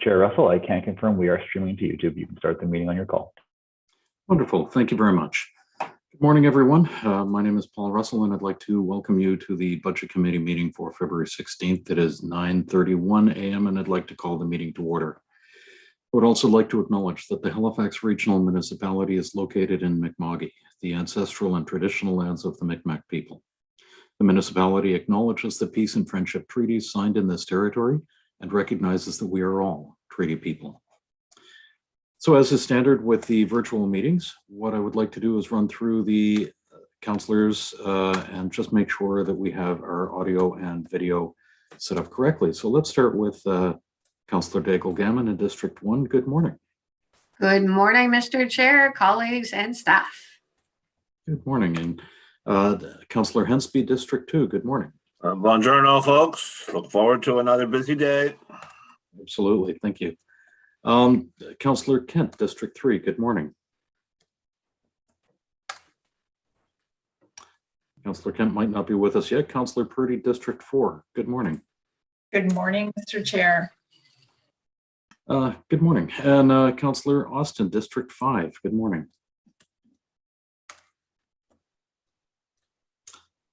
Chair Russell, I can confirm we are streaming to YouTube. You can start the meeting on your call. Wonderful. Thank you very much. Good morning, everyone. My name is Paul Russell, and I'd like to welcome you to the Budget Committee meeting for February 16th. It is 9:31 a.m., and I'd like to call the meeting to order. I would also like to acknowledge that the Halifax Regional Municipality is located in Mi'kma'ki, the ancestral and traditional lands of the Mi'kmaq people. The municipality acknowledges the peace and friendship treaties signed in this territory and recognizes that we are all treaty people. So as is standard with the virtual meetings, what I would like to do is run through the councillors and just make sure that we have our audio and video set up correctly. So let's start with Councillor Daigle-Gammon in District 1. Good morning. Good morning, Mr. Chair, colleagues, and staff. Good morning. And Councillor Hensby, District 2. Good morning. Buongiorno, folks. Look forward to another busy day. Absolutely. Thank you. Councillor Kent, District 3. Good morning. Councillor Kent might not be with us yet. Councillor Purdy, District 4. Good morning. Good morning, Mr. Chair. Good morning. And Councillor Austin, District 5. Good morning.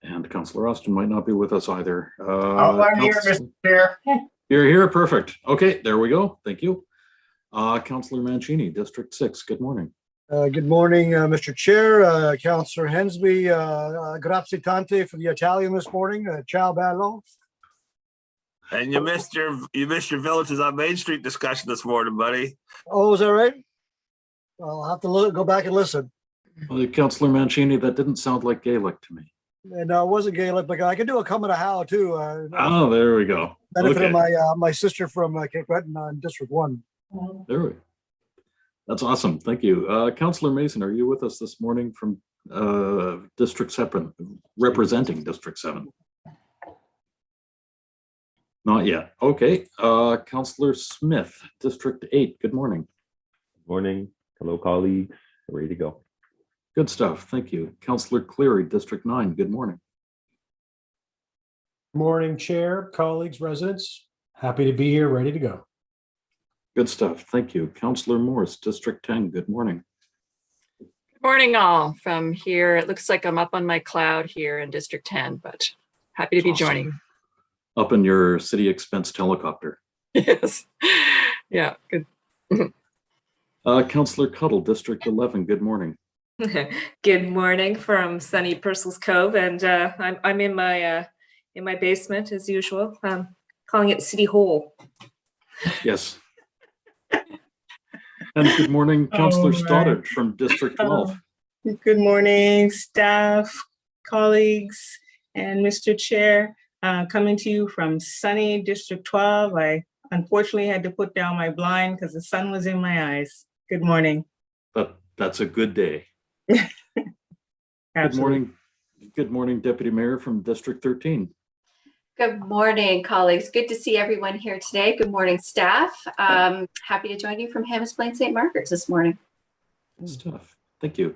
And Councillor Austin might not be with us either. I'm here, Mr. Chair. You're here. Perfect. Okay, there we go. Thank you. Councillor Mancini, District 6. Good morning. Good morning, Mr. Chair. Councillor Hensby, grazie tante for the Italian this morning. Ciao bello. And you missed your Villages on Main Street discussion this morning, buddy. Oh, is that right? Well, I'll have to go back and listen. Well, Councillor Mancini, that didn't sound like Gaelic to me. And it wasn't Gaelic, but I can do a come and a how too. Oh, there we go. Benefit of Okay. my sister from Cape Breton in District 1. There we go. That's awesome. Thank you. Councillor Mason, are you with us this morning from District 7, representing District 7? Not yet. Okay. Councillor Smith, District 8. Good morning. Good morning. Hello, colleagues. Ready to go. Good stuff. Thank you. Councillor Cleary, District 9. Good morning. Morning, Chair, colleagues, residents. Happy to be here, ready to go. Good stuff. Thank you. Councillor Morse, District 10. Good morning. Good morning, all. From here, it looks like I'm up on my cloud here in District 10, but happy to be Awesome. joining. Up in your city expense helicopter. Yes. Yeah, good. Councillor Cuddle, District 11. Good morning. Good morning from sunny Purcell's Cove, and I'm in my basement as usual. Calling it City Hall. Yes. And good morning, Councillor right. Stoddard from District 12. Good morning, staff, colleagues, and Mr. Chair. Coming to you from sunny District 12. I unfortunately had to put down my blind because the sun was in my eyes. Good morning. That's a good day. Good morning. Good morning, Deputy Mayor from District 13. Good morning, colleagues. Good to see everyone here today. Good morning, staff. Happy to join you from Hammers Plain St. Margaret's this morning. Good stuff. Thank you.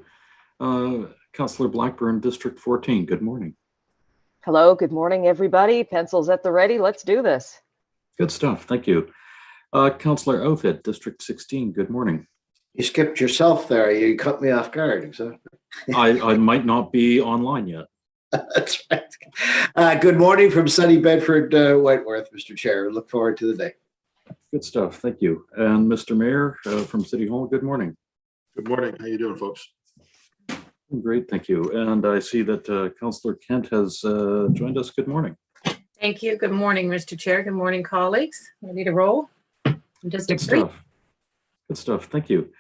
Councillor Blackburn, District 14. Good morning. Hello, good morning, everybody. Pencils at the ready. Let's do this. Good stuff. Thank you. Councillor Outfit, District 16. Good morning. You skipped yourself there. You cut me off guard. Exactly. I might not be online yet. That's right. Good morning from sunny Bedford, Whiteworth, Mr. Chair. Look forward to the day. Good stuff. Thank you. And Mr. Mayor from City Hall. Good morning. Good morning. How you doing, folks? Great. Thank you. And I see that Councillor Kent has joined us. Good morning. Thank you. Good morning, Mr. Chair. Good morning, colleagues. Ready to roll? District 3. Good stuff. Thank you.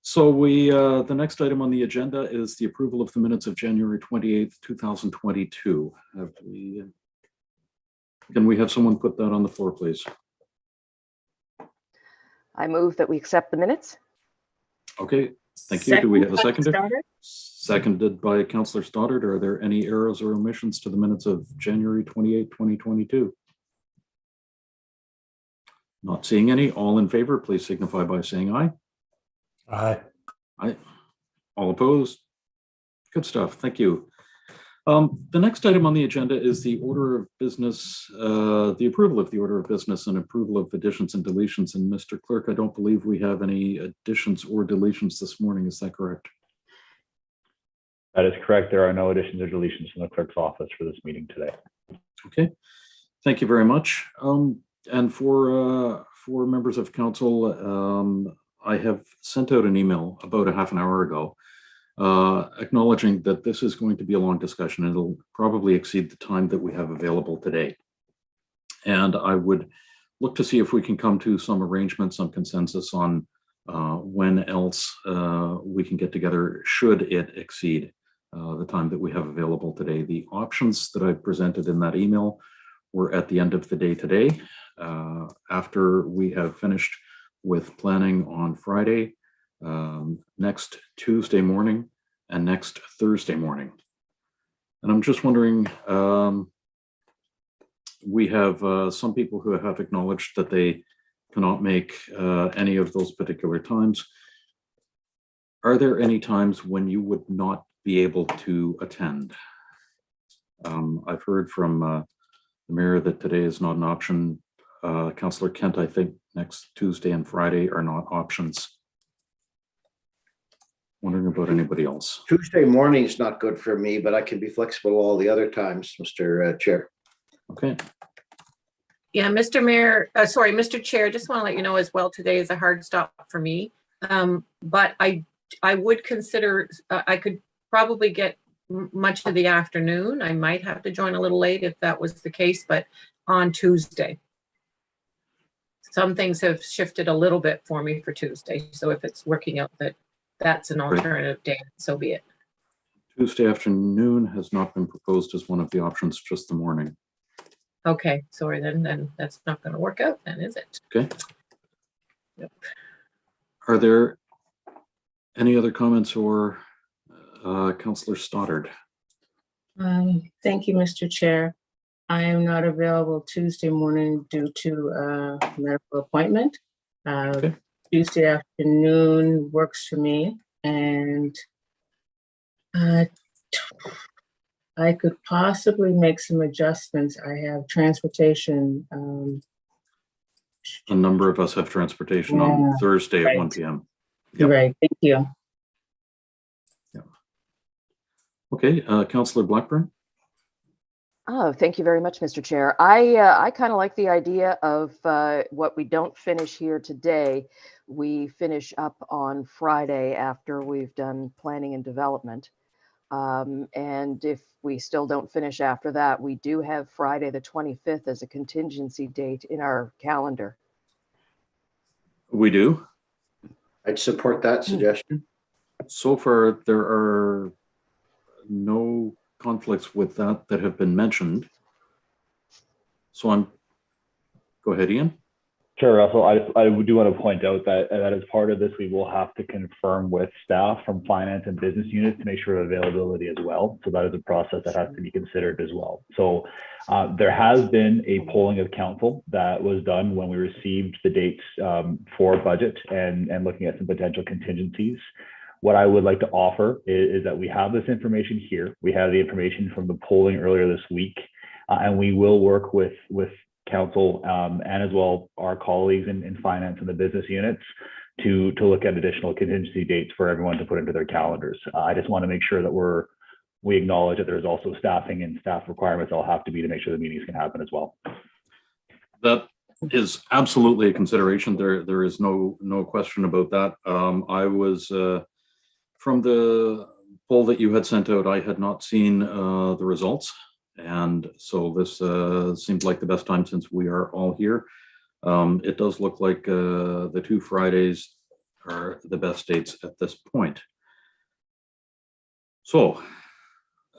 So the next item on the agenda is the approval of the minutes of January 28th, 2022. Can we have someone put that on the floor, please? I move that we accept the minutes. Okay, thank you. Do we have a seconder? Seconded by Councillor Stoddard. Are there any errors or omissions to the minutes of January 28, 2022? Not seeing any. All in favor, please signify by saying aye. Aye. Aye. All opposed? Good stuff. Thank you. The next item on the agenda is the order of business, the approval of the order of business and approval of additions and deletions. And Mr. Clerk, I don't believe we have any additions or deletions this morning. Is that correct? That is correct. There are no additions or deletions from the clerk's office for this meeting today. Okay, thank you very much. And for members of council, I have sent out an email about a half an hour ago acknowledging that this is going to be a long discussion. It'll probably exceed the time that we have available today. And I would look to see if we can come to some arrangement, some consensus on when else we can get together should it exceed the time that we have available today. The options that I presented in that email were at the end of the day today, after we have finished with planning on Friday, next Tuesday morning, and next Thursday morning. And I'm just wondering, we have some people who have acknowledged that they cannot make any of those particular times. Are there any times when you would not be able to attend? I've heard from the mayor that today is not an option. Councillor Kent, I think next Tuesday and Friday are not options. Wondering about anybody else. Tuesday morning is not good for me, but I can be flexible all the other times, Mr. Chair. Okay. Yeah, Mr. Chair, just want to let you know as well, today is a hard stop for me. But I would consider, I could probably get much of the afternoon. I might have to join a little late if that was the case, but on Tuesday. Some things have shifted a little bit for me for Tuesday. So if it's working out that that's an alternative day, so be it. Tuesday afternoon has not been proposed as one of the options, just the morning. Okay, sorry, then that's not going to work out then, is it? Okay. Yep. Are there any other comments or Councillor Stoddard? Thank you, Mr. Chair. I am not available Tuesday morning due to a medical appointment. Okay. Tuesday afternoon works for me, and I could possibly make some adjustments. I have transportation. A number of us have transportation on Thursday at 1 p.m. Yep. Right, thank you. Yeah. Okay, Councillor Blackburn. Oh, thank you very much, Mr. Chair. I kind of like the idea of what we don't finish here today, we finish up on Friday after we've done planning and development. And if we still don't finish after that, we do have Friday the 25th as a contingency date in our calendar. We do. I'd support that suggestion. So far, there are no conflicts with that have been mentioned. So go ahead, Ian. Sure, Russell. I do want to point out that as part of this, we will have to confirm with staff from finance and business units to make sure of availability as well. So that is a process that has to be considered as well. So there has been a polling of council that was done when we received the dates for budget and looking at some potential contingencies. What I would like to offer is that we have this information here. We have the information from the polling earlier this week, and we will work with council and as well our colleagues in finance and the business units to look at additional contingency dates for everyone to put into their calendars. I just want to make sure that we acknowledge that there's also staffing and staff requirements that'll have to be to make sure the meetings can happen as well. That is absolutely a consideration. There is no question about that. I was from the poll that you had sent out, I had not seen the results. And so this seems like the best time since we are all here. It does look like the 2 Fridays are the best dates at this point. So,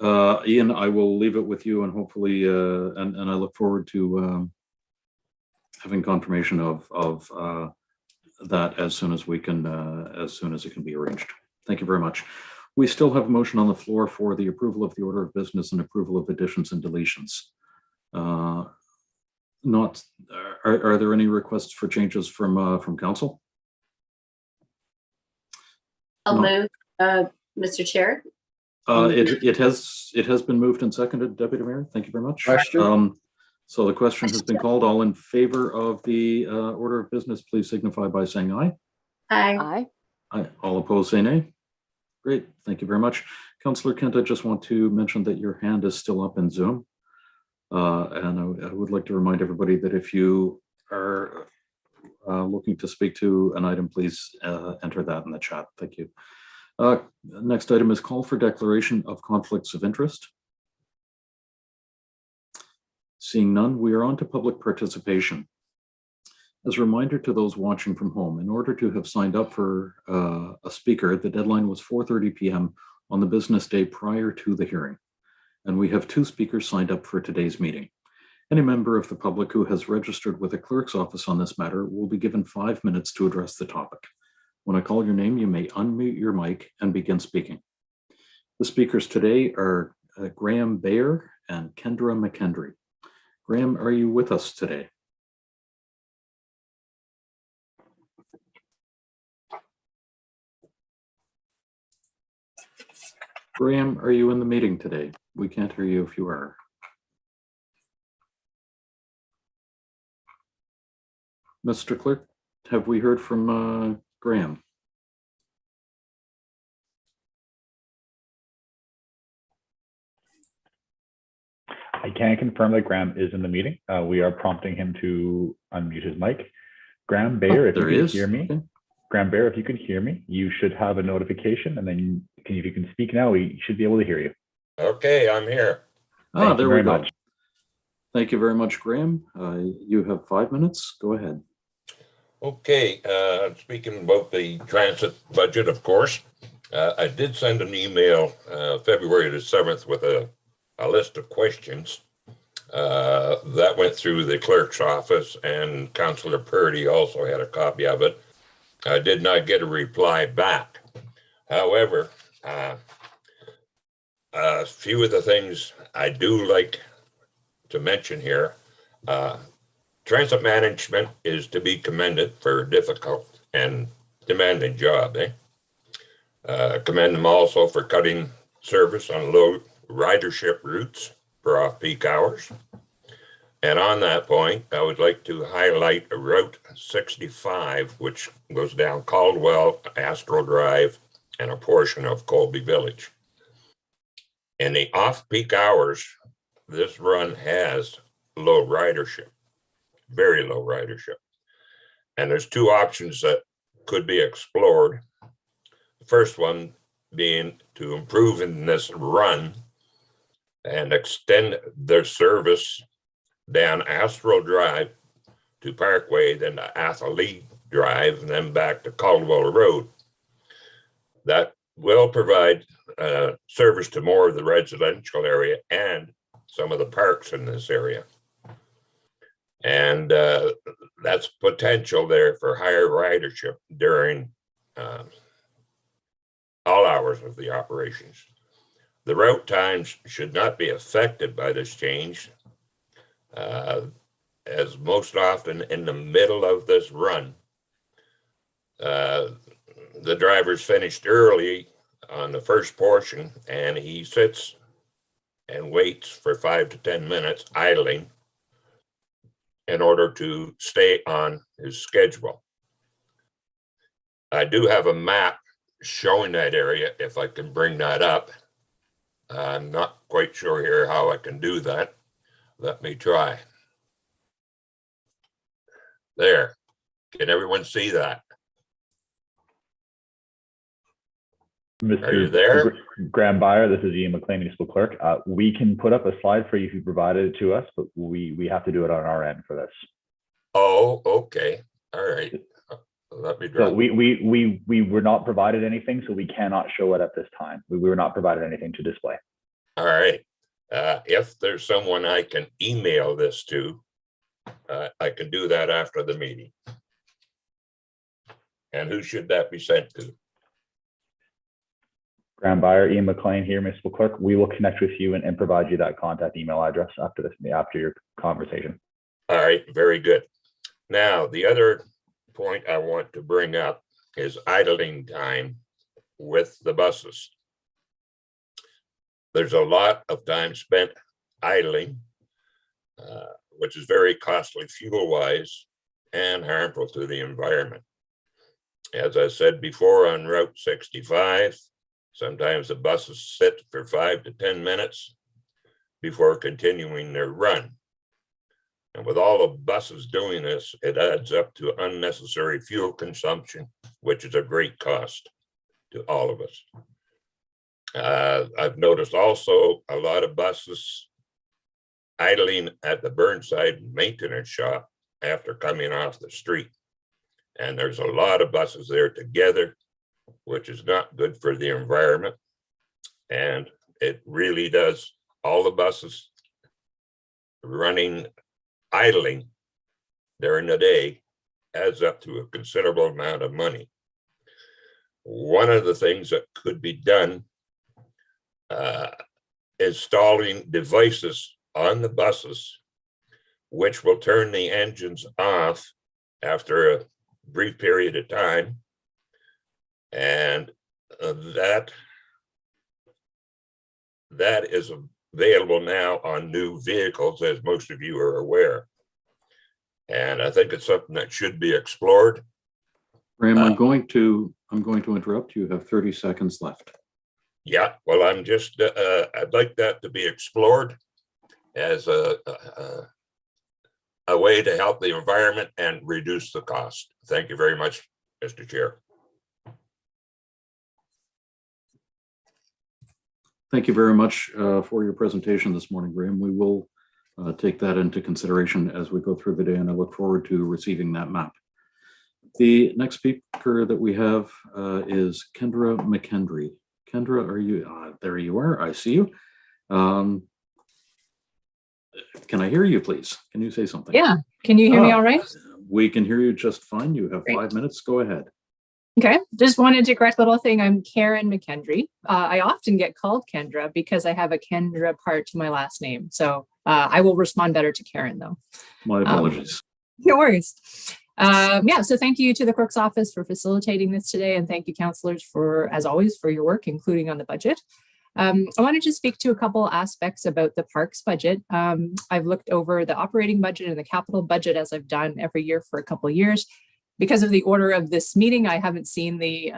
Ian, I will leave it with you and hopefully, and I look forward to having confirmation of that as soon as we can, as soon as it can be arranged. Thank you very much. We still have a motion on the floor for the approval of the order of business and approval of additions and deletions. Are there any requests for changes from council? I'll move, Mr. Chair. It has been moved and seconded, Deputy Mayor. Thank you very much. Question? So the question has been called. All in favor of the order of business, please signify by saying aye. Aye. Aye. Aye. All opposed, say nay. Great. Thank you very much. Councillor Kent, I just want to mention that your hand is still up in Zoom. And I would like to remind everybody that if you are looking to speak to an item, please enter that in the chat. Thank you. Next item is call for declaration of conflicts of interest. Seeing none, we are on to public participation. As a reminder to those watching from home, in order to have signed up for a speaker, the deadline was 4:30 p.m. on the business day prior to the hearing. And we have 2 speakers signed up for today's meeting. Any member of the public who has registered with the clerk's office on this matter will be given 5 minutes to address the topic. When I call your name, you may unmute your mic and begin speaking. The speakers today are Graham Bayer and Kendra McKendry. Graham, are you with us today? Graham, are you in the meeting today? We can't hear you if you are. Mr. Clerk, have we heard from Graham? I can confirm that Graham is in the meeting. We are prompting him to unmute his mic. Graham Bayer, if you can hear me. Okay. Graham Bayer, if you can hear me, you should have a notification, and then if you can speak now, we should be able to hear you. Okay, I'm here. There we go. Thank you very much, Graham. You have 5 minutes. Go ahead. Okay, speaking about the transit budget, of course, I did send an email February the 7th with a list of questions that went through the clerk's office, and Councillor Purdy also had a copy of it. I did not get a reply back. However, a few of the things I do like to mention here. Transit management is to be commended for a difficult and demanding job. Commend them also for cutting service on low ridership routes for off-peak hours. And on that point, I would like to highlight Route 65, which goes down Caldwell, Astral Drive, and a portion of Colby Village. In the off-peak hours, this run has low ridership, very low ridership. And there's 2 options that could be explored. The first one being to improve in this run and extend their service down Astral Drive to Parkway, then to Athalee Drive, and then back to Caldwell Road. That will provide service to more of the residential area and some of the parks in this area. And that's potential there for higher ridership during all hours of the operations. The route times should not be affected by this change, as most often in the middle of this run, the driver's finished early on the first portion, and he sits and waits for 5 to 10 minutes idling in order to stay on his schedule. I do have a map showing that area, if I can bring that up. I'm not quite sure here how I can do that. Let me try. There. Can everyone see that? Are you there? Graham Bayer, this is Ian McLean, Municipal Clerk. We can put up a slide for you if you provided it to us, but we have to do it on our end for this. Oh, okay. All right. Let me drop. So we were not provided anything, so we cannot show it at this time. We were not provided anything to display. All right. If there's someone I can email this to, I can do that after the meeting. And who should that be sent to? Graham Bayer, Ian McLean here, Municipal Clerk. We will connect with you and provide you that contact email address after your conversation. All right, very good. Now, the other point I want to bring up is idling time with the buses. there's a lot of time spent idling, which is very costly fuel-wise and harmful to the environment. As I said before, on Route 65, sometimes the buses sit for 5 to 10 minutes before continuing their run. And with all the buses doing this, it adds up to unnecessary fuel consumption, which is a great cost to all of us. I've noticed also a lot of buses idling at the Burnside maintenance shop after coming off the street. And there's a lot of buses there together, which is not good for the environment. And it really does, all the buses running, idling during the day adds up to a considerable amount of money. One of the things that could be done, installing devices on the buses, which will turn the engines off after a brief period of time. And that is available now on new vehicles, as most of you are aware. And I think it's something that should be explored. Graham, I'm going to interrupt. You have 30 seconds left. Yeah, well, I'm just, I'd like that to be explored as a way to help the environment and reduce the cost. Thank you very much, Mr. Chair. Thank you very much for your presentation this morning, Graham. We will take that into consideration as we go through the day, and I look forward to receiving that map. The next speaker that we have is Kendra McKendry. Kendra, are you, there you are, I see you. Can I hear you, please? Can you say something? Yeah, can you hear me all right? We can hear you just fine. You have 5 minutes, go ahead. Okay, just wanted to correct a little thing. I'm Karen McKendry. I often get called Kendra because I have a Kendra part to my last name. So I will respond better to Karen though. My apologies. No worries. Yeah, so thank you to the clerk's office for facilitating this today, and thank you councillors for, as always, for your work, including on the budget. I wanted to speak to a couple aspects about the parks budget. I've looked over the operating budget and the capital budget, as I've done every year for a couple of years. Because of the order of this meeting, I haven't seen the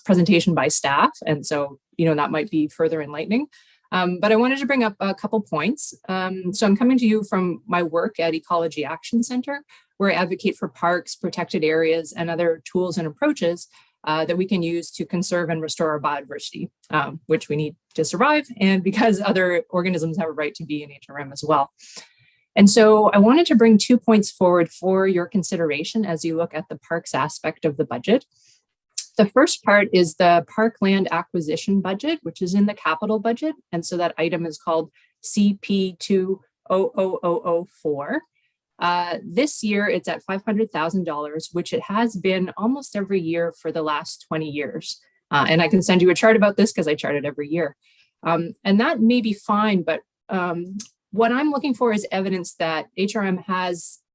presentation by staff, and so that might be further enlightening. But I wanted to bring up a couple points. So I'm coming to you from my work at Ecology Action Center, where I advocate for parks, protected areas, and other tools and approaches that we can use to conserve and restore our biodiversity, which we need to survive, and because other organisms have a right to be in HRM as well. And so I wanted to bring 2 points forward for your consideration as you look at the parks aspect of the budget. The first part is the parkland acquisition budget, which is in the capital budget. And so that item is called CP20004. This year it's at $500,000, which it has been almost every year for the last 20 years. And I can send you a chart about this because I chart it every year. And that may be fine, but what I'm looking for is evidence that HRM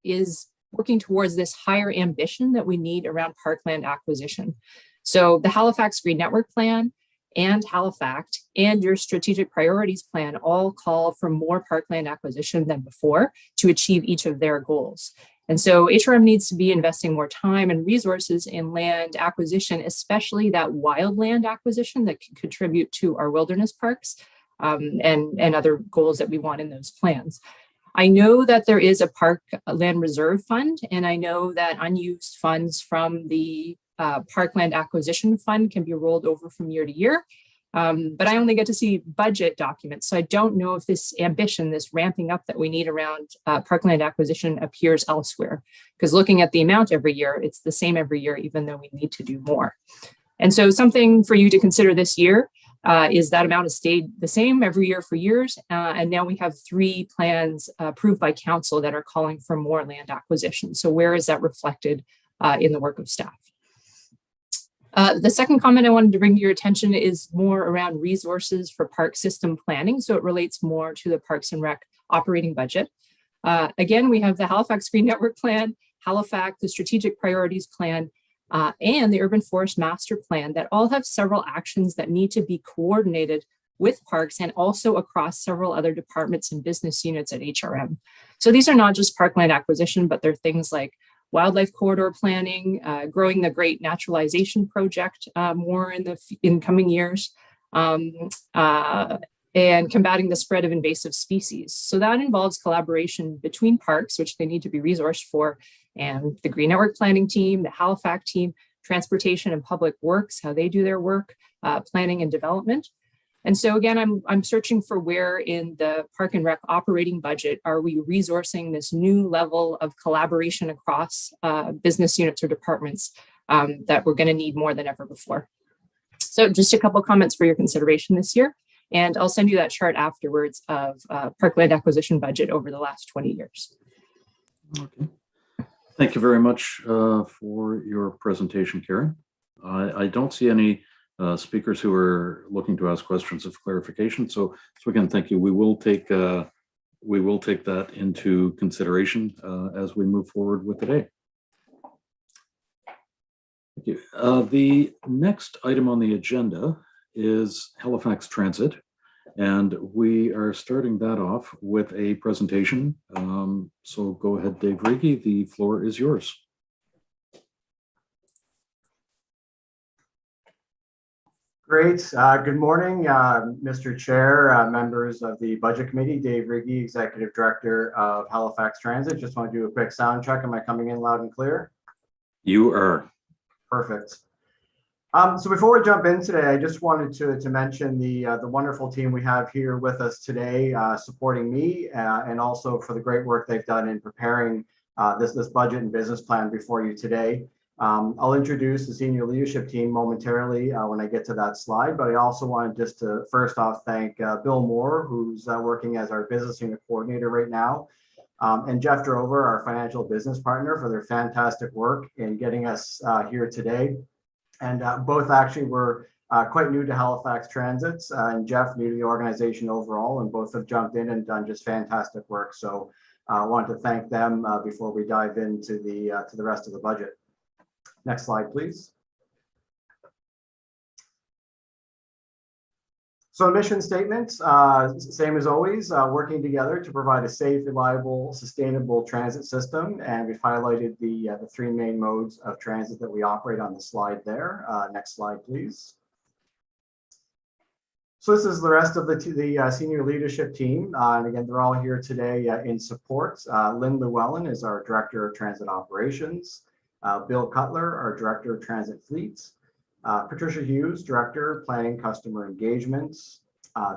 is working towards this higher ambition that we need around parkland acquisition. So the Halifax Green Network Plan and Halifax and your strategic priorities plan all call for more parkland acquisition than before to achieve each of their goals. And so HRM needs to be investing more time and resources in land acquisition, especially that wildland acquisition that can contribute to our wilderness parks and other goals that we want in those plans. I know that there is a park land reserve fund, and I know that unused funds from the parkland acquisition fund can be rolled over from year to year. But I only get to see budget documents. So I don't know if this ambition, this ramping up that we need around parkland acquisition appears elsewhere. Because looking at the amount every year, it's the same every year, even though we need to do more. And so something for you to consider this year is that amount has stayed the same every year for years. And now we have 3 plans approved by council that are calling for more land acquisition. So where is that reflected in the work of staff? The second comment I wanted to bring to your attention is more around resources for park system planning. So it relates more to the Parks and Rec operating budget. Again, we have the Halifax Green Network Plan, Halifax, the Strategic Priorities Plan, and the Urban Forest Master Plan that all have several actions that need to be coordinated with parks and also across several other departments and business units at HRM. So these are not just parkland acquisition, but they're things like wildlife corridor planning, growing the Great Naturalization Project more in coming years, and combating the spread of invasive species. So that involves collaboration between parks, which they need to be resourced for, and the Green Network Planning team, the Halifax team, Transportation and Public Works, how they do their work, planning and development. And so again, I'm searching for where in the Park and Rec operating budget are we resourcing this new level of collaboration across business units or departments that we're going to need more than ever before. So just a couple comments for your consideration this year. And I'll send you that chart afterwards of parkland acquisition budget over the last 20 years. Okay. Thank you very much for your presentation, Karen. I don't see any speakers who are looking to ask questions of clarification. So again, thank you. We will take that into consideration as we move forward with the day. Thank you. The next item on the agenda is Halifax Transit, and we are starting that off with a presentation. So go ahead, Dave Riggi, the floor is yours. Great. Good morning, Mr. Chair, members of the Budget Committee. Dave Riggi, Executive Director of Halifax Transit. Just want to do a quick sound check. Am I coming in loud and clear? You are. Perfect. So before we jump in today, I just wanted to mention the wonderful team we have here with us today, supporting me, and also for the great work they've done in preparing this budget and business plan before you today. I'll introduce the senior leadership team momentarily when I get to that slide, but I also wanted just to first off thank Bill Moore, who's working as our business unit coordinator right now, and Jeff Drover, our financial business partner, for their fantastic work in getting us here today. And both actually were quite new to Halifax Transit, and Jeff new to the organization overall, and both have jumped in and done just fantastic work. So I wanted to thank them before we dive into the rest of the budget. Next slide, please. So mission statement, same as always, working together to provide a safe, reliable, sustainable transit system. And we've highlighted the three main modes of transit that we operate on the slide there. Next slide, please. So this is the rest of the senior leadership team. And again, they're all here today in support. Lynn Llewellyn is our Director of Transit Operations. Bill Cutler, our Director of Transit Fleets. Patricia Hughes, Director, Planning Customer Engagements.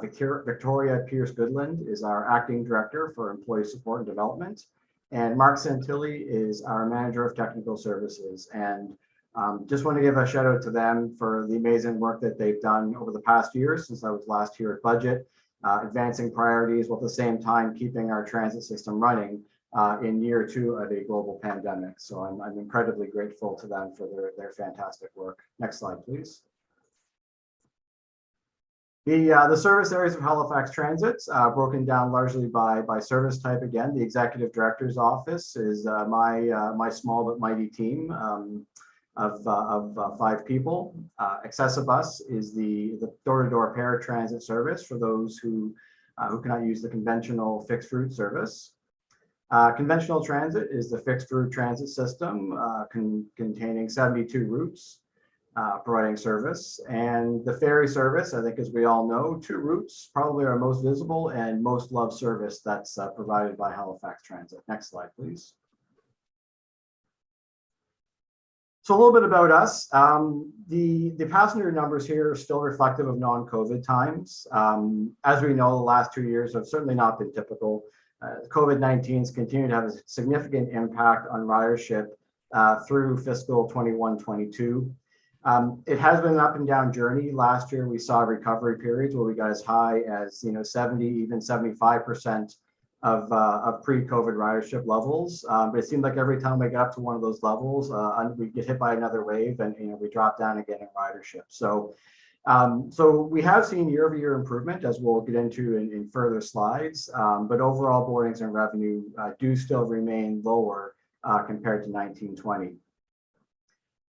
Victoria Pierce Goodland is our Acting Director for Employee Support and Development. And Mark Santilli is our Manager of Technical Services. And just want to give a shout out to them for the amazing work that they've done over the past year since I was last here at Budget, advancing priorities while at the same time keeping our transit system running in year 2 of a global pandemic. So I'm incredibly grateful to them for their fantastic work. Next slide, please. The service areas of Halifax Transit, broken down largely by service type. Again, the Executive Director's Office is my small but mighty team of 5 people. Accessibus is the door-to-door paratransit service for those who cannot use the conventional fixed route service. Conventional transit is the fixed route transit system containing 72 routes providing service. And the ferry service, I think as we all know, 2 routes, probably our most visible and most loved service that's provided by Halifax Transit. Next slide, please. So a little bit about us. The passenger numbers here are still reflective of non-COVID times. As we know, the last 2 years have certainly not been typical. COVID-19 has continued to have a significant impact on ridership through fiscal 21-22. It has been an up and down journey. Last year, we saw recovery periods where we got as high as 70, even 75% of pre-COVID ridership levels. But it seemed like every time we got up to one of those levels, we get hit by another wave, and we drop down again in ridership. So we have seen year-over-year improvement, as we'll get into in further slides, but overall boardings and revenue do still remain lower compared to 19-20.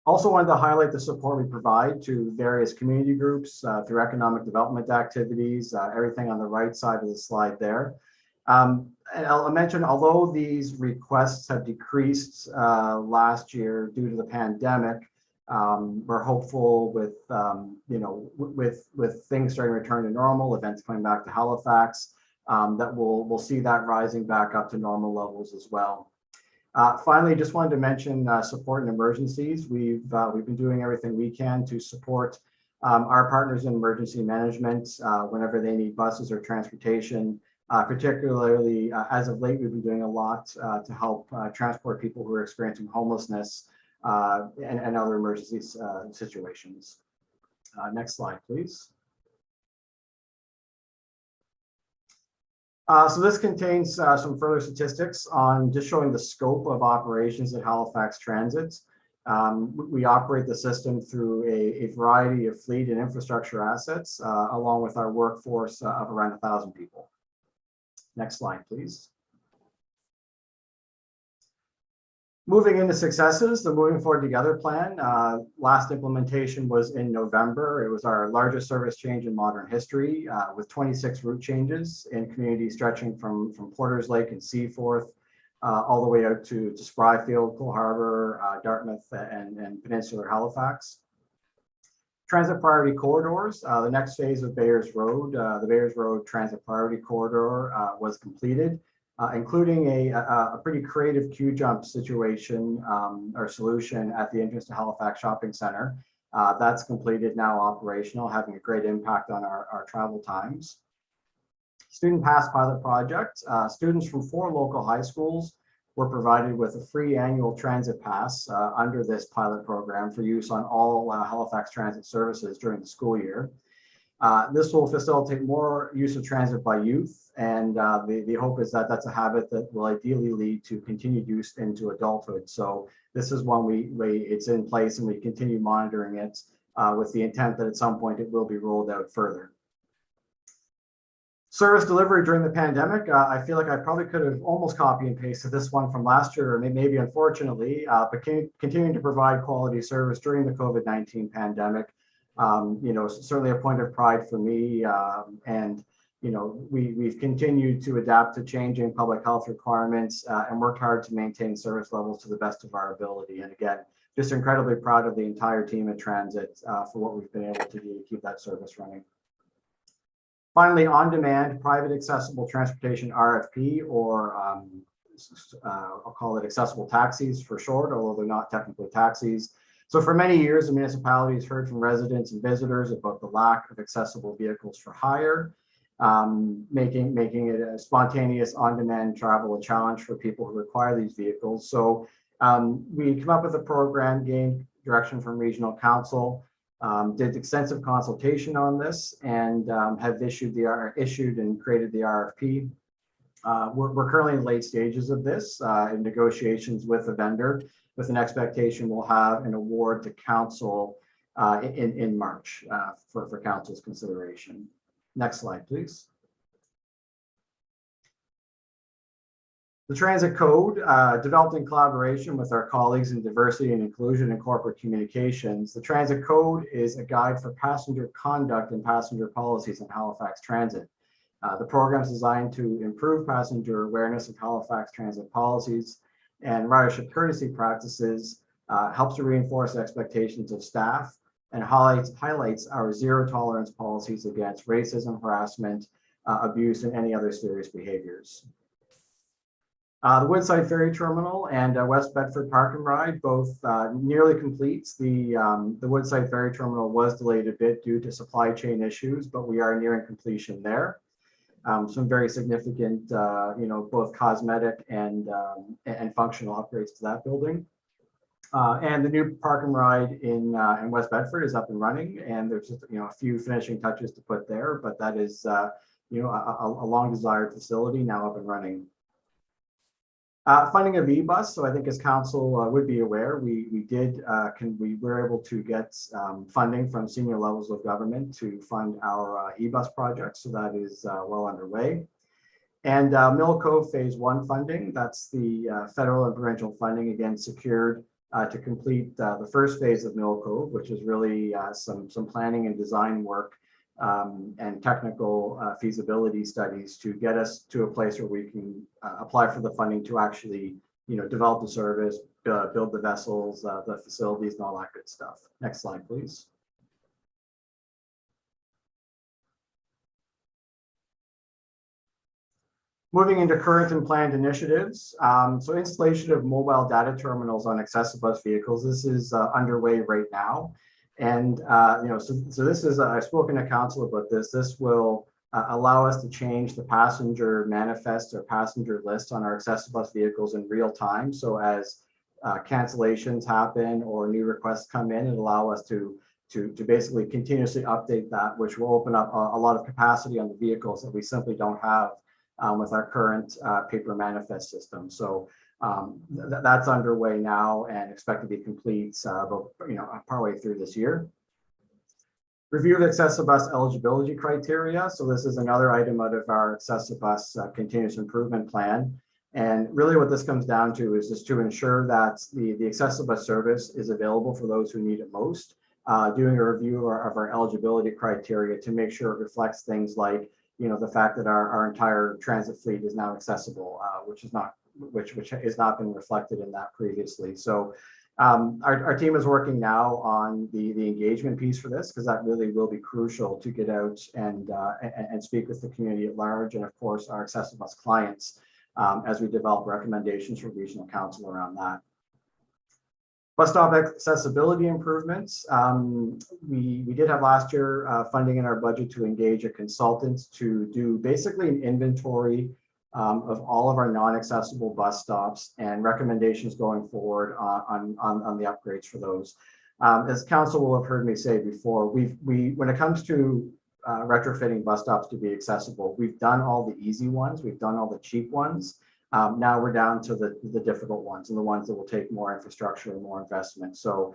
Also wanted to highlight the support we provide to various community groups through economic development activities, everything on the right side of the slide there. And I'll mention, although these requests have decreased last year due to the pandemic, we're hopeful with, with things starting to return to normal, events coming back to Halifax, that we'll see that rising back up to normal levels as well. Finally, just wanted to mention support in emergencies. We've been doing everything we can to support our partners in emergency management whenever they need buses or transportation. Particularly as of late, we've been doing a lot to help transport people who are experiencing homelessness and other emergency situations. Next slide, please. So this contains some further statistics on just showing the scope of operations at Halifax Transit. We operate the system through a variety of fleet and infrastructure assets, along with our workforce of around 1,000 people. Next slide, please. Moving into successes, the Moving Forward Together plan. Last implementation was in November. It was our largest service change in modern history, with 26 route changes in communities stretching from Porters Lake and Seaforth all the way out to Spryfield, Coal Harbour, Dartmouth, and Peninsular Halifax. Transit priority corridors. The next phase of Bayers Road, the Bayers Road Transit Priority Corridor was completed, including a pretty creative queue jump situation or solution at the entrance to Halifax Shopping Centre. That's completed, now operational, having a great impact on our travel times. Student Pass pilot project. Students from 4 local high schools were provided with a free annual transit pass under this pilot program for use on all Halifax Transit services during the school year. This will facilitate more use of transit by youth, and the hope is that that's a habit that will ideally lead to continued use into adulthood. So this is one it's in place, and we continue monitoring it with the intent that at some point it will be rolled out further. Service delivery during the pandemic. I feel like I probably could have almost copy and pasted this one from last year, or maybe unfortunately, but continuing to provide quality service during the COVID-19 pandemic. Certainly a point of pride for me. And we've continued to adapt to changing public health requirements and worked hard to maintain service levels to the best of our ability. And again, just incredibly proud of the entire team at Transit for what we've been able to do to keep that service running. Finally, on-demand private accessible transportation RFP, or I'll call it accessible taxis for short, although they're not technically taxis. So for many years, the municipality has heard from residents and visitors about the lack of accessible vehicles for hire, making it a spontaneous on-demand travel a challenge for people who require these vehicles. So we came up with a program, gained direction from regional council, did extensive consultation on this, and have issued and created the RFP. We're currently in late stages of this in negotiations with the vendor, with an expectation we'll have an award to council in March for council's consideration. Next slide, please. The Transit Code, developed in collaboration with our colleagues in diversity and inclusion and corporate communications. The Transit Code is a guide for passenger conduct and passenger policies in Halifax Transit. The program is designed to improve passenger awareness of Halifax Transit policies and ridership courtesy practices, helps to reinforce expectations of staff, and highlights our zero tolerance policies against racism, harassment, abuse, and any other serious behaviors. The Woodside Ferry Terminal and West Bedford Park and Ride both nearly complete. The Woodside Ferry Terminal was delayed a bit due to supply chain issues, but we are nearing completion there. Some very significant, both cosmetic and functional upgrades to that building. And the new Park and Ride in West Bedford is up and running, and there's just a few finishing touches to put there, but that is a long desired facility now up and running. Funding of e-bus. So I think as council would be aware, we were able to get funding from senior levels of government to fund our e-bus project. So that is well underway. And Mill Cove Phase 1 funding, that's the federal and provincial funding, again, secured to complete the first phase of Mill Cove, which is really some planning and design work and technical feasibility studies to get us to a place where we can apply for the funding to actually, develop the service, build the vessels, the facilities, and all that good stuff. Next slide, please. Moving into current and planned initiatives. So installation of mobile data terminals on excessive bus vehicles. This is underway right now. And, so this is, I've spoken to council about this. This will allow us to change the passenger manifest or passenger list on our excessive bus vehicles in real time. So as cancellations happen or new requests come in, it allow us to basically continuously update that, which will open up a lot of capacity on the vehicles that we simply don't have with our current paper manifest system. So that's underway now and expected to be complete about, partway through this year. Review of excessive bus eligibility criteria. So this is another item out of our excessive bus continuous improvement plan. And really what this comes down to is just to ensure that the excessive bus service is available for those who need it most. Doing a review of our eligibility criteria to make sure it reflects things like, the fact that our entire transit fleet is now accessible, which has not been reflected in that previously. So our team is working now on the engagement piece for this, because that really will be crucial to get out and speak with the community at large, and of course our excessive bus clients as we develop recommendations for regional council around that. Bus stop accessibility improvements. We did have last year funding in our budget to engage a consultant to do basically an inventory of all of our non-accessible bus stops and recommendations going forward on the upgrades for those. As council will have heard me say before, when it comes to retrofitting bus stops to be accessible, we've done all the easy ones, we've done all the cheap ones. Now we're down to the difficult ones and the ones that will take more infrastructure and more investment. So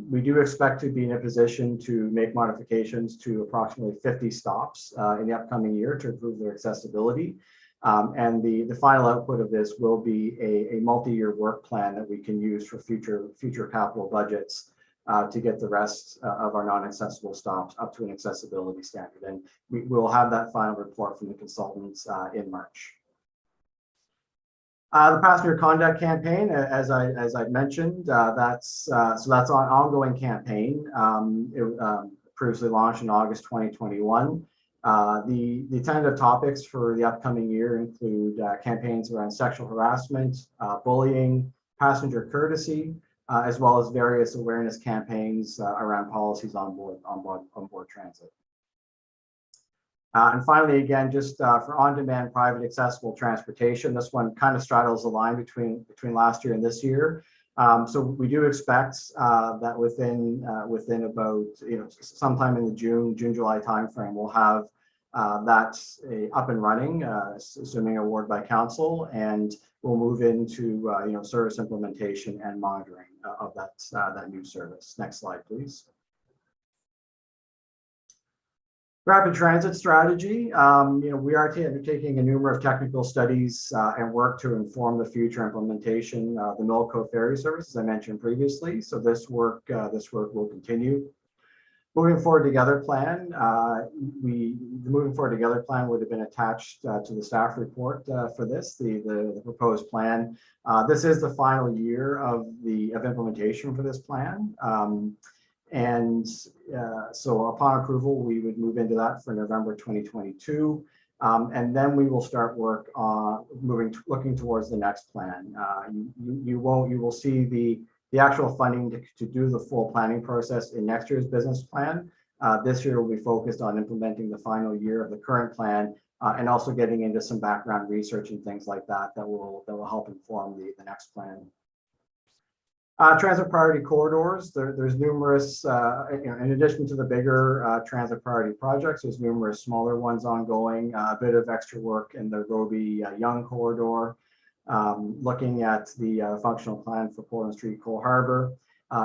we do expect to be in a position to make modifications to approximately 50 stops in the upcoming year to improve their accessibility. And the final output of this will be a multi-year work plan that we can use for future capital budgets to get the rest of our non-accessible stops up to an accessibility standard. And we will have that final report from the consultants in March. The passenger conduct campaign, as I mentioned, that's an ongoing campaign. It previously launched in August 2021. The tentative topics for the upcoming year include campaigns around sexual harassment, bullying, passenger courtesy, as well as various awareness campaigns around policies on board transit. And finally, again, just for on-demand private accessible transportation, this one kind of straddles the line between last year and this year. So we do expect that within about sometime in the June-July timeframe, we'll have that up and running, assuming award by council, and we'll move into service implementation and monitoring of that new service. Next slide, please. Rapid transit strategy. We are undertaking a number of technical studies and work to inform the future implementation of the Mill Cove ferry service, as I mentioned previously. So this work will continue. Moving forward together plan. The moving forward together plan would have been attached to the staff report for this, the proposed plan. This is the final year of implementation for this plan. So upon approval, we would move into that for November 2022. And then we will start work on looking towards the next plan. You will see the actual funding to do the full planning process in next year's business plan. This year will be focused on implementing the final year of the current plan and also getting into some background research and things like that will help inform the next plan. Transit priority corridors, there's numerous, in addition to the bigger transit priority projects, there's numerous smaller ones ongoing, a bit of extra work in the Roby-Young corridor, looking at the functional plan for Portland Street Cole Harbor,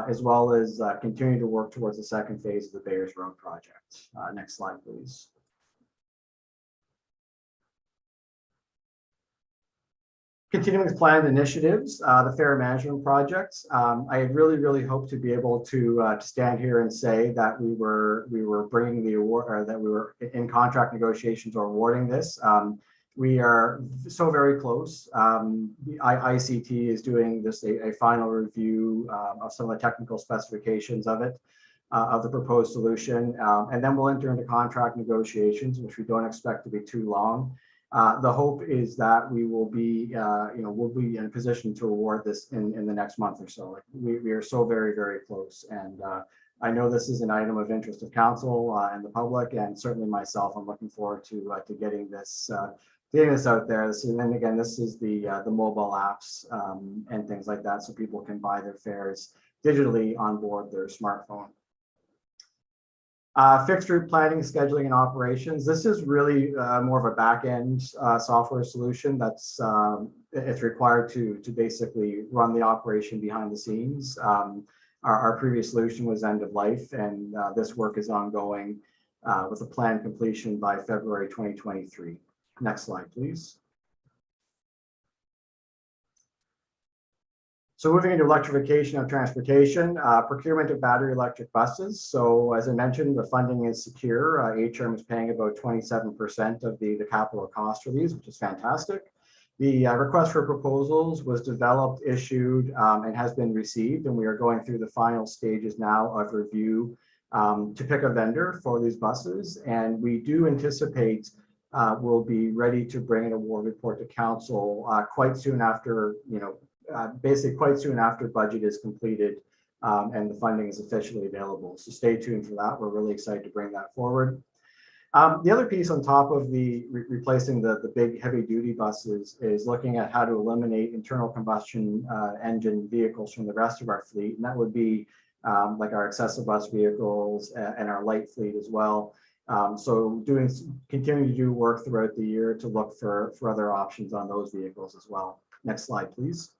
as well as continuing to work towards the second phase of the Bayers Road project. Next slide, please. Continuing with planned initiatives, the fare management projects. I had really hoped to be able to stand here and say that we were bringing the award, or that we were in contract negotiations or awarding this. We are so very close. ICT is doing this a final review of some of the technical specifications of it, of the proposed solution, and then we'll enter into contract negotiations, which we don't expect to be too long. The hope is that we will be, we'll be in a position to award this in the next month or so. Like we are so very close, and I know this is an item of interest of council and the public, and certainly myself. I'm looking forward to getting this out there. And then again, this is the mobile apps and things like that, so people can buy their fares digitally on board their smartphone. Fixed route planning, scheduling, and operations. This is really more of a back-end software solution that's it's required to basically run the operation behind the scenes. Our previous solution was end of life, and this work is ongoing with a planned completion by February 2023. Next slide, please. So moving into electrification of transportation, procurement of battery electric buses. So as I mentioned, the funding is secure. HRM is paying about 27% of the capital cost for these, which is fantastic. The request for proposals was developed, issued, and has been received, and we are going through the final stages now of review to pick a vendor for these buses. And we do anticipate we'll be ready to bring an award report to council quite soon after, basically quite soon after budget is completed and the funding is officially available. So stay tuned for that. We're really excited to bring that forward. The other piece on top of the replacing the big heavy duty buses is looking at how to eliminate internal combustion engine vehicles from the rest of our fleet. And that would be like our excessive bus vehicles and our light fleet as well. So continuing to do work throughout the year to look for other options on those vehicles as well. Next slide, please.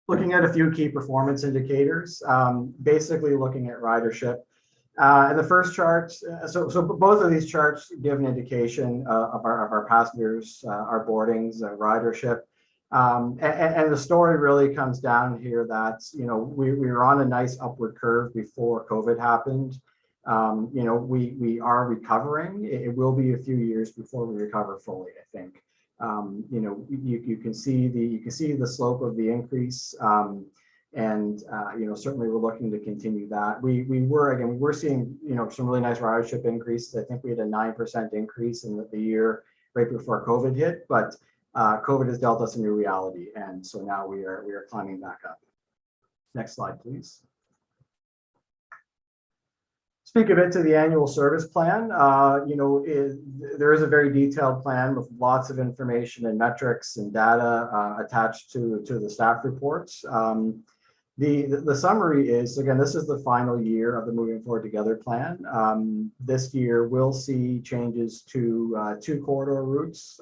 Looking at a few key performance indicators, basically looking at ridership. And the first chart, so both of these charts give an indication of our passengers, our boardings, ridership. And the story really comes down here that, we were on a nice upward curve before COVID happened. We are recovering. It will be a few years before we recover fully, I think. You can see the slope of the increase, and certainly we're looking to continue that. We're seeing some really nice ridership increases. I think we had a 9% increase in the year right before COVID hit, but COVID has dealt us a new reality, and so now we are climbing back up. Next slide, please. Speak a bit to the annual service plan. There is a very detailed plan with lots of information and metrics and data attached to the staff reports. The summary is, again, this is the final year of the Moving Forward Together plan. This year we'll see changes to 2 corridor routes,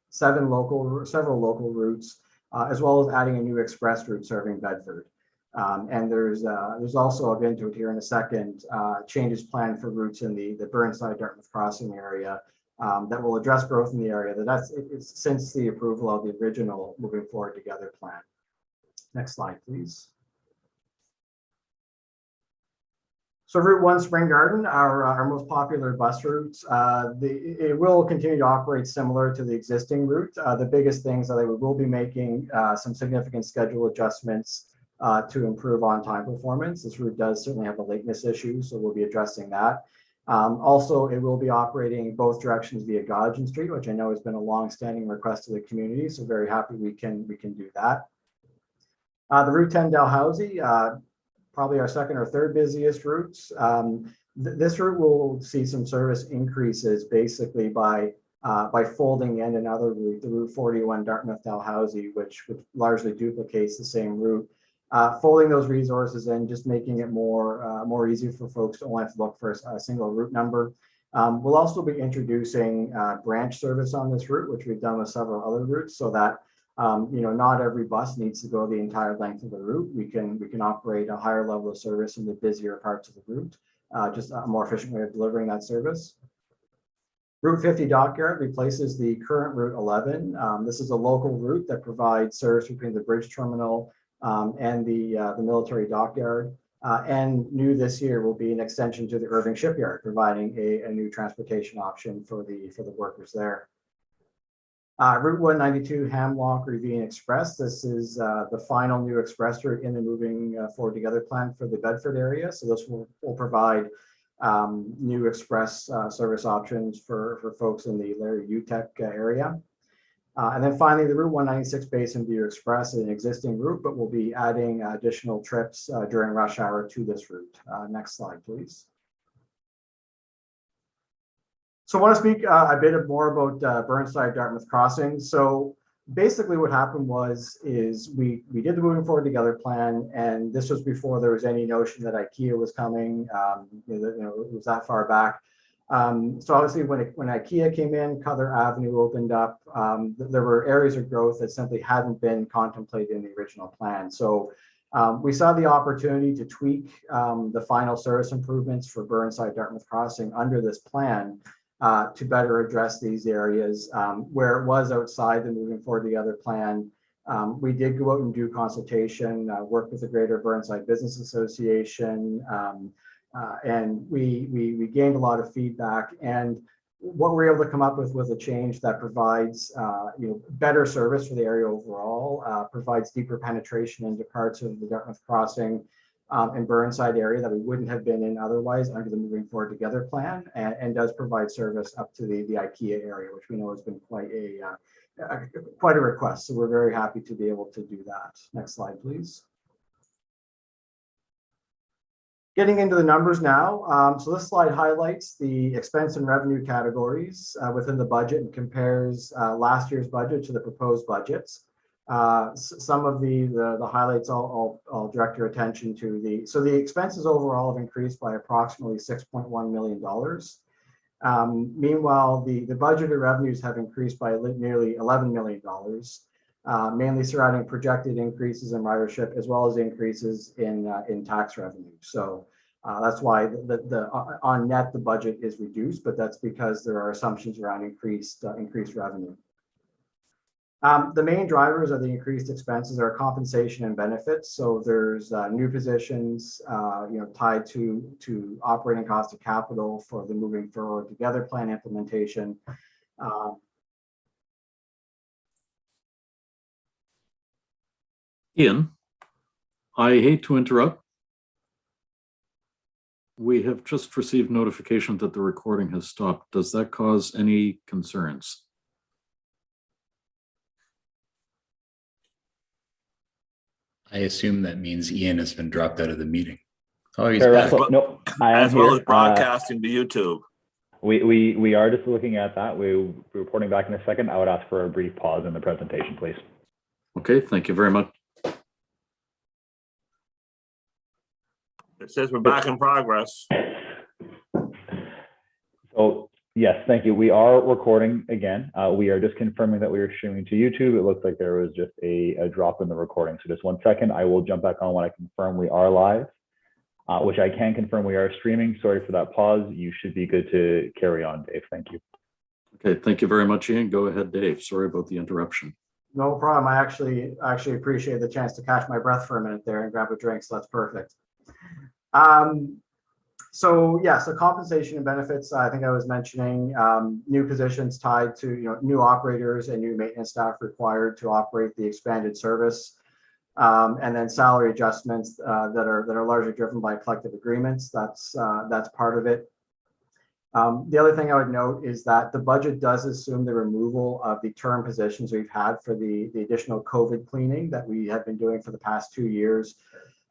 several local routes, as well as adding a new express route serving Bedford. And there's also, I'll get into it here in a second, changes planned for routes in the Burnside Dartmouth crossing area that will address growth in the area. It's since the approval of the original Moving Forward Together plan. Next slide, please. So Route 1 Spring Garden, our most popular bus route, it will continue to operate similar to the existing route. The biggest things are that we will be making some significant schedule adjustments to improve on-time performance. This route does certainly have a lateness issue, so we'll be addressing that. Also, it will be operating both directions via Godgen Street, which I know has been a long-standing request of the community, so very happy we can do that. The Route 10 Dalhousie, probably our second or third busiest routes. This route will see some service increases basically by folding in another route, the Route 41 Dartmouth Dalhousie, which largely duplicates the same route. Folding those resources in, just making it more easy for folks to only have to look for a single route number. We'll also be introducing branch service on this route, which we've done with several other routes, so that not every bus needs to go the entire length of the route. We can operate a higher level of service in the busier parts of the route, just a more efficient way of delivering that service. Route 50 Dockyard replaces the current Route 11. This is a local route that provides service between the bridge terminal and the military dockyard. And new this year will be an extension to the Irving Shipyard, providing a new transportation option for the workers there. Route 192 Hamlock Ravine Express. This is the final new express route in the moving forward together plan for the Bedford area. So this will provide new express service options for folks in the Larry UTEC area. And then finally, the Route 196 Basin View Express is an existing route, but we'll be adding additional trips during rush hour to this route. Next slide, please. So I want to speak a bit more about Burnside Dartmouth crossing. So basically what happened is we did the moving forward together plan, and this was before there was any notion that IKEA was coming. It was that far back. So obviously when IKEA came in, Cutler Avenue opened up, there were areas of growth that simply hadn't been contemplated in the original plan. So we saw the opportunity to tweak the final service improvements for Burnside Dartmouth crossing under this plan to better address these areas where it was outside the moving forward together plan. We did go out and do consultation, work with the Greater Burnside Business Association, and we gained a lot of feedback. And what we're able to come up with was a change that provides better service for the area overall, provides deeper penetration into parts of the Dartmouth crossing and Burnside area that we wouldn't have been in otherwise under the moving forward together plan, and does provide service up to the IKEA area, which we know has been quite a request. So we're very happy to be able to do that. Next slide, please. Getting into the numbers now. So this slide highlights the expense and revenue categories within the budget and compares last year's budget to the proposed budgets. Some of the highlights I'll direct your attention to. The expenses overall have increased by approximately $6.1 million. Meanwhile, the budgeted revenues have increased by nearly $11 million, mainly surrounding projected increases in ridership as well as increases in tax revenue. So that's why on net the budget is reduced, but that's because there are assumptions around increased revenue. The main drivers of the increased expenses are compensation and benefits. So there's new positions, tied to operating cost of capital for the moving forward together plan implementation. Ian, I hate to interrupt. We have just received notification that the recording has stopped. Does that cause any concerns? I assume that means Ian has been dropped out of the meeting. Oh, he's As back. well, No, I am as well here. as broadcasting to YouTube. We are just looking at that. We'll be reporting back in a second. I would ask for a brief pause in the presentation, please. Okay, thank you very much. It says we're back in progress. So yes, thank you. We are recording again. We are just confirming that we are streaming to YouTube. It looks like there was just a drop in the recording. So just 1 second. I will jump back on when I confirm we are live, which I can confirm we are streaming. Sorry for that pause. You should be good to carry on, Dave. Thank you. Okay, thank you very much, Ian. Go ahead, Dave. Sorry about the interruption. No problem. I actually appreciate the chance to catch my breath for a minute there and grab a drink. So that's perfect. So compensation and benefits, I think I was mentioning, new positions tied to new operators and new maintenance staff required to operate the expanded service, and then salary adjustments that are largely driven by collective agreements. That's part of it. The other thing I would note is that the budget does assume the removal of the term positions we've had for the additional COVID cleaning that we have been doing for the past 2 years.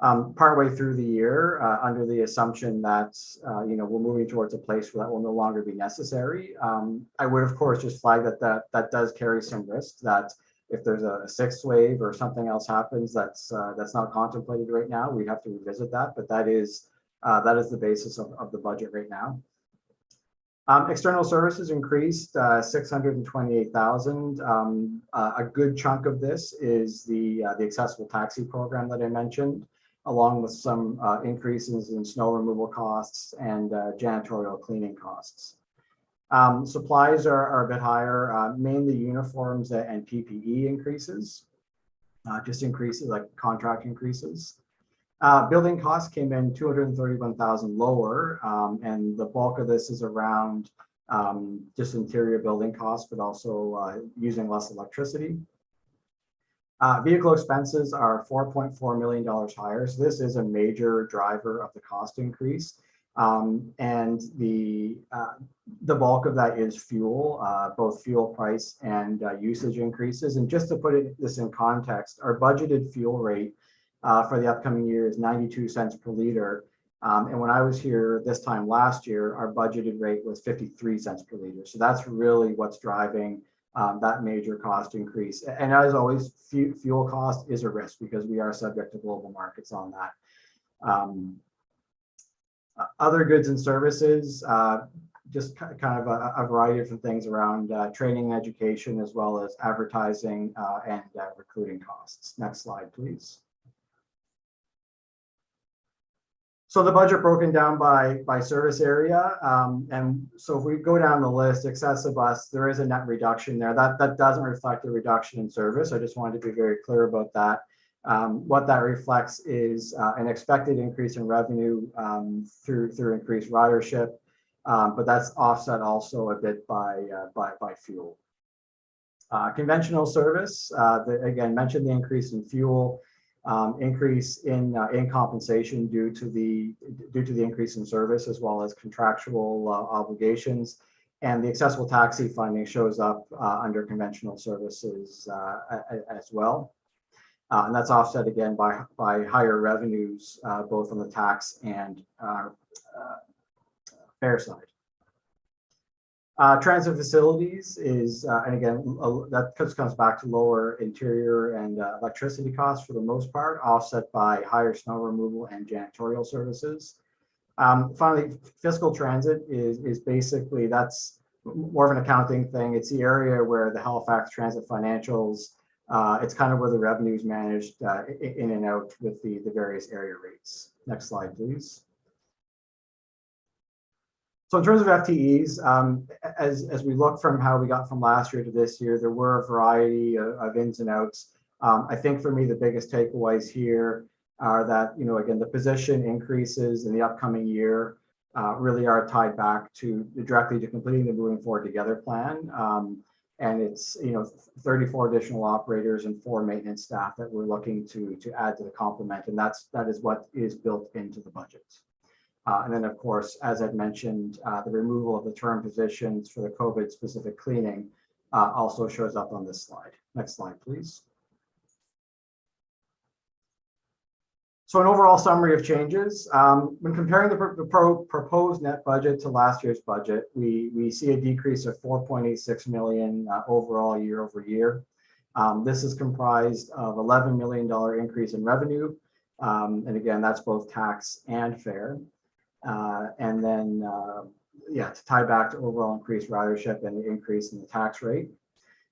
Partway through the year, under the assumption that we're moving towards a place where that will no longer be necessary. I would, of course, just flag that does carry some risk, that if there's a sixth wave or something else happens that's not contemplated right now, we'd have to revisit that. But that is the basis of the budget right now. External services increased $628,000. A good chunk of this is the accessible taxi program that I mentioned, along with some increases in snow removal costs and janitorial cleaning costs. Supplies are a bit higher, mainly uniforms and PPE increases, just increases like contract increases. Building costs came in 231,000 lower, and the bulk of this is around just interior building costs, but also using less electricity. Vehicle expenses are $4.4 million higher, so this is a major driver of the cost increase. And the bulk of that is fuel, both fuel price and usage increases. And just to put this in context, our budgeted fuel rate for the upcoming year is 92 cents per liter. And when I was here this time last year, our budgeted rate was 53 cents per liter. So that's really what's driving that major cost increase. And as always, fuel cost is a risk because we are subject to global markets on that. Other goods and services, just kind of a variety of different things around training and education, as well as advertising and recruiting costs. Next slide, please. So the budget broken down by service area. And so if we go down the list, excessive bus, there is a net reduction there. That doesn't reflect a reduction in service. I just wanted to be very clear about that. What that reflects is an expected increase in revenue through increased ridership, but that's offset also a bit by fuel. Conventional service, again, mentioned the increase in fuel, increase in compensation due to the increase in service, as well as contractual obligations, and the accessible taxi funding shows up under conventional services as well. And that's offset again by higher revenues, both on the tax and fare side. Transit facilities is, and again, that comes back to lower interior and electricity costs for the most part, offset by higher snow removal and janitorial services. Finally, fiscal transit is basically, that's more of an accounting thing. It's the area where the Halifax Transit financials, it's kind of where the revenue is managed in and out with the various area rates. Next slide, please. So in terms of FTEs, as we look from how we got from last year to this year, there were a variety of ins and outs. I think for me, the biggest takeaways here are that, again, the position increases in the upcoming year really are tied back directly to completing the Moving Forward Together plan. And it's 34 additional operators and 4 maintenance staff that we're looking to add to the complement, and that is what is built into the budget. And then, of course, as I've mentioned, the removal of the term positions for the COVID-specific cleaning also shows up on this slide. Next slide, please. So an overall summary of changes. When comparing the proposed net budget to last year's budget, we see a decrease of $4.86 million overall year over year. This is comprised of $11 million increase in revenue. And again, that's both tax and fare. And then, to tie back to overall increased ridership and the increase in the tax rate.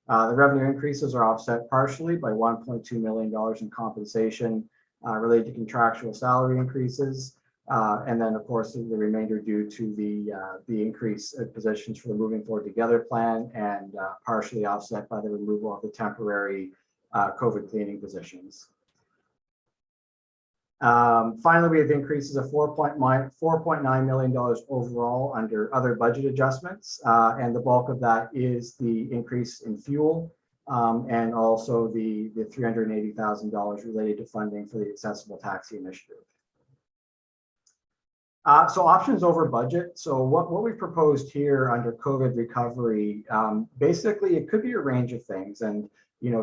The revenue increases are offset partially by $1.2 million in compensation related to contractual salary increases. And then, of course, the remainder due to the increase in positions for the Moving Forward Together plan and partially offset by the removal of the temporary COVID cleaning positions. Finally, we have increases of $4.9 million overall under other budget adjustments, and the bulk of that is the increase in fuel and also the $380,000 related to funding for the accessible taxi initiative. So options over budget. So what we proposed here under COVID recovery, basically it could be a range of things. And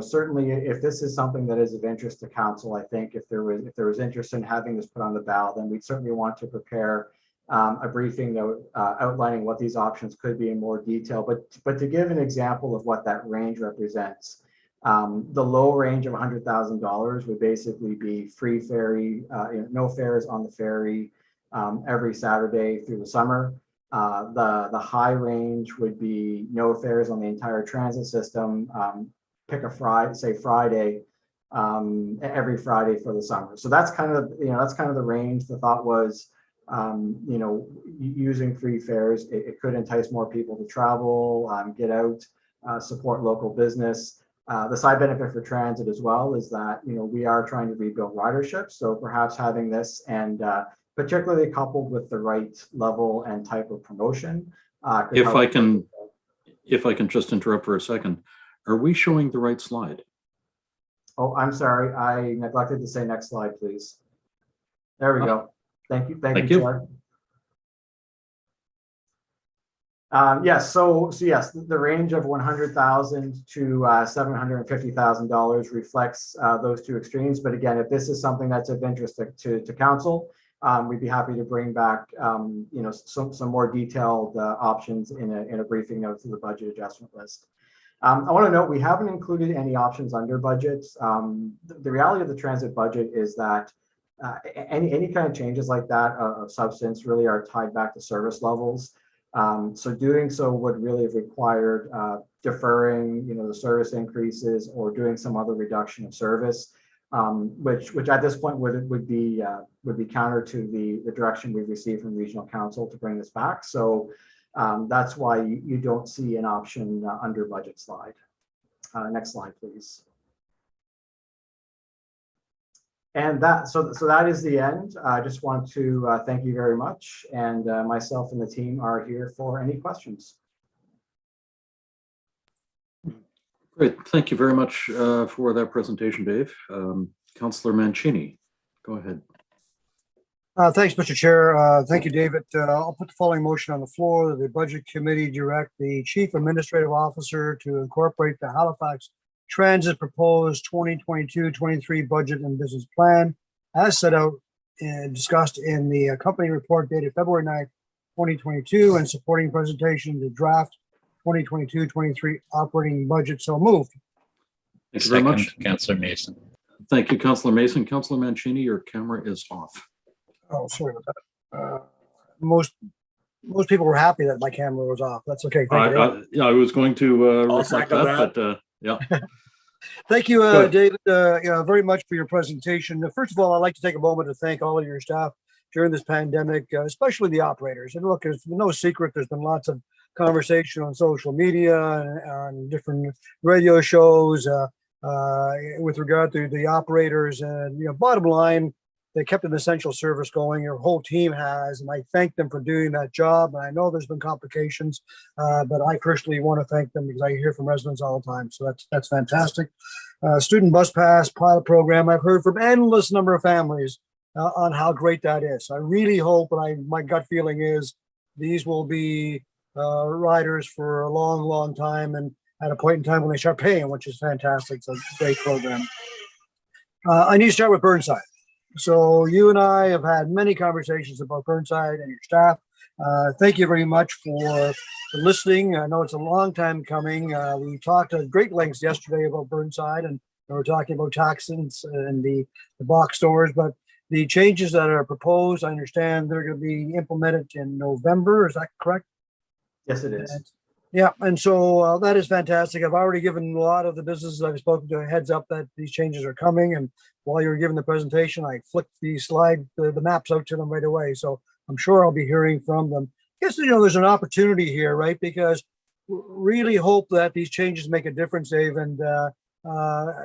certainly if this is something that is of interest to council, I think if there was interest in having this put on the ballot, then we'd certainly want to prepare a briefing note outlining what these options could be in more detail. But to give an example of what that range represents, the low range of $100,000 would basically be free ferry, no fares on the ferry every Saturday through the summer. The high range would be no fares on the entire transit system. Pick a Friday, say Friday, every Friday for the summer. So that's kind of the range. The thought was you know, using free fares, it could entice more people to travel, get out, support local business. The side benefit for transit as well is that, you know, we are trying to rebuild ridership. So perhaps having this and particularly coupled with the right level and type of promotion. If I can just interrupt for a second, are we showing the right slide? Oh, I'm sorry. I neglected to say next slide, please. There we go. Thank you. Thank you, Chair. Yes, so yes, the range of $100,000 to $750,000 reflects those two extremes. But again, if this is something that's of interest to council, we'd be happy to bring back you know, some more detailed options in a briefing note to the budget adjustment list. I want to note we haven't included any options under budgets. The reality of the transit budget is that any kind of changes like that of substance really are tied back to service levels. So doing so would really have required deferring, you know, the service increases or doing some other reduction of service, which at this point would be counter to the direction we've received from regional council to bring this back. So that's why you don't see an option under budget slide. Next slide, please. And so that is the end. I just want to thank you very much. And myself and the team are here for any questions. Great. Thank you very much for that presentation, Dave. Councillor Mancini, go ahead. Thanks, Mr. Chair. Thank you, David. I'll put the following motion on the floor that the Budget Committee direct the Chief Administrative Officer to incorporate the Halifax Transit proposed 2022-23 budget and business plan as set out and discussed in the company report dated February 9th, 2022 and supporting presentation to draft 2022-23 operating budget. So moved. Thank you very much. Councillor Mason. Thank you, Councillor Mason. Councillor Mancini, your camera is off. Oh, sorry about that. Most people were happy that my camera was off. That's okay. Thank you. Yeah, I was going to reflect that, but yeah. Thank you, David, very much for your presentation. First of all, I'd like to take a moment to thank all of your staff during this pandemic, especially the operators. And look, it's no secret, there's been lots of conversation on social media and on different radio shows with regard to the operators. And, you know, bottom line, they kept an essential service going. Your whole team has, and I thank them for doing that job. And I know there's been complications, but I personally want to thank them because I hear from residents all the time. So that's fantastic. Student bus pass pilot program. I've heard from endless number of families on how great that is. I really hope, and my gut feeling is these will be riders for a long, long time, and at a point in time when they start paying, which is fantastic. It's a great program. I need to start with Burnside. So you and I have had many conversations about Burnside and your staff. Thank you very much for listening. I know it's a long time coming. We talked at great lengths yesterday about Burnside, and we were talking about taxes and the box stores, but the changes that are proposed, I understand they're going to be implemented in November. Is that correct? Yes, it is. Yeah, and so that is fantastic. I've already given a lot of the businesses I've spoken to a heads up that these changes are coming. And while you were giving the presentation, I flicked the slide, the maps out to them right away. So I'm sure I'll be hearing from them. I guess, you know, there's an opportunity here, right? Because really hope that these changes make a difference, Dave. And,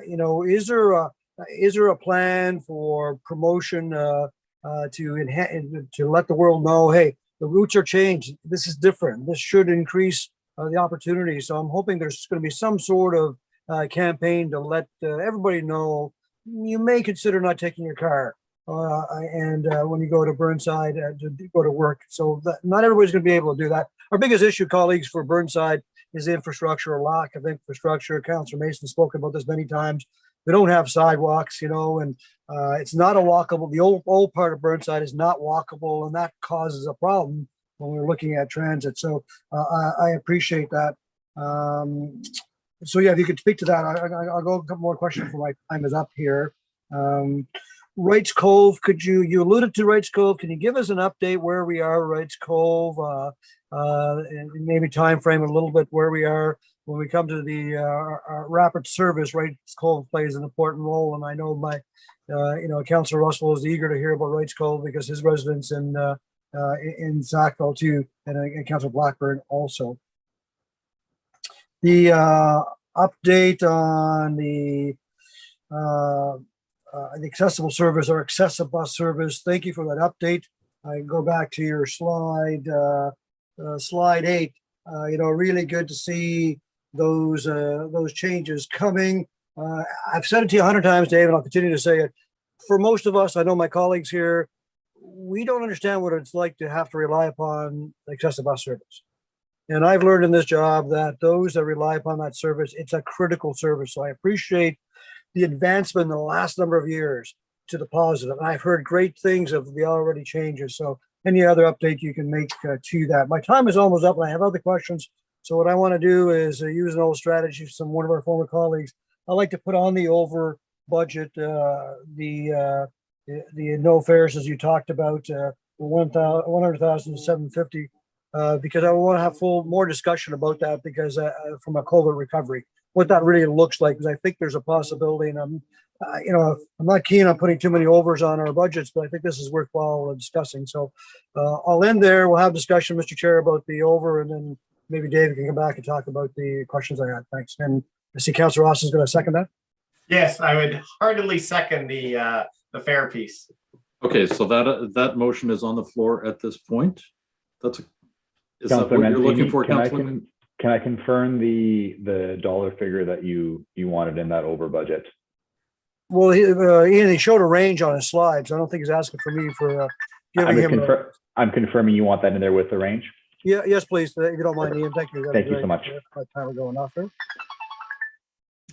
you know, is there a plan for promotion to let the world know, hey, the routes are changed. This is different. This should increase the opportunity. So I'm hoping there's going to be some sort of campaign to let everybody know you may consider not taking your car and when you go to Burnside to go to work. So that not everybody's going to be able to do that. Our biggest issue, colleagues, for Burnside is infrastructure, or lack of infrastructure. Councillor Mason spoke about this many times. We don't have sidewalks, you know, and it's not a walkable. The old part of Burnside is not walkable, and that causes a problem when we're looking at transit. So I appreciate that. So yeah, if you could speak to that, I'll go a couple more questions before my time is up here. Wrights Cove, you alluded to Wrights Cove. Can you give us an update where we are, Wrights Cove, and maybe time frame a little bit where we are when we come to the rapid service? Wrights Cove plays an important role, and I know my, you know, Councillor Russell is eager to hear about Wrights Cove because his residents in in Sackville too, and Councillor Blackburn also. The update on the accessible service or accessible bus service. Thank you for that update. I go back to your slide, slide 8. Really good to see those changes coming. I've said it to you 100 times, Dave, and I'll continue to say it. For most of us, I know my colleagues here, we don't understand what it's like to have to rely upon accessible bus service. And I've learned in this job that those that rely upon that service, it's a critical service. So I appreciate the advancement in the last number of years to the positive. And I've heard great things of the already changes. So any other update you can make to that. My time is almost up and I have other questions. So what I want to do is use an old strategy from one of our former colleagues. I like to put on the over budget, the no fares as you talked about, 100,000 to 750. Because I want to have more discussion about that because from a COVID recovery, what that really looks like, because I think there's a possibility, and I'm not keen on putting too many overs on our budgets, but I think this is worthwhile discussing. So I'll end there. We'll have discussion, Mr. Chair, about the over, and then maybe David can come back and talk about the questions I had. Thanks. And I see Councillor Ross is going to second that. Yes, I would heartily second the fare piece. Okay, so that motion is on the floor at this point. Is that what you're looking for, Councillor? Can I confirm the dollar figure that you wanted in that over budget? Well, he showed a range on his slides. I don't think he's asking for me for giving him. I'm confirming you want that in there with the range? Yeah, yes, please. If you don't mind, Ian. Thank you. Thank you so much. My time going off there.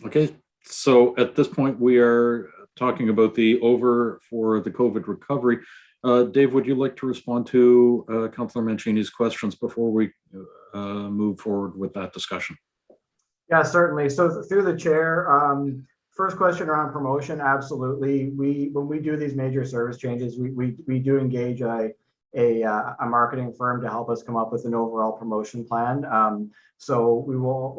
Okay, so at this point we are talking about the over for the COVID recovery. Dave, would you like to respond to Councillor Mancini's questions before we move forward with that discussion? Yeah, certainly. So through the chair, first question around promotion, absolutely. When we do these major service changes, we do engage a marketing firm to help us come up with an overall promotion plan. So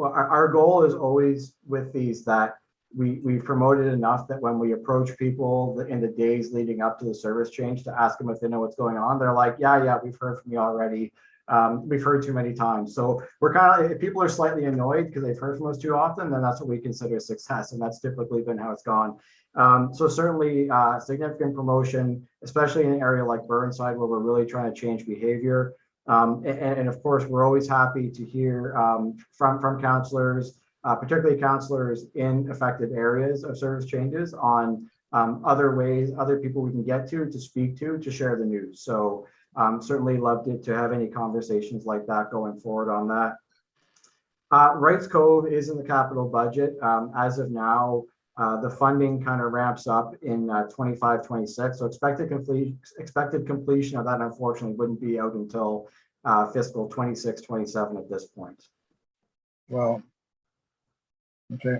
our goal is always with these that we promote it enough that when we approach people in the days leading up to the service change to ask them if they know what's going on, they're like, yeah, we've heard from you already. We've heard too many times. So we're if people are slightly annoyed because they've heard from us too often, then that's what we consider success. And that's typically been how it's gone. So certainly significant promotion, especially in an area like Burnside where we're really trying to change behavior. And of course, we're always happy to hear from councillors, particularly councillors in affected areas of service changes on other ways, other people we can get to speak to share the news. So certainly loved it to have any conversations like that going forward on that. Wrights Cove is in the capital budget. As of now, the funding kind of ramps up in 25-26. So expected completion of that unfortunately wouldn't be out until fiscal 26-27 at this point. Wow. Okay.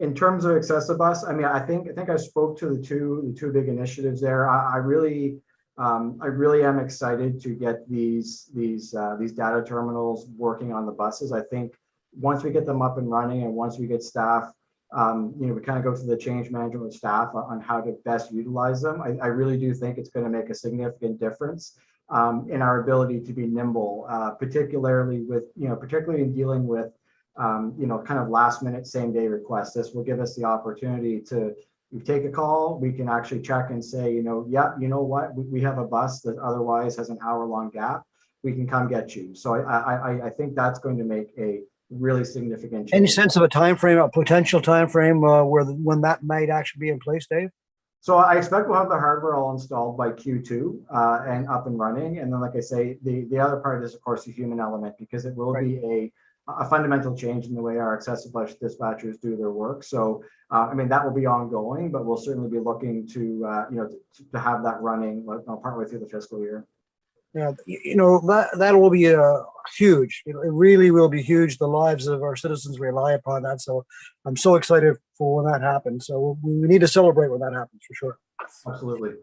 In terms of Accessibus, I mean, I think I spoke to the two big initiatives there. I really am excited to get these data terminals working on the buses. I think once we get them up and running and once we get staff, we kind of go through the change management with staff on how to best utilize them. I really do think it's going to make a significant difference in our ability to be nimble, particularly in dealing with kind of last minute, same day requests. This will give us the opportunity to take a call. We can actually check and say, yeah, you know what, we have a bus that otherwise has an hour-long gap. We can come get you. So I think that's going to make a really significant change. Any sense of a time frame, a potential time frame when that might actually be in place, Dave? So I expect we'll have the hardware all installed by Q2 and up and running. And then, like I say, the other part is, of course, the human element, because it will be a fundamental change in the way our accessible dispatchers do their work. So, I mean, that will be ongoing, but we'll certainly be looking to have that running partway through the fiscal year. Yeah, that will be huge. It really will be huge. The lives of our citizens rely upon that. So I'm so excited for when that happens. So we need to celebrate when that happens for sure. Absolutely.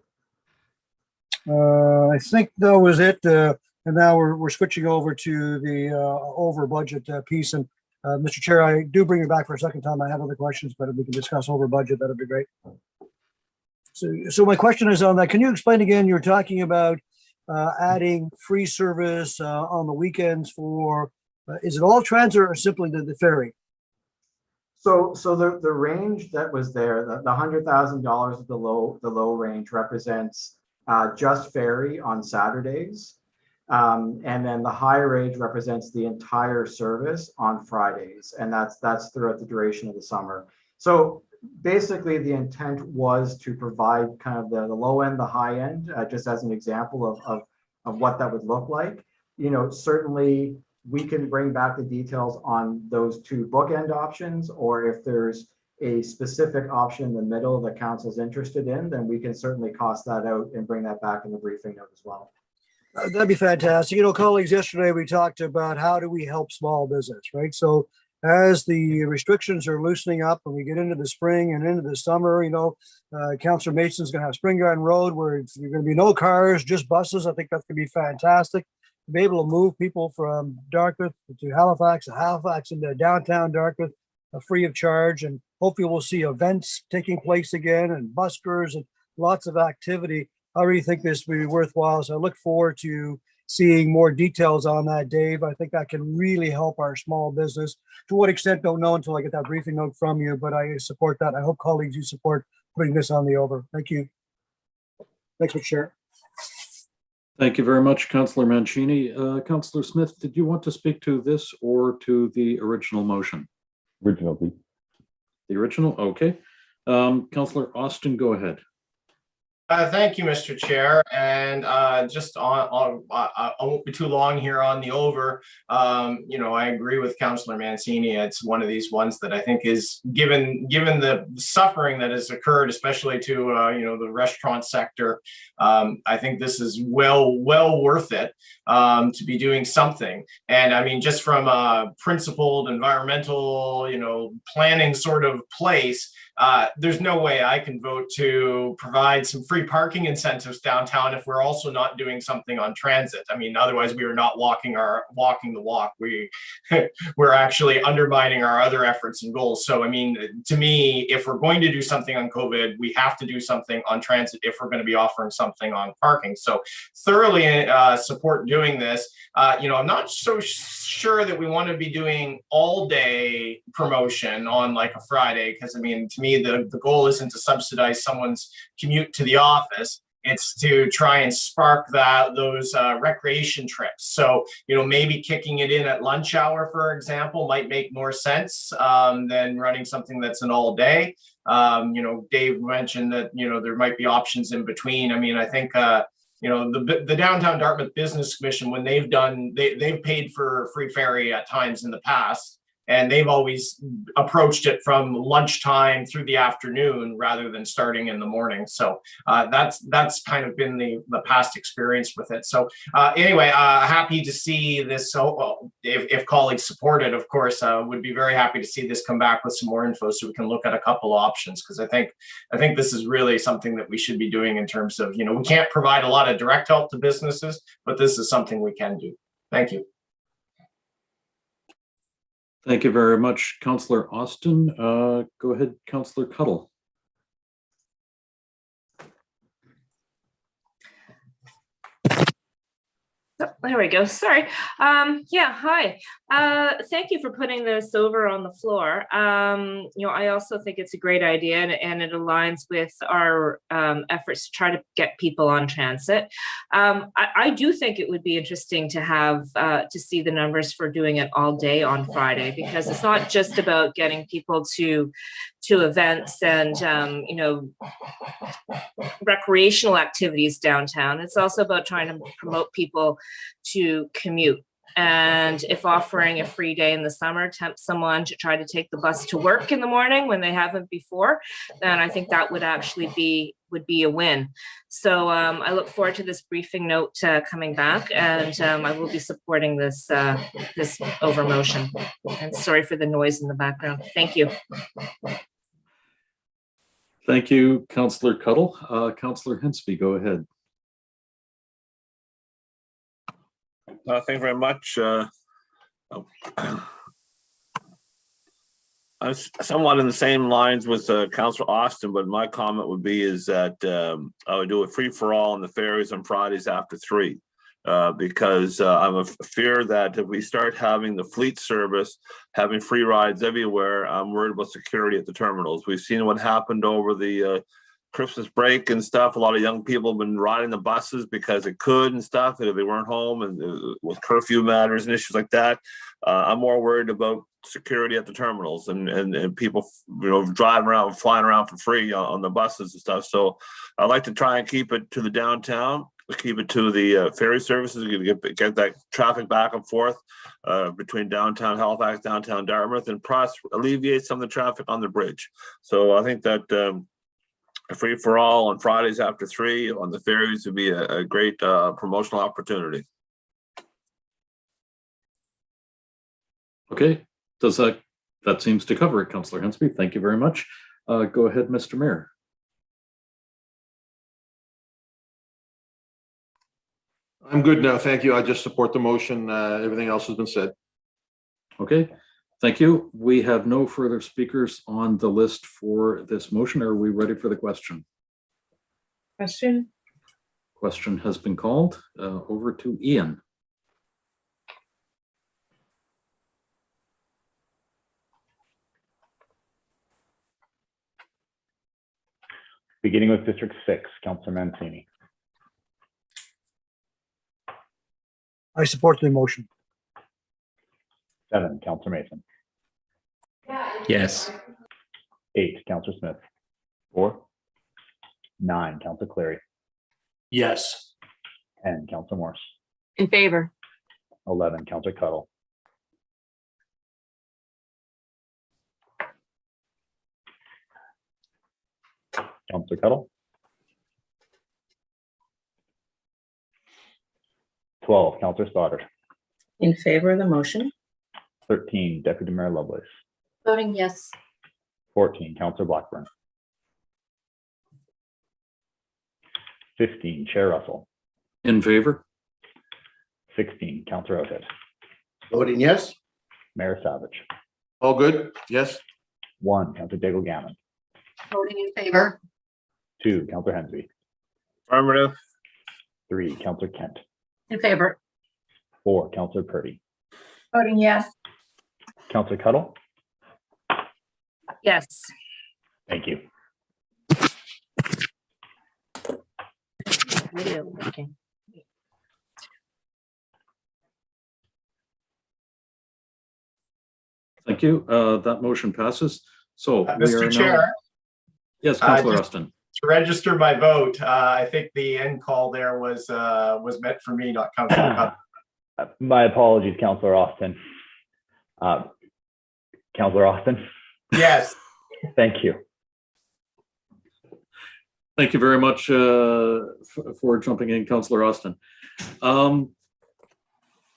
I think that was it. And now we're switching over to the over budget piece. And Mr. Chair, I do bring you back for a second time. I have other questions, but if we can discuss over budget, that'd be great. So my question is on that. Can you explain again? You're talking about adding free service on the weekends for, is it all transit or simply the ferry? So the range that was there, the $100,000 of the low range represents just ferry on Saturdays. And then the high range represents the entire service on Fridays. And that's throughout the duration of the summer. So basically the intent was to provide kind of the low end, the high end, just as an example of what that would look like. You know, certainly we can bring back the details on those two bookend options, or if there's a specific option in the middle that council's interested in, then we can certainly cost that out and bring that back in the briefing note as well. That'd be fantastic. You know, colleagues, yesterday we talked about how do we help small business, right? So as the restrictions are loosening up and we get into the spring and into the summer, you know, Councillor Mason's going to have Spring Garden Road where there's going to be no cars, just buses. I think that's going to be fantastic. To be able to move people from Dartmouth to Halifax into downtown Dartmouth free of charge. And hopefully we'll see events taking place again and buskers and lots of activity. I really think this will be worthwhile. So I look forward to seeing more details on that, Dave. I think that can really help our small business. To what extent, don't know until I get that briefing note from you, but I support that. I hope colleagues, you support putting this on the over. Thank you. Thanks, Mr. Chair. Thank you very much, Councillor Mancini. Councillor Smith, did you want to speak to this or to the original motion? Original, please. The original, okay. Councillor Austin, go ahead. Thank you, Mr. Chair. And just I won't be too long here on the over. You know, I agree with Councillor Mancini. It's one of these ones that I think is given the suffering that has occurred, especially to you know, the restaurant sector. I think this is well worth it to be doing something. And I mean, just from a principled environmental, you know, planning sort of place. There's no way I can vote to provide some free parking incentives downtown if we're also not doing something on transit. I mean, otherwise we are not walking the walk. We're actually undermining our other efforts and goals. So, I mean, to me, if we're going to do something on COVID, we have to do something on transit if we're going to be offering something on parking. So thoroughly support doing this. You know, I'm not so sure that we want to be doing all day promotion on like a Friday, because I mean, to me, the goal isn't to subsidize someone's commute to the office. It's to try and spark those recreation trips. So, you know, maybe kicking it in at lunch hour, for example, might make more sense than running something that's an all day. You know, Dave mentioned that, you know, there might be options in between. I mean, I think, you know, the Downtown Dartmouth Business Commission, when they've paid for free ferry at times in the past, and they've always approached it from lunchtime through the afternoon rather than starting in the morning. So that's kind of been the past experience with it. So anyway, happy to see this. So if colleagues support it, of course, would be very happy to see this come back with some more info so we can look at a couple options, because I think this is really something that we should be doing in terms of, you know, we can't provide a lot of direct help to businesses, but this is something we can do. Thank you. Thank you very much, Councillor Austin. Go ahead, Councillor Cuddle. There we go. Sorry. Yeah, hi. Thank you for putting this over on the floor. You know, I also think it's a great idea, and it aligns with our efforts to try to get people on transit. I do think it would be interesting to have to see the numbers for doing it all day on Friday, because it's not just about getting people to events and you know, recreational activities downtown. It's also about trying to promote people to commute. And if offering a free day in the summer tempts someone to try to take the bus to work in the morning when they haven't before, then I think that would actually would be a win. So I look forward to this briefing note coming back, and I will be supporting this this over motion. And sorry for the noise in the background. Thank you. Thank you, Councillor Cuddle. Councillor Hensby, go ahead. Thank you very much. I'm somewhat in the same lines with Councillor Austin, but my comment would be is that I would do a free for all on the ferries on Fridays after 3. Because I'm a fear that if we start having the fleet service, having free rides everywhere, I'm worried about security at the terminals. We've seen what happened over the Christmas break and stuff. A lot of young people have been riding the buses because it could and stuff, and if they weren't home, and with curfew matters and issues like that. I'm more worried about security at the terminals and people, driving around, flying around for free on the buses and stuff. So I like to try and keep it to the downtown, keep it to the ferry services, get that traffic back and forth between downtown Halifax, downtown Dartmouth, and plus alleviate some of the traffic on the bridge. So I think that free for all on Fridays after 3 on the ferries would be a great promotional opportunity. Okay, that seems to cover it, Councillor Hensby. Thank you very much. Go ahead, Mr. Mayor. I'm good now. Thank you. I just support the motion. Everything else has been said. Okay, thank you. We have no further speakers on the list for this motion. Are we ready for the question? Question? Question has been called. Over to Ian. Beginning with District 6, Councillor Mancini. I support the motion. 7, Councillor Mason. Yes. 8, Councillor Smith. 4. 9, Councillor Clary. Yes. 10, Councillor Morse. In favor. 11, Councillor Cuttle. 12, Councillor Stoddard. In favor of the motion. 13, Deputy Mayor Lovelace. Voting yes. 14, Councillor Blackburn. 15, Chair Russell. In favor. 16, Councillor Outhead. Voting yes. Mayor Savage. All good? Yes. 1, Councillor Daigle Gammon. Voting in favor. 2, Councillor Hensby. Affirmative. 3, Councillor Kent. In favor. 4, Councillor Purdy. Voting yes. Councillor Cuttle. Yes. Thank you. Video working. Thank you. That motion passes. So we are Mr. Chair. now. Yes, Councillor Just Austin. to register my vote, I think the end call there was meant for me, not Councillor Cuttle. My apologies, Councillor Austin. Councillor Austin. Yes. Thank you. Thank you very much for jumping in, Councillor Austin.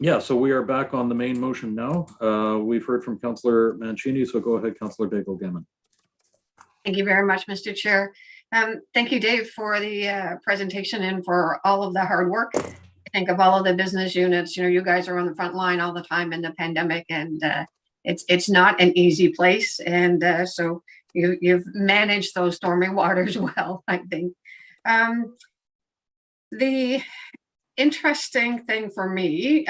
Yeah, so we are back on the main motion now. We've heard from Councillor Mancini, so go ahead, Councillor Daigle Gammon. Thank you very much, Mr. Chair. Thank you, Dave, for the presentation and for all of the hard work. I think of all of the business units, you guys are on the front line all the time in the pandemic, and it's not an easy place. And so you've managed those stormy waters well, I think. The interesting thing for me,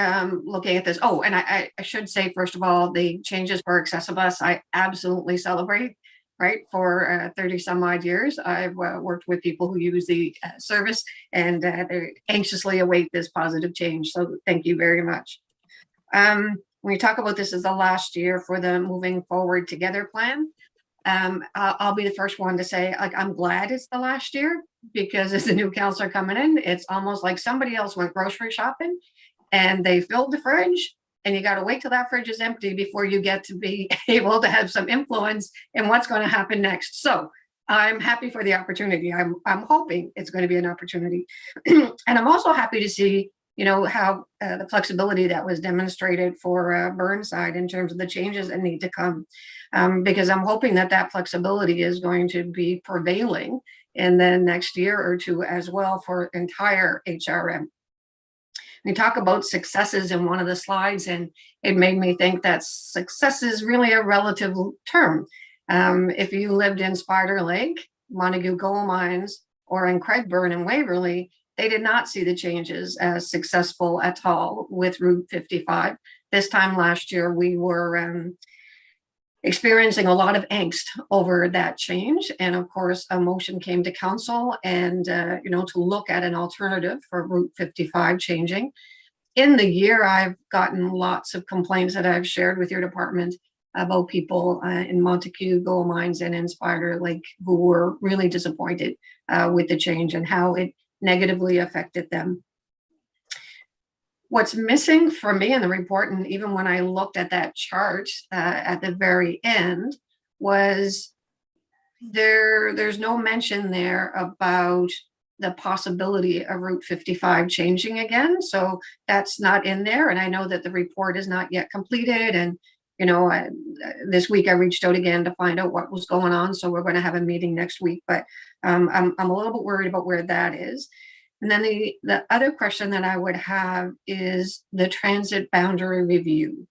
looking at this, and I should say, first of all, the changes for Accessibus, I absolutely celebrate. Right, for 30 some odd years, I've worked with people who use the service, and they anxiously await this positive change. So thank you very much. When we talk about this as the last year for the Moving Forward Together plan, I'll be the first one to say, I'm glad it's the last year, because as a new counselor coming in, it's almost like somebody else went grocery shopping and they filled the fridge. And you got to wait till that fridge is empty before you get to be able to have some influence in what's going to happen next. So I'm happy for the opportunity. I'm hoping it's going to be an opportunity. And I'm also happy to see, how the flexibility that was demonstrated for Burnside in terms of the changes that need to come. Because I'm hoping that flexibility is going to be prevailing in the next year or two as well for entire HRM. we talk about successes in one of the slides, and it made me think that success is really a relative term. If you lived in Spider Lake, Montague Gold Mines, or in Craigburn and Waverly, they did not see the changes as successful at all with Route 55. This time last year, we were experiencing a lot of angst over that change. And of course, a motion came to council and, to look at an alternative for Route 55 changing. In the year, I've gotten lots of complaints that I've shared with your department about people in Montague Gold Mines and in Spider Lake who were really disappointed with the change and how it negatively affected them. What's missing for me in the report, and even when I looked at that chart at the very end, was there's no mention there about the possibility of Route 55 changing again. So that's not in there. And I know that the report is not yet completed. And, this week I reached out again to find out what was going on. So we're going to have a meeting next week, but I'm a little bit worried about where that is. And then the other question that I would have is the transit boundary review.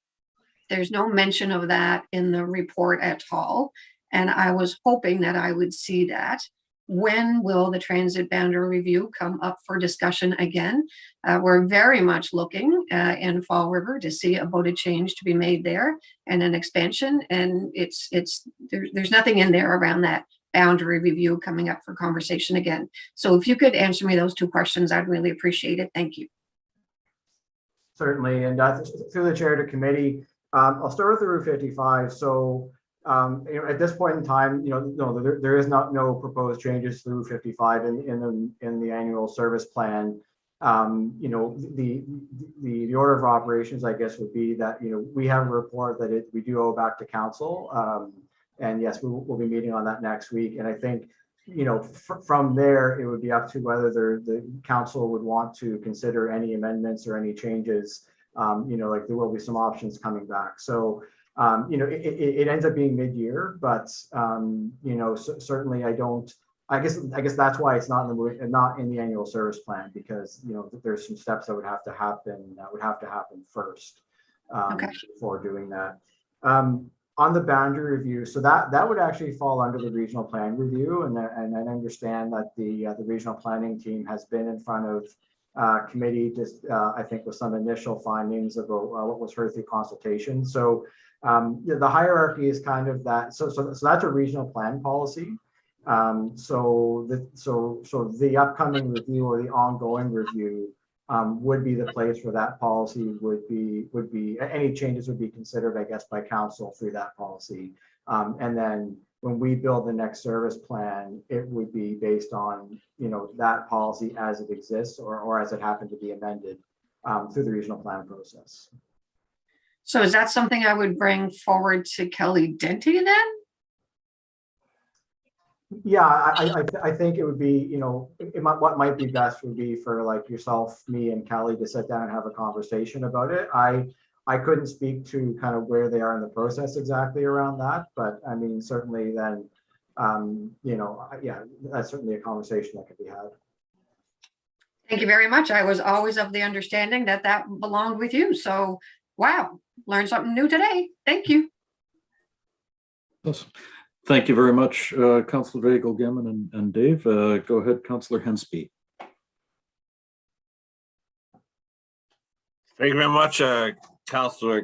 There's no mention of that in the report at all. And I was hoping that I would see that. When will the transit boundary review come up for discussion again? We're very much looking in Fall River to see about a change to be made there and an expansion. And there's nothing in there around that boundary review coming up for conversation again. So if you could answer me those two questions, I'd really appreciate it. Thank you. Certainly, and through the chair to committee, I'll start with the Route 55. So, at this point in time, there is no proposed changes to Route 55 in the annual service plan. The order of operations, I guess, would be that we have a report that we do owe back to council. And yes, we'll be meeting on that next week. And I think, from there, it would be up to whether the council would want to consider any amendments or any changes. Like there will be some options coming back. So, it ends up being mid-year, but certainly I guess that's why it's not in the annual service plan, because there's some steps that would have to happen first before doing that. On the boundary review, so that would actually fall under the regional plan review, and I understand that the regional planning team has been in front of committee, just I think with some initial findings of what was heard through consultation. So the hierarchy is kind of that. So that's a regional plan policy. So the upcoming review or the ongoing review would be the place where that policy would be any changes would be considered, I guess, by council through that policy. And then when we build the next service plan, it would be based on that policy as it exists or as it happened to be amended through the regional plan process. So is that something I would bring forward to Kelly Denty then? Yeah, I think it would be, what might be best would be for like yourself, me, and Kelly to sit down and have a conversation about it. I couldn't speak to kind of where they are in the process exactly around that, but I mean, certainly then, yeah, that's certainly a conversation that could be had. Thank you very much. I was always of the understanding that belonged with you. So, wow, learned something new today. Thank you. Yes. Thank you very much, Councillor Daigle-Gammon and Dave. Go ahead, Councillor Hensby. Thank you very much, Councillor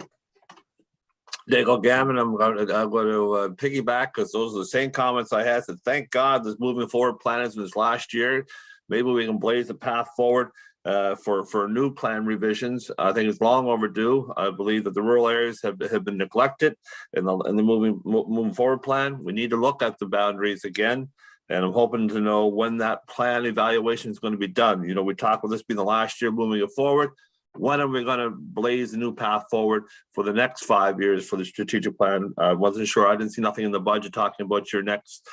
Daigle-Gammon. I'm going to piggyback because those are the same comments I had. So thank God there's moving forward plans in this last year. Maybe we can blaze the path forward for new plan revisions. I think it's long overdue. I believe that the rural areas have been neglected in the moving forward plan. We need to look at the boundaries again, and I'm hoping to know when that plan evaluation is going to be done. We talked about this being the last year moving it forward. When are we going to blaze a new path forward for the next 5 years for the strategic plan? I wasn't sure. I didn't see nothing in the budget talking about your next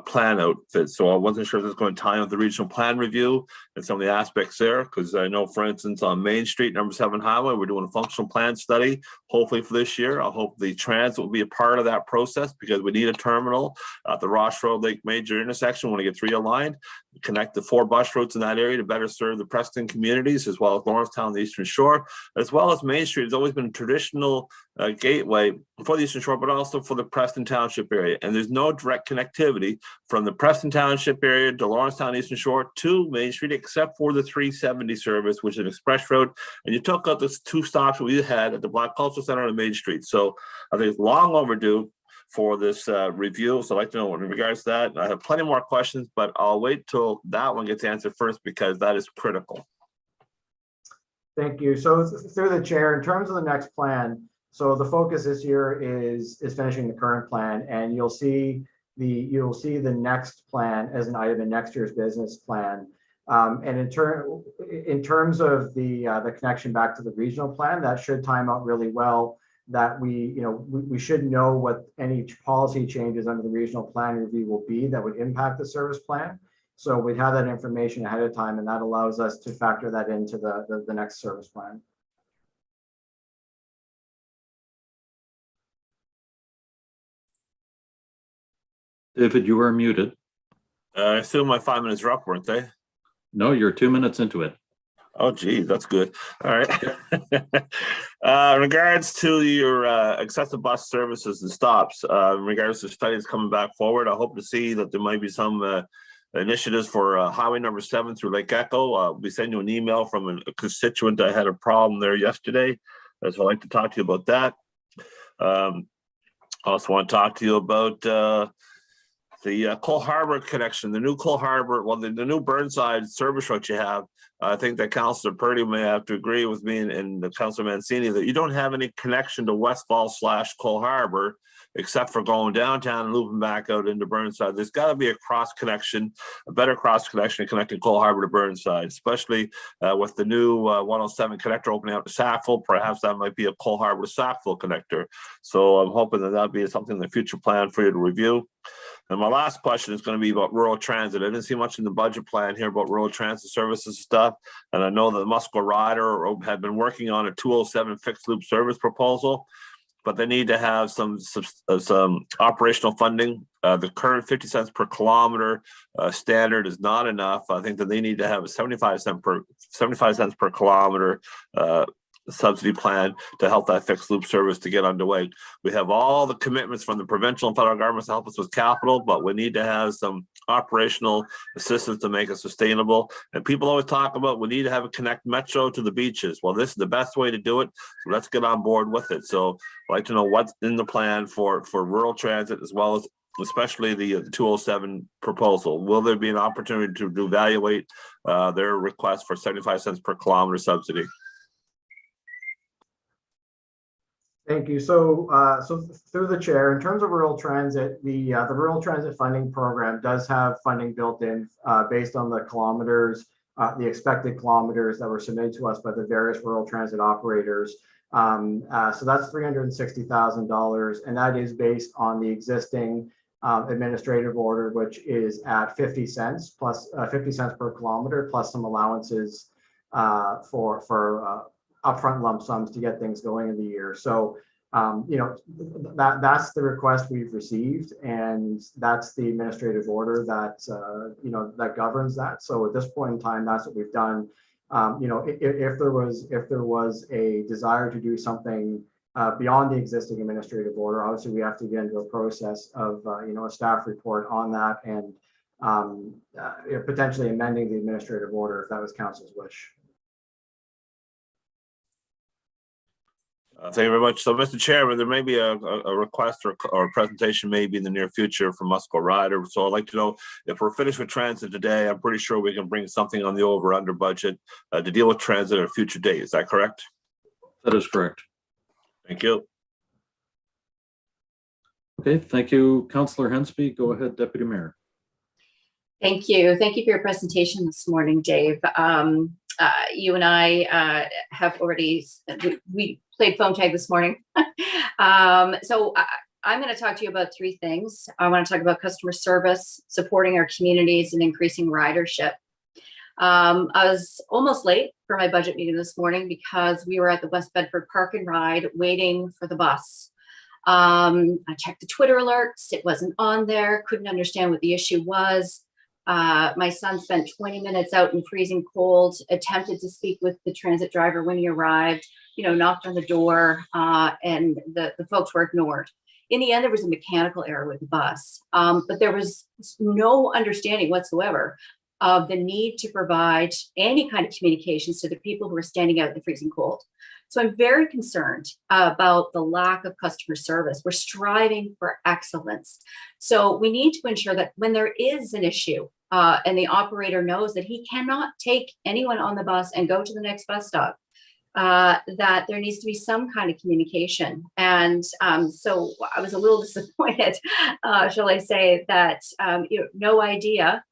plan outfit. So I wasn't sure if it's going to tie in with the regional plan review and some of the aspects there, because I know, for instance, on Main Street, number 7 Highway, we're doing a functional plan study, hopefully for this year. I hope the transit will be a part of that process, because we need a terminal at the Ross Road Lake Major intersection when we get 3 aligned, connect the 4 bus routes in that area to better serve the Preston communities, as well as Lawrencetown, the Eastern Shore, as well as Main Street has always been a traditional gateway for the Eastern Shore, but also for the Preston Township area. And there's no direct connectivity from the Preston Township area to Lawrencetown, Eastern Shore to Main Street, except for the 370 service, which is an express road. And you took out the 2 stops we had at the Black Cultural Center on Main Street. So I think it's long overdue for this review. So I'd like to know in regards to that. I have plenty more questions, but I'll wait till that one gets answered first, because that is critical. Thank you. So through the chair, in terms of the next plan, so the focus this year is finishing the current plan, and you'll see the next plan as an item in next year's business plan. And in terms of the connection back to the regional plan, that should time out really well. That we should know what any policy changes under the regional plan review will be that would impact the service plan. So we have that information ahead of time, and that allows us to factor that into the next service plan. David, you are muted. I assume my 5 minutes are up, weren't they? No, you're 2 minutes into it. Oh, geez, that's good. All right. In regards to your excessive bus services and stops, in regards to studies coming back forward, I hope to see that there might be some initiatives for Highway number 7 through Lake Echo. I'll be sending you an email from a constituent that had a problem there yesterday. So I'd like to talk to you about that. Also want to talk to you about the Cole Harbor connection, the new Cole Harbor, well, the new Burnside service route you have. I think that Councillor Purdy may have to agree with me and Councillor Mancini that you don't have any connection to Westfall / Cole Harbor, except for going downtown and looping back out into Burnside. There's got to be a cross connection, a better cross connection connecting Cole Harbor to Burnside, especially with the new 107 connector opening out to Sackville. Perhaps that might be a Cole Harbor to Sackville connector. So I'm hoping that that'll be something in the future plan for you to review. And my last question is going to be about rural transit. I didn't see much in the budget plan here about rural transit services stuff. And I know that the Musco Rider had been working on a 207 fixed loop service proposal, but they need to have some operational funding. The current 50 cents per kilometer standard is not enough. I think that they need to have a 75 cents per kilometer subsidy plan to help that fixed loop service to get underway. We have all the commitments from the provincial and federal governments to help us with capital, but we need to have some operational assistance to make it sustainable. And people always talk about we need to have a connect metro to the beaches. Well, this is the best way to do it. So let's get on board with it. So I'd like to know what's in the plan for rural transit, as well as especially the 207 proposal. Will there be an opportunity to evaluate their request for 75 cents per kilometer subsidy? Thank you. So, through the chair, in terms of rural transit, the rural transit funding program does have funding built in based on the kilometers, the expected kilometers that were submitted to us by the various rural transit operators. So that's $360,000, and that is based on the existing administrative order, which is at 50 cents plus 50 cents per kilometer, plus some allowances for upfront lump sums to get things going in the year. So, that's the request we've received, and that's the administrative order that, that governs that. So at this point in time, that's what we've done. If there was a desire to do something beyond the existing administrative order, obviously we have to get into a process of, a staff report on that, and potentially amending the administrative order if that was council's wish. Thank you very much. So, Mr. Chairman, there may be a request or a presentation maybe in the near future from Musco Rider. So I'd like to know if we're finished with transit today. I'm pretty sure we can bring something on the over/under budget to deal with transit at a future date. Is that correct? That is correct. Thank you. Okay, thank you, Councillor Hensby. Go ahead, Deputy Mayor. Thank you. Thank you for your presentation this morning, Dave. You and I have already, we played phone tag this morning. So I'm going to talk to you about three things. I want to talk about customer service, supporting our communities, and increasing ridership. I was almost late for my budget meeting this morning because we were at the West Bedford Park and Ride waiting for the bus. I checked the Twitter alerts. It wasn't on there. Couldn't understand what the issue was. My son spent 20 minutes out in freezing cold, attempted to speak with the transit driver when he arrived, knocked on the door, and the folks were ignored. In the end, there was a mechanical error with the bus, but there was no understanding whatsoever of the need to provide any kind of communications to the people who are standing out in the freezing cold. So I'm very concerned about the lack of customer service. We're striving for excellence. So we need to ensure that when there is an issue and the operator knows that he cannot take anyone on the bus and go to the next bus stop, that there needs to be some kind of communication. And so I was a little disappointed, shall I say, that no idea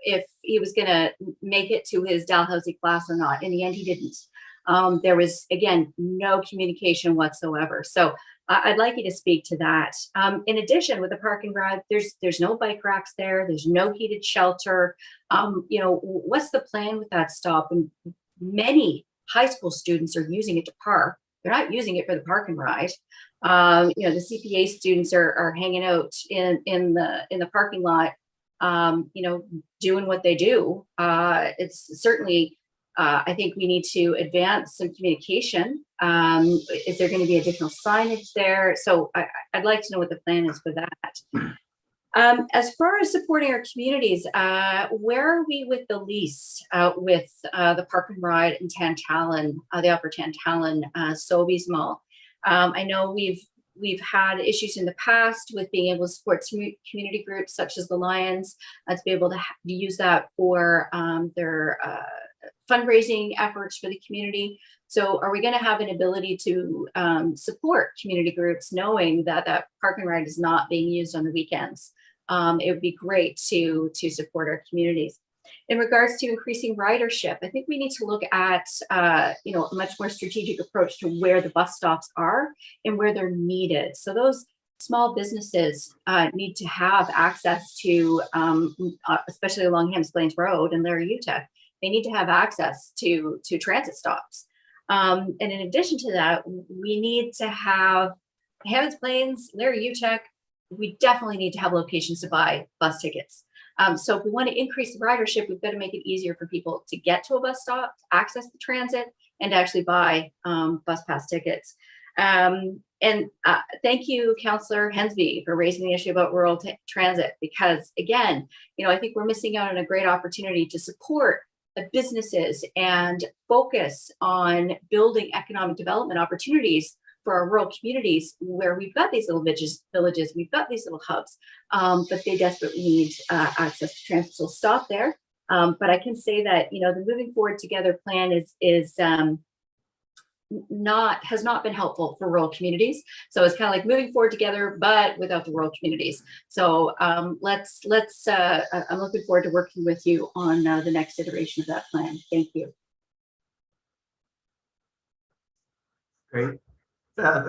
if he was going to make it to his Dalhousie class or not. In the end, he didn't. There was, again, no communication whatsoever. So I'd like you to speak to that. In addition, with the park and ride, there's no bike racks there. There's no heated shelter. What's the plan with that stop? And many high school students are using it to park. They're not using it for the park and ride. The CPA students are hanging out in the parking lot, doing what they do. It's certainly, I think we need to advance some communication. Is there going to be additional signage there? So I'd like to know what the plan is for that. As far as supporting our communities, where are we with the lease with the Park and Ride in Tantallon, the Upper Tantallon Sobeys Mall? I know we've had issues in the past with being able to support community groups such as the Lions, to be able to use that for their fundraising efforts for the community. So are we going to have an ability to support community groups knowing that that park and ride is not being used on the weekends? It would be great to support our communities. In regards to increasing ridership, I think we need to look at a much more strategic approach to where the bus stops are and where they're needed. So those small businesses need to have access to, especially along Hams Plains Road and Larry Utah, they need to have access to transit stops. And in addition to that, we need to have Hams Plains, Larry Utah, we definitely need to have locations to buy bus tickets. So if we want to increase the ridership, we've got to make it easier for people to get to a bus stop, to access the transit, and to actually buy bus pass tickets. And thank you, Councillor Hensby, for raising the issue about rural transit, because again, I think we're missing out on a great opportunity to support the businesses and focus on building economic development opportunities for our rural communities where we've got these little villages, we've got these little hubs, but they desperately need access to transit. So stop there. But I can say that, the Moving Forward Together plan has not been helpful for rural communities. So it's kind of like moving forward together, but without the rural communities. So I'm looking forward to working with you on the next iteration of that plan. Thank you. Great.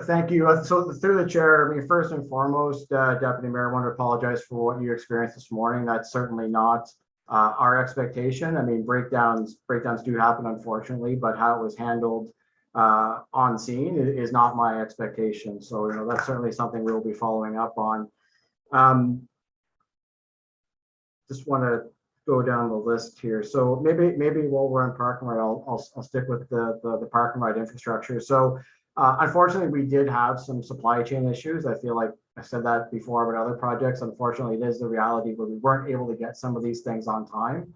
Thank you. So through the chair, first and foremost, Deputy Mayor, I want to apologize for what you experienced this morning. That's certainly not our expectation. Breakdowns do happen, unfortunately, but how it was handled on scene is not my expectation. So, that's certainly something we'll be following up on. Just want to go down the list here. So maybe while we're on park and ride, I'll stick with the park and ride infrastructure. So unfortunately, we did have some supply chain issues. I feel like I said that before about other projects. Unfortunately, it is the reality where we weren't able to get some of these things on time.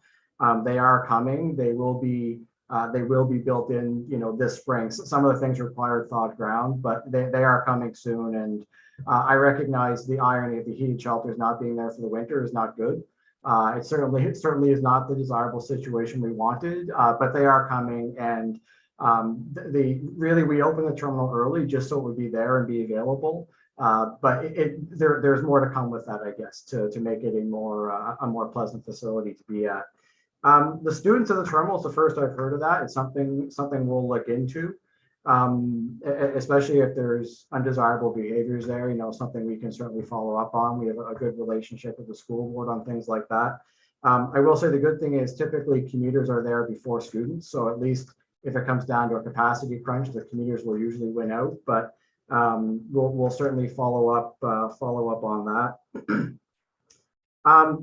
They are coming. They will be built in, this spring. So some of the things require thawed ground, but they are coming soon. And I recognize the irony of the heated shelters not being there for the winter is not good. It certainly is not the desirable situation we wanted, but they are coming. And we opened the terminal early just so it would be there and be available. But there's more to come with that, I guess, to make it a more pleasant facility to be at. The students of the terminal is the first I've heard of that. It's something we'll look into. especially if there's undesirable behaviors there, something we can certainly follow up on. We have a good relationship with the school board on things like that. I will say the good thing is typically commuters are there before students. So at least if it comes down to a capacity crunch, the commuters will usually win out, but we'll certainly follow up on that.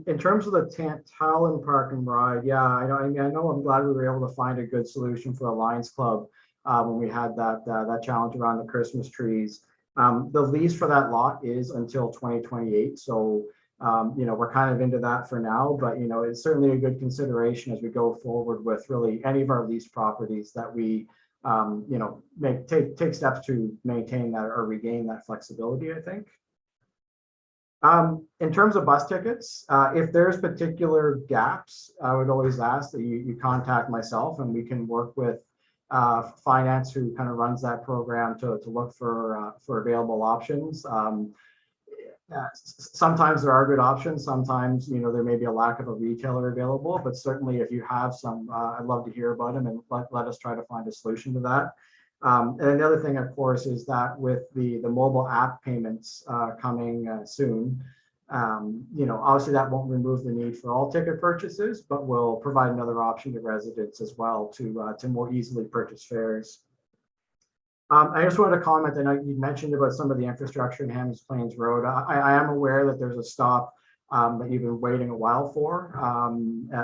In terms of the Talon Park and Ride, yeah, I know. I'm glad we were able to find a good solution for the Lions Club when we had that challenge around the Christmas trees. The lease for that lot is until 2028, so we're kind of into that for now. But it's certainly a good consideration as we go forward with really any of our leased properties that we take steps to maintain that or regain that flexibility, I think. In terms of bus tickets, if there's particular gaps, I would always ask that you contact myself and we can work with finance, who kind of runs that program, to look for available options. Sometimes there are good options. Sometimes, there may be a lack of a retailer available, but certainly if you have some, I'd love to hear about them and let us try to find a solution to that. And the other thing, of course, is that with the mobile app payments coming soon, obviously that won't remove the need for all ticket purchases, but will provide another option to residents as well to more easily purchase fares. I just wanted to comment. I know you mentioned about some of the infrastructure in Hammonds Plains Road. I am aware that there's a stop that you've been waiting a while for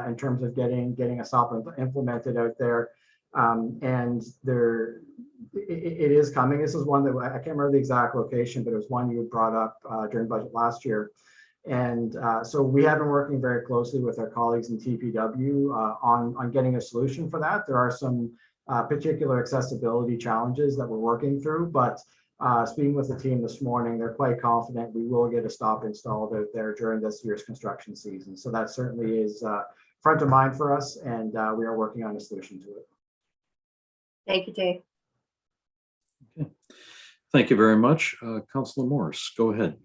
in terms of getting a stop implemented out there. And it is coming. This is one that I can't remember the exact location, but it was one you had brought up during budget last year. And so we have been working very closely with our colleagues in TPW on getting a solution for that. There are some particular accessibility challenges that we're working through, but speaking with the team this morning, they're quite confident we will get a stop installed out there during this year's construction season. So that certainly is front of mind for us, and we are working on a solution to it. Thank you, Dave. Okay. Thank you very much. Councillor Morris, go ahead.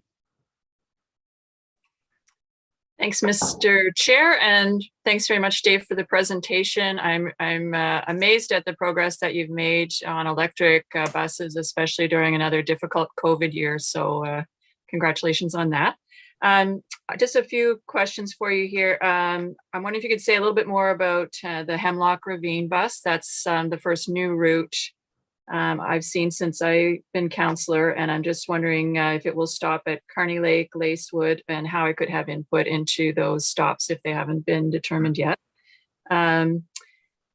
Thanks, Mr. Chair, and thanks very much, Dave, for the presentation. I'm amazed at the progress that you've made on electric buses, especially during another difficult COVID year. So congratulations on that. Just a few questions for you here. I'm wondering if you could say a little bit more about the Hamlock Ravine bus. That's the first new route I've seen since I've been councillor, and I'm just wondering if it will stop at Carney Lake, Lacewood, and how I could have input into those stops if they haven't been determined yet. I'm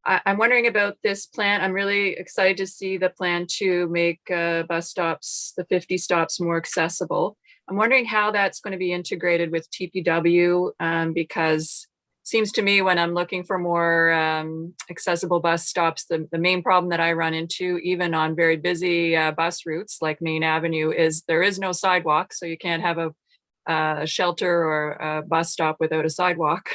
wondering about this plan. I'm really excited to see the plan to make bus stops, the 50 stops, more accessible. I'm wondering how that's going to be integrated with TPW, because it seems to me when I'm looking for more accessible bus stops, the main problem that I run into, even on very busy bus routes like Main Avenue, is there is no sidewalk. So you can't have a shelter or a bus stop without a sidewalk.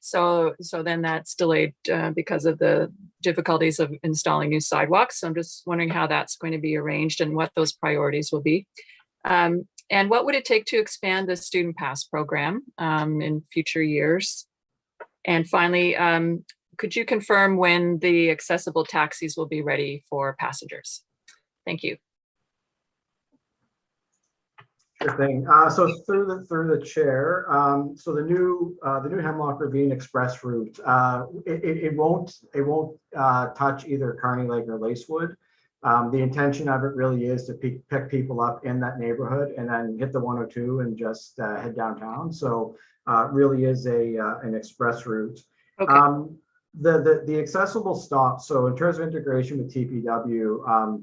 So then that's delayed because of the difficulties of installing new sidewalks. So I'm just wondering how that's going to be arranged and what those priorities will be. And what would it take to expand the student pass program in future years? And finally, could you confirm when the accessible taxis will be ready for passengers? Thank you. Sure thing. So through the chair, so the new Hamlock Ravine Express route, it won't touch either Carney Lake or Lacewood. The intention of it really is to pick people up in that neighborhood and then hit the 102 and just head downtown. So really is an express route. Okay. The accessible stops. So in terms of integration with TPW,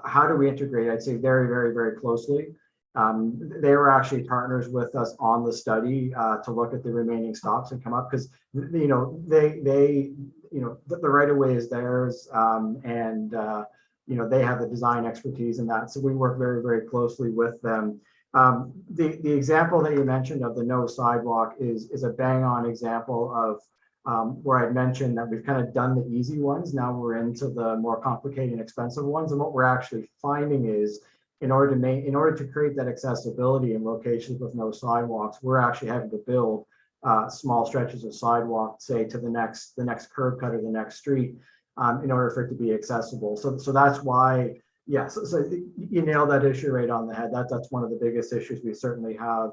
how do we integrate? I'd say very, very, very closely. They were actually partners with us on the study to look at the remaining stops and come up, because the right of way is theirs, and they have the design expertise in that. So we work very, very closely with them. The example that you mentioned of the no sidewalk is a bang on example of where I mentioned that we've kind of done the easy ones. Now we're into the more complicated and expensive ones. And what we're actually finding is in order to create that accessibility in locations with no sidewalks, we're actually having to build small stretches of sidewalk, say to the next curb cut or the next street. in order for it to be accessible. So that's why, yes, so you nailed that issue right on the head. That's one of the biggest issues we certainly have.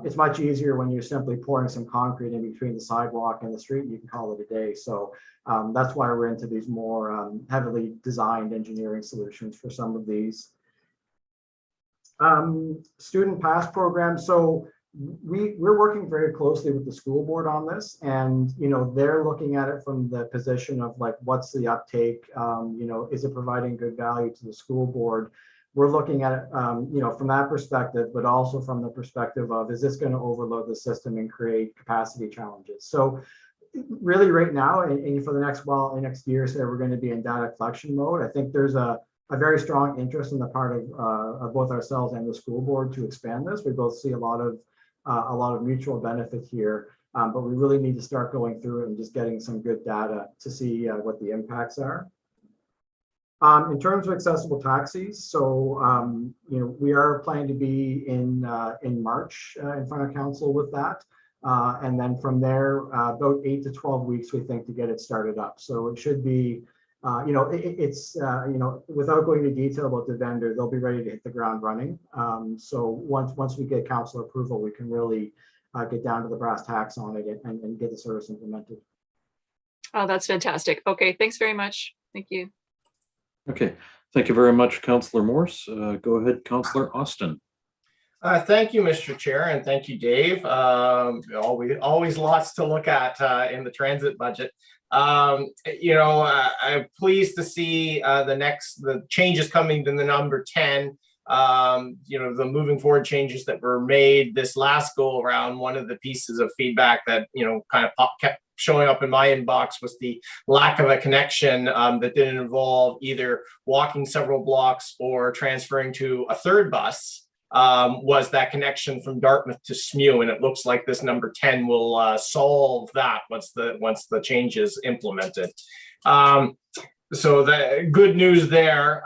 It's much easier when you're simply pouring some concrete in between the sidewalk and the street, you can call it a day. So that's why we're into these more heavily designed engineering solutions for some of these. Student pass program. So we're working very closely with the school board on this, and they're looking at it from the position of like, what's the uptake? Is it providing good value to the school board? We're looking at it, from that perspective, but also from the perspective of, is this going to overload the system and create capacity challenges? So really right now, and for the next year or so, we're going to be in data collection mode. I think there's a very strong interest on the part of both ourselves and the school board to expand this. We both see a lot of mutual benefit here, but we really need to start going through it and just getting some good data to see what the impacts are. In terms of accessible taxis, so we are planning to be in March in front of council with that, and then from there about 8 to 12 weeks we think to get it started up. So it should be, it's without going into detail about the vendor, they'll be ready to hit the ground running. So once we get council approval, we can really get down to the brass tacks on it and get the service implemented. Oh, that's fantastic. Okay, thanks very much. Thank you. Okay, thank you very much, Councillor Morse. Go ahead, Councillor Austin. Thank you, Mr. Chair, and thank you, Dave. Always lots to look at in the transit budget. I'm pleased to see the changes coming to the number 10. The moving forward changes that were made this last go around. One of the pieces of feedback that kind of kept showing up in my inbox was the lack of a connection that didn't involve either walking several blocks or transferring to a third bus. Was that connection from Dartmouth to SMU, and it looks like this number 10 will solve that once the change is implemented. So the good news there.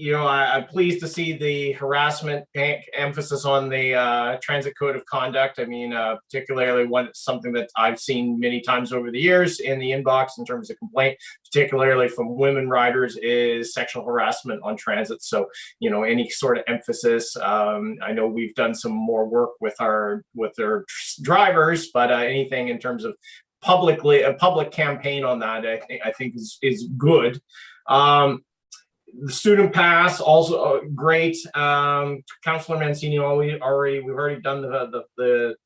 I'm pleased to see the harassment emphasis on the Transit Code of Conduct. I mean, particularly something that I've seen many times over the years in the inbox in terms of complaint, particularly from women riders, is sexual harassment on transit. So, any sort of emphasis. I know we've done some more work with our drivers, but anything in terms of a public campaign on that, I think is good. The student pass also great. Councillor Mancini, we've already done the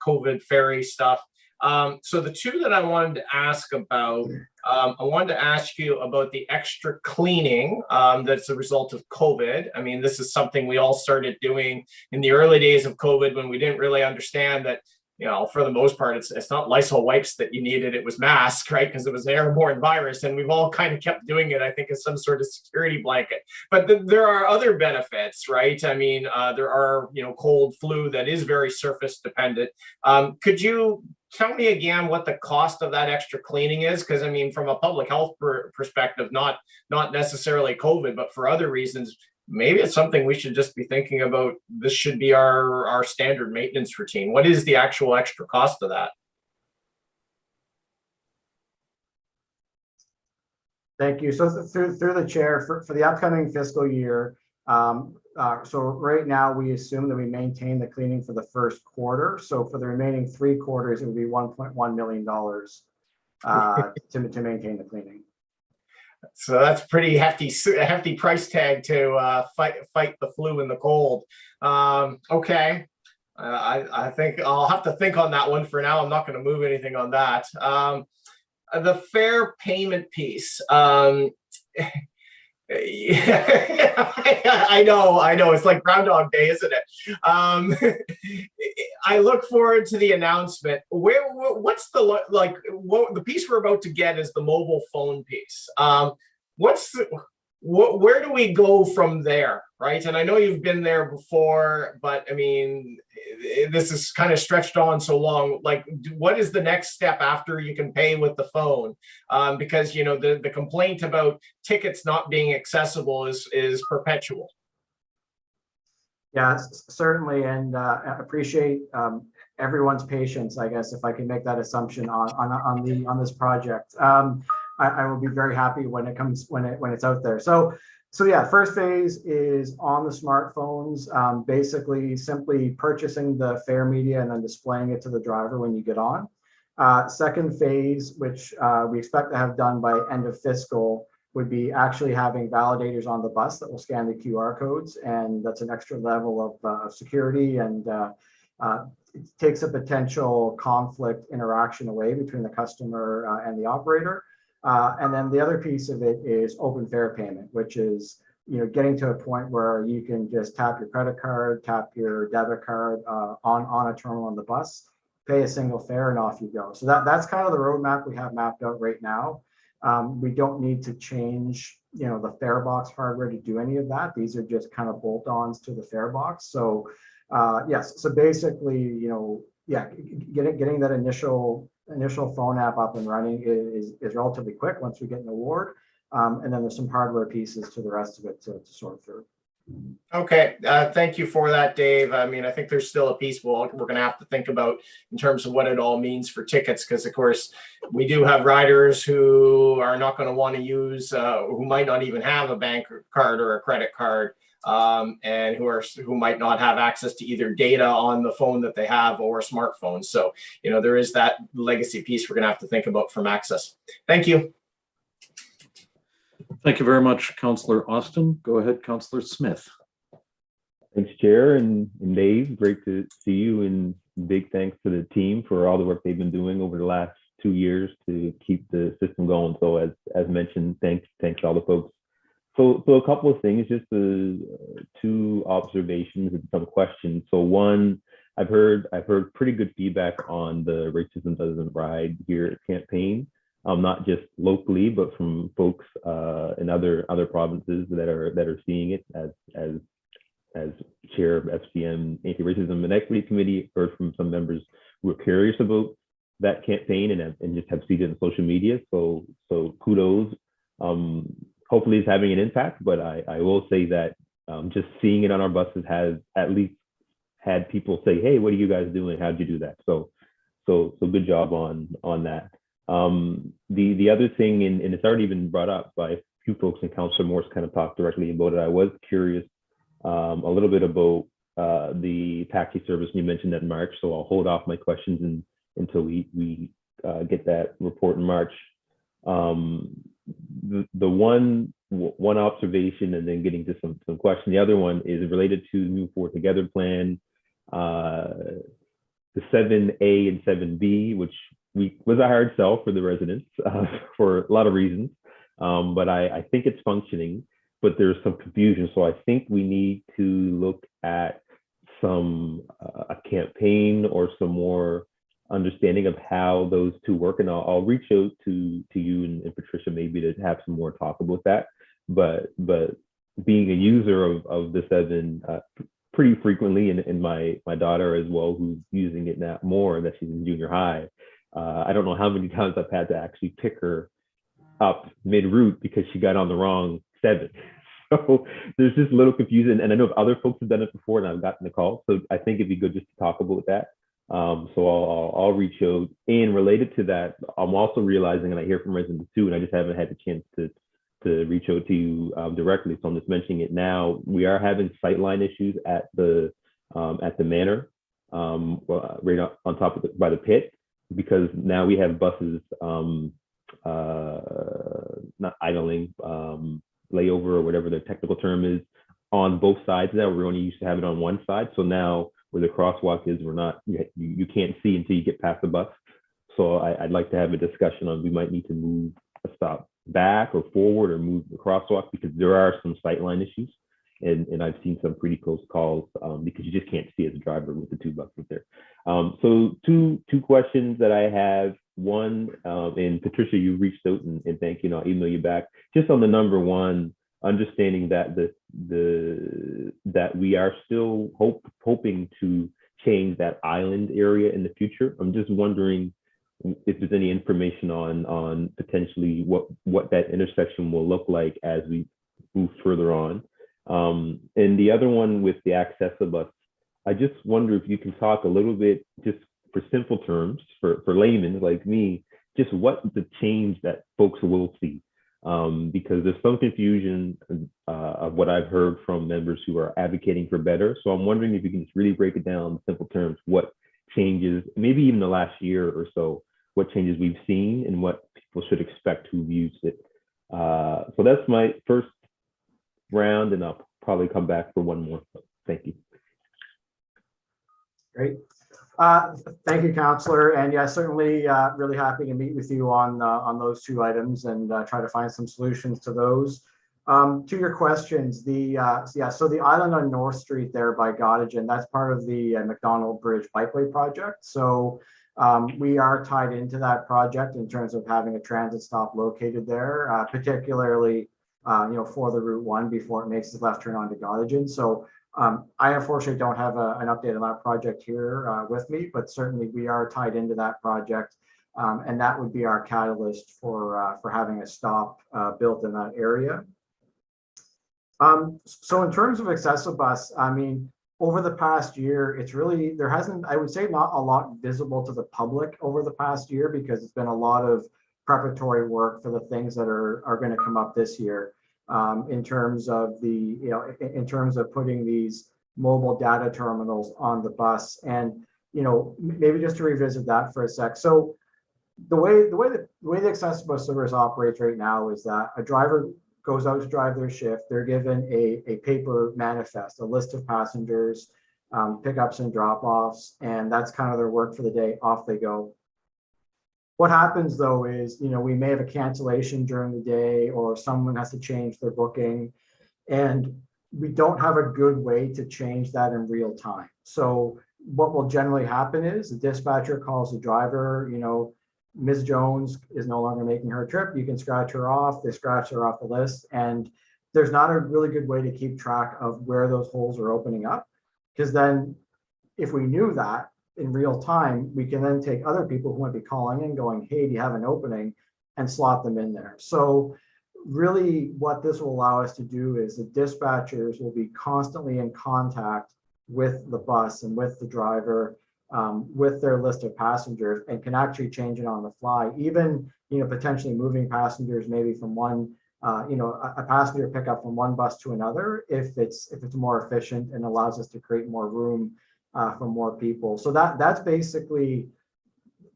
COVID ferry stuff. So the two that I wanted to ask about, I wanted to ask you about the extra cleaning that's a result of COVID. I mean, this is something we all started doing in the early days of COVID when we didn't really understand that. For the most part, it's not Lysol wipes that you needed, it was masks, right? Because it was an airborne virus, and we've all kind of kept doing it, I think, as some sort of security blanket. But there are other benefits, right? I mean, there are, cold flu that is very surface dependent. Could you tell me again what the cost of that extra cleaning is? Because, I mean, from a public health perspective, not necessarily COVID, but for other reasons, maybe it's something we should just be thinking about. This should be our standard maintenance routine. What is the actual extra cost of that? Thank you. So through the chair, for the upcoming fiscal year, so right now we assume that we maintain the cleaning for the first quarter. So for the remaining 3 quarters, it would be $1.1 million to maintain the cleaning. So that's pretty hefty price tag to fight the flu and the cold. Okay, I think I'll have to think on that one for now. I'm not going to move anything on that. The fare payment piece. I know. It's like Groundhog Day, isn't it? I look forward to the announcement. What's the piece we're about to get is the mobile phone piece. Where do we go from there, right? And I know you've been there before, but I mean, this is kind of stretched on so long. Like, what is the next step after you can pay with the phone? Because the complaint about tickets not being accessible is perpetual. Yeah, certainly, and I appreciate everyone's patience, I guess, if I can make that assumption on this project. I will be very happy when it comes, when it's out there. So yeah, first phase is on the smartphones, basically simply purchasing the fare media and then displaying it to the driver when you get on. Second phase, which we expect to have done by end of fiscal, would be actually having validators on the bus that will scan the QR codes, and that's an extra level of security, and it takes a potential conflict interaction away between the customer and the operator. And then the other piece of it is open fare payment, which is, getting to a point where you can just tap your credit card, tap your debit card on a terminal on the bus, pay a single fare, and off you go. So that's kind of the roadmap we have mapped out right now. We don't need to change, the fare box hardware to do any of that. These are just kind of bolt-ons to the fare box. So yes, so basically, getting that initial phone app up and running is relatively quick once we get an award. And then there's some hardware pieces to the rest of it to sort through. Okay, thank you for that, Dave. I mean, I think there's still a piece we're going to have to think about in terms of what it all means for tickets, because of course we do have riders who are not going to want to use, who might not even have a bank card or a credit card, and who might not have access to either data on the phone that they have or a smartphone. So, there is that legacy piece we're going to have to think about from access. Thank you. Thank you very much, Councillor Austin. Go ahead, Councillor Smith. Thanks, Chair and Dave. Great to see you, and big thanks to the team for all the work they've been doing over the last 2 years to keep the system going. So as mentioned, thanks to all the folks. So a couple of things, just two observations and some questions. So one, I've heard pretty good feedback on the Racism Doesn't Ride Here campaign. Not just locally, but from folks in other provinces that are seeing it. As chair of FCM Anti-Racism and Equity Committee, heard from some members who are curious about that campaign and just have seen it on social media. So kudos. Hopefully it's having an impact, but I will say that just seeing it on our buses has at least had people say, "Hey, what are you guys doing? How'd you do that?" So good job on that. The other thing, and it's already been brought up by a few folks, and Councillor Morse kind of talked directly about it. I was curious a little bit about the taxi service. You mentioned that in March, so I'll hold off my questions until we get that report in March. The one observation, and then getting to some questions. The other one is related to the Move Forward Together plan, the 7A and 7B, which was a hard sell for the residents for a lot of reasons, but I think it's functioning, but there's some confusion. So I think we need to look at a campaign or some more understanding of how those two work. And I'll reach out to you and Patricia maybe to have some more talk about that. But being a user of the 7 pretty frequently, and my daughter as well, who's using it now more, that she's in junior high. I don't know how many times I've had to actually pick her up mid-route because she got on the wrong 7. So there's just a little confusion, and I know other folks have done it before, and I've gotten the call. So I think it'd be good just to talk about that. So I'll reach out. And related to that, I'm also realizing, and I hear from residents too, and I just haven't had the chance to reach out to you directly. So I'm just mentioning it now. We are having sightline issues at the manor, right on top of by the pit, because now we have buses not idling, layover or whatever the technical term is, on both sides now. We only used to have it on one side. So now where the crosswalk is, you can't see until you get past the bus. So I'd like to have a discussion on, we might need to move a stop back or forward or move the crosswalk, because there are some sightline issues. And I've seen some pretty close calls because you just can't see as a driver with the 2 buses there. So two questions that I have. One, and Patricia, you reached out, and thank you, and I'll email you back. Just on the number 1, understanding that that we are still hoping to change that island area in the future. I'm just wondering if there's any information on potentially what that intersection will look like as we move further on. And the other one with the Accessibus, I just wonder if you can talk a little bit, just for simple terms, for laymen like me, just what the change that folks will see. Because there's some confusion of what I've heard from members who are advocating for better. So I'm wondering if you can just really break it down in simple terms, what changes, maybe even the last year or so, what changes we've seen and what people should expect who've used it. So that's my first round, and I'll probably come back for one more. Thank you. Great. Thank you, Councillor. And yeah, certainly really happy to meet with you on those two items and try to find some solutions to those. To your questions, so the island on North Street there by Gottingen, that's part of the McDonald Bridge Bikeway project. So we are tied into that project in terms of having a transit stop located there, particularly for the Route 1 before it makes its left turn onto Gottingen. So I unfortunately don't have an update on that project here with me, but certainly we are tied into that project, and that would be our catalyst for having a stop built in that area. So in terms of Accessibus, I mean, over the past year, it's really, there hasn't, I would say, not a lot visible to the public over the past year, because it's been a lot of preparatory work for the things that are going to come up this year. In terms of in terms of putting these mobile data terminals on the bus. And, maybe just to revisit that for a sec. So the way the Accessibus service operates right now is that a driver goes out to drive their shift. They're given a paper manifest, a list of passengers, pickups and drop-offs, and that's kind of their work for the day. Off they go. What happens though is, we may have a cancellation during the day, or someone has to change their booking, and we don't have a good way to change that in real time. So what will generally happen is the dispatcher calls the driver, Ms. Jones is no longer making her trip. You can scratch her off. They scratch her off the list. And there's not a really good way to keep track of where those holes are opening up. Because then if we knew that in real time, we can then take other people who might be calling in going, hey, do you have an opening, and slot them in there. So really what this will allow us to do is the dispatchers will be constantly in contact with the bus and with the driver, with their list of passengers, and can actually change it on the fly, even potentially moving passengers maybe from one a passenger pickup from one bus to another if it's more efficient and allows us to create more room for more people. So that's basically,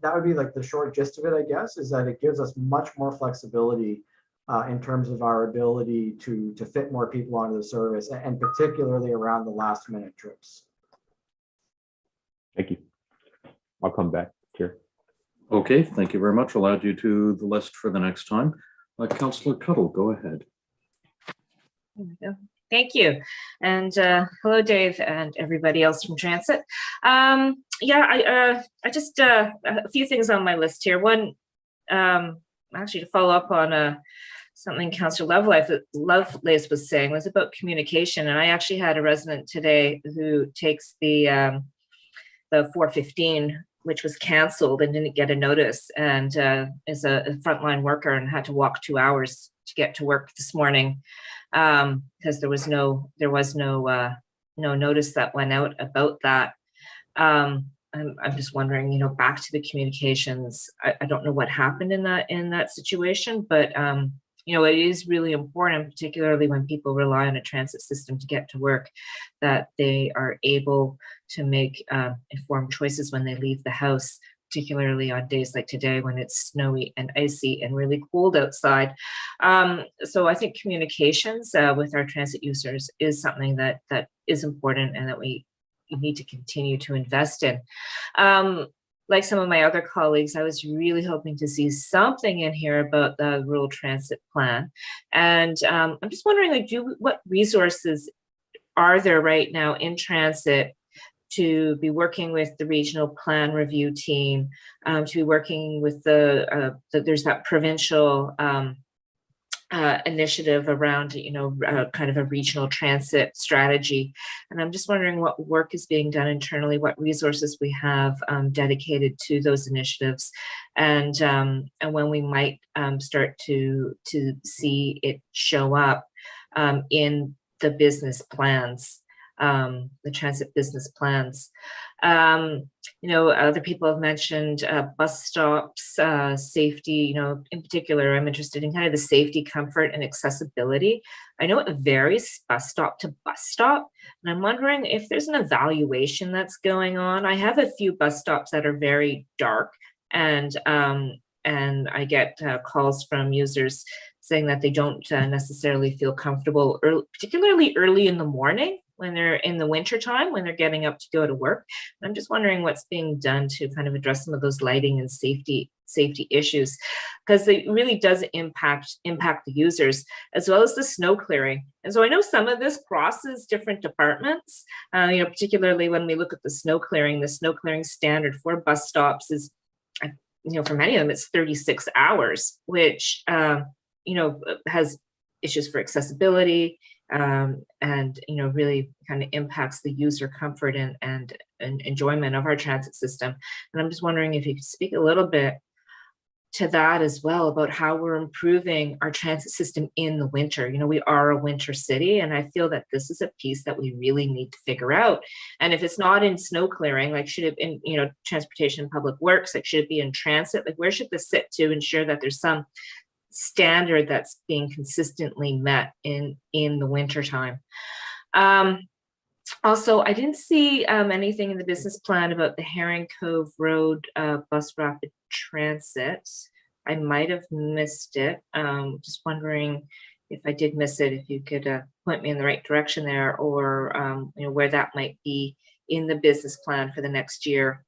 that would be like the short gist of it, I guess, is that it gives us much more flexibility in terms of our ability to fit more people onto the service, and particularly around the last minute trips. Thank you. I'll come back, Chair. Okay, thank you very much. I'll add you to the list for the next time. Councillor Cuttle, go ahead. There we go. Thank you. And hello, Dave, and everybody else from Transit. I just a few things on my list here. One, actually to follow up on something Councillor Lovelace was saying, was about communication. And I actually had a resident today who takes the 415, which was canceled and didn't get a notice, and is a frontline worker and had to walk 2 hours to get to work this morning because there was no notice that went out about that. I'm just wondering, back to the communications. I don't know what happened in that situation, but it is really important, particularly when people rely on a transit system to get to work, that they are able to make informed choices when they leave the house, particularly on days like today when it's snowy and icy and really cold outside. So I think communications with our transit users is something that is important and that we need to continue to invest in. Like some of my other colleagues, I was really hoping to see something in here about the rural transit plan. And I'm just wondering, what resources are there right now in transit to be working with the regional plan review team, to be working with there's that provincial initiative around, kind of a regional transit strategy. And I'm just wondering what work is being done internally, what resources we have dedicated to those initiatives, and when we might start to see it show up in the business plans. the transit business plans. Other people have mentioned bus stops, safety, in particular, I'm interested in kind of the safety, comfort, and accessibility. I know it varies bus stop to bus stop, and I'm wondering if there's an evaluation that's going on. I have a few bus stops that are very dark, and I get calls from users saying that they don't necessarily feel comfortable, particularly early in the morning when they're in the winter time, when they're getting up to go to work. And I'm just wondering what's being done to kind of address some of those lighting and safety issues, because it really does impact the users, as well as the snow clearing. And so I know some of this crosses different departments, particularly when we look at the snow clearing standard for bus stops is, for many of them, it's 36 hours, which, has issues for accessibility, and really kind of impacts the user comfort and enjoyment of our transit system. And I'm just wondering if you could speak a little bit to that as well, about how we're improving our transit system in the winter. We are a winter city, and I feel that this is a piece that we really need to figure out. And if it's not in snow clearing, like should it in, transportation and public works, like should it be in transit? Like where should this sit to ensure that there's some standard that's being consistently met in the winter time? Also, I didn't see anything in the business plan about the Herring Cove Road bus rapid transit. I might have missed it. Just wondering if I did miss it, if you could point me in the right direction there, or where that might be in the business plan for the next year.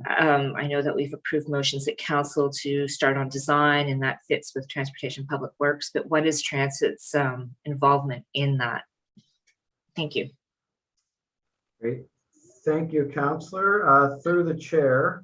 I know that we've approved motions at council to start on design, and that fits with Transportation Public Works, but what is Transit's involvement in that? Thank you. Great. Thank you, Councillor. Through the chair,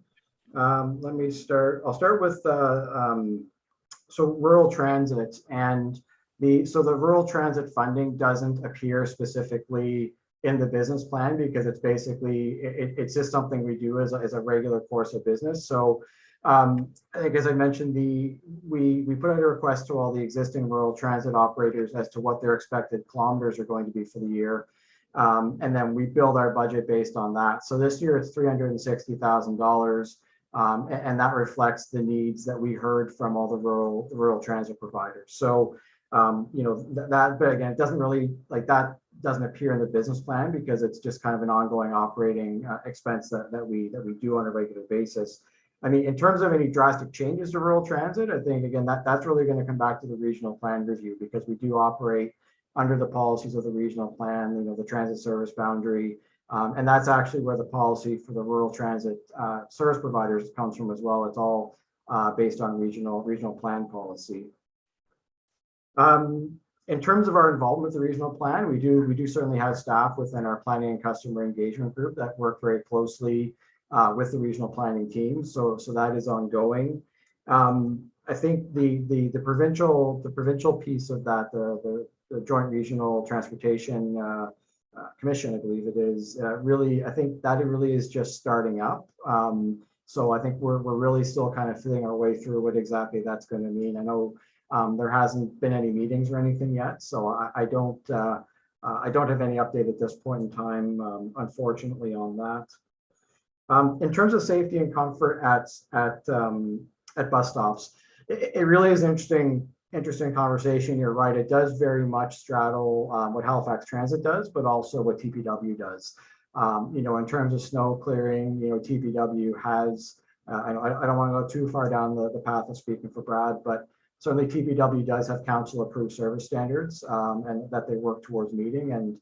let me start. I'll start with so rural transit, and the rural transit funding doesn't appear specifically in the business plan, because it's basically it's just something we do as a regular course of business. So I think, as I mentioned, we put out a request to all the existing rural transit operators as to what their expected kilometers are going to be for the year. And then we build our budget based on that. So this year it's $360,000, and that reflects the needs that we heard from all the rural transit providers. So that, but again, it doesn't really, like, that doesn't appear in the business plan, because it's just kind of an ongoing operating expense that we do on a regular basis. I mean, in terms of any drastic changes to rural transit, I think, again, that's really going to come back to the regional plan review, because we do operate under the policies of the regional plan, the transit service boundary. And that's actually where the policy for the rural transit service providers comes from as well. It's all based on regional plan policy. In terms of our involvement with the regional plan, we do certainly have staff within our planning and customer engagement group that work very closely with the regional planning team. So that is ongoing. I think the provincial piece of that, the Joint Regional Transportation Commission, I believe it is, really, I think that it really is just starting up. So I think we're really still kind of feeling our way through what exactly that's going to mean. I know there hasn't been any meetings or anything yet, so I don't have any update at this point in time, unfortunately, on that. In terms of safety and comfort at bus stops, it really is an interesting conversation. You're right; it does very much straddle what Halifax Transit does, but also what TPW does. In terms of snow clearing, TPW has. I don't want to go too far down the path of speaking for Brad, but certainly TPW does have council approved service standards, and that they work towards meeting. And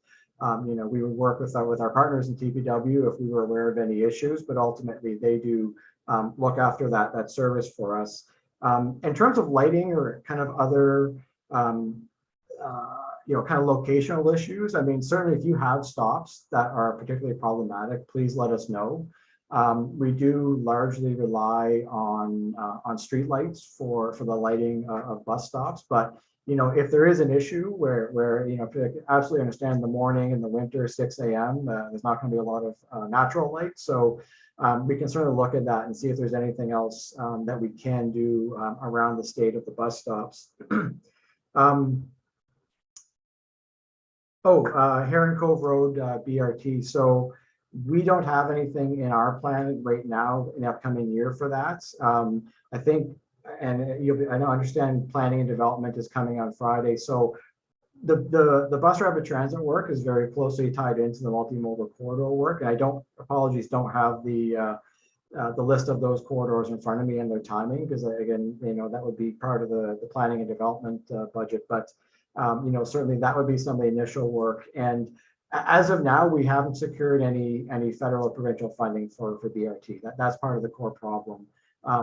we would work with our partners in TPW if we were aware of any issues, but ultimately they do look after that service for us. In terms of lighting or kind of other kind of locational issues, I mean, certainly if you have stops that are particularly problematic, please let us know. We do largely rely on street lights for the lighting of bus stops, but if there is an issue where absolutely understand in the morning in the winter 6 a.m. There's not going to be a lot of natural light, so we can sort of look at that and see if there's anything else that we can do around the state of the bus stops. Oh, Heron Cove Road, BRT. So we don't have anything in our plan right now in the upcoming year for that. I think, and I know, understand planning and development is coming on Friday. So the bus rapid transit work is very closely tied into the multimodal corridor work. And I don't have the list of those corridors in front of me and their timing, because again, that would be part of the planning and development budget. But certainly that would be some of the initial work. And as of now, we haven't secured any federal or provincial funding for BRT. That's part of the core problem.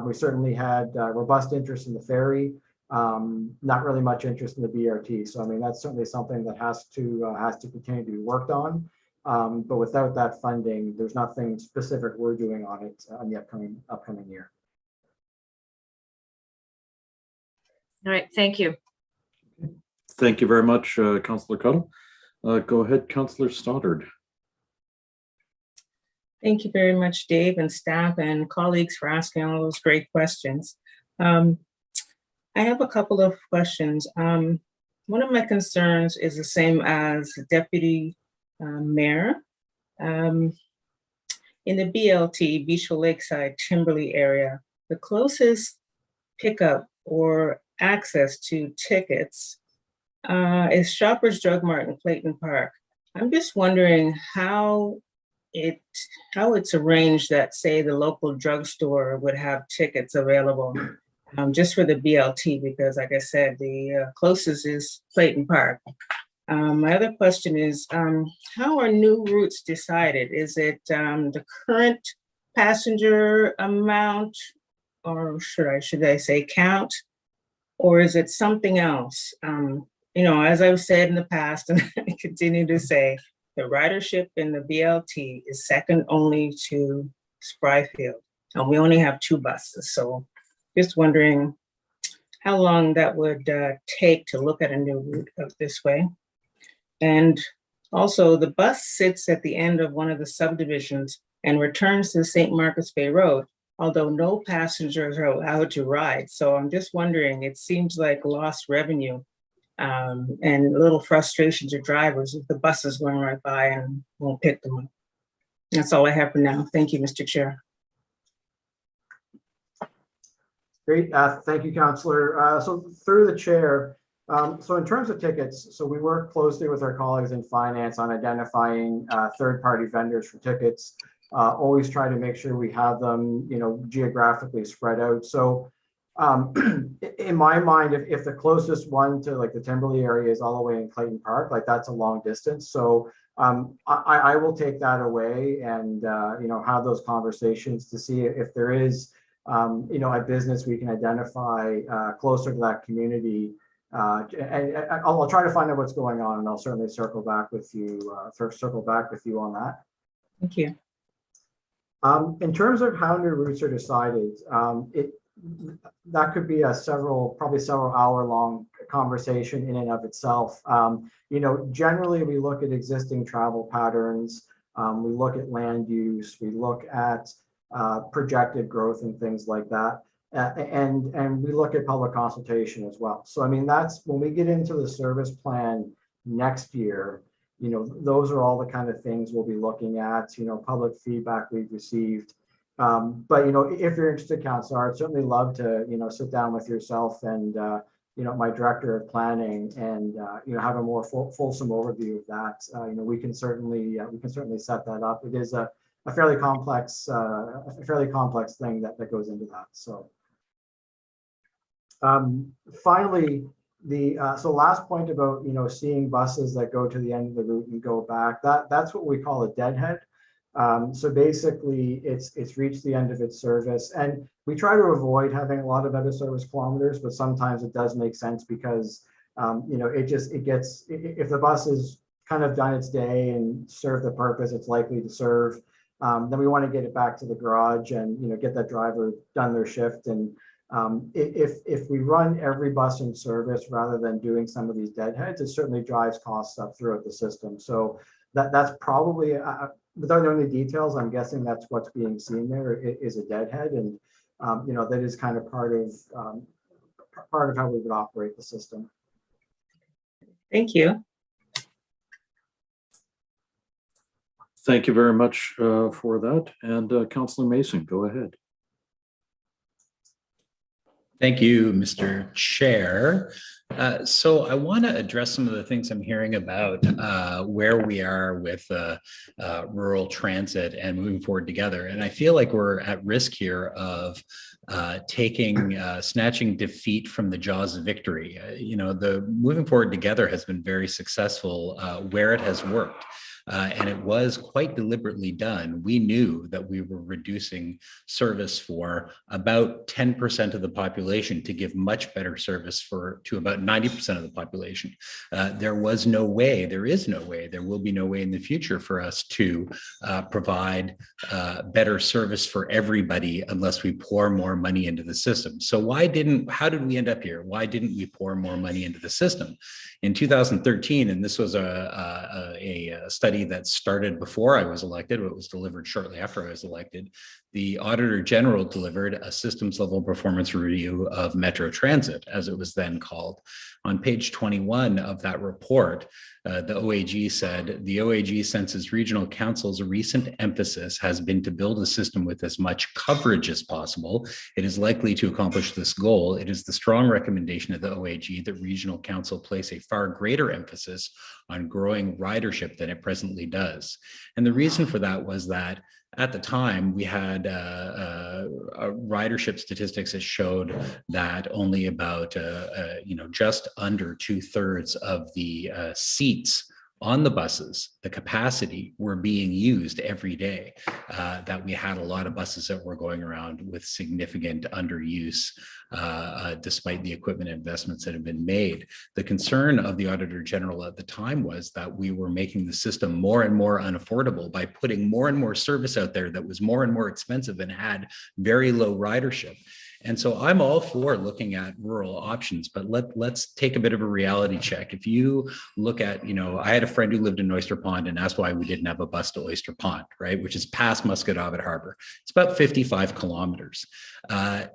We certainly had robust interest in the ferry, not really much interest in the BRT. So I mean, that's certainly something that has to continue to be worked on. But without that funding, there's nothing specific we're doing on it in the upcoming year. All right, thank you. Thank you very much, Councillor Cuttle. Go ahead, Councillor Stoddard. Thank you very much, Dave and staff and colleagues, for asking all those great questions. I have a couple of questions. One of my concerns is the same as Deputy Mayor. In the BLT, Beachville Lakeside, Timberley area, the closest pickup or access to tickets is Shoppers Drug Mart in Clayton Park. I'm just wondering how it's arranged that, say, the local drugstore would have tickets available just for the BLT, because like I said, the closest is Clayton Park. My other question is, how are new routes decided? Is it the current passenger amount, or should I say count, or is it something else? As I've said in the past, and I continue to say, the ridership in the BLT is second only to Spryfield, and we only have 2 buses. So just wondering how long that would take to look at a new route of this way. And also, the bus sits at the end of one of the subdivisions and returns to St. Marcus Bay Road, although no passengers are allowed to ride. So I'm just wondering, it seems like lost revenue and a little frustration to drivers if the bus is going right by and won't pick them up. That's all I have for now. Thank you, Mr. Chair. Great, thank you, Councillor. So through the chair, so in terms of tickets, so we work closely with our colleagues in finance on identifying third-party vendors for tickets. Always try to make sure we have them, geographically spread out. So in my mind, if the closest one to like the Timberley area is all the way in Clayton Park, like that's a long distance. So I will take that away and have those conversations to see if there is a business we can identify closer to that community. And I'll try to find out what's going on, and I'll certainly circle back with you on that. Thank you. In terms of how new routes are decided, that could be probably several hour long conversation in and of itself. Generally we look at existing travel patterns, we look at land use, we look at projected growth and things like that. And we look at public consultation as well. So, I mean, that's when we get into the service plan next year, those are all the kind of things we'll be looking at, public feedback we've received. But, if you're interested, Councillor, I'd certainly love to, sit down with yourself and, my director of planning and, have a more fulsome overview of that. We can certainly set that up. It is a fairly complex thing that goes into that. So finally, so last point about seeing buses that go to the end of the route and go back, that's what we call a deadhead. So basically it's reached the end of its service, and we try to avoid having a lot of out of service kilometers, but sometimes it does make sense because if the bus is kind of done its day and served the purpose it's likely to serve, then we want to get it back to the garage and get that driver done their shift. And if we run every bus in service rather than doing some of these deadheads, it certainly drives costs up throughout the system. So that's probably, without knowing the details, I'm guessing that's what's being seen there is a deadhead, and that is kind of part of how we would operate the system. Thank you. Thank you very much for that. And Councillor Mason, go ahead. Thank you, Mr. Chair. So I want to address some of the things I'm hearing about where we are with rural transit and moving forward together. And I feel like we're at risk here of snatching defeat from the jaws of victory. The moving forward together has been very successful where it has worked. And it was quite deliberately done. We knew that we were reducing service for about 10% of the population to give much better service to about 90% of the population. There is no way, there will be no way in the future for us to provide better service for everybody unless we pour more money into the system. So how did we end up here? Why didn't we pour more money into the system? In 2013, and this was a study that started before I was elected, but was delivered shortly after I was elected, the Auditor General delivered a systems level performance review of Metro Transit, as it was then called. On page 21 of that report, the OAG said, the OAG senses regional council's recent emphasis has been to build a system with as much coverage as possible. It is likely to accomplish this goal. It is the strong recommendation of the OAG that regional council place a far greater emphasis on growing ridership than it presently does. And the reason for that was that at the time, we had ridership statistics that showed that only about, just under 2/3 of the seats on the buses, the capacity, were being used every day, that we had a lot of buses that were going around with significant underuse, despite the equipment investments that have been made. The concern of the Auditor General at the time was that we were making the system more and more unaffordable by putting more and more service out there that was more and more expensive and had very low ridership. And so I'm all for looking at rural options, but let's take a bit of a reality check. If you look at, I had a friend who lived in Oyster Pond and asked why we didn't have a bus to Oyster Pond, right, which is past Musquodoboit Harbor. It's about 55 kilometers.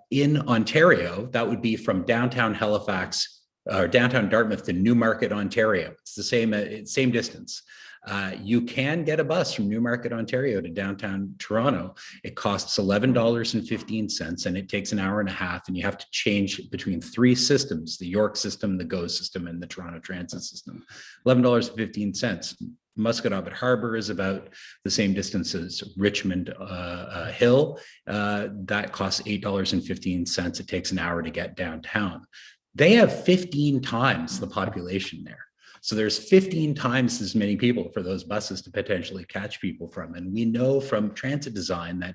In Ontario, that would be from downtown Halifax or downtown Dartmouth to Newmarket, Ontario. It's the same distance. You can get a bus from Newmarket, Ontario to downtown Toronto. It costs $11.15 and it takes an hour and a half, and you have to change between 3 systems, the York system, the GO system, and the Toronto Transit system. $11.15. Musquodoboit Harbor is about the same distance as Richmond Hill. That costs $8.15. It takes an hour to get downtown. They have 15 times the population there. So there's 15 times as many people for those buses to potentially catch people from. And we know from transit design that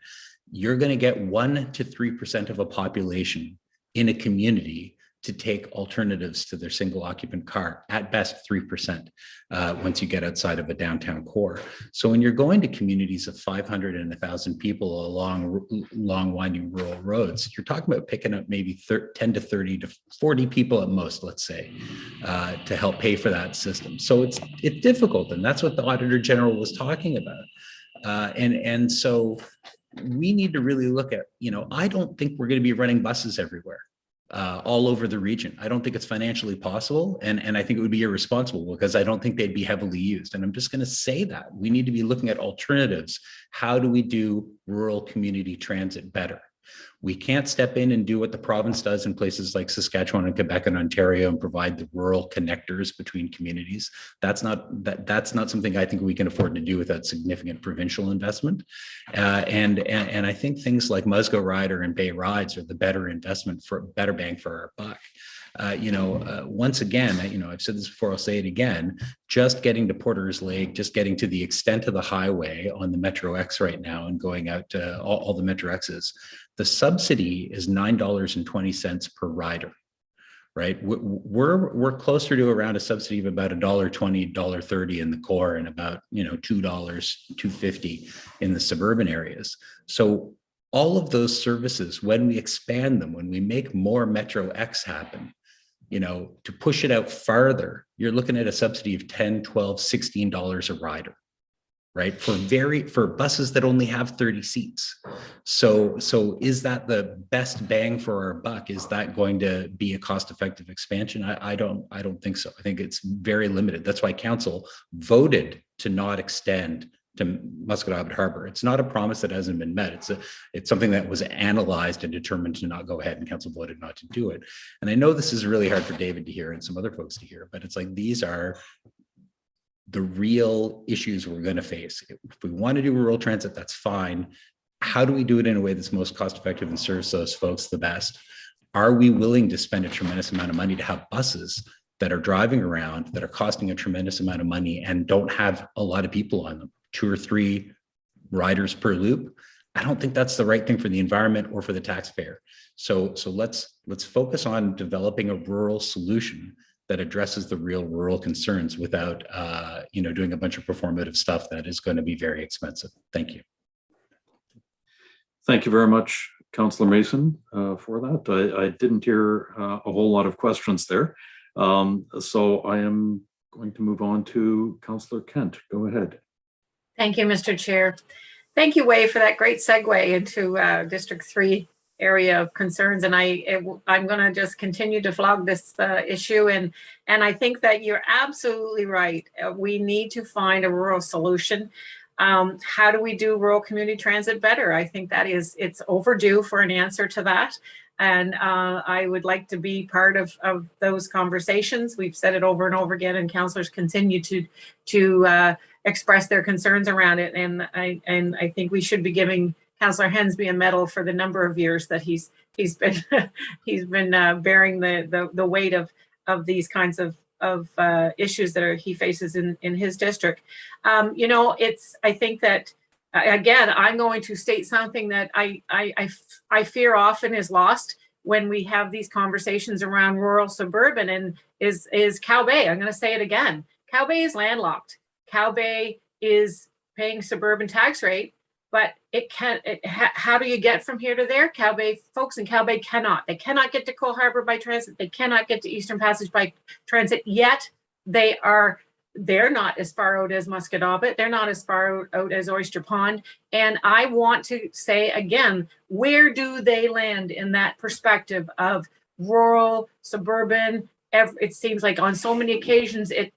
you're going to get 1 to 3% of a population in a community to take alternatives to their single occupant car, at best 3%, once you get outside of a downtown core. So when you're going to communities of 500 and 1,000 people along long winding rural roads, you're talking about picking up maybe 10 to 30 to 40 people at most, let's say, to help pay for that system. So it's difficult, and that's what the Auditor General was talking about. And so we need to really look at, I don't think we're going to be running buses everywhere. All over the region. I don't think it's financially possible, and I think it would be irresponsible because I don't think they'd be heavily used. And I'm just going to say that we need to be looking at alternatives. How do we do rural community transit better? We can't step in and do what the province does in places like Saskatchewan and Quebec and Ontario and provide the rural connectors between communities. That's not something I think we can afford to do without significant provincial investment. And I think things like Musgo Rider and Bay Rides are the better investment, for better bang for our buck. Once again, I've said this before, I'll say it again, just getting to Porter's Lake, just getting to the extent of the highway on the Metro X right now and going out to all the Metro X's, the subsidy is $9.20 per rider, right? We're closer to around a subsidy of about $1.20, $1.30 in the core and about, $2, $2.50 in the suburban areas. So all of those services, when we expand them, when we make more Metro X happen, to push it out farther, you're looking at a subsidy of $10, $12, $16 a rider, right? For buses that only have 30 seats. So is that the best bang for our buck? Is that going to be a cost-effective expansion? I don't think so. I think it's very limited. That's why council voted to not extend to Musquedobbin Harbor. It's not a promise that hasn't been met. It's something that was analyzed and determined to not go ahead, and council voted not to do it. And I know this is really hard for David to hear and some other folks to hear, but it's like, these are the real issues we're going to face. If we want to do rural transit, that's fine. How do we do it in a way that's most cost effective and serves those folks the best? Are we willing to spend a tremendous amount of money to have buses that are driving around, that are costing a tremendous amount of money and don't have a lot of people on them, 2 or 3 riders per loop? I don't think that's the right thing for the environment or for the taxpayer. So let's focus on developing a rural solution that addresses the real rural concerns without doing a bunch of performative stuff that is going to be very expensive. Thank you. Thank you very much, Councillor Mason, for that. I didn't hear a whole lot of questions there. So I am going to move on to Councillor Kent. Go ahead. Thank you, Mr. Chair. Thank you, Wei, for that great segue into District 3 area of concerns. And I'm going to just continue to flog this issue. And I think that you're absolutely right. We need to find a rural solution. How do we do rural community transit better? I think that it's overdue for an answer to that. And I would like to be part of those conversations. We've said it over and over again, and councillors continue to express their concerns around it. And I think we should be giving Councillor Hensby a medal for the number of years that he's been bearing the weight of these kinds of issues that he faces in his district. I think that, again, I'm going to state something that I fear often is lost when we have these conversations around rural suburban, and is Cow Bay. I'm going to say it again. Cow Bay is landlocked. Cow Bay is paying suburban tax rate, but how do you get from here to there? Cow Bay folks in Cow Bay cannot. They cannot get to Cole Harbour by transit. They cannot get to Eastern Passage by transit, yet they're not as far out as Musquedobbin. They're not as far out as Oyster Pond. And I want to say again, where do they land in that perspective of rural, suburban? It seems like on so many occasions, it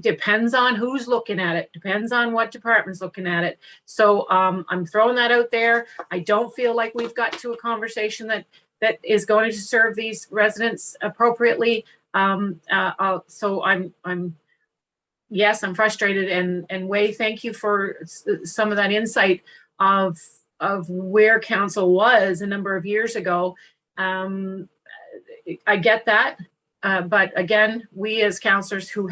depends on who's looking at it, depends on what department's looking at it. So I'm throwing that out there. I don't feel like we've got to a conversation that is going to serve these residents appropriately. So yes, I'm frustrated, and Wei, thank you for some of that insight of where council was a number of years ago. I get that. But again, we as councillors who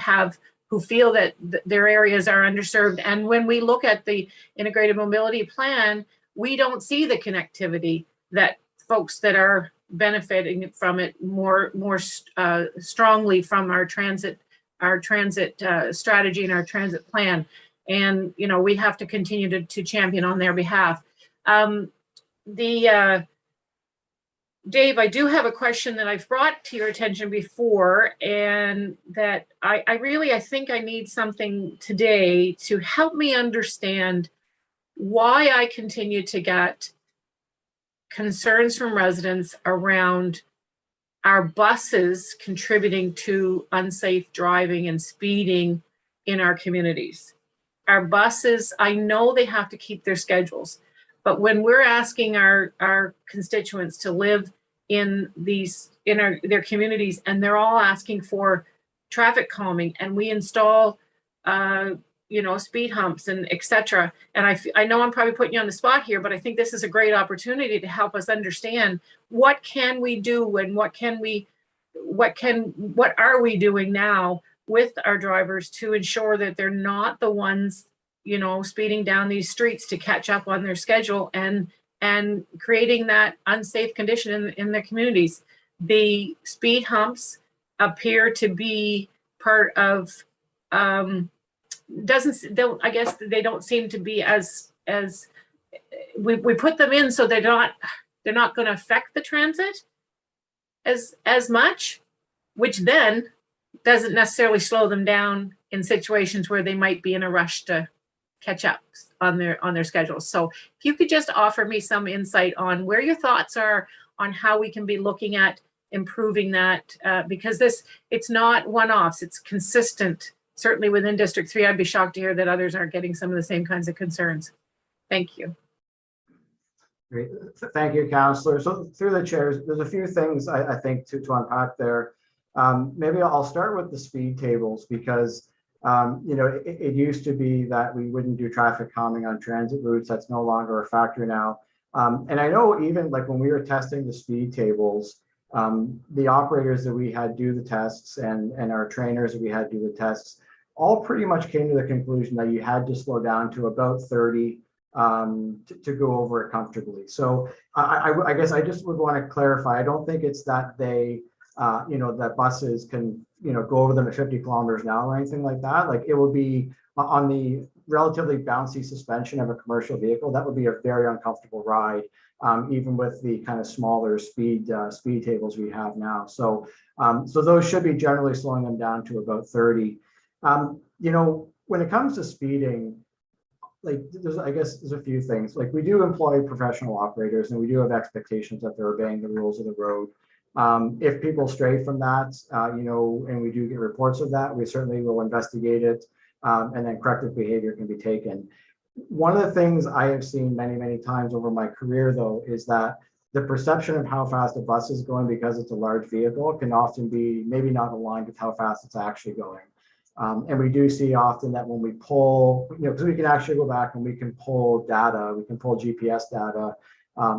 feel that their areas are underserved, and when we look at the integrated mobility plan, we don't see the connectivity that folks that are benefiting from it more strongly from our transit strategy and our transit plan. And we have to continue to champion on their behalf. Dave, I do have a question that I've brought to your attention before, and that I think I need something today to help me understand why I continue to get concerns from residents around our buses contributing to unsafe driving and speeding in our communities. Our buses, I know they have to keep their schedules, but when we're asking our constituents to live in their communities, and they're all asking for traffic calming, and we install speed humps and etc. And I know I'm probably putting you on the spot here, but I think this is a great opportunity to help us understand what can we do, and what are we doing now with our drivers to ensure that they're not the ones speeding down these streets to catch up on their schedule and creating that unsafe condition in their communities. The speed humps appear to be part of, I guess they don't seem to be as we put them in so they're not going to affect the transit as much, which then doesn't necessarily slow them down in situations where they might be in a rush to catch up on their schedules. So if you could just offer me some insight on where your thoughts are on how we can be looking at improving that, because it's not one-offs, it's consistent certainly within District 3, I'd be shocked to hear that others aren't getting some of the same kinds of concerns. Thank you. Great. Thank you, Councillor. So through the chairs, there's a few things I think to unpack there. Maybe I'll start with the speed tables because it used to be that we wouldn't do traffic calming on transit routes. That's no longer a factor now. And I know even like when we were testing the speed tables, the operators that we had do the tests and our trainers that we had do the tests all pretty much came to the conclusion that you had to slow down to about 30 to go over it comfortably. So I guess I just would want to clarify. I don't think it's that they, that buses can, go over them at 50 kilometers an hour or anything like that. Like it will be on the relatively bouncy suspension of a commercial vehicle. That would be a very uncomfortable ride, even with the kind of smaller speed tables we have now. So, so those should be generally slowing them down to about 30. When it comes to speeding, like I guess there's a few things. Like we do employ professional operators and we do have expectations that they're obeying the rules of the road. If people stray from that, and we do get reports of that, we certainly will investigate it, and then corrective behavior can be taken. One of the things I have seen many, many times over my career, though, is that the perception of how fast a bus is going because it's a large vehicle can often be maybe not aligned with how fast it's actually going. And we do see often that when we pull, because we can actually go back and we can pull data, we can pull GPS data,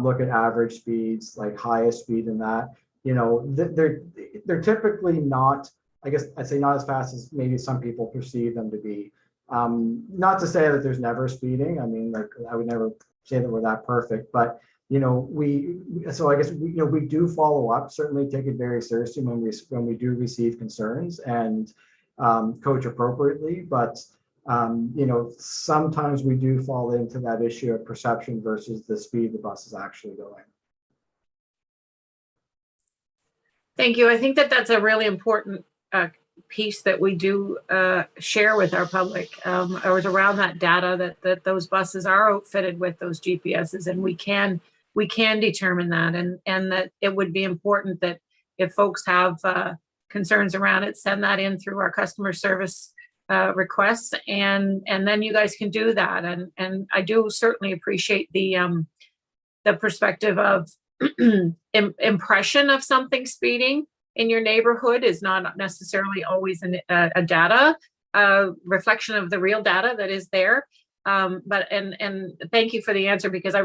look at average speeds, like highest speed and that, they're typically not, I guess I'd say not as fast as maybe some people perceive them to be. Not to say that there's never speeding. I mean, like I would never say that we're that perfect, but so I guess we do follow up, certainly take it very seriously when we do receive concerns and coach appropriately. But sometimes we do fall into that issue of perception versus the speed the bus is actually going. Thank you. I think that that's a really important piece that we do share with our public. I was around that data that those buses are outfitted with those GPSs, and we can determine that, and that it would be important that if folks have concerns around it, send that in through our customer service requests, and then you guys can do that. And I do certainly appreciate the perspective of impression of something speeding in your neighborhood is not necessarily always a data reflection of the real data that is there. But thank you for the answer, because our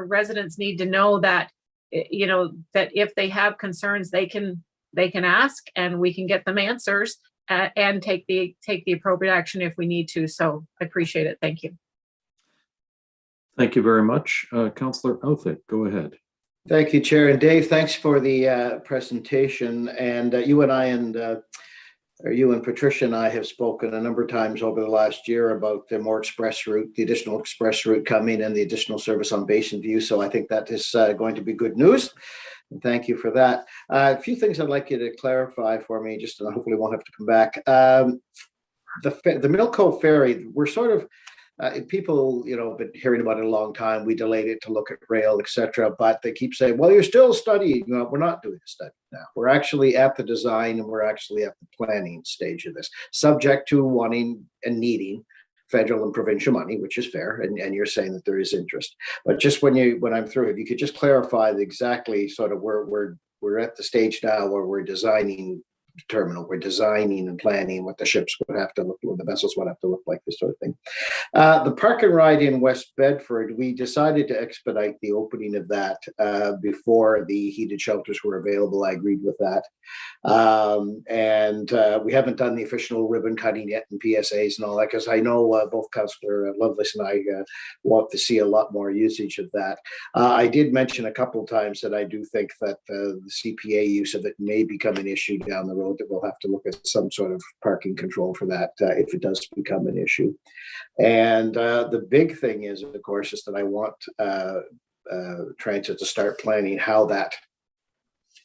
residents need to know that that if they have concerns, they can ask and we can get them answers and take the appropriate action if we need to. So I appreciate it. Thank you. Thank you very much. Councillor Outhick, go ahead. Thank you, Chair. And Dave, thanks for the presentation. And you and Patricia and I have spoken a number of times over the last year about the more express route, the additional express route coming and the additional service on Basin View. So I think that is going to be good news. And thank you for that. A few things I'd like you to clarify for me, just and hopefully won't have to come back. The Mill Cove Ferry, we're sort of, people, have been hearing about it a long time. We delayed it to look at rail, etc. But they keep saying, well, you're still studying. We're not doing a study now. We're actually at the design and we're actually at the planning stage of this, subject to wanting and needing federal and provincial money, which is fair. And you're saying that there is interest. But just when I'm through, if you could just clarify exactly sort of we're at the stage now where we're designing terminal, we're designing and planning what the ships would have to look, what the vessels would have to look like, this sort of thing. The park and ride in West Bedford, we decided to expedite the opening of that before the heated shelters were available. I agreed with that. And we haven't done the official ribbon cutting yet and PSAs and all that, because I know both Councillor Lovelace and I want to see a lot more usage of that. I did mention a couple of times that I do think that the CPA use of it may become an issue down the road, that we'll have to look at some sort of parking control for that if it does become an issue. And the big thing is, of course, is that I want Transit to start planning how that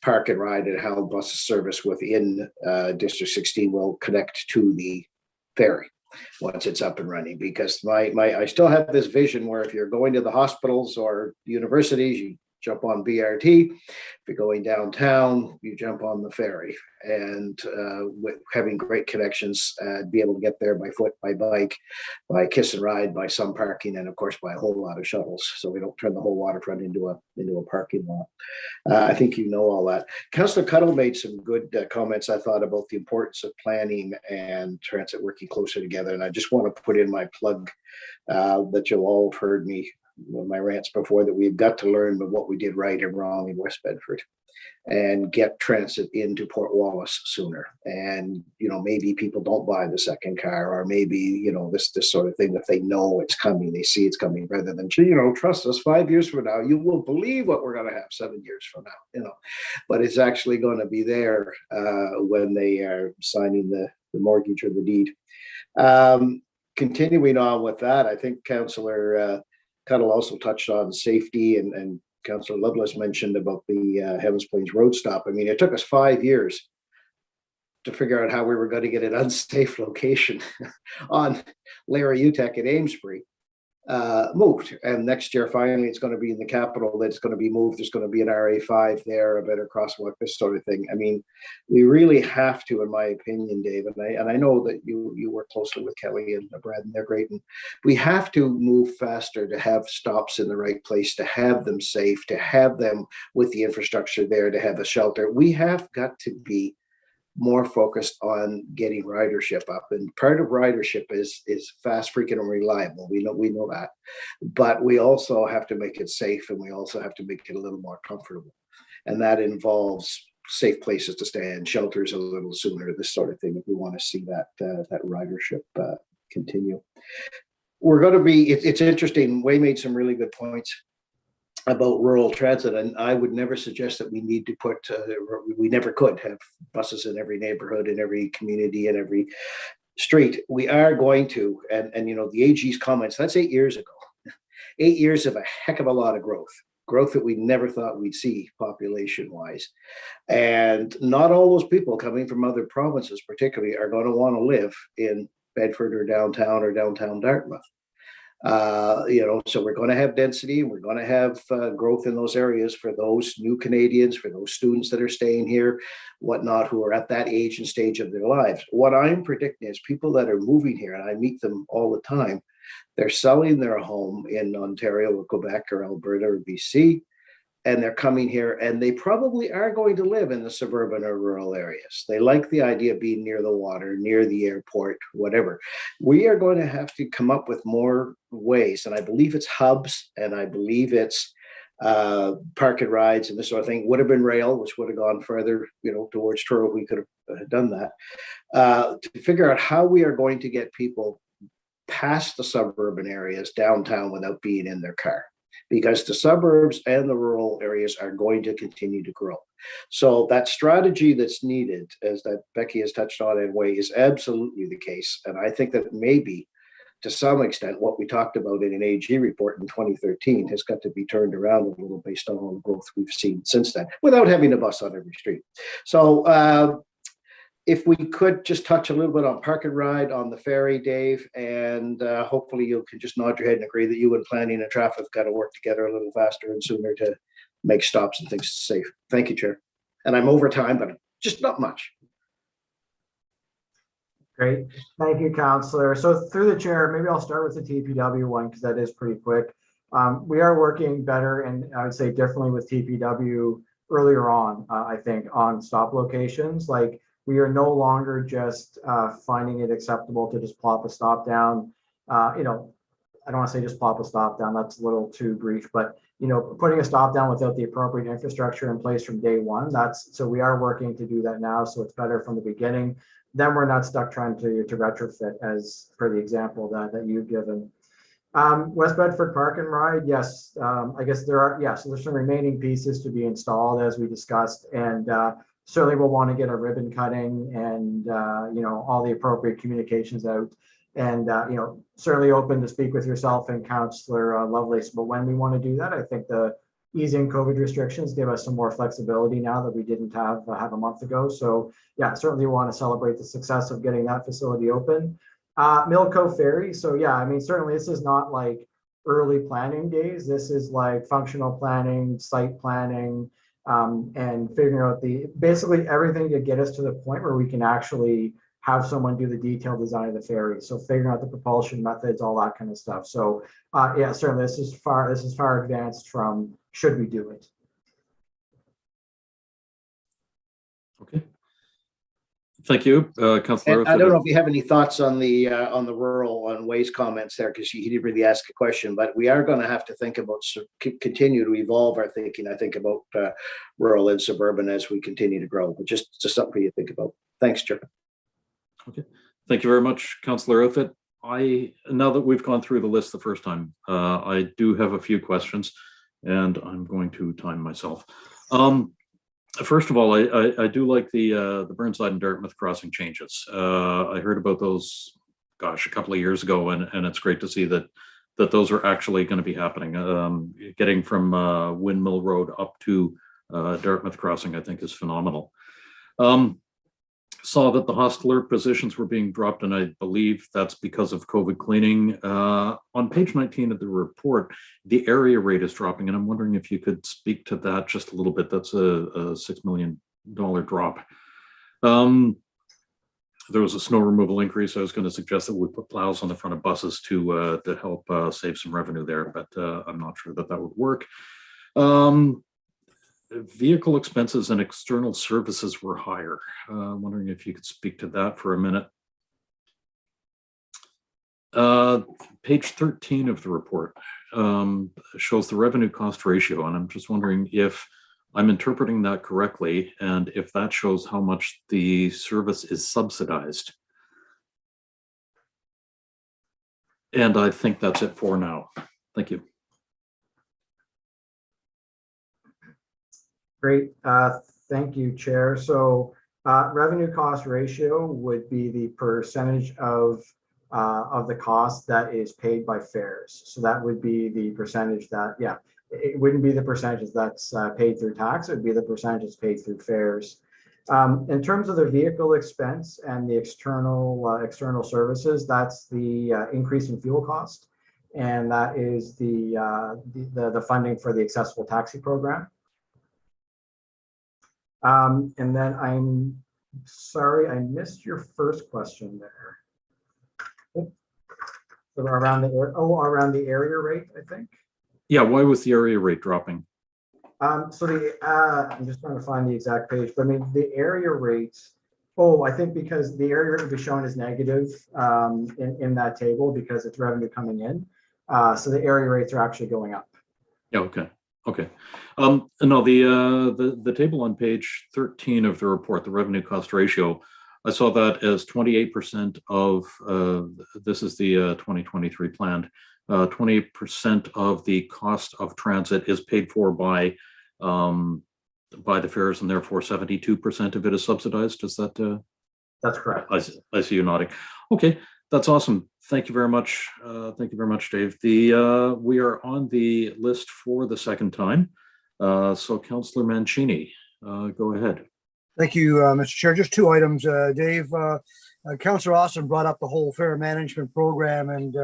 park and ride and how bus service within District 16 will connect to the ferry once it's up and running, because I still have this vision where if you're going to the hospitals or universities, you jump on BRT. If you're going downtown, you jump on the ferry, and with having great connections, be able to get there by foot, by bike, by kiss and ride, by some parking, and of course by a whole lot of shuttles, so we don't turn the whole waterfront into a parking lot. I think you know all that. Councillor Cuddle made some good comments, I thought, about the importance of planning and transit working closer together, and I just want to put in my plug that you'll all have heard me with my rants before, that we've got to learn what we did right and wrong in West Bedford and get transit into Port Wallace sooner. And, you know, maybe people don't buy the second car, or maybe, you know, this sort of thing that they know it's coming, they see it's coming, rather than, you know, trust us, 5 years from now, you will believe what we're going to have 7 years from now, you know, but it's actually going to be there when they are signing the mortgage or the deed. Continuing on with that, I think Councillor Cuddle also touched on safety, and Councillor Lovelace mentioned about the Heavens Plains road stop. I mean, it took us 5 years to figure out how we were going to get an unsafe location on Larry Utek at Amesbury moved. And next year, finally, it's going to be in the capital that's going to be moved. There's going to be an RA5 there, a better crosswalk, this sort of thing. I mean, we really have to, in my opinion, Dave, and I know that you work closely with Kelly and Brad, and they're great. And we have to move faster to have stops in the right place, to have them safe, to have them with the infrastructure there, to have a shelter. We have got to be more focused on getting ridership up, and part of ridership is fast, frequent, and reliable. We know that, but we also have to make it safe, and we also have to make it a little more comfortable, and that involves safe places to stay and shelters a little sooner, this sort of thing, if we want to see that ridership continue. We're going to be, it's interesting, Way made some really good points about rural transit, and I would never suggest that we need to put, we never could have buses in every neighborhood, in every community, in every street. We are going to, and you know, the AG's comments, that's 8 years ago. 8 years of a heck of a lot of growth that we never thought we'd see population-wise. And not all those people coming from other provinces particularly are going to want to live in Bedford or downtown Dartmouth. You know, so we're going to have density, we're going to have growth in those areas for those new Canadians, for those students that are staying here, whatnot, who are at that age and stage of their lives. What I'm predicting is people that are moving here, and I meet them all the time, they're selling their home in Ontario or Quebec or Alberta or BC, and they're coming here, and they probably are going to live in the suburban or rural areas. They like the idea of being near the water, near the airport, whatever. We are going to have to come up with more ways, and I believe it's hubs, and I believe it's park and rides and this sort of thing. Would have been rail, which would have gone further, you know, towards Truro. We could have done that to figure out how we are going to get people past the suburban areas downtown without being in their car, because the suburbs and the rural areas are going to continue to grow. So that strategy that's needed, as that Becky has touched on in Way, is absolutely the case. And I think that maybe to some extent what we talked about in an AG report in 2013 has got to be turned around a little based on all the growth we've seen since then, without having a bus on every street. So if we could just touch a little bit on park and ride on the ferry, Dave, and hopefully you can just nod your head and agree that you and planning and traffic got to work together a little faster and sooner to make stops and things safe. Thank you, Chair. And I'm over time, but just not much. Great. Thank you, Councillor. So through the chair, maybe I'll start with the TPW one, because that is pretty quick. We are working better, and I would say differently with TPW earlier on, I think, on stop locations. Like, we are no longer just finding it acceptable to just plop a stop down. You know, I don't want to say just plop a stop down, that's a little too brief, but, you know, putting a stop down without the appropriate infrastructure in place from day one, so we are working to do that now, so it's better from the beginning. Then we're not stuck trying to retrofit, as per the example that you've given. West Bedford Park and Ride, yes, I guess there are, so there's some remaining pieces to be installed, as we discussed, and certainly we'll want to get a ribbon cutting and, you know, all the appropriate communications out, and, you know, certainly open to speak with yourself and Councillor Lovelace. But when we want to do that, I think the easing COVID restrictions give us some more flexibility now that we didn't have a month ago. So yeah, certainly want to celebrate the success of getting that facility open. Milco Ferry. So yeah, I mean, certainly this is not like early planning days. This is like functional planning, site planning, and figuring out basically everything to get us to the point where we can actually have someone do the detailed design of the ferry. So figuring out the propulsion methods, all that kind of stuff. So yeah, certainly this is far advanced from should we do it. Okay. Thank you, Councillor. I don't know if you have any thoughts on the Way's comments there, because he didn't really ask a question, but we are going to have to think about continue to evolve our thinking. I think about rural and suburban as we continue to grow, but just something for you to think about. Thanks, Chair. Okay, thank you very much, Councillor Outfit. Now that we've gone through the list the first time, I do have a few questions, and I'm going to time myself. First of all, I do like the Burnside and Dartmouth crossing changes. I heard about those, gosh, a couple of years ago, and it's great to see that those are actually going to be happening. Getting from Windmill Road up to Dartmouth crossing, I think, is phenomenal. Saw that the hostler positions were being dropped, and I believe that's because of COVID cleaning. On page 19 of the report, the area rate is dropping, and I'm wondering if you could speak to that just a little bit. That's a $6 million drop. There was a snow removal increase. I was going to suggest that we put plows on the front of buses to help save some revenue there, but I'm not sure that would work. Vehicle expenses and external services were higher. Wondering if you could speak to that for a minute. Page 13 of the report shows the revenue cost ratio, and I'm just wondering if I'm interpreting that correctly, and if that shows how much the service is subsidized. And I think that's it for now. Thank you. Great, thank you, Chair. So revenue cost ratio would be the percentage of the cost that is paid by fares. So that would be the percentage that, yeah, it wouldn't be the percentage that's paid through tax, it would be the percentage paid through fares. In terms of the vehicle expense and the external services, that's the increase in fuel cost, and that is the funding for the accessible taxi program. And then I'm sorry, I missed your first question there. So around the area rate, I think. Yeah, why was the area rate dropping? So I'm just trying to find the exact page, but I mean the area rates. Oh, I think because the area rate would be shown as negative in that table because it's revenue coming in. So the area rates are actually going up. Yeah. Okay. Okay. No, the table on page 13 of the report, the revenue cost ratio, I saw that as 28% of this is the 2023 plan. 28% of the cost of transit is paid for by the fares, and therefore 72% of it is subsidized. Is that? That's correct. I see you nodding. Okay, that's awesome. Thank you very much. Thank you very much, Dave. We are on the list for the second time. So Councillor Mancini, go ahead. Thank you, Mr. Chair. Just two items, Dave. Councillor Austin brought up the whole fare management program, and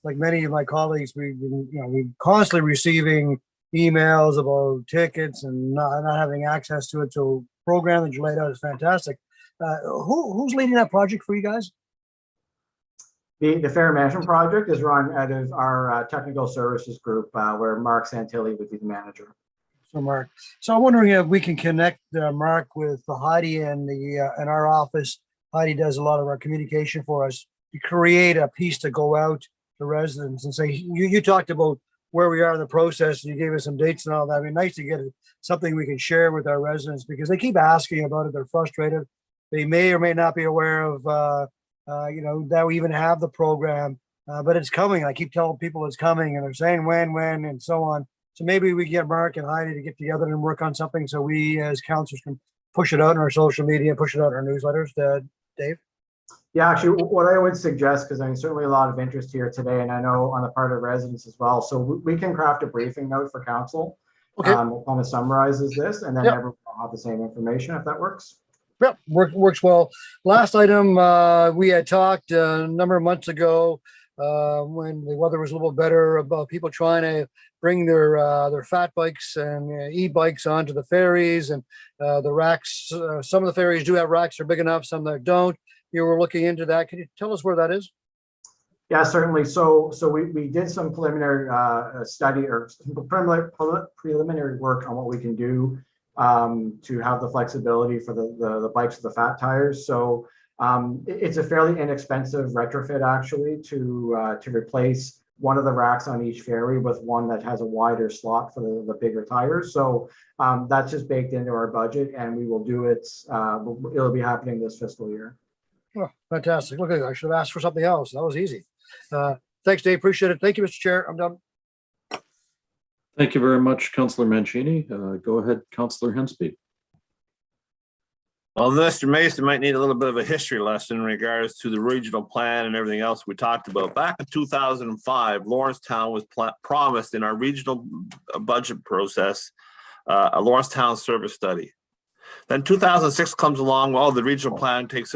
like many of my colleagues, we've been constantly receiving emails about tickets and not having access to it. So program that you laid out is fantastic. Who's leading that project for you guys? The fare management project is run out of our technical services group, where Mark Santilli would be the manager. So Mark, so I'm wondering if we can connect Mark with Heidi and in our office. Heidi does a lot of our communication for us to create a piece to go out to residents and say, you talked about where we are in the process, and you gave us some dates and all that. It'd be nice to get something we can share with our residents because they keep asking about it. They're frustrated. They may or may not be aware of that we even have the program, but it's coming. I keep telling people it's coming, and they're saying when, and so on. So maybe we get Mark and Heidi to get together and work on something so we as councillors can push it out in our social media, push it out in our newsletters. Dave? Yeah, actually, what I would suggest, because I mean, certainly a lot of interest here today, and I know on the part of residents as well. So we can craft a briefing note for council. Okay. That kind of summarizes this, and then everyone will have the same information if that works. Yep, works well. Last item, we had talked a number of months ago when the weather was a little better, about people trying to bring their fat bikes and e-bikes onto the ferries, and the racks. Some of the ferries do have racks that are big enough, some that don't. You were looking into that. Can you tell us where that is? Yeah, certainly. So we did some preliminary study or some preliminary work on what we can do to have the flexibility for the bikes with the fat tires. So it's a fairly inexpensive retrofit actually to replace one of the racks on each ferry with one that has a wider slot for the bigger tires. So that's just baked into our budget, and we will do it. It'll be happening this fiscal year. Oh, fantastic. Look, I should have asked for something else. That was easy. Thanks, Dave. Appreciate it. Thank you, Mr. Chair. I'm done. Thank you very much, Councillor Mancini. Go ahead, Councillor Hensby. Well, Mr. Mason might need a little bit of a history lesson in regards to the regional plan and everything else we talked about. Back in 2005, Lawrencetown was promised in our regional budget process a Lawrencetown service study. Then 2006 comes along. Well, the regional plan takes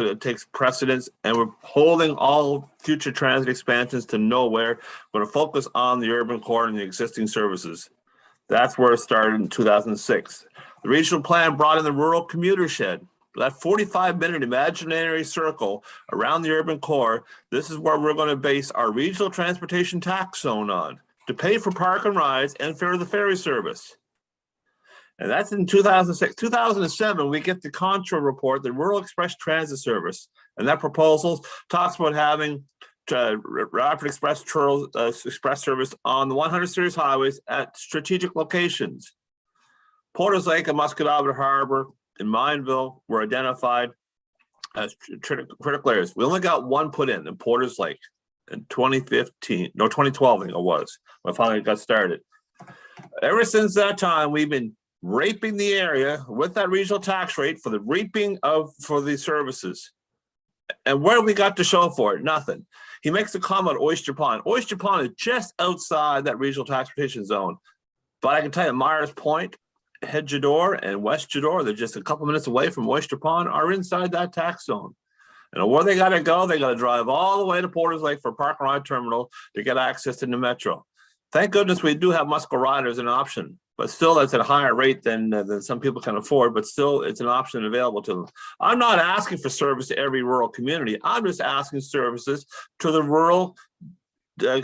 precedence, and we're holding all future transit expansions to nowhere. We're going to focus on the urban core and the existing services. That's where it started in 2006. The regional plan brought in the rural commuter shed. That 45-minute imaginary circle around the urban core, this is where we're going to base our regional transportation tax zone on to pay for park and rides and for the ferry service. And that's in 2006. 2007, we get the Contra report, the Rural Express Transit Service. And that proposal talks about having rapid express service on the 100 series highways at strategic locations. Porters Lake and Muscatobit Harbor in Mineville were identified as critical areas. We only got one put in Porters Lake in 2012, I think it was, when I finally got started. Ever since that time, we've been raping the area with that regional tax rate for the reaping for the services. And what have we got to show for it? Nothing. He makes a comment on Oyster Pond. Oyster Pond is just outside that regional transportation zone. But I can tell you, Myers Point, Head Jador, and West Jador, they're just a couple minutes away from Oyster Pond, are inside that tax zone. And where they got to go, they got to drive all the way to Porters Lake for Park and Ride Terminal to get access to the metro. Thank goodness we do have Muscle Rider as an option, but still that's at a higher rate than some people can afford, but still it's an option available to them. I'm not asking for service to every rural community. I'm just asking services to the rural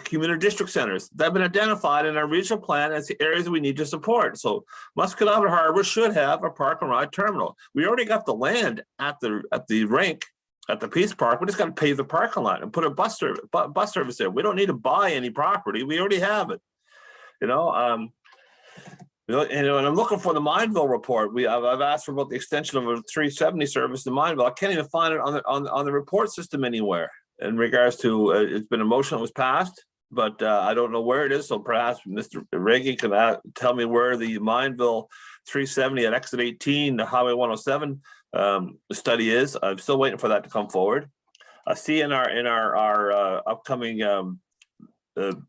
community district centers that have been identified in our regional plan as the areas that we need to support. So Muscatobit Harbor should have a park and ride terminal. We already got the land at the rink, at the Peace Park. We just got to pave the parking lot and put a bus service there. We don't need to buy any property. We already have it. And I'm looking for the Mineville report. I've asked for about the extension of a 370 service in Mineville. I can't even find it on the report system anywhere in regards to it's been a motion that was passed, but I don't know where it is. So perhaps Mr. Reggie can tell me where the Mineville 370 at exit 18, the Highway 107 study is. I'm still waiting for that to come forward. I see in our upcoming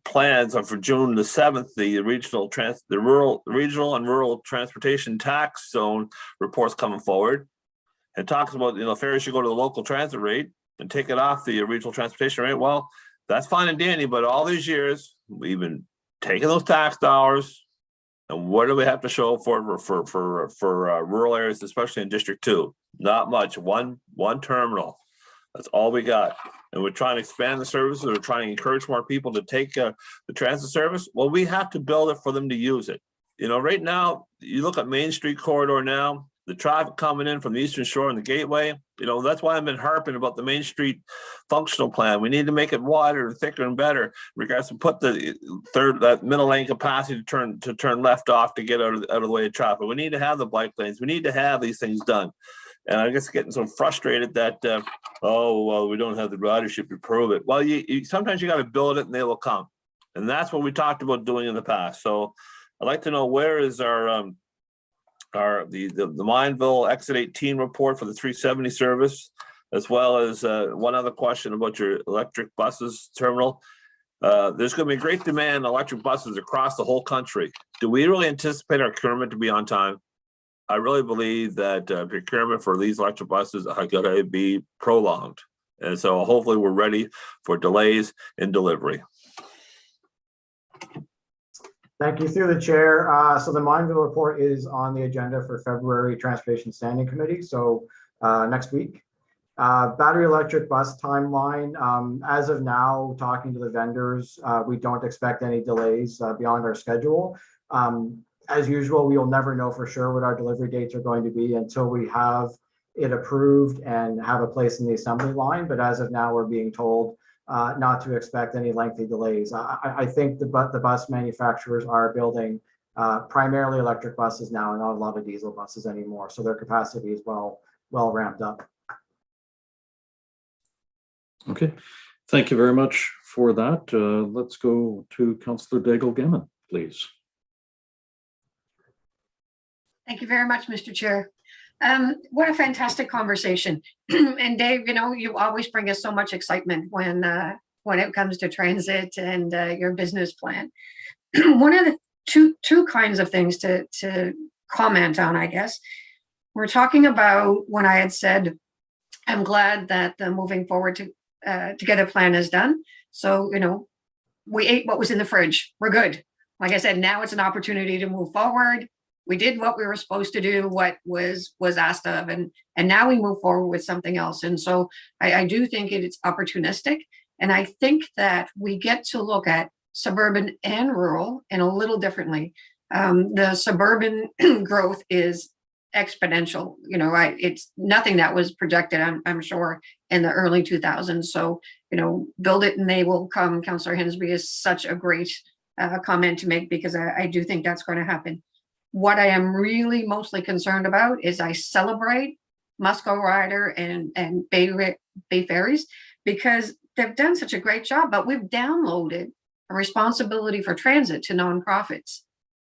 plans for June the 7th, the regional and rural transportation tax zone reports coming forward. It talks about, ferries should go to the local transit rate and take it off the regional transportation rate. Well, that's fine and dandy, but all these years we've been taking those tax dollars, and what do we have to show for rural areas, especially in District 2? Not much. One terminal. That's all we got. And we're trying to expand the services. We're trying to encourage more people to take the transit service. Well, we have to build it for them to use it. Right now, you look at Main Street corridor now, the traffic coming in from the Eastern Shore and the Gateway, that's why I've been harping about the Main Street functional plan. We need to make it wider and thicker and better in regards to put that middle lane capacity to turn left off to get out of the way of traffic. We need to have the bike lanes. We need to have these things done. And I guess getting so frustrated that, we don't have the ridership to prove it. Well, sometimes you got to build it and they will come. And that's what we talked about doing in the past. So I'd like to know, where is the Mineville exit 18 report for the 370 service, as well as one other question about your electric buses terminal. There's going to be great demand on electric buses across the whole country. Do we really anticipate our procurement to be on time? I really believe that procurement for these electric buses are going to be prolonged. And so hopefully we're ready for delays in delivery. Thank you through the chair. So the Mineville report is on the agenda for February Transportation Standing Committee. So next week. Battery electric bus timeline. As of now, talking to the vendors, we don't expect any delays beyond our schedule. As usual, we will never know for sure what our delivery dates are going to be until we have it approved and have a place in the assembly line. But as of now, we're being told not to expect any lengthy delays. I think the bus manufacturers are building primarily electric buses now and not a lot of diesel buses anymore. So their capacity is well ramped up. Okay, thank you very much for that. Let's go to Councillor Daigle-Gammon, please. Thank you very much, Mr. Chair. What a fantastic conversation. And Dave, you know, you always bring us so much excitement when it comes to transit and your business plan. One of the two kinds of things to comment on, I guess, we're talking about when I had said, I'm glad that the moving forward to get a plan is done. So, you know, we ate what was in the fridge. We're good. Like I said, now it's an opportunity to move forward. We did what we were supposed to do, what was asked of, and now we move forward with something else. And so I do think it's opportunistic. And I think that we get to look at suburban and rural and a little differently. The suburban growth is exponential. You know, it's nothing that was projected, I'm sure, in the early 2000s. So, you know, build it and they will come. Councillor Hensby is such a great comment to make, because I do think that's going to happen. What I am really mostly concerned about is I celebrate Musco Rider and Bay Ferries, because they've done such a great job, but we've downloaded a responsibility for transit to nonprofits.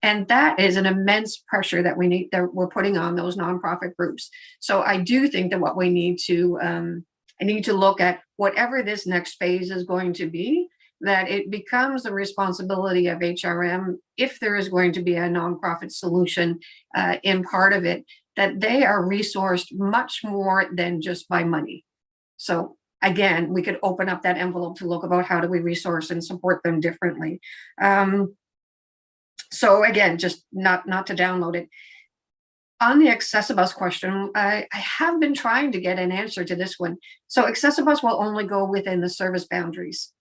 And that is an immense pressure that we're putting on those nonprofit groups. So I do think that what we need to, I need to look at whatever this next phase is going to be, that it becomes the responsibility of HRM, if there is going to be a nonprofit solution in part of it, that they are resourced much more than just by money. So again, we could open up that envelope to look about how do we resource and support them differently. So again, just not to download it. On the Accessibus question, I have been trying to get an answer to this one. So Accessibus will only go within the service boundaries.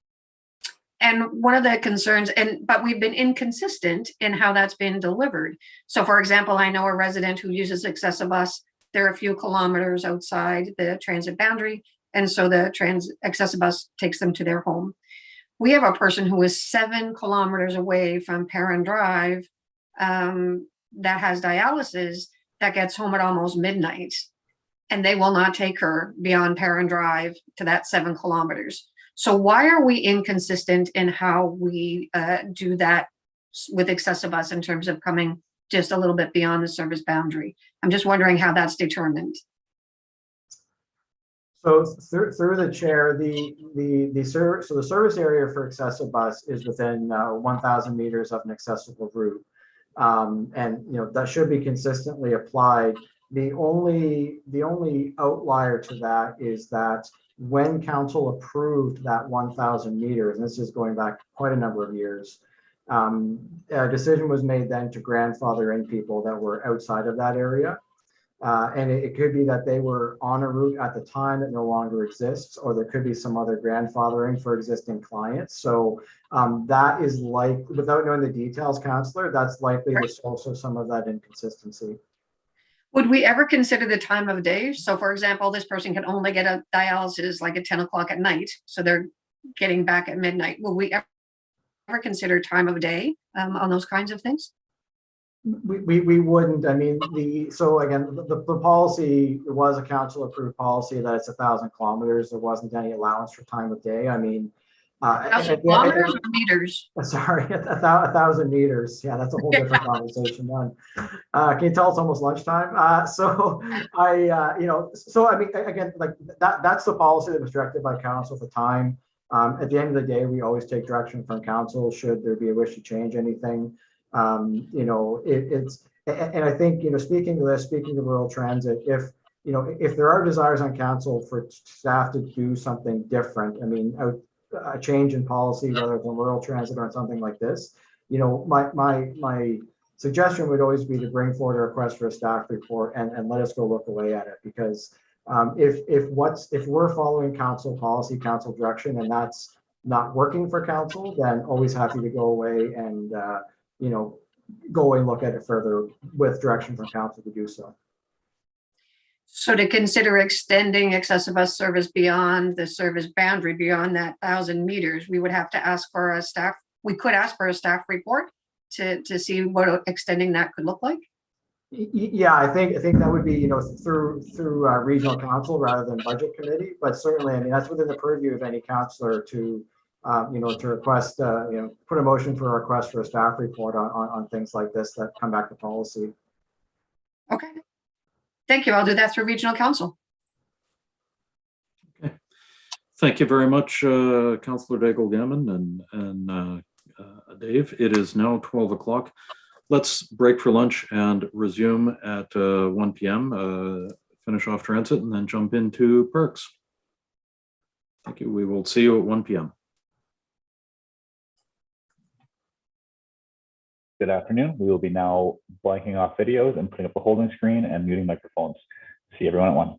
And one of the concerns, but we've been inconsistent in how that's been delivered. So for example, I know a resident who uses Accessibus, they're a few kilometers outside the transit boundary. And so the Accessibus takes them to their home. We have a person who is 7 kilometers away from Perrin Drive that has dialysis, that gets home at almost midnight, and they will not take her beyond Perrin Drive to that 7 kilometers. So why are we inconsistent in how we do that with Accessibus in terms of coming just a little bit beyond the service boundary? I'm just wondering how that's determined. So through the chair, the service area for Accessibus is within 1,000 meters of an accessible route, and you know that should be consistently applied. The only outlier to that is that when council approved that 1,000 meters, and this is going back quite a number of years, a decision was made then to grandfather in people that were outside of that area. And it could be that they were on a route at the time that no longer exists, or there could be some other grandfathering for existing clients. So that is like, without knowing the details, Councillor, that's likely the source of some of that inconsistency. Would we ever consider the time of day? So for example, this person can only get a dialysis like at 10 o'clock at night, so they're getting back at midnight. Will we ever consider time of day on those kinds of things? We wouldn't. I mean, so again, the policy, it was a council approved policy that it's 1,000 kilometers. There wasn't any allowance for time of day. I mean, 1,000 kilometers or meters? Sorry, 1,000 meters. Yeah, that's a whole different conversation. Can you tell it's almost lunchtime? So I mean, again, like that's the policy that was directed by council at the time. At the end of the day, we always take direction from council should there be a wish to change anything. You know, and I think, you know, speaking of rural transit, if if there are desires on council for staff to do something different, I mean, a change in policy, whether it's on rural transit or something like this, my suggestion would always be to bring forward a request for a staff report and let us go look away at it. Because if we're following council policy, council direction, and that's not working for council, then always happy to go away and go away and look at it further with direction from council to do so. So to consider extending excessive bus service beyond the service boundary, beyond that 1,000 meters, we would have to ask for a staff, we could ask for a staff report to see what extending that could look like? Yeah, I think that would be, through regional council rather than budget committee, but certainly, I mean, that's within the purview of any councillor to, to request, put a motion for a request for a staff report on things like this that come back to policy. Okay. Thank you. I'll do that through regional council. Okay. Thank you very much, Councillor Daigle-Gammon and Dave. It is now 12 o'clock. Let's break for lunch and resume at 1 p.m., finish off transit, and then jump into perks. Thank you. We will see you at 1 p.m. Good afternoon. We will be now blanking off videos and putting up a holding screen and muting microphones. See everyone at 1.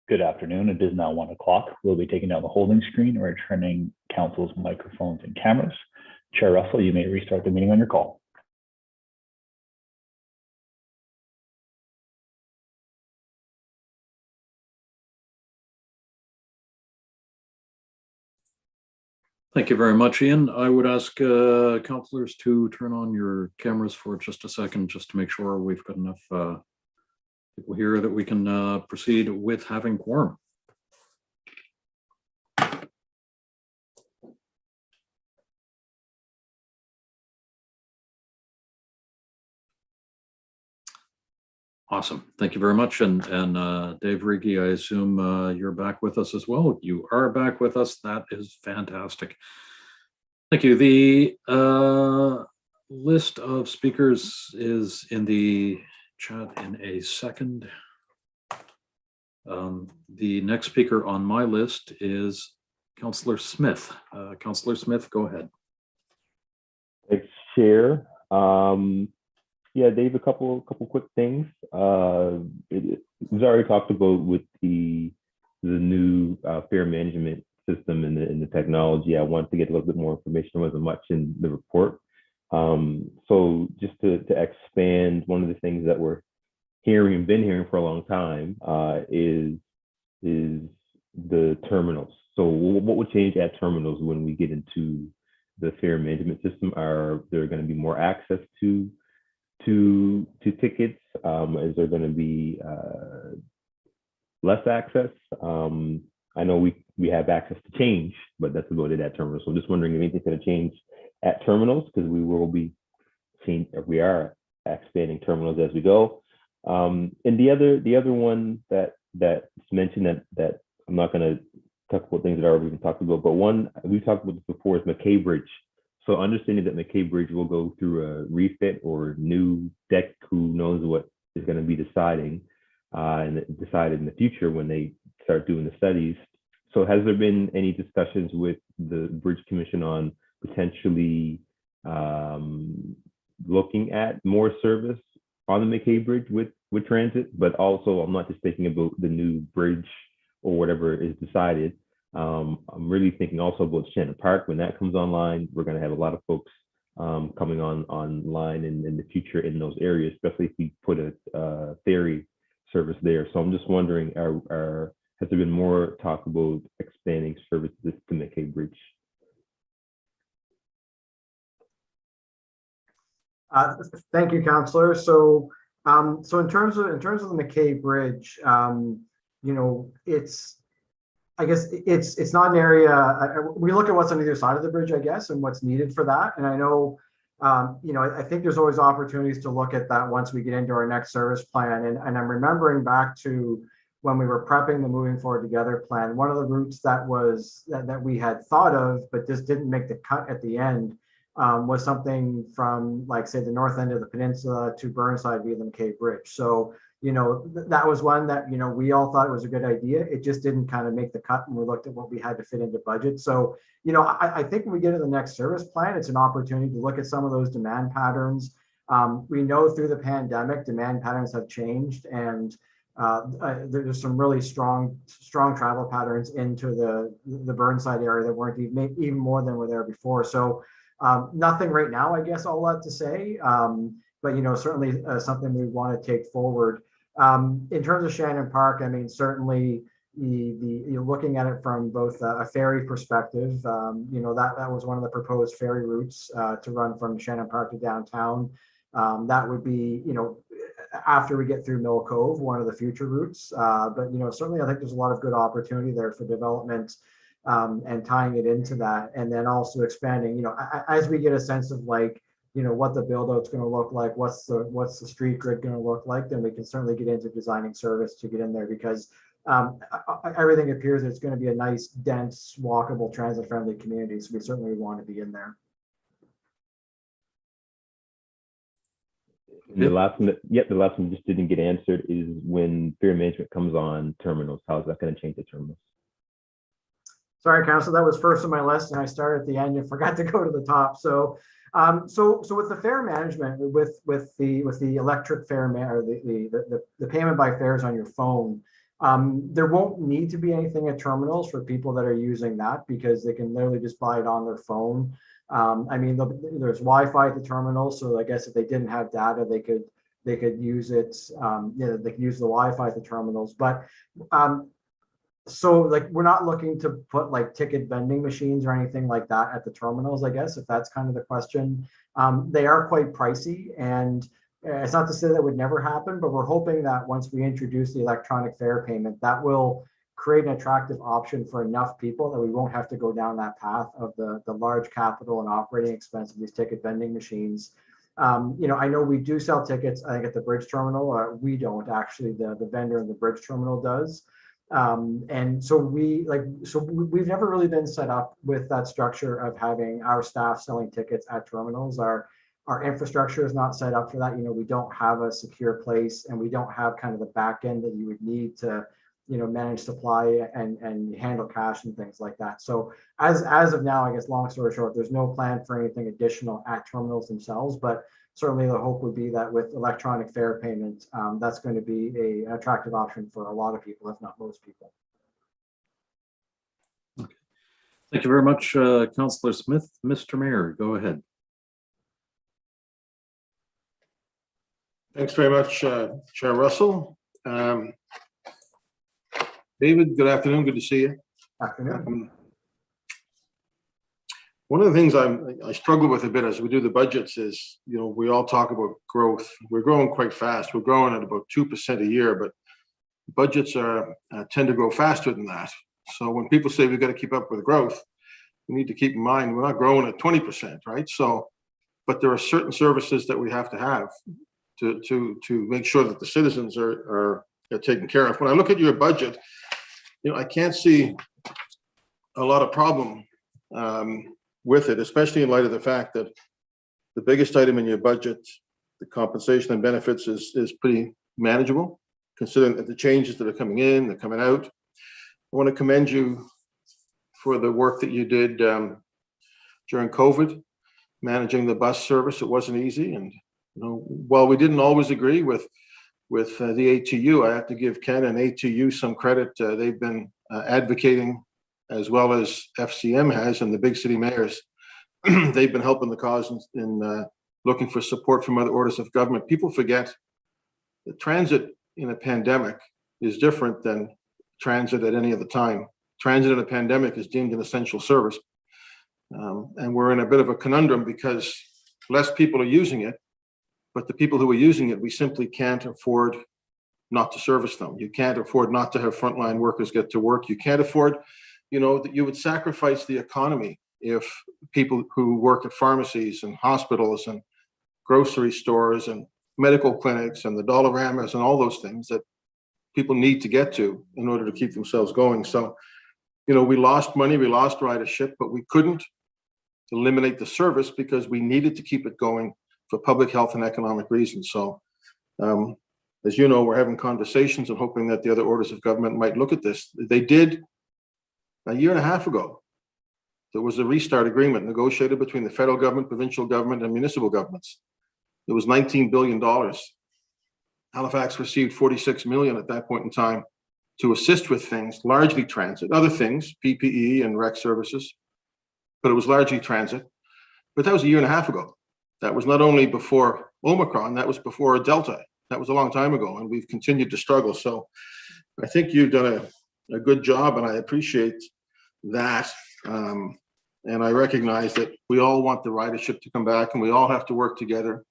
Good afternoon. It is now 1 o'clock. We'll be taking down the holding screen and returning council's microphones and cameras. Chair Russell, you may restart the meeting on your call. Thank you very much, Ian. I would ask councillors to turn on your cameras for just a second, just to make sure we've got enough people here that we can proceed with having quorum. Awesome. Thank you very much. And Dave Riggi, I assume you're back with us as well. You are back with us. That is fantastic. Thank you. The list of speakers is in the chat in a second. The next speaker on my list is Councillor Smith. Councillor Smith, go ahead. Thanks, Chair. Yeah, Dave, a couple quick things. It was already talked about with the new fare management system and the technology. I wanted to get a little bit more information. There wasn't much in the report. So just to expand, one of the things that we're hearing and been hearing for a long time is the terminals. So what would change at terminals when we get into the fare management system? Are there going to be more access to tickets? Is there going to be less access? I know we have access to change, but that's about it at terminals. So I'm just wondering if anything's going to change at terminals, because we will be we are expanding terminals as we go. And the other one that's mentioned that I'm not going to talk about things that are already been talked about, but one we've talked about this before is McKay Bridge. So understanding that McKay Bridge will go through a refit or new deck, who knows what is going to be decided in the future when they start doing the studies. So has there been any discussions with the Bridge Commission on potentially looking at more service on the McKay Bridge with transit? But also, I'm not just thinking about the new bridge or whatever is decided. I'm really thinking also about Shannon Park. When that comes online, we're going to have a lot of folks coming online in the future in those areas, especially if we put a ferry service there. So I'm just wondering, has there been more talk about expanding services to McKay Bridge? Thank you, Councillor. So in terms of the McKay Bridge, you know, I guess it's not an area. We look at what's on either side of the bridge, I guess, and what's needed for that. And I know, you know, I think there's always opportunities to look at that once we get into our next service plan. And I'm remembering back to when we were prepping the Moving Forward Together plan. One of the routes that we had thought of, but just didn't make the cut at the end, was something from, like, say, the north end of the peninsula to Burnside via the McKay Bridge. So, you know, that was one that, you know, we all thought was a good idea. It just didn't kind of make the cut when we looked at what we had to fit into budget. So, you know, I think when we get to the next service plan, it's an opportunity to look at some of those demand patterns. We know through the pandemic, demand patterns have changed, and there's some really strong travel patterns into the Burnside area that weren't even more than were there before. So nothing right now, I guess, all that to say. But, you know, certainly something we want to take forward. In terms of Shannon Park, I mean, certainly you're looking at it from both a ferry perspective. You know, that was one of the proposed ferry routes to run from Shannon Park to downtown. That would be, you know, after we get through Mill Cove, one of the future routes. But, you know, certainly I think there's a lot of good opportunity there for development and tying it into that. And then also expanding, you know, as we get a sense of, like, you know, what the build out's going to look like, what's the street grid going to look like, then we can certainly get into designing service to get in there, because everything appears it's going to be a nice, dense, walkable, transit friendly community. So we certainly want to be in there. And the last one, the last one just didn't get answered, is when fare management comes on terminals, how's that going to change the terminals? Sorry, Council, that was first on my list, and I started at the end and forgot to go to the top. So, so with the fare management, with the electric fare or the payment by fares on your phone, There won't need to be anything at terminals for people that are using that because they can literally just buy it on their phone. I mean, there's Wi-Fi at the terminal, so I guess if they didn't have data, they could use it. They could use the Wi-Fi at the terminals. But so like we're not looking to put like ticket vending machines or anything like that at the terminals, I guess, if that's kind of the question. They are quite pricey, and it's not to say that would never happen, but we're hoping that once we introduce the electronic fare payment, that will create an attractive option for enough people that we won't have to go down that path of the large capital and operating expense of these ticket vending machines. I know we do sell tickets, I think, at the bridge terminal. We don't actually, the vendor in the bridge terminal does. And so we've never really been set up with that structure of having our staff selling tickets at terminals. Our infrastructure is not set up for that. We don't have a secure place, and we don't have kind of the back end that you would need to manage supply and handle cash and things like that. So as of now, I guess, long story short, there's no plan for anything additional at terminals themselves, but certainly the hope would be that with electronic fare payment, that's going to be an attractive option for a lot of people, if not most people. Okay. Thank you very much, Councillor Smith. Mr. Mayor, go ahead. Thanks very much, Chair Russell. David, good afternoon. Good to see you. Afternoon. One of the things I struggle with a bit as we do the budgets is, we all talk about growth. We're growing quite fast. We're growing at about 2% a year, but budgets tend to grow faster than that. So when people say we've got to keep up with growth, we need to keep in mind we're not growing at 20%, right? So, but there are certain services that we have to have to make sure that the citizens are taken care of. When I look at your budget, I can't see a lot of problem with it, especially in light of the fact that the biggest item in your budget, the compensation and benefits, is pretty manageable, considering that the changes that are coming in, they're coming out. I want to commend you for the work that you did during COVID, managing the bus service. It wasn't easy, and while we didn't always agree with the ATU, I have to give Ken and ATU some credit. They've been advocating, as well as FCM has, and the big city mayors. They've been helping the cause in looking for support from other orders of government. People forget that transit in a pandemic is different than transit at any other time. Transit in a pandemic is deemed an essential service. And we're in a bit of a conundrum because less people are using it, but the people who are using it, we simply can't afford not to service them. You can't afford not to have frontline workers get to work. You can't afford, that you would sacrifice the economy if people who work at pharmacies and hospitals and grocery stores and medical clinics and the Dollaramas and all those things that people need to get to in order to keep themselves going. So, we lost money, we lost ridership, but we couldn't eliminate the service because we needed to keep it going for public health and economic reasons. So, as you know, we're having conversations and hoping that the other orders of government might look at this. They did a year and a half ago. There was a restart agreement negotiated between the federal government, provincial government, and municipal governments. It was $19 billion. Halifax received $46 million at that point in time to assist with things, largely transit, other things, PPE and rec services, but it was largely transit. But that was a year and a half ago. That was not only before Omicron, that was before Delta. That was a long time ago, and we've continued to struggle. So I think you've done a good job, and I appreciate that. And I recognize that we all want the ridership to come back, and we all have to work together.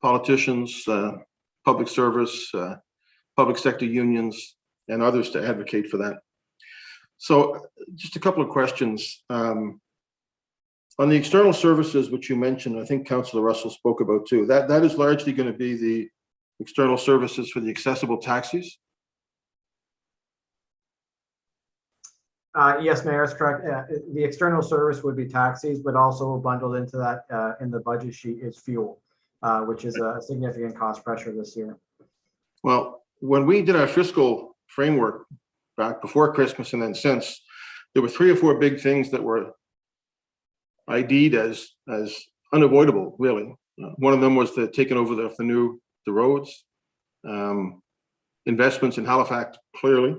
Politicians, public service, public sector unions, and others to advocate for that. So just a couple of questions. On the external services, which you mentioned, I think Councillor Russell spoke about too, that is largely going to be the external services for the accessible taxis? Yes, Mayor, that's correct. The external service would be taxis, but also bundled into that in the budget sheet is fuel, which is a significant cost pressure this year. Well, when we did our fiscal framework back before Christmas and then since, there were 3 or 4 big things that were ID'd as unavoidable, really. One of them was the taking over the roads. investments in Halifax, clearly,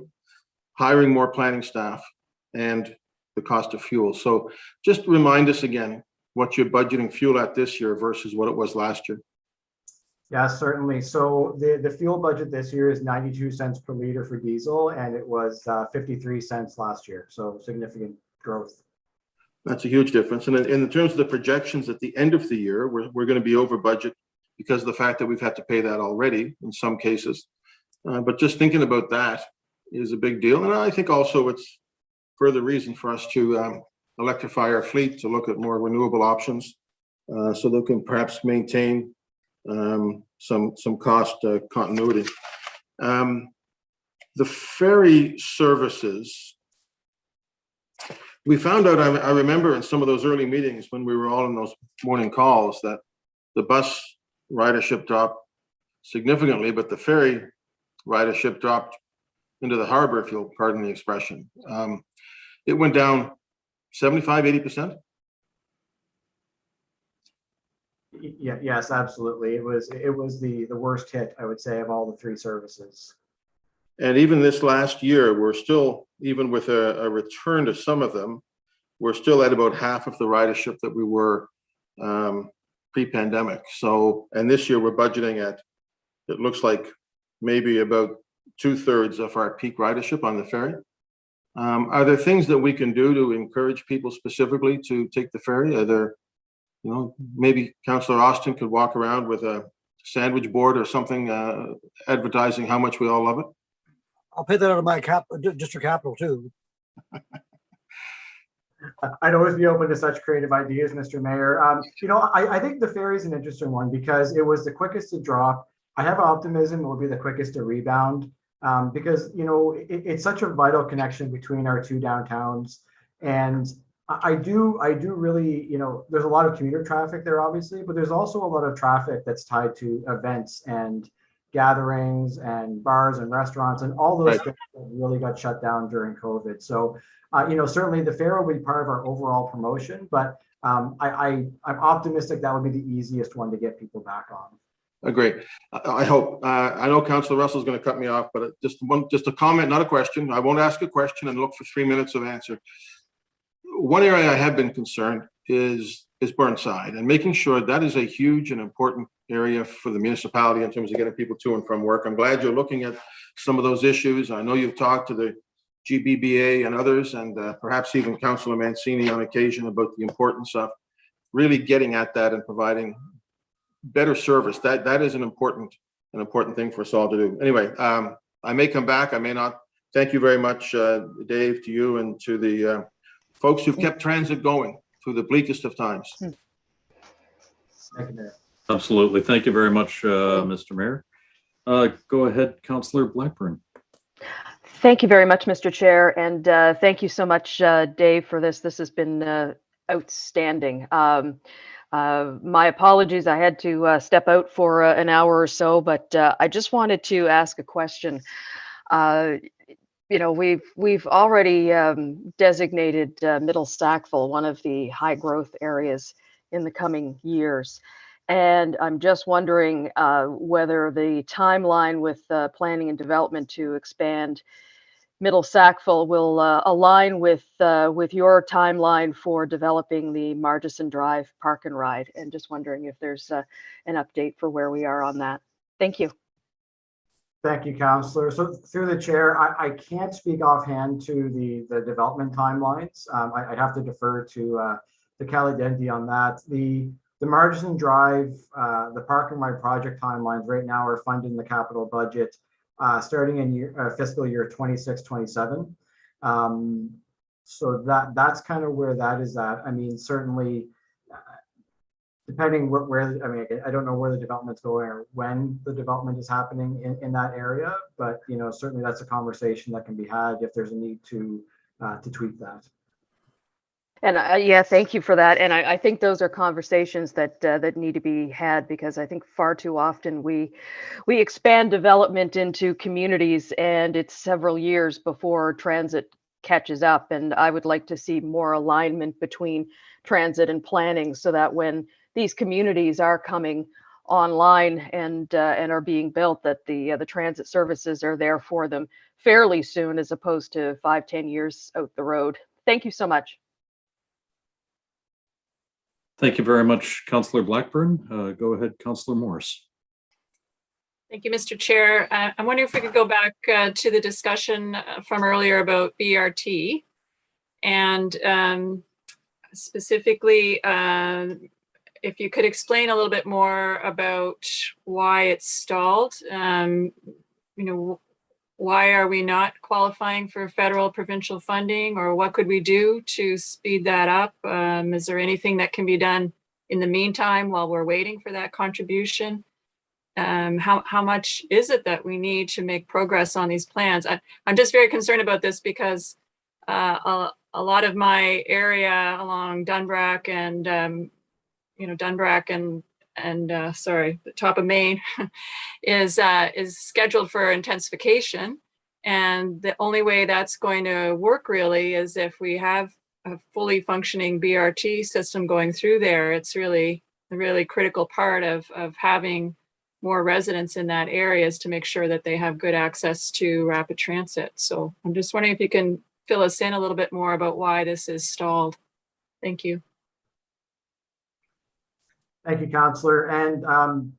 hiring more planning staff, and the cost of fuel. So just remind us again what you're budgeting fuel at this year versus what it was last year. Yeah, certainly. So the fuel budget this year is 92 cents per liter for diesel, and it was 53 cents last year. So significant growth. That's a huge difference. And in terms of the projections at the end of the year, we're going to be over budget because of the fact that we've had to pay that already in some cases. But just thinking about that is a big deal. And I think also it's further reason for us to electrify our fleet, to look at more renewable options, so they can perhaps maintain some cost continuity. The ferry services, we found out, I remember in some of those early meetings when we were all in those morning calls, that the bus ridership dropped significantly, but the ferry ridership dropped into the harbor, if you'll pardon the expression. It went down 75, 80%. Yeah, yes, absolutely. It was the worst hit, I would say, of all the three services. And even this last year, we're still, even with a return to some of them, we're still at about half of the ridership that we were pre-pandemic. So, and this year we're budgeting at, it looks like maybe about 2/3 of our peak ridership on the ferry. Are there things that we can do to encourage people specifically to take the ferry? Are there, maybe Councillor Austin could walk around with a sandwich board or something advertising how much we all love it? I'll pay that out of my district capital too. I'd always be open to such creative ideas, Mr. Mayor. I think the ferry is an interesting one because it was the quickest to drop. I have optimism it will be the quickest to rebound because, it's such a vital connection between our two downtowns. And I do really, there's a lot of commuter traffic there, obviously, but there's also a lot of traffic that's tied to events and gatherings and bars and restaurants and all those things that really got shut down during COVID. So, certainly the fair will be part of our overall promotion, but I'm optimistic that would be the easiest one to get people back on. Agree. I hope. I know Councillor Russell is going to cut me off, but just a comment, not a question. I won't ask a question and look for 3 minutes of answer. One area I have been concerned is Burnside, and making sure that is a huge and important area for the municipality in terms of getting people to and from work. I'm glad you're looking at some of those issues. I know you've talked to the GBBA and others, and perhaps even Councillor Mancini on occasion about the importance of really getting at that and providing better service. That is an important thing for us all to do. Anyway, I may come back, I may not. Thank you very much, Dave, to you and to the folks who've kept transit going through the bleakest of times. Thank you, Mayor. Absolutely. Thank you very much, Mr. Mayor. Go ahead, Councillor Blackburn. Thank you very much, Mr. Chair, and thank you so much, Dave, for this. This has been outstanding. My apologies, I had to step out for an hour or so, but I just wanted to ask a question. We've already designated Middle Stackville one of the high growth areas in the coming years. And I'm just wondering whether the timeline with planning and development to expand Middle Sackville will align with your timeline for developing the Margison Drive Park and Ride, and just wondering if there's an update for where we are on that. Thank you. Thank you, Councillor. So through the chair, I can't speak offhand to the development timelines. I'd have to defer to Kelly Dendy on that. The Margison Drive, the Park and Ride project timelines right now are funded in the capital budget starting in fiscal year 26-27. So that's kind of where that is at. I mean, certainly, depending I don't know where the development's going or when the development is happening in that area, but certainly that's a conversation that can be had if there's a need to tweak that. And yeah, thank you for that. And I think those are conversations that need to be had, because I think far too often we expand development into communities and it's several years before transit catches up. And I would like to see more alignment between transit and planning so that when these communities are coming online and are being built, that the transit services are there for them fairly soon, as opposed to 5-10 years out the road. Thank you so much. Thank you very much, Councillor Blackburn. Go ahead, Councillor Morris. Thank you, Mr. Chair. I'm wondering if we could go back to the discussion from earlier about BRT, and specifically, if you could explain a little bit more about why it's stalled. Why are we not qualifying for federal provincial funding, or what could we do to speed that up? Is there anything that can be done in the meantime while we're waiting for that contribution? How much is it that we need to make progress on these plans? I'm just very concerned about this because a lot of my area along Dunbrack and the top of Maine is scheduled for intensification, and the only way that's going to work really is if we have a fully functioning BRT system going through there. It's really a really critical part of having more residents in that area, is to make sure that they have good access to rapid transit. So I'm just wondering if you can fill us in a little bit more about why this is stalled. Thank you. Thank you, Councillor. And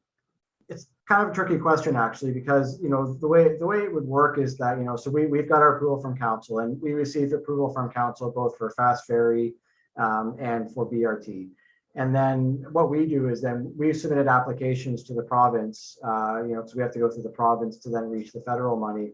it's kind of a tricky question, actually, because the way it would work is that so we've got our approval from council, and we received approval from council both for Fast Ferry and for BRT. And then what we do is then we've submitted applications to the province, because we have to go through the province to then reach the federal money.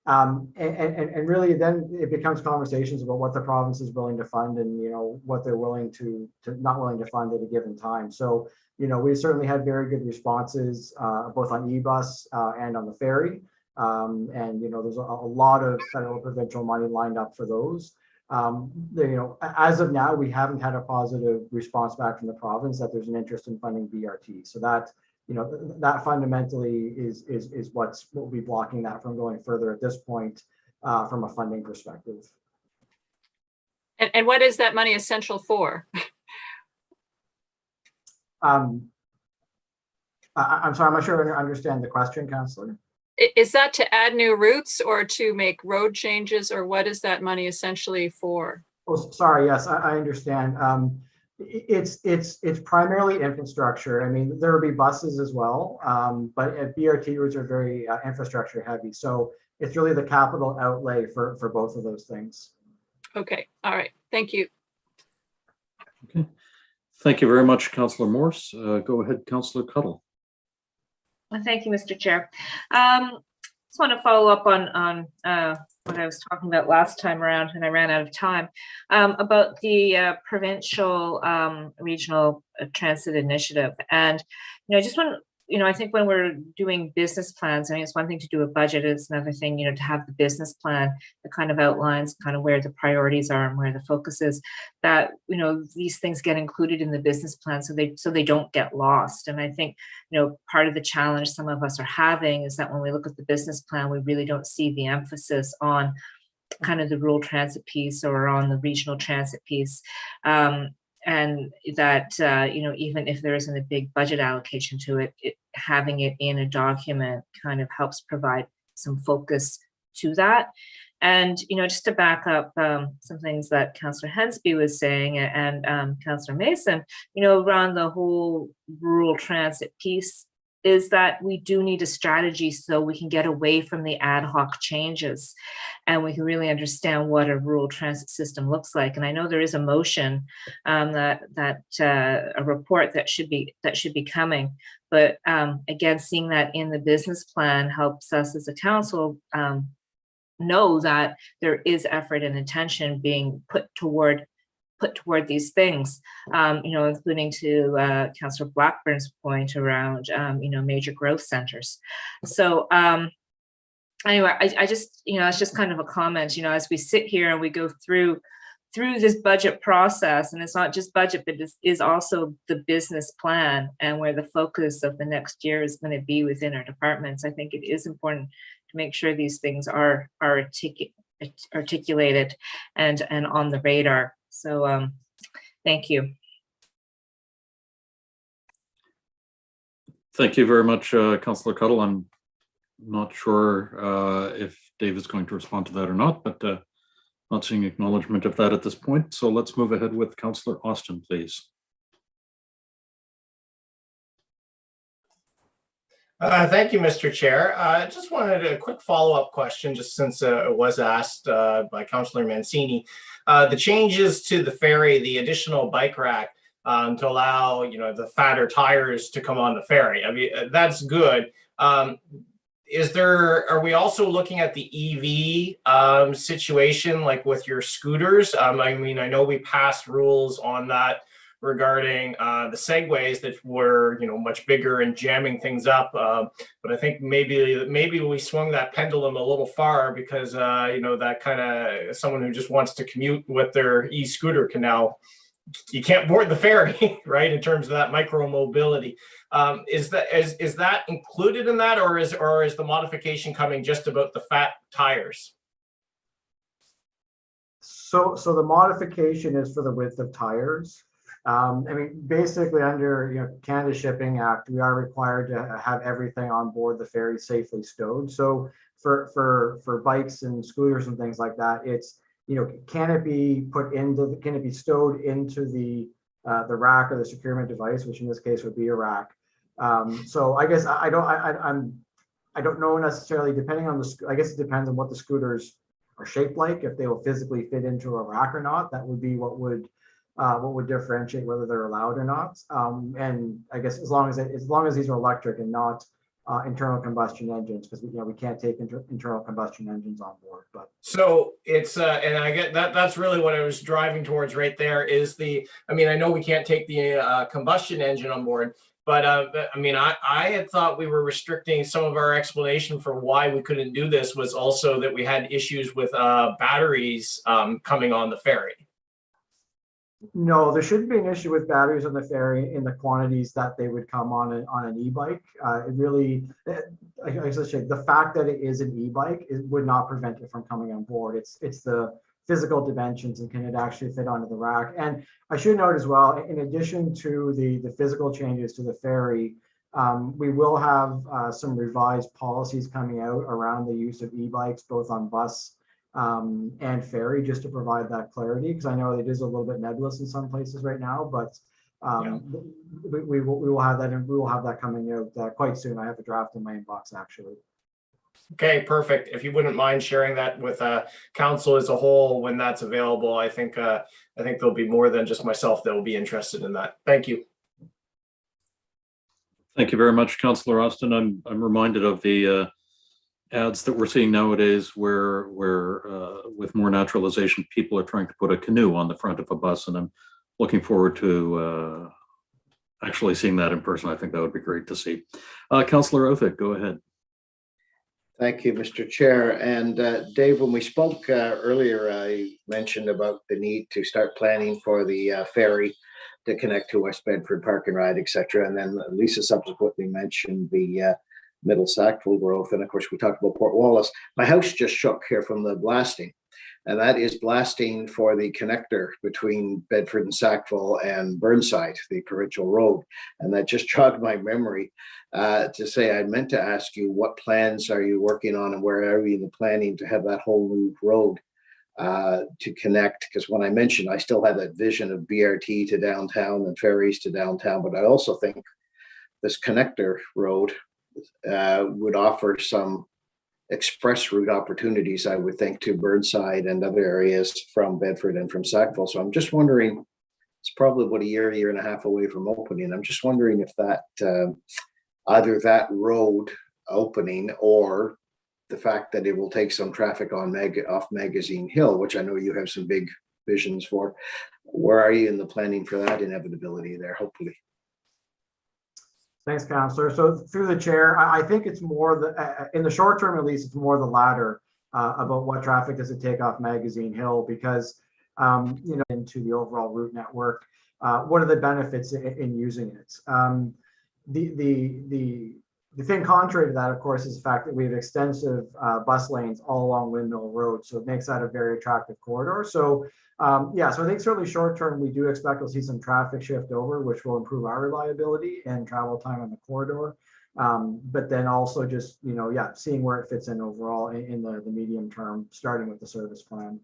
And really then it becomes conversations about what the province is willing to fund and what they're willing to not willing to fund at a given time. So we certainly had very good responses both on e-bus and on the ferry, and there's a lot of federal provincial money lined up for those. As of now, we haven't had a positive response back from the province that there's an interest in funding BRT. So that that fundamentally is what will be blocking that from going further at this point from a funding perspective. And what is that money essential for? I'm sorry, I'm not sure I understand the question, Councillor. Is that to add new routes or to make road changes, or what is that money essentially for? Oh, sorry. Yes, I understand. It's primarily infrastructure. I mean, there will be buses as well, but BRT routes are very infrastructure heavy. So it's really the capital outlay for both of those things. Okay. All right. Thank you. Okay. Thank you very much, Councillor Morse. Go ahead, Councillor Cuddle. Well, thank you, Mr. Chair. Just want to follow up on what I was talking about last time around, and I ran out of time, about the provincial regional transit initiative. And I just want to, I think when we're doing business plans, I mean, it's one thing to do a budget, it's another thing, to have the business plan that kind of outlines kind of where the priorities are and where the focus is, that, these things get included in the business plan so they don't get lost. And I think, part of the challenge some of us are having is that when we look at the business plan, we really don't see the emphasis on kind of the rural transit piece or on the regional transit piece. And that, even if there isn't a big budget allocation to it, having it in a document kind of helps provide some focus to that. And, just to back up some things that Councillor Hensby was saying and Councillor Mason, around the whole rural transit piece, is that we do need a strategy so we can get away from the ad hoc changes and we can really understand what a rural transit system looks like. And I know there is a motion that a report that should be coming, but again, seeing that in the business plan helps us as a council know that there is effort and attention being put toward these things, including to Councillor Blackburn's point around, major growth centers. So anyway, I just, it's just kind of a comment, as we sit here and we go through this budget process, and it's not just budget, but it is also the business plan and where the focus of the next year is going to be within our departments. I think it is important to make sure these things are articulated and on the radar. So thank you. Thank you very much, Councillor Cuddle. I'm not sure if Dave is going to respond to that or not, but not seeing acknowledgement of that at this point. So let's move ahead with Councillor Austin, please. Thank you, Mr. Chair. I just wanted a quick follow-up question, just since it was asked by Councillor Mancini. The changes to the ferry, the additional bike rack to allow, the fatter tires to come on the ferry. I mean, that's good. Are we also looking at the EV situation, like with your scooters? I mean, I know we passed rules on that regarding the segways that were, much bigger and jamming things up. But I think maybe we swung that pendulum a little far because, that kind of someone who just wants to commute with their e-scooter can now, you can't board the ferry, right? In terms of that micro mobility. Is that included in that, or is the modification coming just about the fat tires? So the modification is for the width of tires. I mean, basically under Canada Shipping Act, we are required to have everything on board the ferry safely stowed. So for bikes and scooters and things like that, it's can it be stowed into the rack or the securement device, which in this case would be a rack. So I guess I don't know necessarily, depending on I guess it depends on what the scooters are shaped like, if they will physically fit into a rack or not. That would be what would differentiate whether they're allowed or not. And I guess as long as these are electric and not internal combustion engines, because we can't take internal combustion engines on board. But so it's and I get that that's really what I was driving towards right there is I mean, I know we can't take the combustion engine on board, but I mean, I had thought we were restricting some of our explanation for why we couldn't do this was also that we had issues with batteries coming on the ferry. No, there shouldn't be an issue with batteries on the ferry in the quantities that they would come on an e-bike. It really, I should say, the fact that it is an e-bike would not prevent it from coming on board. It's the physical dimensions and can it actually fit onto the rack. And I should note as well, in addition to the physical changes to the ferry, we will have some revised policies coming out around the use of e-bikes, both on bus and ferry, just to provide that clarity, because I know it is a little bit nebulous in some places right now, but we will have that, and we will have that coming out quite soon. I have a draft in my inbox actually. Okay, perfect. If you wouldn't mind sharing that with council as a whole when that's available, I think there'll be more than just myself that will be interested in that. Thank you. Thank you very much, Councillor Austin. I'm reminded of the ads that we're seeing nowadays where with more naturalization, people are trying to put a canoe on the front of a bus, and I'm looking forward to actually seeing that in person. I think that would be great to see. Councillor Outhick, go ahead. Thank you, Mr. Chair. And Dave, when we spoke earlier, I mentioned about the need to start planning for the ferry to connect to West Bedford Park and Ride, etc. And then Lisa subsequently mentioned the Middle Sackville growth. And of course, we talked about Port Wallace. My house just shook here from the blasting. And that is blasting for the connector between Bedford and Sackville and Burnside, the provincial road. And that just jogged my memory to say, I meant to ask you, what plans are you working on and where are you in the planning to have that whole new road to connect? Because when I mentioned, I still have that vision of BRT to downtown and ferries to downtown, but I also think this connector road would offer some express route opportunities, I would think, to Burnside and other areas from Bedford and from Sackville. So I'm just wondering, it's probably about a year and a half away from opening. I'm just wondering if that either that road opening or the fact that it will take some traffic on off Magazine Hill, which I know you have some big visions for. Where are you in the planning for that inevitability there, hopefully? Thanks, Councillor. So through the chair, I think it's more in the short term, at least, it's more the latter about what traffic does it take off Magazine Hill, because into the overall route network, what are the benefits in using it? The The thing contrary to that, of course, is the fact that we have extensive bus lanes all along Windmill Road. So it makes that a very attractive corridor. So yeah, so I think certainly short term, we do expect to see some traffic shift over, which will improve our reliability and travel time on the corridor. But then also just, yeah, seeing where it fits in overall in the medium term, starting with the service plan.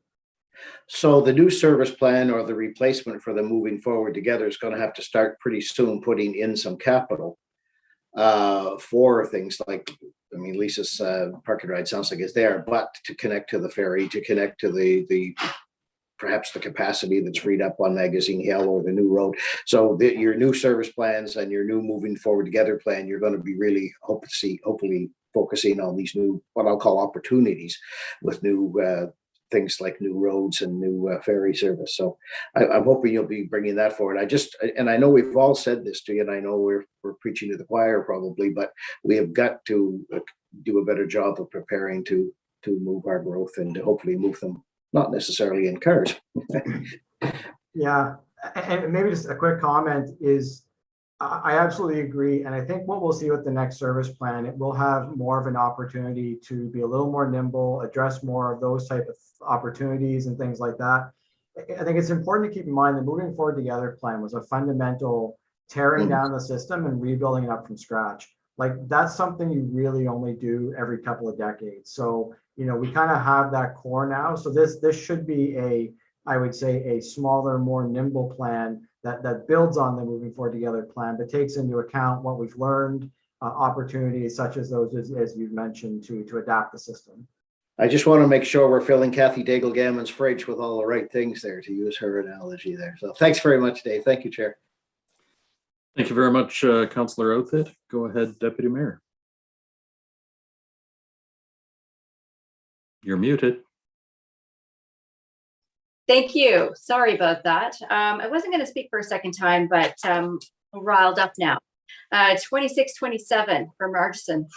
So the new service plan or the replacement for them moving forward together is going to have to start pretty soon putting in some capital for things like, I mean, Lisa's park and ride sounds like it's there, but to connect to the ferry, to connect to the perhaps the capacity that's freed up on Magazine Hill or the new road. So your new service plans and your new moving forward together plan, you're going to be really hopefully focusing on these new, what I'll call opportunities with new things like new roads and new ferry service. So I'm hoping you'll be bringing that forward. And I know we've all said this to you, and I know we're preaching to the choir probably, but we have got to do a better job of preparing to move our growth and to hopefully move them, not necessarily in cars. Yeah, and maybe just a quick comment is, I absolutely agree. And I think what we'll see with the next service plan, it will have more of an opportunity to be a little more nimble, address more of those type of opportunities and things like that. I think it's important to keep in mind that moving forward together plan was a fundamental tearing down the system and rebuilding it up from scratch. Like that's something you really only do every couple of decades. So, we kind of have that core now. So this should be I would say a smaller, more nimble plan that builds on the moving forward together plan, but takes into account what we've learned, opportunities such as those as you've mentioned to adapt the system. I just want to make sure we're filling Kathy Daigle-Gammon's fridge with all the right things there, to use her analogy there. So thanks very much, Dave. Thank you, Chair. Thank you very much, Councillor Outfit. Go ahead, Deputy Mayor. You're muted. Thank you. Sorry about that. I wasn't going to speak for a second time, but I'm riled up now. 2627 for Murchison.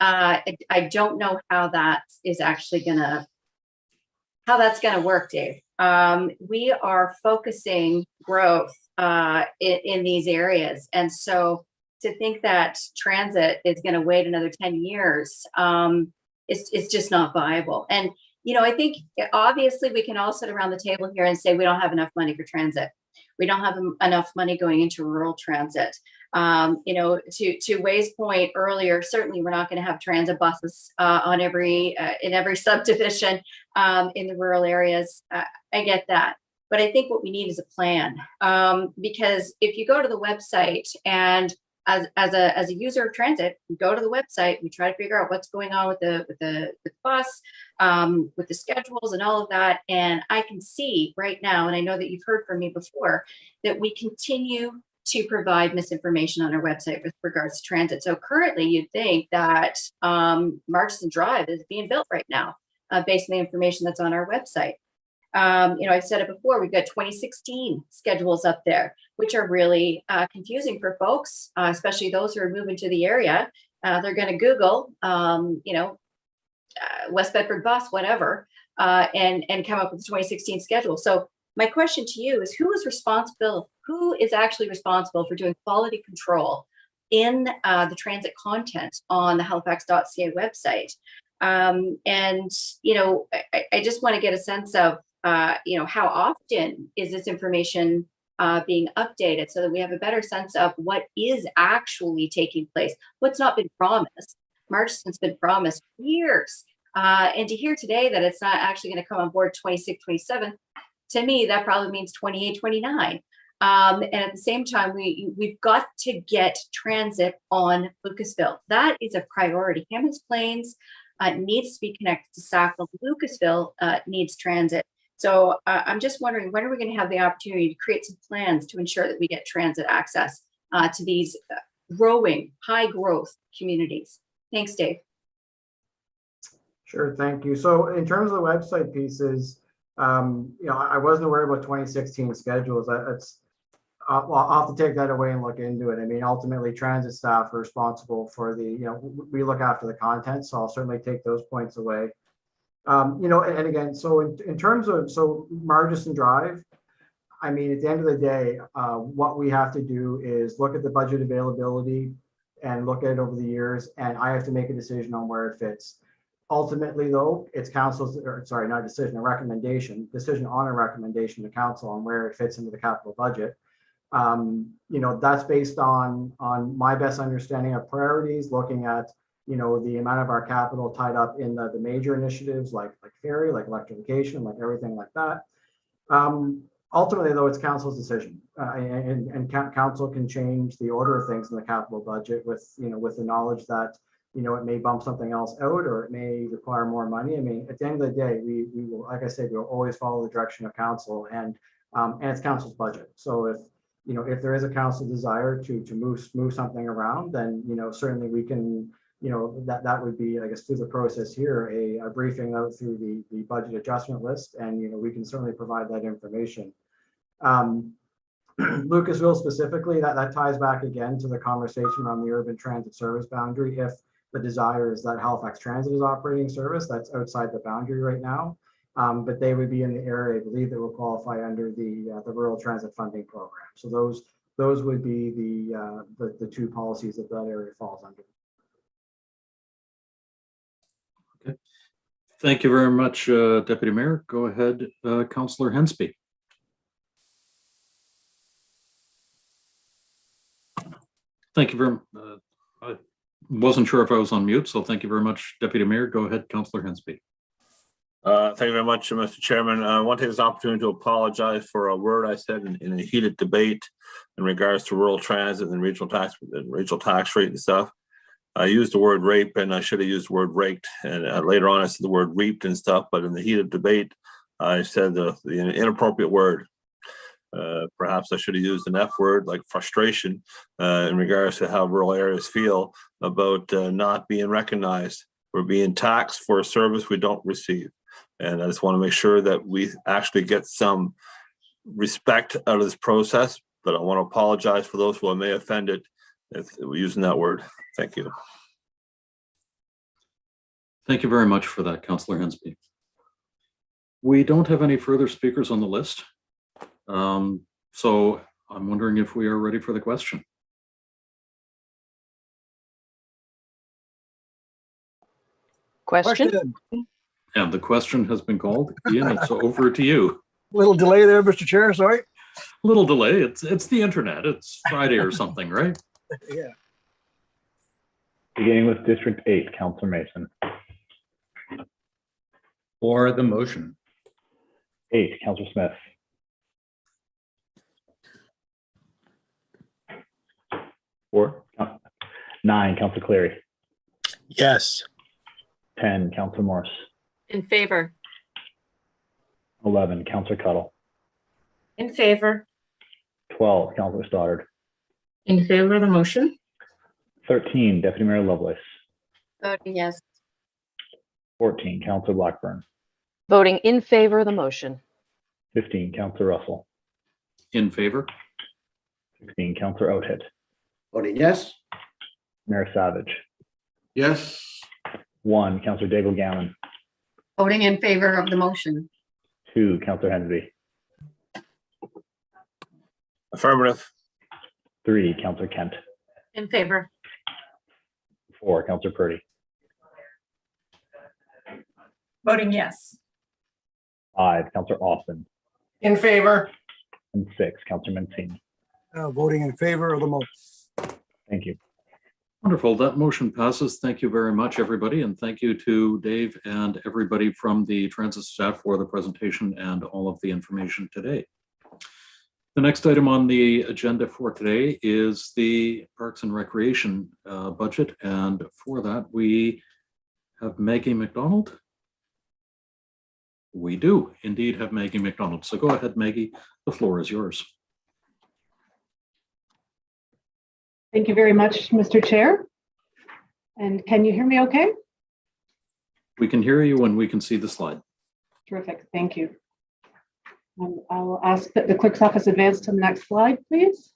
I don't know how that is actually how that's gonna work, Dave. We are focusing growth in these areas, and so to think that transit is going to wait another 10 years, it's just not viable. And I think obviously we can all sit around the table here and say we don't have enough money for transit. We don't have enough money going into rural transit. To Way's point earlier, certainly we're not going to have transit buses on in every subdivision in the rural areas. I get that, but I think what we need is a plan, because if you go to the website and as a user of transit, we go to the website, we try to figure out what's going on with the bus, with the schedules and all of that. And I can see right now, and I know that you've heard from me before, that we continue to provide misinformation on our website with regards to transit. So currently you'd think that Murchison Drive is being built right now based on the information that's on our website. I've said it before, we've got 2016 schedules up there, which are really confusing for folks, especially those who are moving to the area. They're going to Google, West Bedford bus, whatever, and come up with the 2016 schedule. So my question to you is, who is actually responsible for doing quality control in the transit content on the halifax.ca website? I just want to get a sense of how often is this information being updated so that we have a better sense of what is actually taking place, what's not been promised. Murchison's been promised for years. And to hear today that it's not actually going to come on board 26, 27, to me, that probably means 28, 29. And at the same time, we've got to get transit on Lucasville. That is a priority. Hammond's Plains needs to be connected to Sackville. Lucasville needs transit. So I'm just wondering, when are we going to have the opportunity to create some plans to ensure that we get transit access to these growing, high growth communities? Thanks, Dave. Sure, thank you. So in terms of the website pieces, I wasn't aware about 2016 schedules. I'll have to take that away and look into it. I mean, ultimately, transit staff are responsible for we look after the content, so I'll certainly take those points away. And again, so in terms of, Murchison Drive, I mean, at the end of the day, what we have to do is look at the budget availability. and look at it over the years, and I have to make a decision on where it fits. Ultimately, though, it's council's, or sorry, not a decision, a decision on a recommendation to council on where it fits into the capital budget. That's based on my best understanding of priorities, looking at, the amount of our capital tied up in the major initiatives like Ferry, like electrification, like everything like that. Ultimately, though, it's council's decision, and council can change the order of things in the capital budget with the knowledge that it may bump something else out, or it may require more money. I mean, at the end of the day, we will, like I said, we'll always follow the direction of council, and it's council's budget. So if there is a council desire to move something around, then certainly we can. That would be, I guess, through the process here, a briefing out through the budget adjustment list, and we can certainly provide that information. Lucasville specifically, that ties back again to the conversation on the urban transit service boundary. If the desire is that Halifax Transit is operating service, that's outside the boundary right now, but they would be in the area, I believe, that will qualify under the rural transit funding program. So those would be the two policies that area falls under. Okay. Thank you very much, Deputy Mayor. Go ahead, Councillor Hensby. Thank you very much. I wasn't sure if I was on mute, so thank you very much, Deputy Mayor. Go ahead, Councillor Hensby. Thank you very much, Mr. Chairman. I want to take this opportunity to apologize for a word I said in a heated debate in regards to rural transit and regional tax rate and stuff. I used the word rape, and I should have used the word raked, and later on I said the word reaped and stuff, but in the heated debate I said the inappropriate word. Perhaps I should have used an F word like frustration in regards to how rural areas feel about not being recognized. We're being taxed for a service we don't receive. And I just want to make sure that we actually get some respect out of this process, but I want to apologize for those who I may have offended if we're using that word. Thank you. Thank you very much for that, Councillor Hensby. We don't have any further speakers on the list. So I'm wondering if we are ready for the question. Question? And the question has been called. Ian, it's over to you. Little delay there, Mr. Chair, sorry. Little delay. It's the internet. It's Friday or something, right? Yeah. Beginning with District 8, Councillor Mason. For the motion. 8, Councillor Smith. 4. 9, Councillor Cleary. Yes. 10, Councillor Morse. In favor. 11, Councillor Cuttle. In favor. 12, Councillor Stoddard. In favor of the motion. 13, Deputy Mayor Lovelace. Voting yes. 14, Councillor Blackburn. Voting in favor of the motion. 15, Councillor Russell. In favor. 16, Councillor Oathead. Voting yes. Mayor Savage. Yes. 1, Councillor Daigle Gammon. Voting in favor of the motion. 2, Councillor Hensby. Affirmative. 3, Councillor Kent. In favor. 4, Councillor Purdy. Voting yes. 5, Councillor Austin. In favor. And 6, Councillor Mancini. Voting in favor of the motion. Thank you. Wonderful. That motion passes. Thank you very much, everybody. And thank you to Dave and everybody from the transit staff for the presentation and all of the information today. The next item on the agenda for today is the Parks and Recreation budget. And for that, we have Maggie McDonald. We do indeed have Maggie McDonald. So go ahead, Maggie. The floor is yours. Thank you very much, Mr. Chair. And can you hear me okay? We can hear you and we can see the slide. Terrific, thank you. I'll ask that the clerk's office advance to the next slide, please.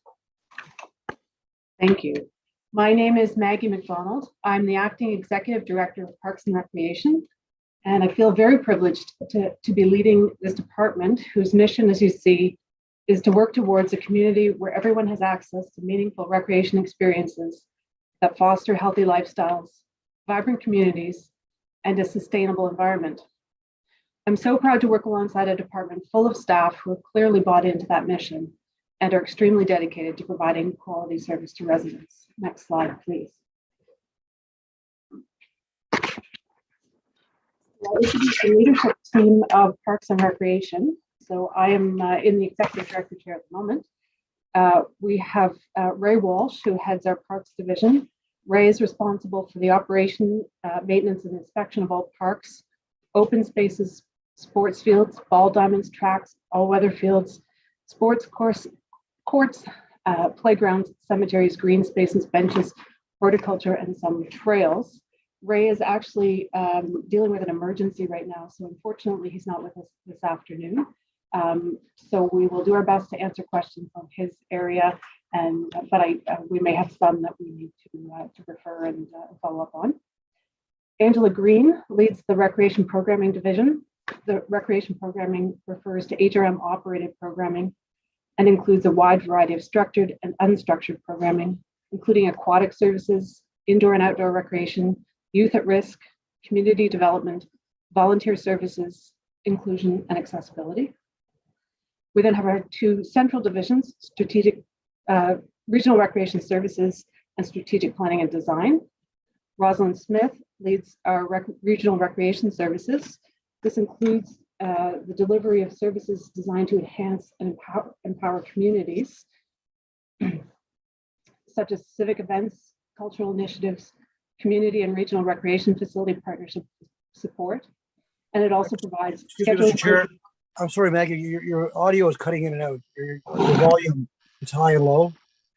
Thank you. My name is Maggie McDonald. I'm the Acting Executive Director of Parks and Recreation, and I feel very privileged to be leading this department whose mission, as you see, is to work towards a community where everyone has access to meaningful recreation experiences that foster healthy lifestyles, vibrant communities, and a sustainable environment. I'm so proud to work alongside a department full of staff who have clearly bought into that mission and are extremely dedicated to providing quality service to residents. Next slide, please. This is the leadership team of Parks and Recreation. So I am in the executive director chair at the moment. We have Ray Walsh, who heads our Parks division. Ray is responsible for the operation, maintenance, and inspection of all parks, open spaces, sports fields, ball diamonds, tracks, all-weather fields, sports courts, playgrounds, cemeteries, green spaces, benches, horticulture, and some trails. Ray is actually dealing with an emergency right now, so unfortunately he's not with us this afternoon. So we will do our best to answer questions on his area, but we may have some that we need to refer and follow up on. Angela Green leads the Recreation Programming Division. The Recreation Programming refers to HRM operated programming and includes a wide variety of structured and unstructured programming, including aquatic services, indoor and outdoor recreation, youth at risk, community development, volunteer services, inclusion, and accessibility. We then have our two central divisions, Regional Recreation Services and Strategic Planning and Design. Rosalind Smith leads our Regional Recreation Services. This includes the delivery of services designed to enhance and empower communities, such as civic events, cultural initiatives, community and regional recreation facility partnership support. And it also provides— Excuse me, Mr. Chair. I'm sorry, Maggie, your audio is cutting in and out. Your volume is high and low.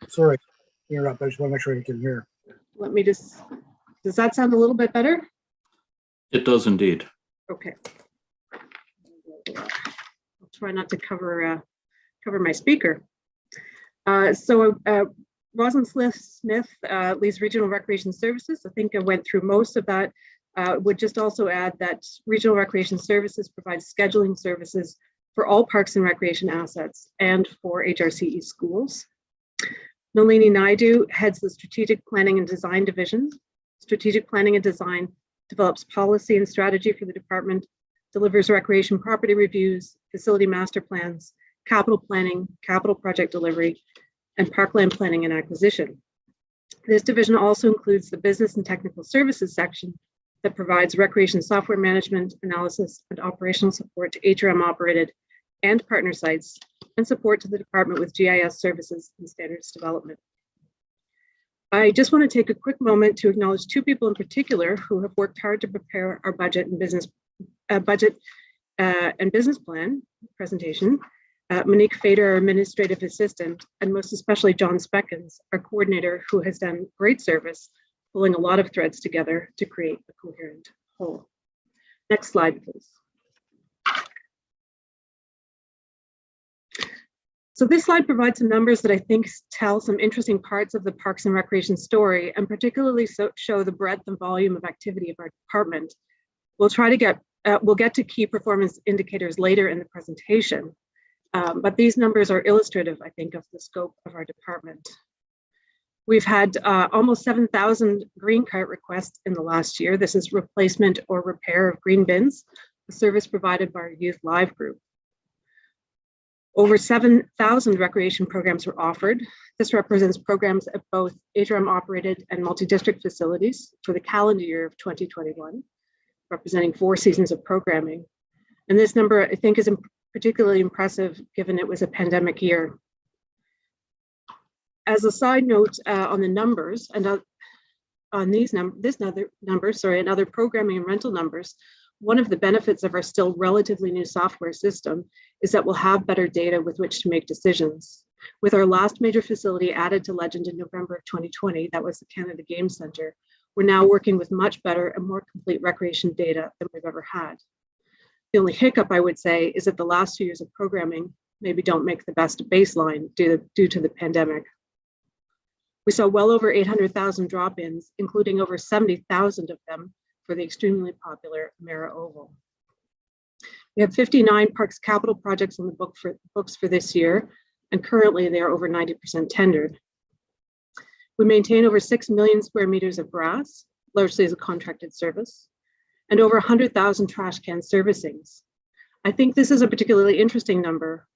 Sorry to interrupt. I just want to make sure you can hear. Let me just— does that sound a little bit better? It does indeed. Okay. I'll try not to cover my speaker. Rosalind Smith leads Regional Recreation Services. I think I went through most of that. Would just also add that Regional Recreation Services provides scheduling services for all parks and recreation assets and for HRCE schools. Nalini Naidu heads the Strategic Planning and Design Division. Strategic Planning and Design develops policy and strategy for the department, delivers recreation property reviews, facility master plans, capital planning, capital project delivery, and parkland planning and acquisition. This division also includes the business and technical services section that provides recreation software management, analysis, and operational support to HRM operated and partner sites, and support to the department with GIS services and standards development. I just want to take a quick moment to acknowledge two people in particular who have worked hard to prepare our budget and business plan presentation. Monique Fader, our administrative assistant, and most especially John Speckens, our coordinator, who has done great service, pulling a lot of threads together to create a coherent whole. Next slide, please. So this slide provides some numbers that I think tell some interesting parts of the Parks and Recreation story, and particularly show the breadth and volume of activity of our department. We'll get to key performance indicators later in the presentation, but these numbers are illustrative, I think, of the scope of our department. We've had almost 7,000 green cart requests in the last year. This is replacement or repair of green bins, a service provided by our Youth Live group. Over 7,000 recreation programs were offered. This represents programs at both HRM operated and multi-district facilities for the calendar year of 2021, representing 4 seasons of programming. And this number, I think, is particularly impressive given it was a pandemic year. As a side note on the numbers and on these numbers, and other programming and rental numbers, one of the benefits of our still relatively new software system is that we'll have better data with which to make decisions. With our last major facility added to Legend in November of 2020, that was the Canada Game Centre, we're now working with much better and more complete recreation data than we've ever had. The only hiccup, I would say, is that the last 2 years of programming maybe don't make the best baseline due to the pandemic. We saw well over 800,000 drop-ins, including over 70,000 of them for the extremely popular Mara Oval. We have 59 parks capital projects on the books for this year, and currently they are over 90% tendered. We maintain over 6 million square meters of grass, largely as a contracted service, and over 100,000 trash can servicings. I think this is a particularly interesting number.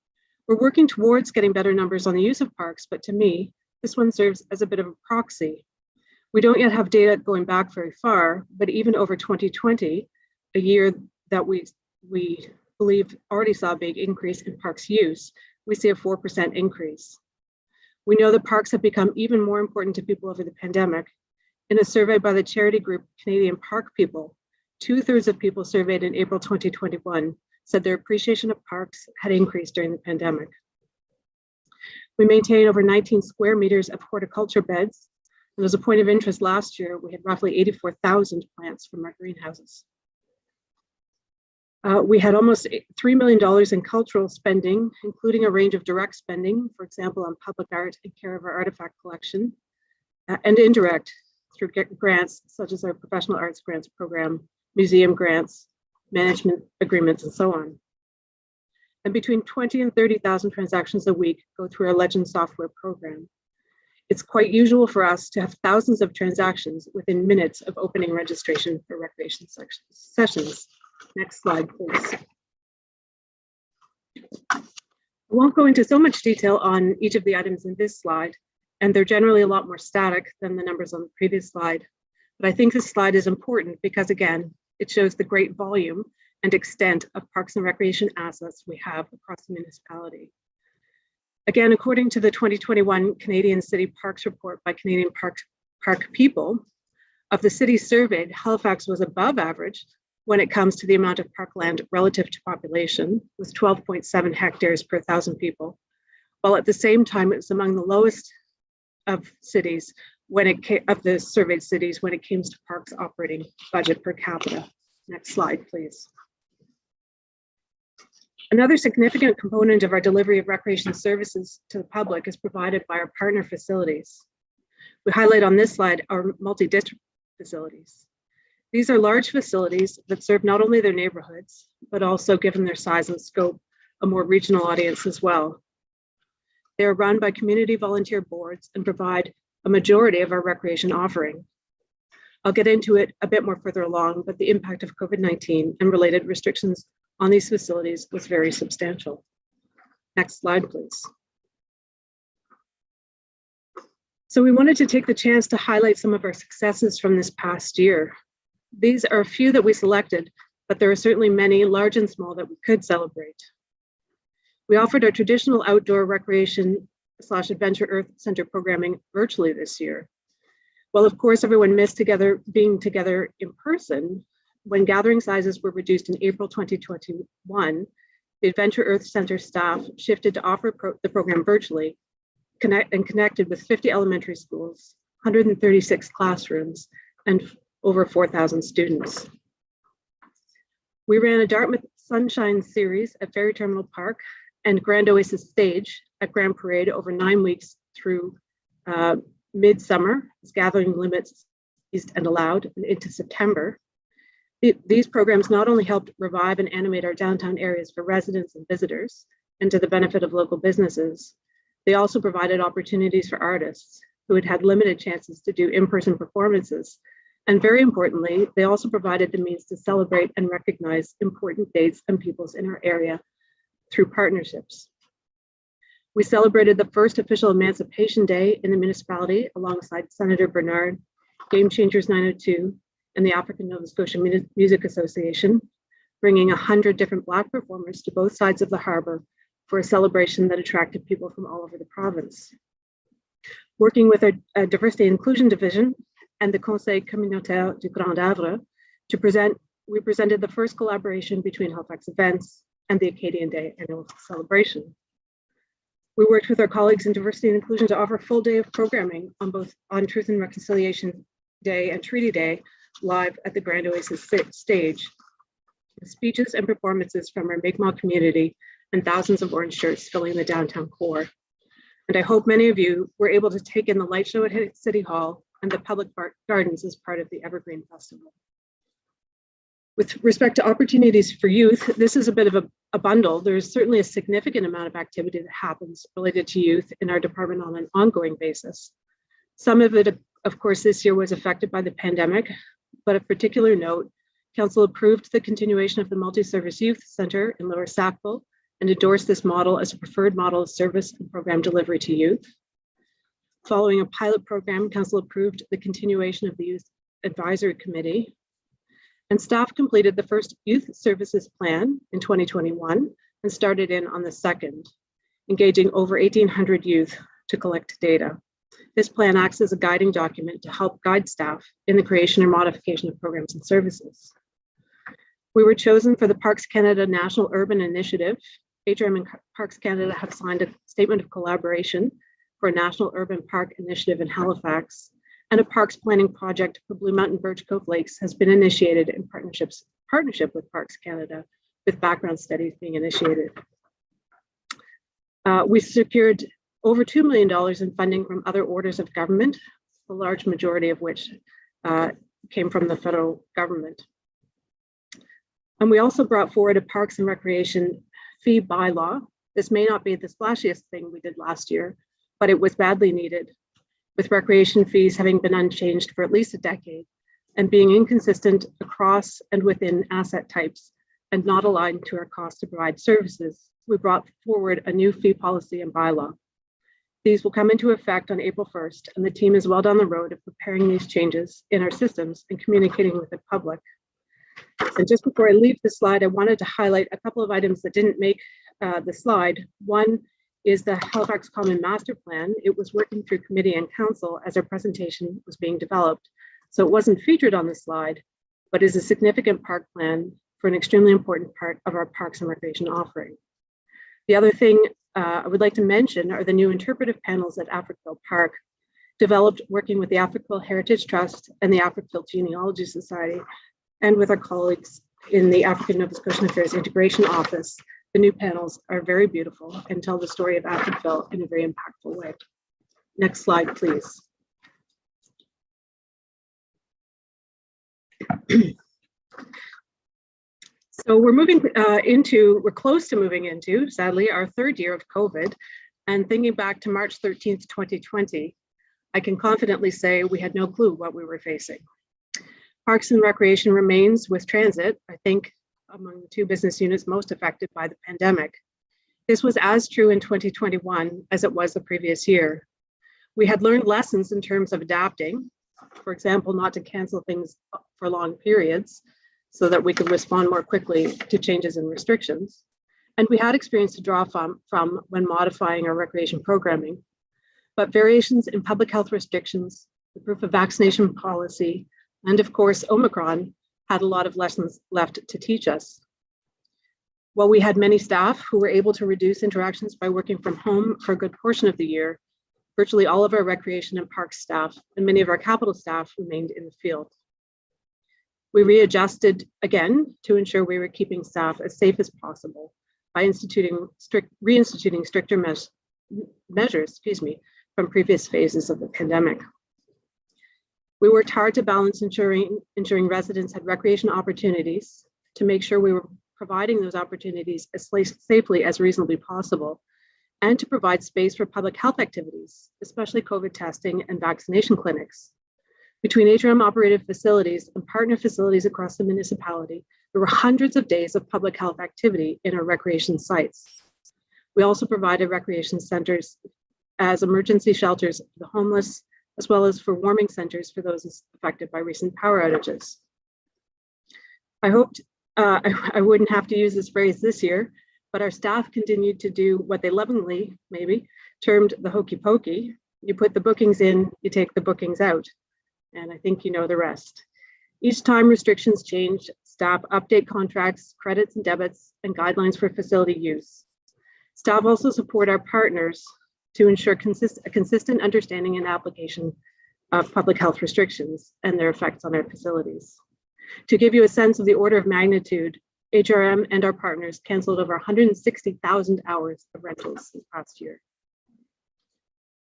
We're working towards getting better numbers on the use of parks, but to me, this one serves as a bit of a proxy. We don't yet have data going back very far, but even over 2020, a year that we believe already saw a big increase in parks use, we see a 4% increase. We know that parks have become even more important to people over the pandemic. In a survey by the charity group Canadian Park People, 2/3 of people surveyed in April 2021 said their appreciation of parks had increased during the pandemic. We maintain over 19 square meters of horticulture beds. And as a point of interest, last year, we had roughly 84,000 plants from our greenhouses. We had almost $3 million in cultural spending, including a range of direct spending, for example, on public art and care of our artifact collection, and indirect through grants such as our professional arts grants program, museum grants, management agreements, and so on. And between 20 and 30,000 transactions a week go through our Legend software program. It's quite usual for us to have thousands of transactions within minutes of opening registration for recreation sessions. Next slide, please. I won't go into so much detail on each of the items in this slide, and they're generally a lot more static than the numbers on the previous slide. But I think this slide is important because, again, it shows the great volume and extent of parks and recreation assets we have across the municipality. Again, according to the 2021 Canadian City Parks Report by Canadian Park People, of the cities surveyed, Halifax was above average when it comes to the amount of parkland relative to population, with 12.7 hectares per 1,000 people, while at the same time it was among the lowest of cities of the surveyed cities when it came to parks operating budget per capita. Next slide, please. Another significant component of our delivery of recreation services to the public is provided by our partner facilities. We highlight on this slide our multi-district facilities. These are large facilities that serve not only their neighborhoods, but also, given their size and scope, a more regional audience as well. They are run by community volunteer boards and provide a majority of our recreation offering. I'll get into it a bit more further along, but the impact of COVID-19 and related restrictions on these facilities was very substantial. Next slide, please. So we wanted to take the chance to highlight some of our successes from this past year. These are a few that we selected, but there are certainly many, large and small, that we could celebrate. We offered our traditional outdoor recreation/Adventure Earth Center programming virtually this year. While of course everyone missed being together in person, when gathering sizes were reduced in April 2021, the Adventure Earth Center staff shifted to offer the program virtually and connected with 50 elementary schools, 136 classrooms, and over 4,000 students. We ran a Dartmouth Sunshine series at Ferry Terminal Park and Grand Oasis Stage at Grand Parade over 9 weeks through midsummer, as gathering limits eased and allowed, and into September. These programs not only helped revive and animate our downtown areas for residents and visitors, and to the benefit of local businesses, they also provided opportunities for artists who had had limited chances to do in-person performances. And very importantly, they also provided the means to celebrate and recognize important dates and peoples in our area through partnerships. We celebrated the first official Emancipation Day in the municipality alongside Senator Bernard, Game Changers 902, and the African Nova Scotia Music Association, bringing 100 different Black performers to both sides of the harbour for a celebration that attracted people from all over the province. Working with our Diversity and Inclusion Division and the Conseil Communautaire du Grand Havre we presented the first collaboration between Halifax Events and the Acadian Day annual celebration. We worked with our colleagues in Diversity and Inclusion to offer a full day of programming on Truth and Reconciliation Day and Treaty Day live at the Grand Oasis stage, with speeches and performances from our Mi'kmaq community and thousands of orange shirts filling the downtown core. And I hope many of you were able to take in the light show at City Hall and the public gardens as part of the Evergreen Festival. With respect to opportunities for youth, this is a bit of a bundle. There's certainly a significant amount of activity that happens related to youth in our department on an ongoing basis. Some of it, of course, this year was affected by the pandemic, but of particular note, Council approved the continuation of the Multi-Service Youth Centre in Lower Sackville and endorsed this model as a preferred model of service and program delivery to youth. Following a pilot program, Council approved the continuation of the Youth Advisory Committee, and staff completed the first Youth Services Plan in 2021 and started in on the second, engaging over 1,800 youth to collect data. This plan acts as a guiding document to help guide staff in the creation or modification of programs and services. We were chosen for the Parks Canada National Urban Initiative. HRM and Parks Canada have signed a statement of collaboration for a National Urban Park Initiative in Halifax, and a parks planning project for Blue Mountain Birch Cove Lakes has been initiated in partnership with Parks Canada, with background studies being initiated. We secured over $2 million in funding from other orders of government, the large majority of which came from the federal government. And we also brought forward a Parks and Recreation fee bylaw. This may not be the splashiest thing we did last year, but it was badly needed, with recreation fees having been unchanged for at least a decade and being inconsistent across and within asset types and not aligned to our cost to provide services. We brought forward a new fee policy and bylaw. These will come into effect on April 1st, and the team is well down the road of preparing these changes in our systems and communicating with the public. And just before I leave the slide, I wanted to highlight a couple of items that didn't make the slide. One is the Halifax Common Master Plan. It was working through committee and council as our presentation was being developed. So it wasn't featured on the slide, but is a significant park plan for an extremely important part of our parks and recreation offering. The other thing I would like to mention are the new interpretive panels at Africville Park, developed working with the Africville Heritage Trust and the Africville Genealogy Society, and with our colleagues in the African Nova Scotian Affairs Integration Office. The new panels are very beautiful and tell the story of Africville in a very impactful way. Next slide, please. So we're close to moving into, sadly, our third year of COVID. And thinking back to March 13th, 2020, I can confidently say we had no clue what we were facing. Parks and Recreation remains, with transit, I think, among the two business units most affected by the pandemic. This was as true in 2021 as it was the previous year. We had learned lessons in terms of adapting, for example, not to cancel things for long periods so that we could respond more quickly to changes in restrictions. And we had experience to draw from when modifying our recreation programming. But variations in public health restrictions, the proof of vaccination policy, and of course, Omicron had a lot of lessons left to teach us. While we had many staff who were able to reduce interactions by working from home for a good portion of the year, virtually all of our recreation and park staff and many of our capital staff remained in the field. We readjusted again to ensure we were keeping staff as safe as possible by reinstituting stricter measures, from previous phases of the pandemic. We worked hard to balance ensuring residents had recreation opportunities, to make sure we were providing those opportunities as safely as reasonably possible, and to provide space for public health activities, especially COVID testing and vaccination clinics. Between HRM operated facilities and partner facilities across the municipality, there were hundreds of days of public health activity in our recreation sites. We also provided recreation centers as emergency shelters for the homeless, as well as for warming centers for those affected by recent power outages. I hoped I wouldn't have to use this phrase this year, but our staff continued to do what they lovingly, maybe, termed the hokey pokey. You put the bookings in, you take the bookings out. And I think you know the rest. Each time restrictions change, staff update contracts, credits and debits, and guidelines for facility use. Staff also support our partners to ensure a consistent understanding and application of public health restrictions and their effects on our facilities. To give you a sense of the order of magnitude, HRM and our partners canceled over 160,000 hours of rentals this past year.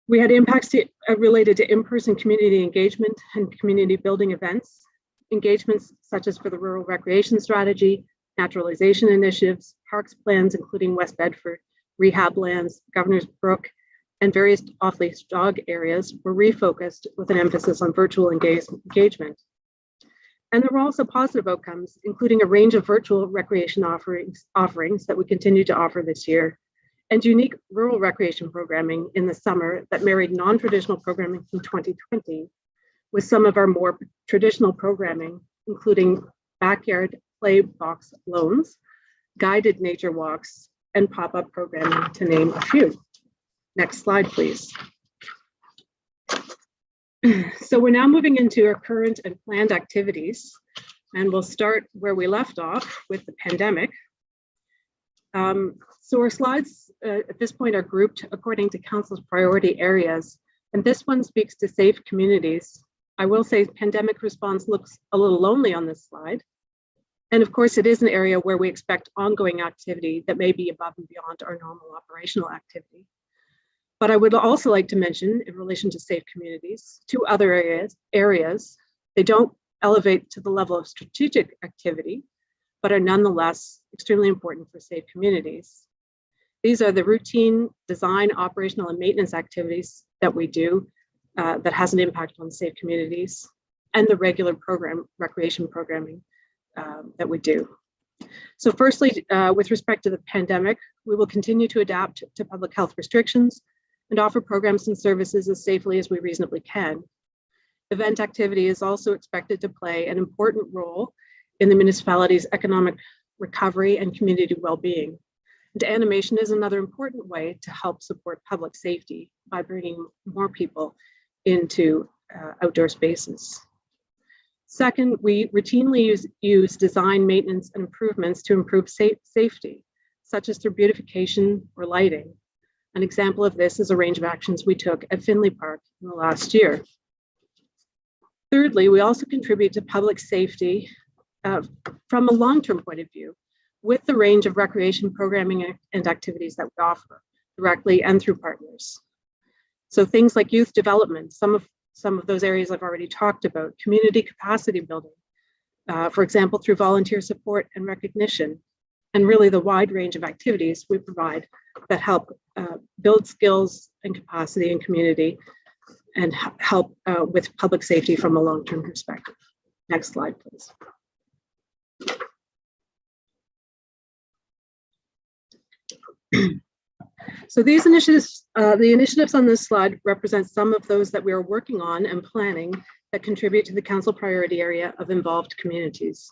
We had impacts related to in-person community engagement and community building events, engagements such as for the rural recreation strategy, naturalization initiatives, parks plans, including West Bedford, rehab lands, Governor's Brook, and various off-leash dog areas were refocused with an emphasis on virtual engagement. And there were also positive outcomes, including a range of virtual recreation offerings that we continue to offer this year, and unique rural recreation programming in the summer that married non-traditional programming from 2020 with some of our more traditional programming, including backyard play box loans, guided nature walks, and pop-up programming, to name a few. Next slide, please. So we're now moving into our current and planned activities, and we'll start where we left off with the pandemic. So our slides at this point are grouped according to Council's priority areas, and this one speaks to safe communities. I will say pandemic response looks a little lonely on this slide. And of course, it is an area where we expect ongoing activity that may be above and beyond our normal operational activity. But I would also like to mention, in relation to safe communities, two other areas. They don't elevate to the level of strategic activity, but are nonetheless extremely important for safe communities. These are the routine design, operational, and maintenance activities that we do that has an impact on safe communities, and the regular recreation programming that we do. So firstly, with respect to the pandemic, we will continue to adapt to public health restrictions and offer programs and services as safely as we reasonably can. Event activity is also expected to play an important role in the municipality's economic recovery and community well-being. And animation is another important way to help support public safety by bringing more people into outdoor spaces. Second, we routinely use design, maintenance, and improvements to improve safety, such as through beautification or lighting. An example of this is a range of actions we took at Finley Park in the last year. Thirdly, we also contribute to public safety from a long-term point of view with the range of recreation programming and activities that we offer directly and through partners. So things like youth development, some of those areas I've already talked about, community capacity building, for example, through volunteer support and recognition, and really the wide range of activities we provide that help build skills and capacity in community and help with public safety from a long-term perspective. Next slide, please. So these initiatives, the initiatives on this slide represent some of those that we are working on and planning that contribute to the council priority area of involved communities.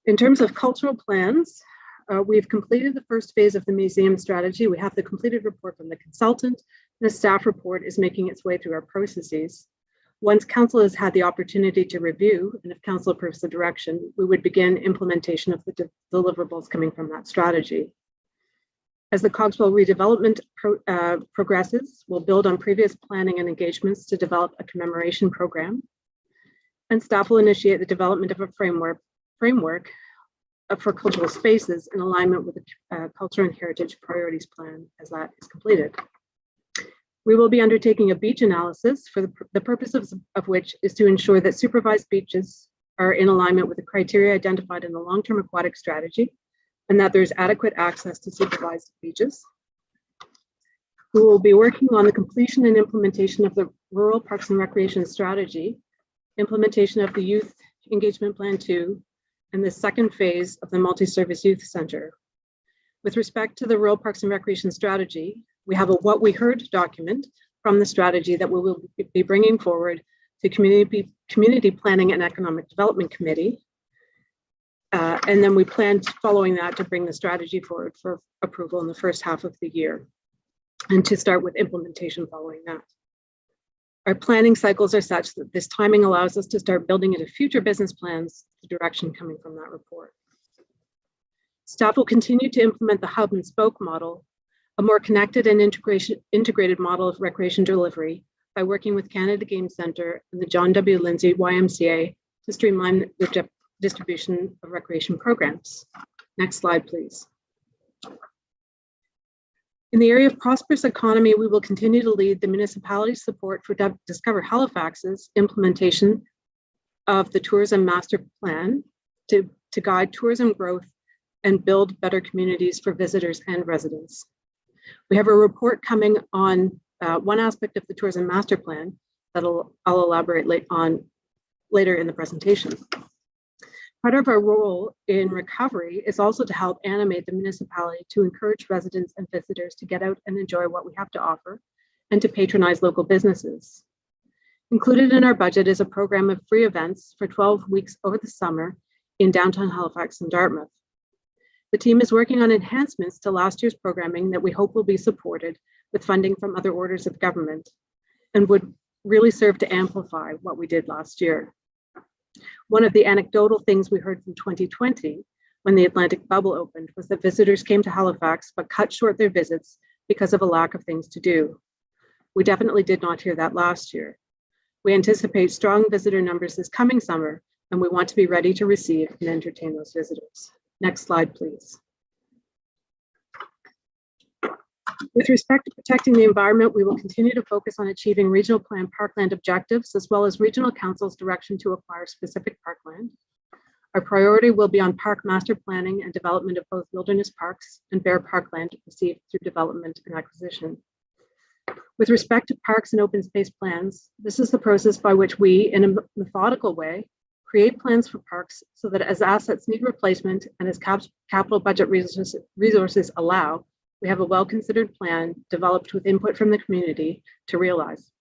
In terms of cultural plans, we've completed the first phase of the museum strategy. We have the completed report from the consultant, and the staff report is making its way through our processes. Once council has had the opportunity to review, and if council approves the direction, we would begin implementation of the deliverables coming from that strategy. As the Cogswell redevelopment progresses, we'll build on previous planning and engagements to develop a commemoration program. And staff will initiate the development of a framework for cultural spaces in alignment with the Culture and Heritage Priorities Plan as that is completed. We will be undertaking a beach analysis for the purpose of which is to ensure that supervised beaches are in alignment with the criteria identified in the long-term aquatic strategy and that there's adequate access to supervised beaches. We will be working on the completion and implementation of the Rural Parks and Recreation Strategy, implementation of the Youth Engagement Plan 2, and the second phase of the Multi-Service Youth Center. With respect to the Rural Parks and Recreation Strategy, we have a What We Heard document from the strategy that we will be bringing forward to Community Planning and Economic Development Committee. And then we plan following that to bring the strategy forward for approval in the first half of the year and to start with implementation following that. Our planning cycles are such that this timing allows us to start building into future business plans, the direction coming from that report. Staff will continue to implement the hub and spoke model, a more connected and integrated model of recreation delivery by working with Canada Game Centre and the John W. Lindsay YMCA to streamline the distribution of recreation programs. Next slide, please. In the area of prosperous economy, we will continue to lead the municipality's support for Discover Halifax's implementation of the Tourism Master Plan to guide tourism growth and build better communities for visitors and residents. We have a report coming on one aspect of the tourism master plan that I'll elaborate on later in the presentation. Part of our role in recovery is also to help animate the municipality to encourage residents and visitors to get out and enjoy what we have to offer and to patronize local businesses. Included in our budget is a program of free events for 12 weeks over the summer in downtown Halifax and Dartmouth. The team is working on enhancements to last year's programming that we hope will be supported with funding from other orders of government and would really serve to amplify what we did last year. One of the anecdotal things we heard from 2020 when the Atlantic bubble opened was that visitors came to Halifax but cut short their visits because of a lack of things to do. We definitely did not hear that last year. We anticipate strong visitor numbers this coming summer, and we want to be ready to receive and entertain those visitors. Next slide, please. With respect to protecting the environment, we will continue to focus on achieving regional plan parkland objectives, as well as regional council's direction to acquire specific parkland. Our priority will be on park master planning and development of both wilderness parks and bare parkland received through development and acquisition. With respect to parks and open space plans, this is the process by which we, in a methodical way, create plans for parks so that as assets need replacement and as capital budget resources allow, we have a well-considered plan developed with input from the community to realize.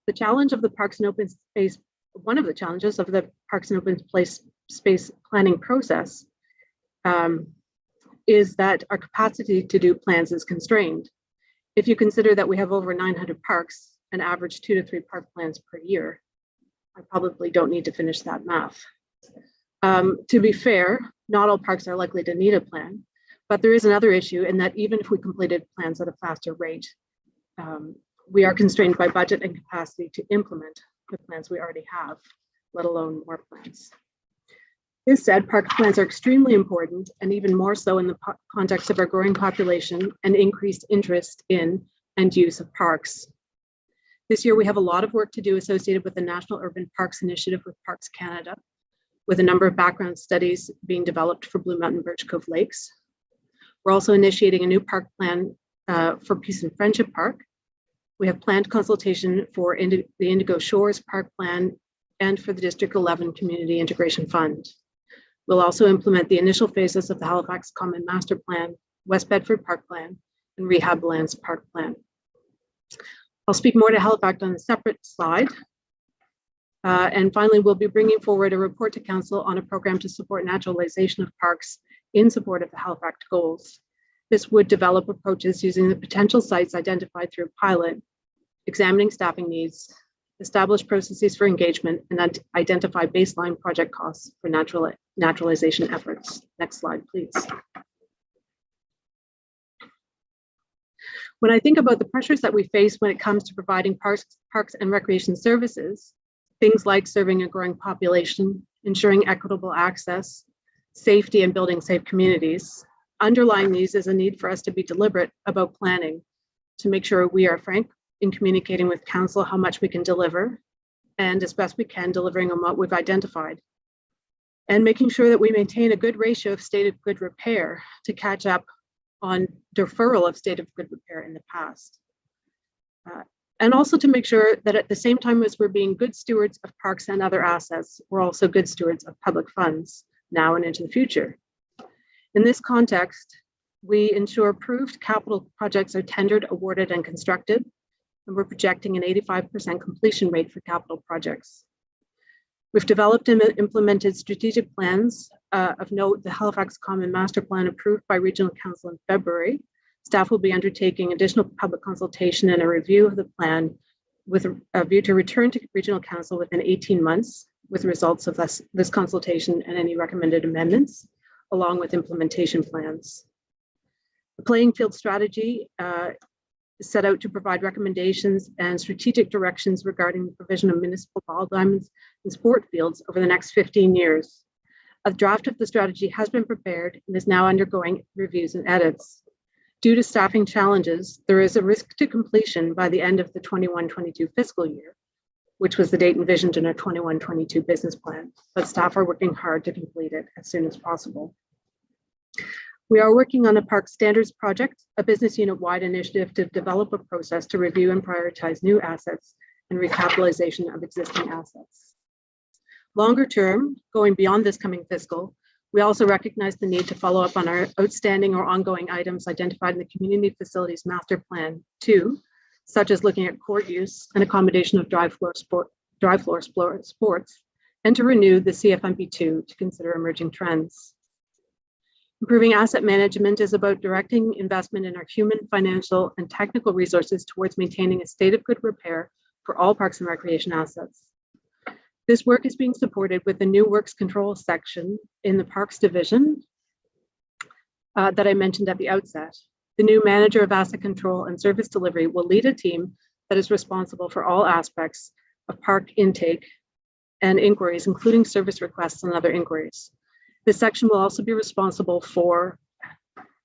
The challenge of the parks and open space, one of the challenges of the parks and open space planning process is that our capacity to do plans is constrained. If you consider that we have over 900 parks and average 2 to 3 park plans per year, I probably don't need to finish that math. To be fair, not all parks are likely to need a plan, but there is another issue in that even if we completed plans at a faster rate, we are constrained by budget and capacity to implement the plans we already have, let alone more plans. This said, park plans are extremely important, and even more so in the context of our growing population and increased interest in and use of parks. This year, we have a lot of work to do associated with the National Urban Parks Initiative with Parks Canada, with a number of background studies being developed for Blue Mountain Birch Cove Lakes. We're also initiating a new park plan for Peace and Friendship Park. We have planned consultation for the Indigo Shores Park Plan and for the District 11 Community Integration Fund. We'll also implement the initial phases of the Halifax Common Master Plan, West Bedford Park Plan, and Rehab Lands Park Plan. I'll speak more to Halifax on a separate slide. And finally, we'll be bringing forward a report to Council on a program to support naturalization of parks in support of the Halifax goals. This would develop approaches using the potential sites identified through a pilot, examining staffing needs, establish processes for engagement, and identify baseline project costs for naturalization efforts. Next slide, please. When I think about the pressures that we face when it comes to providing parks and recreation services, things like serving a growing population, ensuring equitable access, safety, and building safe communities, underlying these is a need for us to be deliberate about planning to make sure we are frank in communicating with Council how much we can deliver, and as best we can, delivering on what we've identified, and making sure that we maintain a good ratio of state of good repair to catch up on deferral of state of good repair in the past. And also to make sure that at the same time as we're being good stewards of parks and other assets, we're also good stewards of public funds now and into the future. In this context, we ensure approved capital projects are tendered, awarded, and constructed, and we're projecting an 85% completion rate for capital projects. We've developed and implemented strategic plans. Of note, the Halifax Common Master Plan approved by Regional Council in February. Staff will be undertaking additional public consultation and a review of the plan with a view to return to Regional Council within 18 months with results of this consultation and any recommended amendments, along with implementation plans. The playing field strategy is set out to provide recommendations and strategic directions regarding the provision of municipal ball diamonds and sport fields over the next 15 years. A draft of the strategy has been prepared and is now undergoing reviews and edits. Due to staffing challenges, there is a risk to completion by the end of the 21-22 fiscal year, which was the date envisioned in our 21-22 business plan, but staff are working hard to complete it as soon as possible. We are working on a park standards project, a business unit-wide initiative to develop a process to review and prioritize new assets and recapitalization of existing assets. Longer term, going beyond this coming fiscal, we also recognize the need to follow up on our outstanding or ongoing items identified in the Community Facilities Master Plan 2, such as looking at court use and accommodation of drive floor sports, and to renew the CFMP2 to consider emerging trends. Improving asset management is about directing investment in our human, financial, and technical resources towards maintaining a state of good repair for all parks and recreation assets. This work is being supported with the new works control section in the Parks Division that I mentioned at the outset. The new manager of asset control and service delivery will lead a team that is responsible for all aspects of park intake and inquiries, including service requests and other inquiries. This section will also be responsible for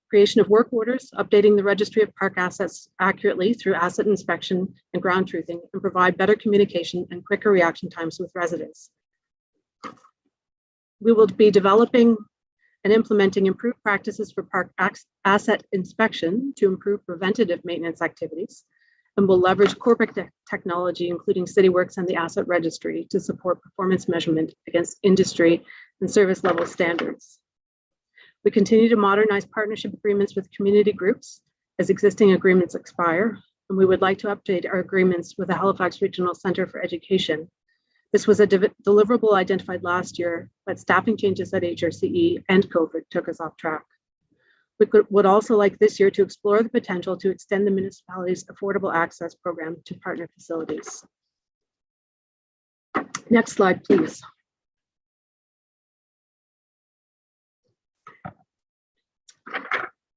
creation of work orders, updating the registry of park assets accurately through asset inspection and ground truthing, and provide better communication and quicker reaction times with residents. We will be developing and implementing improved practices for park asset inspection to improve preventative maintenance activities, and will leverage corporate technology, including CityWorks and the asset registry, to support performance measurement against industry and service level standards. We continue to modernize partnership agreements with community groups as existing agreements expire, and we would like to update our agreements with the Halifax Regional Centre for Education. This was a deliverable identified last year, but staffing changes at HRCE and COVID took us off track. We would also like this year to explore the potential to extend the municipality's affordable access program to partner facilities. Next slide, please.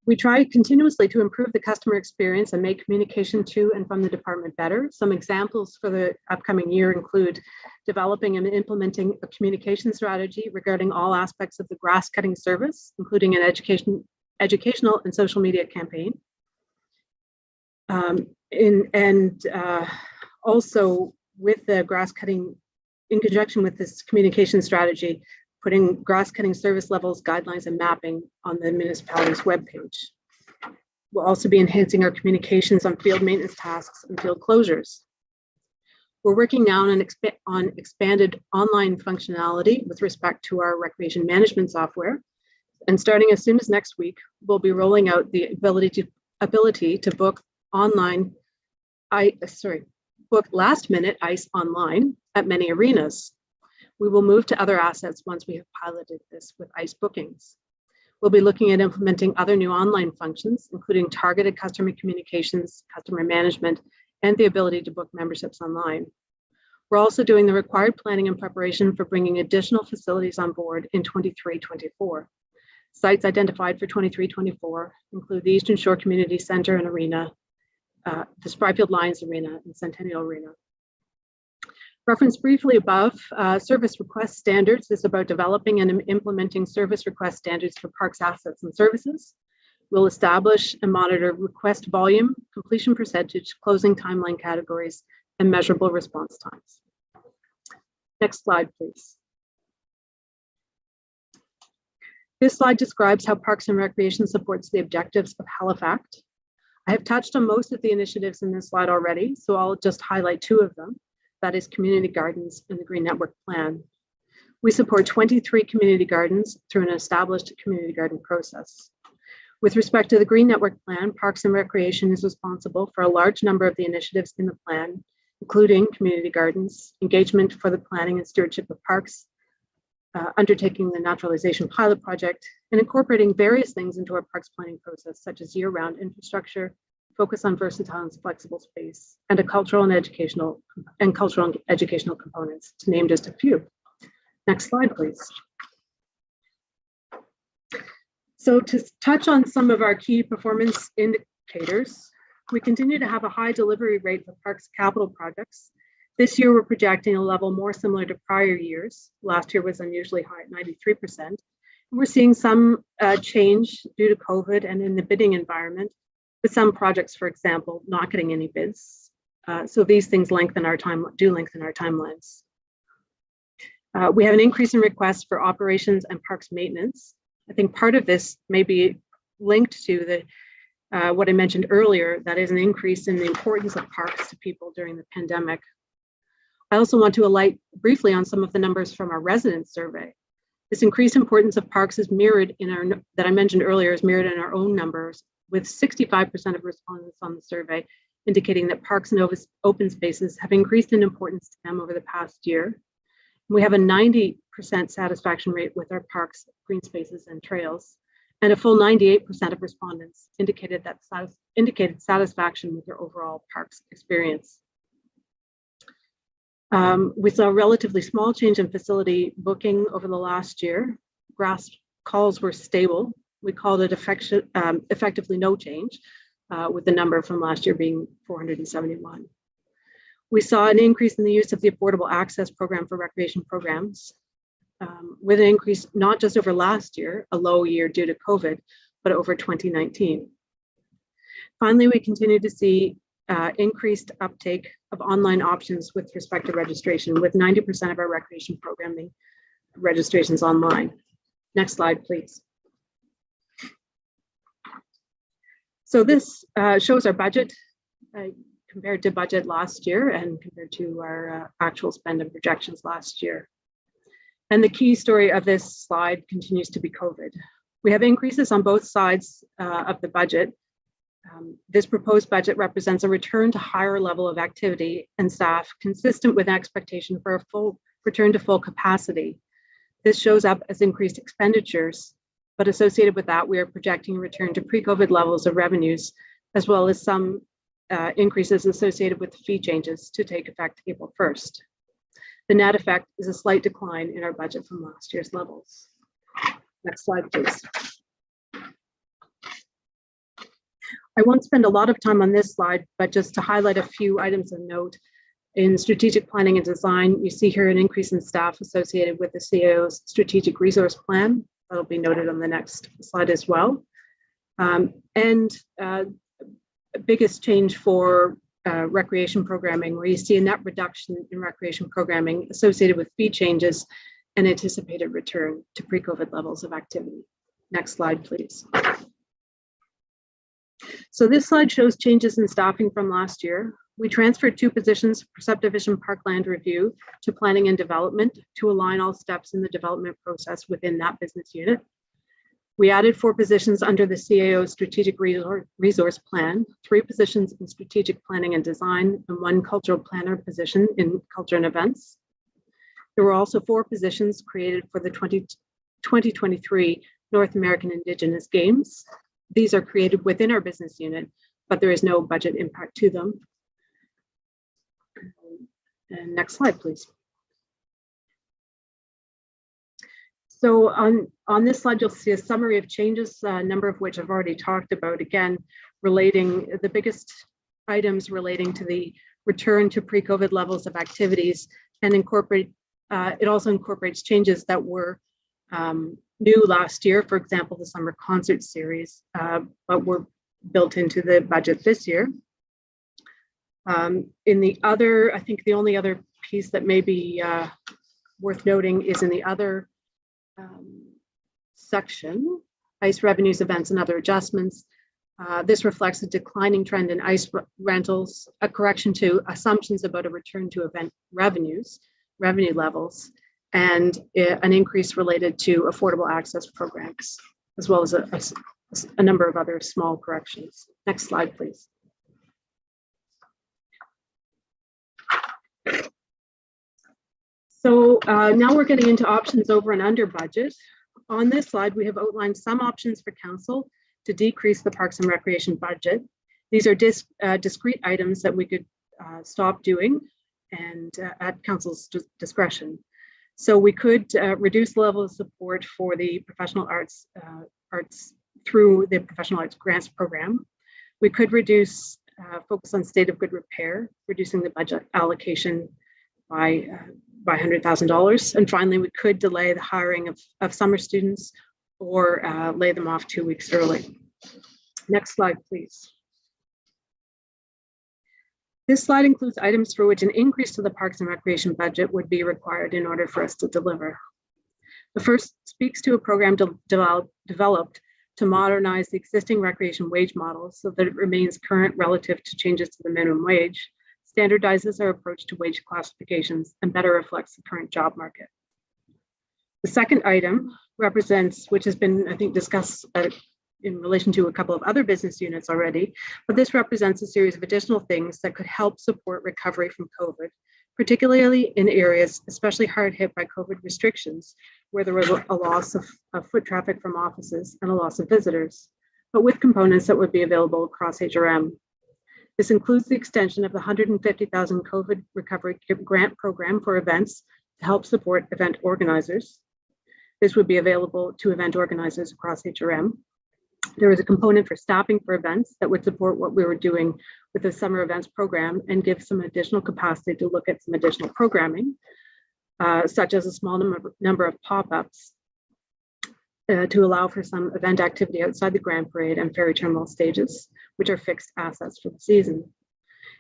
We try continuously to improve the customer experience and make communication to and from the department better. Some examples for the upcoming year include developing and implementing a communication strategy regarding all aspects of the grass cutting service, including an educational and social media campaign. Also with the grass cutting, in conjunction with this communication strategy, putting grass cutting service levels, guidelines, and mapping on the municipality's webpage. We'll also be enhancing our communications on field maintenance tasks and field closures. We're working now on expanded online functionality with respect to our recreation management software. And starting as soon as next week, we'll be rolling out the ability to book book last minute ice online at many arenas. We will move to other assets once we have piloted this with ice bookings. We'll be looking at implementing other new online functions, including targeted customer communications, customer management, and the ability to book memberships online. We're also doing the required planning and preparation for bringing additional facilities on board in 23-24. Sites identified for 23-24 include the Eastern Shore Community Center and Arena, the Spryfield Lions Arena, and Centennial Arena. Referenced briefly above, service request standards is about developing and implementing service request standards for parks assets and services. We'll establish and monitor request volume, completion percentage, closing timeline categories, and measurable response times. Next slide, please. This slide describes how Parks and Recreation supports the objectives of Halifax. I have touched on most of the initiatives in this slide already, so I'll just highlight two of them. That is community gardens and the Green Network Plan. We support 23 community gardens through an established community garden process. With respect to the Green Network Plan, Parks and Recreation is responsible for a large number of the initiatives in the plan, including community gardens, engagement for the planning and stewardship of parks, undertaking the naturalization pilot project, and incorporating various things into our parks planning process, such as year-round infrastructure, focus on versatile and flexible space, and cultural and educational components, to name just a few. Next slide, please. So to touch on some of our key performance indicators, we continue to have a high delivery rate for parks capital projects. This year, we're projecting a level more similar to prior years. Last year was unusually high at 93%. We're seeing some change due to COVID and in the bidding environment, with some projects, for example, not getting any bids. So these things lengthen our timelines. We have an increase in requests for operations and parks maintenance. I think part of this may be linked to the what I mentioned earlier, that is an increase in the importance of parks to people during the pandemic. I also want to alight briefly on some of the numbers from our resident survey. This increased importance of parks is mirrored in our, that I mentioned earlier, is mirrored in our own numbers, with 65% of respondents on the survey indicating that parks and open spaces have increased in importance to them over the past year. We have a 90% satisfaction rate with our parks, green spaces, and trails, and a full 98% of respondents indicated satisfaction with their overall parks experience. We saw a relatively small change in facility booking over the last year. Grass calls were stable. We called it effectively no change, with the number from last year being 471. We saw an increase in the use of the Affordable Access Program for recreation programs, with an increase not just over last year, a low year due to COVID, but over 2019. Finally, we continue to see increased uptake of online options with respect to registration, with 90% of our recreation programming registrations online. Next slide, please. So this shows our budget compared to budget last year and compared to our actual spend and projections last year. And the key story of this slide continues to be COVID. We have increases on both sides of the budget. This proposed budget represents a return to higher level of activity and staff consistent with expectation for a full return to full capacity. This shows up as increased expenditures, but associated with that, we are projecting a return to pre-COVID levels of revenues, as well as some increases associated with the fee changes to take effect April 1st. The net effect is a slight decline in our budget from last year's levels. Next slide, please. I won't spend a lot of time on this slide, but just to highlight a few items of note. In strategic planning and design, you see here an increase in staff associated with the CAO's strategic resource plan. That'll be noted on the next slide as well. Biggest change for recreation programming, where you see a net reduction in recreation programming associated with fee changes and anticipated return to pre-COVID levels of activity. Next slide, please. So this slide shows changes in staffing from last year. We transferred 2 positions for subdivision parkland review to planning and development to align all steps in the development process within that business unit. We added 4 positions under the CAO strategic resource plan, 3 positions in strategic planning and design, and 1 cultural planner position in culture and events. There were also 4 positions created for the 2023 North American Indigenous Games. These are created within our business unit, but there is no budget impact to them. And next slide, please. So on this slide, you'll see a summary of changes, a number of which I've already talked about, again, relating the biggest items relating to the return to pre-COVID levels of activities, and it also incorporates changes that were new last year, for example, the summer concert series, but were built into the budget this year. In the other, I think the only other piece that may be worth noting is in the other section, ICE revenues, events, and other adjustments. This reflects a declining trend in ICE rentals, a correction to assumptions about a return to event revenue levels, and an increase related to affordable access programs, as well as a number of other small corrections. Next slide, please. So now we're getting into options over and under budget. On this slide, we have outlined some options for council to decrease the Parks and Recreation budget. These are discrete items that we could stop doing and at council's discretion. So we could reduce the level of support for the professional arts through the professional arts grants program. We could reduce focus on state of good repair, reducing the budget allocation by $100,000. And finally, we could delay the hiring of summer students or lay them off 2 weeks early. Next slide, please. This slide includes items for which an increase to the Parks and Recreation budget would be required in order for us to deliver. The first speaks to a program developed to modernize the existing recreation wage model so that it remains current relative to changes to the minimum wage, standardizes our approach to wage classifications, and better reflects the current job market. The second item represents, which has been, I think, discussed in relation to a couple of other business units already, but this represents a series of additional things that could help support recovery from COVID, particularly in areas especially hard hit by COVID restrictions, where there was a loss of foot traffic from offices and a loss of visitors, but with components that would be available across HRM. This includes the extension of the $150,000 COVID recovery grant program for events to help support event organizers. This would be available to event organizers across HRM. There is a component for staffing for events that would support what we were doing with the summer events program and give some additional capacity to look at some additional programming, such as a small number of pop-ups to allow for some event activity outside the Grand Parade and Ferry Terminal stages, which are fixed assets for the season.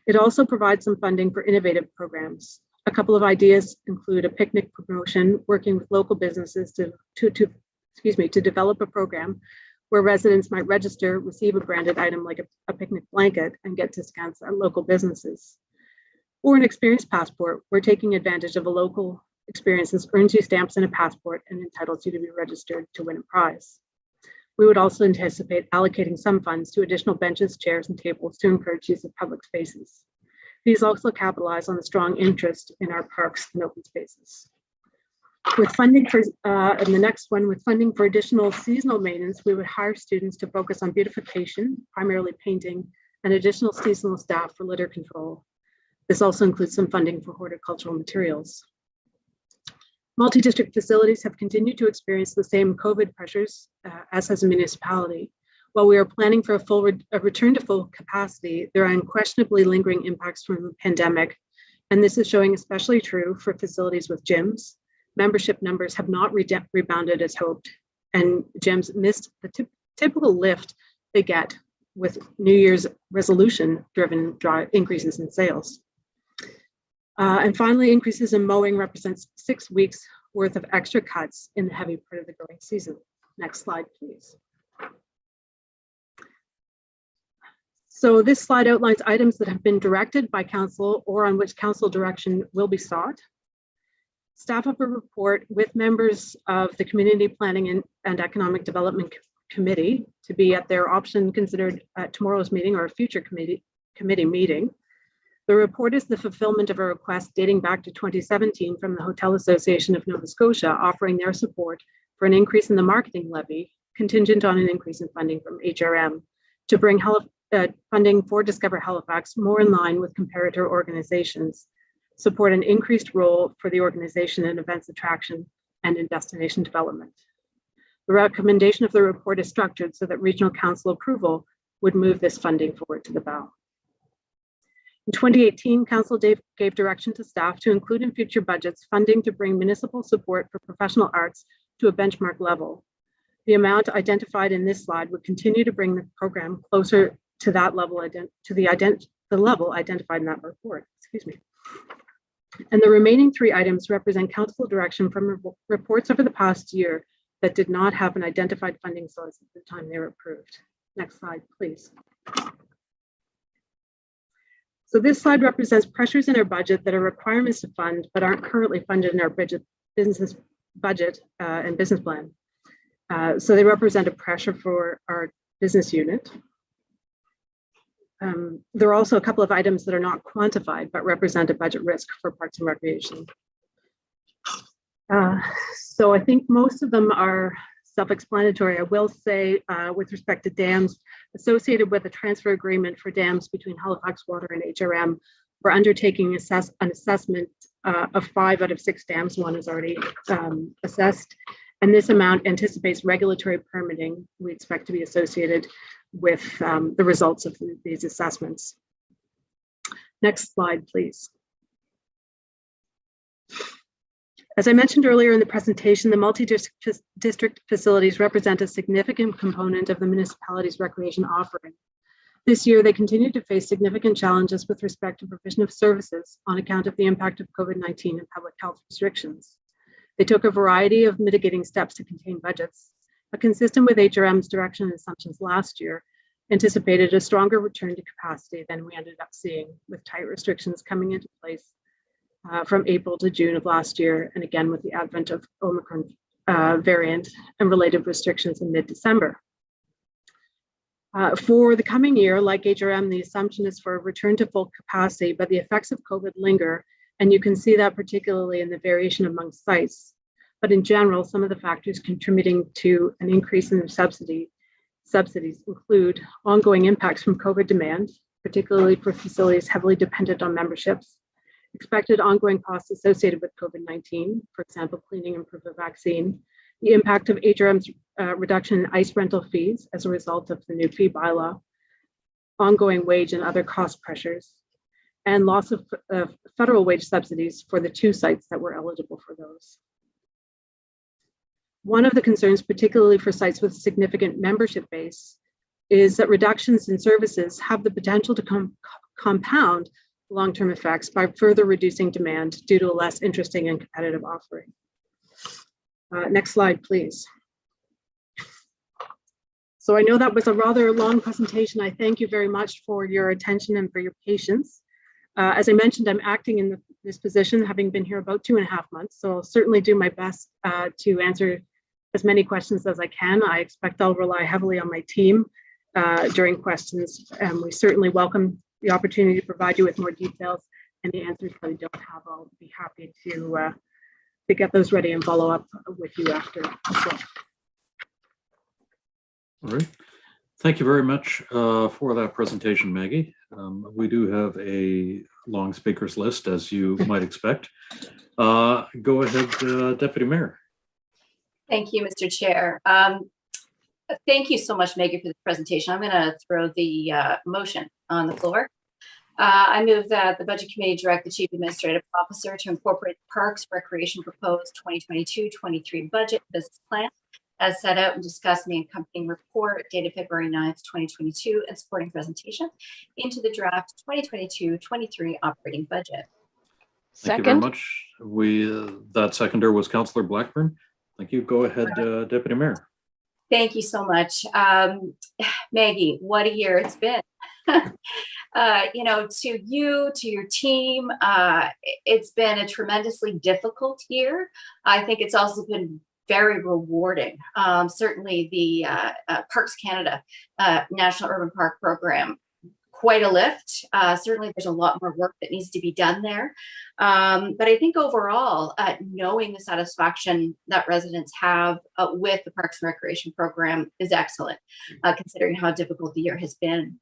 It also provides some funding for innovative programs. A couple of ideas include a picnic promotion, working with local businesses to develop a program where residents might register, receive a branded item like a picnic blanket, and get discounts at local businesses. Or an experience passport, where taking advantage of a local experiences earns you stamps and a passport and entitles you to be registered to win a prize. We would also anticipate allocating some funds to additional benches, chairs, and tables to encourage use of public spaces. These also capitalize on the strong interest in our parks and open spaces. With funding for, and the next one, with funding for additional seasonal maintenance, we would hire students to focus on beautification, primarily painting, and additional seasonal staff for litter control. This also includes some funding for horticultural materials. Multi-district facilities have continued to experience the same COVID pressures as has a municipality. While we are planning for a return to full capacity, there are unquestionably lingering impacts from the pandemic, and this is showing especially true for facilities with gyms. Membership numbers have not rebounded as hoped, and gyms missed the typical lift they get with New Year's resolution-driven increases in sales. And finally, increases in mowing represents 6 weeks worth of extra cuts in the heavy part of the growing season. Next slide, please. So this slide outlines items that have been directed by council or on which council direction will be sought. Staff up a report with members of the Community Planning and Economic Development Committee to be at their option considered at tomorrow's meeting or a future committee meeting. The report is the fulfillment of a request dating back to 2017 from the Hotel Association of Nova Scotia, offering their support for an increase in the marketing levy, contingent on an increase in funding from HRM, to bring funding for Discover Halifax more in line with comparator organizations, support an increased role for the organization in events attraction and in destination development. The recommendation of the report is structured so that regional council approval would move this funding forward to the ballot. In 2018, council gave direction to staff to include in future budgets funding to bring municipal support for professional arts to a benchmark level. The amount identified in this slide would continue to bring the program closer to that level, the level identified in that report. Excuse me. And the remaining 3 items represent council direction from reports over the past year that did not have an identified funding source at the time they were approved. Next slide, please. So this slide represents pressures in our budget that are requirements to fund, but aren't currently funded in our business budget and business plan. So they represent a pressure for our business unit. There are also a couple of items that are not quantified, but represent a budget risk for Parks and Recreation. So I think most of them are self-explanatory. I will say with respect to dams, associated with a transfer agreement for dams between Halifax Water and HRM, we're undertaking an assessment of 5 out of 6 dams. 1 is already assessed. And this amount anticipates regulatory permitting we expect to be associated with the results of these assessments. Next slide, please. As I mentioned earlier in the presentation, the multi-district facilities represent a significant component of the municipality's recreation offering. This year, they continue to face significant challenges with respect to provision of services on account of the impact of COVID-19 and public health restrictions. They took a variety of mitigating steps to contain budgets, Consistent with HRM's direction and assumptions last year, anticipated a stronger return to capacity than we ended up seeing, with tight restrictions coming into place from April to June of last year, and again with the advent of Omicron variant and related restrictions in mid-December. For the coming year, like HRM, the assumption is for a return to full capacity, but the effects of COVID linger, and you can see that particularly in the variation among sites. But in general, some of the factors contributing to an increase in the subsidies include ongoing impacts from COVID demand, particularly for facilities heavily dependent on memberships, expected ongoing costs associated with COVID-19, for example, cleaning and proof of vaccine, the impact of HRM's reduction in ICE rental fees as a result of the new fee bylaw, ongoing wage and other cost pressures, and loss of federal wage subsidies for the 2 sites that were eligible for those. One of the concerns, particularly for sites with significant membership base, is that reductions in services have the potential to compound long-term effects by further reducing demand due to a less interesting and competitive offering. Next slide, please. So I know that was a rather long presentation. I thank you very much for your attention and for your patience. As I mentioned, I'm acting in this position, having been here about 2.5 months, so I'll certainly do my best to answer as many questions as I can. I expect I'll rely heavily on my team during questions, and we certainly welcome the opportunity to provide you with more details, and the answers that I don't have, I'll be happy to get those ready and follow up with you after as well. All right. Thank you very much for that presentation, Maggie. We do have a long speakers list, as you might expect. Go ahead, Deputy Mayor. Thank you, Mr. Chair. Thank you so much, Maggie, for the presentation. I'm going to throw the motion on the floor. I move that the Budget Committee direct the Chief Administrative Officer to incorporate Parks Recreation proposed 2022-23 budget business plan as set out and discussed in the accompanying report dated February 9th, 2022, and supporting presentation into the draft 2022-23 operating budget. Thank you very much. That seconder was Councillor Blackburn. Thank you. Go ahead, Deputy Mayor. Thank you so much. Maggie, what a year it's been. You know, to you, to your team, it's been a tremendously difficult year. I think it's also been very rewarding. Certainly the Parks Canada National Urban Park Program, quite a lift. Certainly there's a lot more work that needs to be done there. But I think overall, knowing the satisfaction that residents have with the Parks and Recreation Program is excellent, considering how difficult the year has been.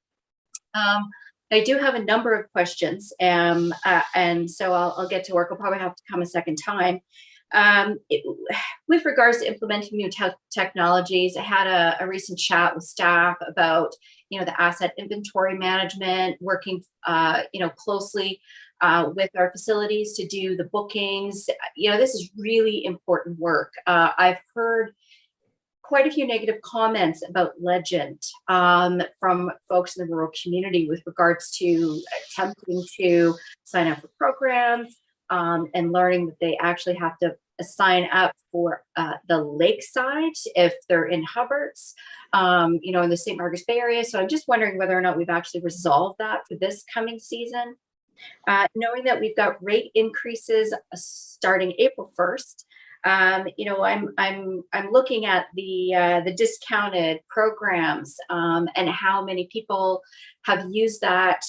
I do have a number of questions, and so I'll get to work. I'll probably have to come a second time. With regards to implementing new technologies, I had a recent chat with staff about, you know, the asset inventory management, working, you know, closely with our facilities to do the bookings. You know, this is really important work. I've heard quite a few negative comments about Legend from folks in the rural community with regards to attempting to sign up for programs and learning that they actually have to sign up for the lakeside if they're in Hubbards, you know, in the St. Margaret's Bay area. So I'm just wondering whether or not we've actually resolved that for this coming season. Knowing that we've got rate increases starting April 1st, you know, I'm looking at the discounted programs and how many people have used that.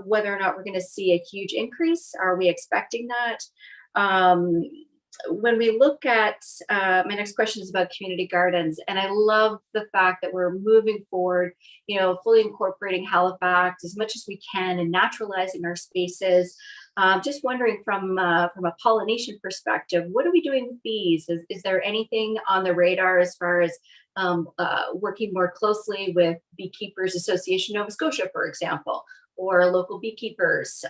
Whether or not we're going to see a huge increase, are we expecting that? When we look at my next question is about community gardens, and I love the fact that we're moving forward, you know, fully incorporating Halifax as much as we can and naturalizing our spaces. Just wondering from a pollination perspective, what are we doing with bees? Is there anything on the radar as far as working more closely with Beekeepers Association Nova Scotia, for example, or local beekeepers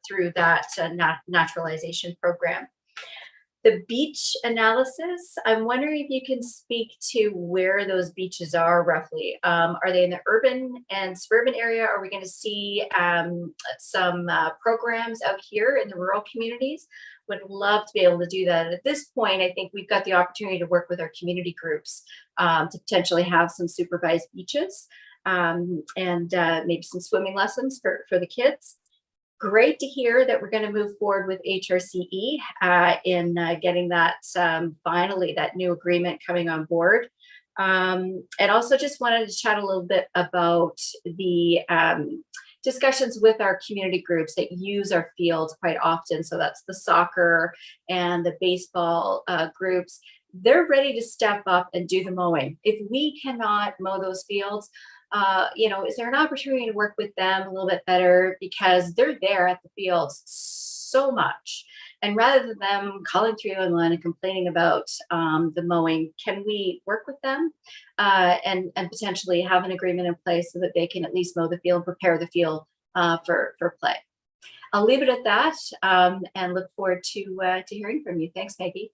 through that naturalization program? The beach analysis, I'm wondering if you can speak to where those beaches are roughly. Are they in the urban and suburban area? Are we going to see some programs out here in the rural communities? Would love to be able to do that. At this point, I think we've got the opportunity to work with our community groups to potentially have some supervised beaches and maybe some swimming lessons for the kids. Great to hear that we're going to move forward with HRCE in getting that finally that new agreement coming on board. And also just wanted to chat a little bit about the discussions with our community groups that use our fields quite often. So that's the soccer and the baseball groups. They're ready to step up and do the mowing. If we cannot mow those fields, is there an opportunity to work with them a little bit better, because they're there at the fields so much, and rather than them calling 311 and complaining about the mowing, can we work with them and potentially have an agreement in place so that they can at least mow the field and prepare the field for play? I'll leave it at that and look forward to hearing from you. Thanks, Maggie.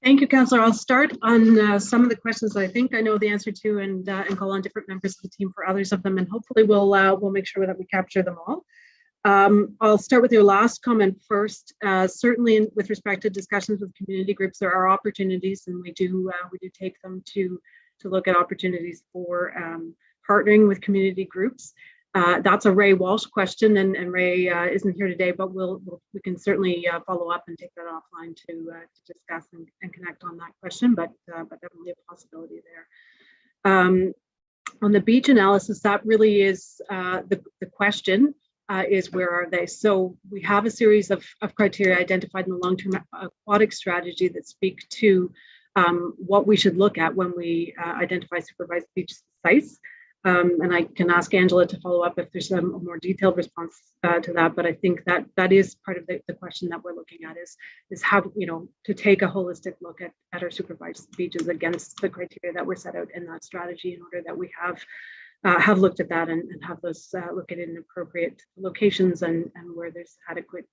Thank you, Councillor. I'll start on some of the questions I think I know the answer to, and call on different members of the team for others of them, and hopefully we'll make sure that we capture them all. I'll start with your last comment first. Certainly, with respect to discussions with community groups, there are opportunities, and we do take them to look at opportunities for partnering with community groups. That's a Ray Walsh question, and Ray isn't here today, but we can certainly follow up and take that offline to discuss and connect on that question, but definitely a possibility there. On the beach analysis, that really is the question is where are they? So we have a series of criteria identified in the long-term aquatic strategy that speak to what we should look at when we identify supervised beach sites. And I can ask Angela to follow up if there's a more detailed response to that. But I think that is part of the question that we're looking at is how, to take a holistic look at our supervised beaches against the criteria that were set out in that strategy, in order that we have looked at that and have those look at it in appropriate locations and where there's adequate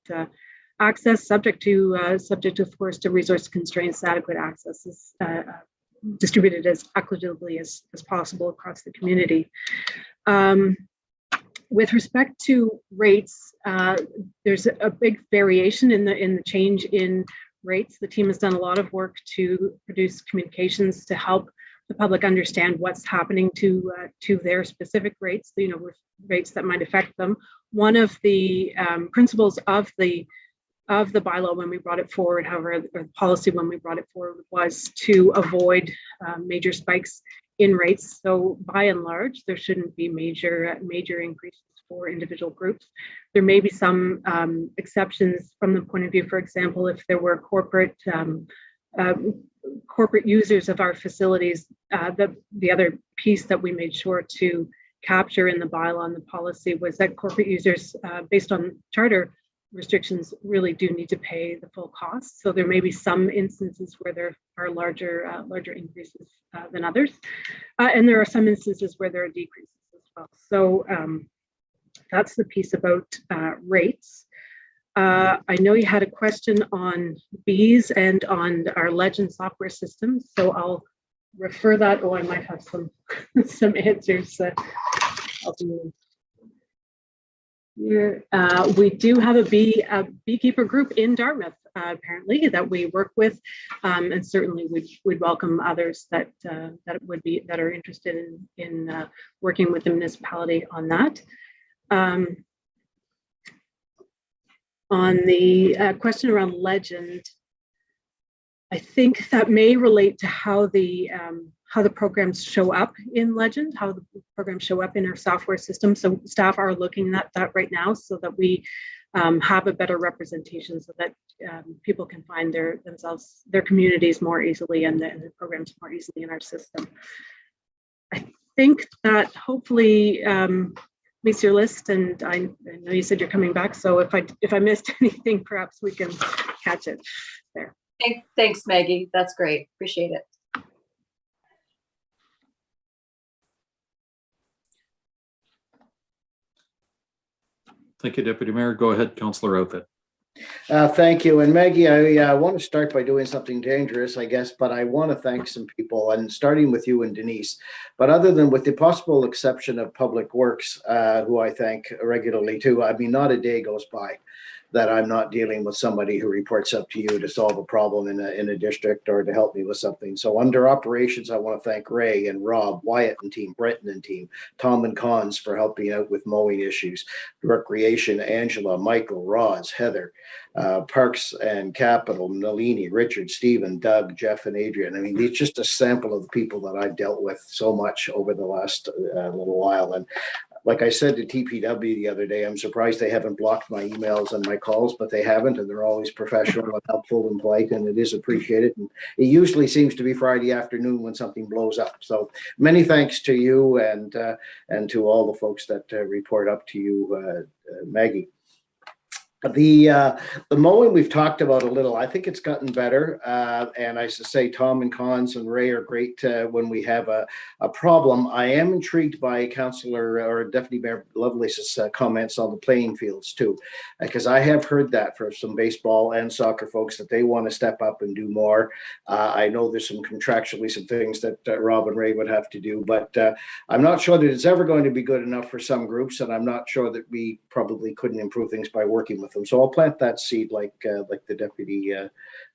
access, subject to of course to resource constraints. Adequate access is distributed as equitably as possible across the community. With respect to rates, there's a big variation in the change in rates. The team has done a lot of work to produce communications to help the public understand what's happening to their specific rates, rates that might affect them. One of the principles of the bylaw when we brought it forward, however, or the policy when we brought it forward, was to avoid major spikes in rates. So by and large, there shouldn't be major increases for individual groups. There may be some exceptions from the point of view, for example, if there were corporate users of our facilities. The other piece that we made sure to capture in the bylaw and the policy was that corporate users, based on charter restrictions, really do need to pay the full cost. So there may be some instances where there are larger increases than others, and there are some instances where there are decreases as well. So that's the piece about rates. I know you had a question on bees and on our Legend software system, so I'll refer that. Oh, I might have some answers. We do have a beekeeper group in Dartmouth, apparently, that we work with, and certainly we'd welcome others that are interested in working with the municipality on that. On the question around Legend, I think that may relate to how the programs show up in Legend, how the programs show up in our software system. So staff are looking at that right now so that we have a better representation, so that people can find their communities more easily and the programs more easily in our system. I think that hopefully meets your list, and I know you said you're coming back, so if I missed anything, perhaps we can catch it there. Thanks, Maggie. That's great. Appreciate it. Thank you, Deputy Mayor. Go ahead, Councillor Outfit. Thank you. And Maggie, I want to start by doing something dangerous, I guess, but I want to thank some people, and starting with you and Denise. But other than, with the possible exception of Public Works, who I thank regularly too, I mean, not a day goes by that I'm not dealing with somebody who reports up to you to solve a problem in a district or to help me with something. So under operations, I want to thank Ray and Rob, Wyatt and team, Brenton and team, Tom and Cons for helping out with mowing issues, Recreation, Angela, Michael, Roz, Heather, Parks and Capital, Nalini, Richard, Stephen, Doug, Jeff, and Adrian. I mean, it's just a sample of the people that I've dealt with so much over the last little while. And like I said to TPW the other day, I'm surprised they haven't blocked my emails and my calls, but they haven't, and they're always professional and helpful and polite, and it is appreciated. And it usually seems to be Friday afternoon when something blows up. So many thanks to you and to all the folks that report up to you, Maggie. The mowing we've talked about a little. I think it's gotten better, and I should say Tom and Cons and Ray are great when we have a problem. I am intrigued by Councillor or Deputy Mayor Lovelace's comments on the playing fields too, because I have heard that from some baseball and soccer folks that they want to step up and do more. I know there's some contractually some things that Rob and Ray would have to do, but I'm not sure that it's ever going to be good enough for some groups, and I'm not sure that we probably couldn't improve things by working with them. So I'll plant that seed like the deputy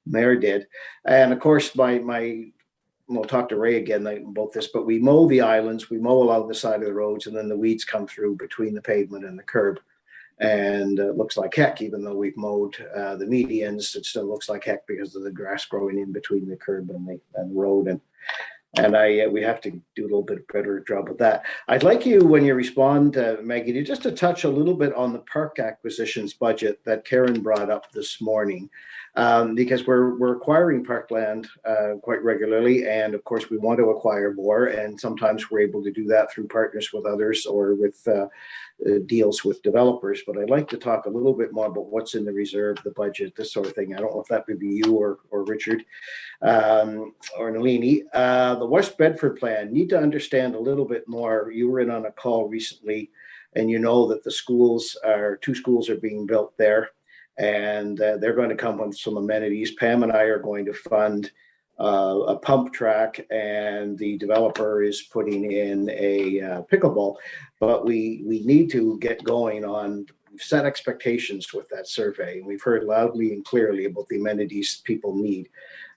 mayor did. And of course, we'll talk to Ray again about this, but we mow the islands, we mow along the side of the roads, and then the weeds come through between the pavement and the curb. And it looks like heck, even though we've mowed the medians, it still looks like heck because of the grass growing in between the curb and the road. And we have to do a little bit better job of that. I'd like you, when you respond, Maggie, just to touch a little bit on the park acquisitions budget that Karen brought up this morning, because we're acquiring parkland quite regularly, and of course we want to acquire more, and sometimes we're able to do that through partners with others or with deals with developers. But I'd like to talk a little bit more about what's in the reserve, the budget, this sort of thing. I don't know if that would be you or Richard or Nalini. The West Bedford plan, need to understand a little bit more. You were in on a call recently, and you know that the two schools are being built there, and they're going to come with some amenities. Pam and I are going to fund a pump track, and the developer is putting in a pickleball, but we need to get going on set expectations with that survey. We've heard loudly and clearly about the amenities people need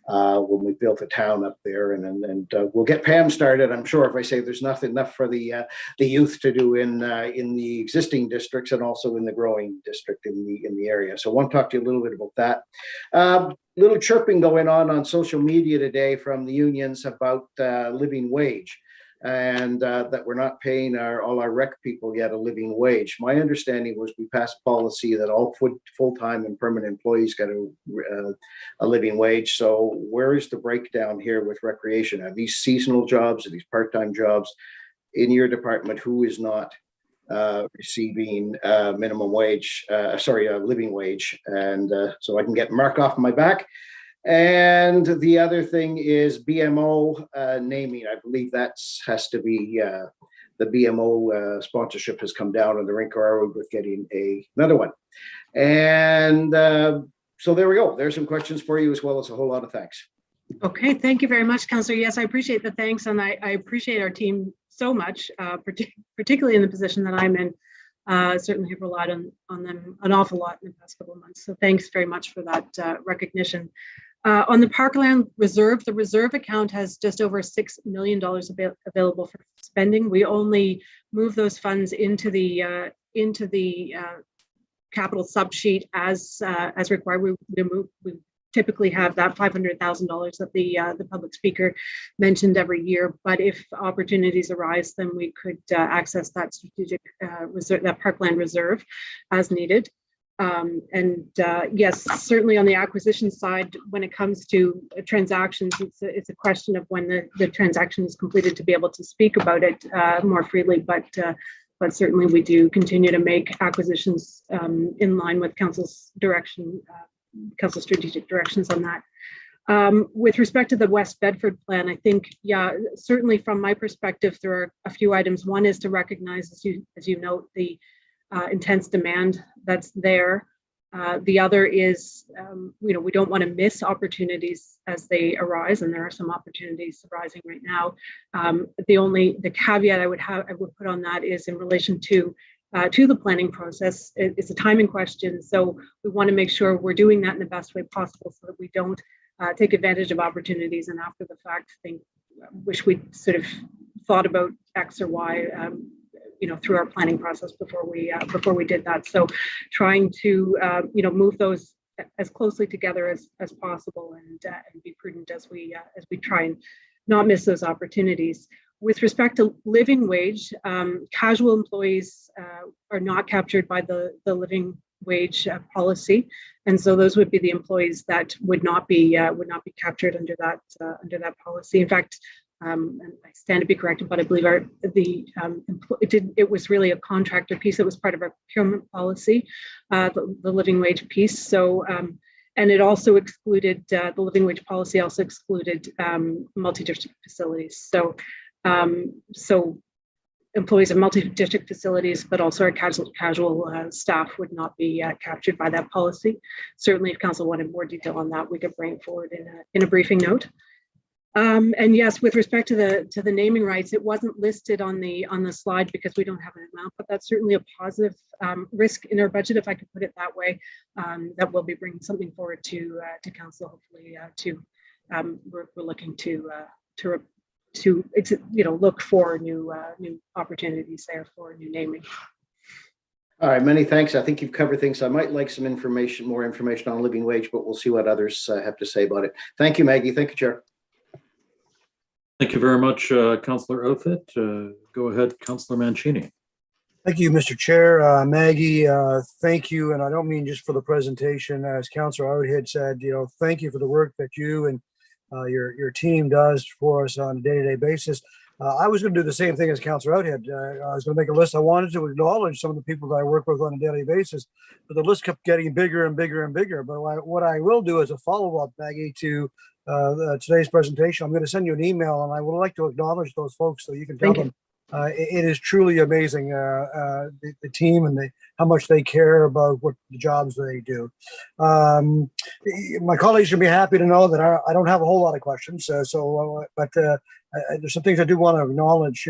when we built a town up there, and we'll get Pam started. I'm sure if I say there's nothing enough for the youth to do in the existing districts and also in the growing district in the area. So I want to talk to you a little bit about that. Little chirping going on social media today from the unions about living wage, and that we're not paying all our rec people yet a living wage. My understanding was we passed policy that all full-time and permanent employees got a living wage. So where is the breakdown here with recreation? Are these seasonal jobs? Are these part-time jobs? In your department, who is not receiving minimum wage, living wage? And so I can get mark off my back. And the other thing is BMO naming. I believe that has to be the BMO sponsorship has come down on the Rinker Road with getting another one. And so there we go. There's some questions for you, as well as a whole lot of thanks. Okay, thank you very much, Councillor. Yes, I appreciate the thanks, and I appreciate our team so much, particularly in the position that I'm in. Certainly have relied on them an awful lot in the past couple of months. So thanks very much for that recognition. On the Parkland Reserve, the reserve account has just over $6 million available for spending. We only move those funds into the capital subsheet as required. We typically have that $500,000 that the public speaker mentioned every year. But if opportunities arise, then we could access that strategic reserve, that Parkland Reserve, as needed. Yes, certainly on the acquisition side, when it comes to transactions, it's a question of when the transaction is completed to be able to speak about it more freely. But certainly we do continue to make acquisitions in line with Council's direction, Council's strategic directions on that. With respect to the West Bedford plan, I think, yeah, certainly from my perspective, there are a few items. One is to recognize, as you note, the intense demand that's there. The other is, we don't want to miss opportunities as they arise, and there are some opportunities arising right now. The caveat I would put on that is in relation to the planning process. It's a timing question, so we want to make sure we're doing that in the best way possible, so that we don't take advantage of opportunities and after the fact wish we'd sort of thought about X or Y. Through our planning process before we did that. So trying to move those as closely together as possible and be prudent as we try and not miss those opportunities. With respect to living wage, casual employees are not captured by the living wage policy, and so those would be the employees that would not be captured under that policy. In fact, and I stand to be corrected, but I believe it was really a contractor piece that was part of our procurement policy, the living wage piece. So, and it also excluded, the living wage policy also excluded multi-district facilities. So, employees of multi-district facilities, but also our casual staff would not be captured by that policy. Certainly, if council wanted more detail on that, we could bring forward in a briefing note. And yes, with respect to the naming rights, it wasn't listed on the slide because we don't have an amount, but that's certainly a positive risk in our budget, if I could put it that way. That we'll be bringing something forward to council, hopefully. We're looking to look for new opportunities there for new naming. All right, many thanks. I think you've covered things. I might like some more information on living wage, but we'll see what others have to say about it. Thank you, Maggie. Thank you, Chair. Thank you very much, Councillor Outfit. Go ahead, Councillor Mancini. Thank you, Mr. Chair. Maggie, thank you. And I don't mean just for the presentation, as Councillor Outfit said, thank you for the work that you and your team does for us on a day-to-day basis. I was going to do the same thing as Councillor Outfit. I was going to make a list. I wanted to acknowledge some of the people that I work with on a daily basis, but the list kept getting bigger and bigger and bigger. But what I will do as a follow-up, Maggie, to today's presentation, I'm going to send you an email, and I would like to acknowledge those folks so you can tell them it is truly amazing, the team and how much they care about what the jobs they do. My colleagues should be happy to know that I don't have a whole lot of questions, but there's some things I do want to acknowledge.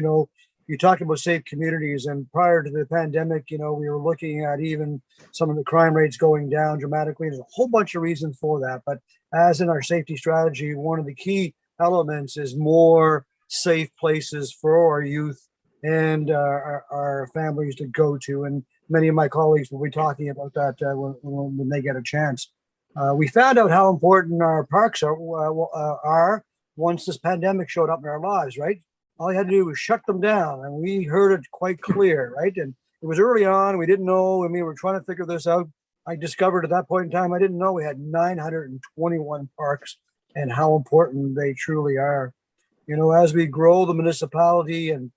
You talked about safe communities, and prior to the pandemic, we were looking at even some of the crime rates going down dramatically. There's a whole bunch of reasons for that, but as in our safety strategy, one of the key elements is more safe places for our youth and our families to go to. And many of my colleagues will be talking about that when they get a chance. We found out how important our parks are once this pandemic showed up in our lives, right? All you had to do was shut them down, and we heard it quite clear, right? And it was early on, we didn't know, and we were trying to figure this out. I discovered at that point in time, I didn't know we had 921 parks and how important they truly are. As we grow the municipality and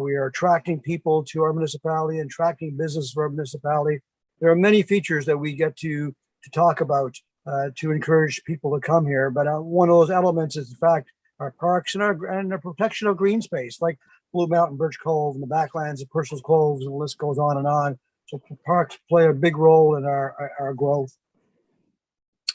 we are attracting people to our municipality and attracting business for our municipality, there are many features that we get to talk about to encourage people to come here. But one of those elements is the fact our parks and our protection of green space, like Blue Mountain, Birch Cove, and the backlands of Purcell's Coves, and the list goes on and on. So parks play a big role in our growth.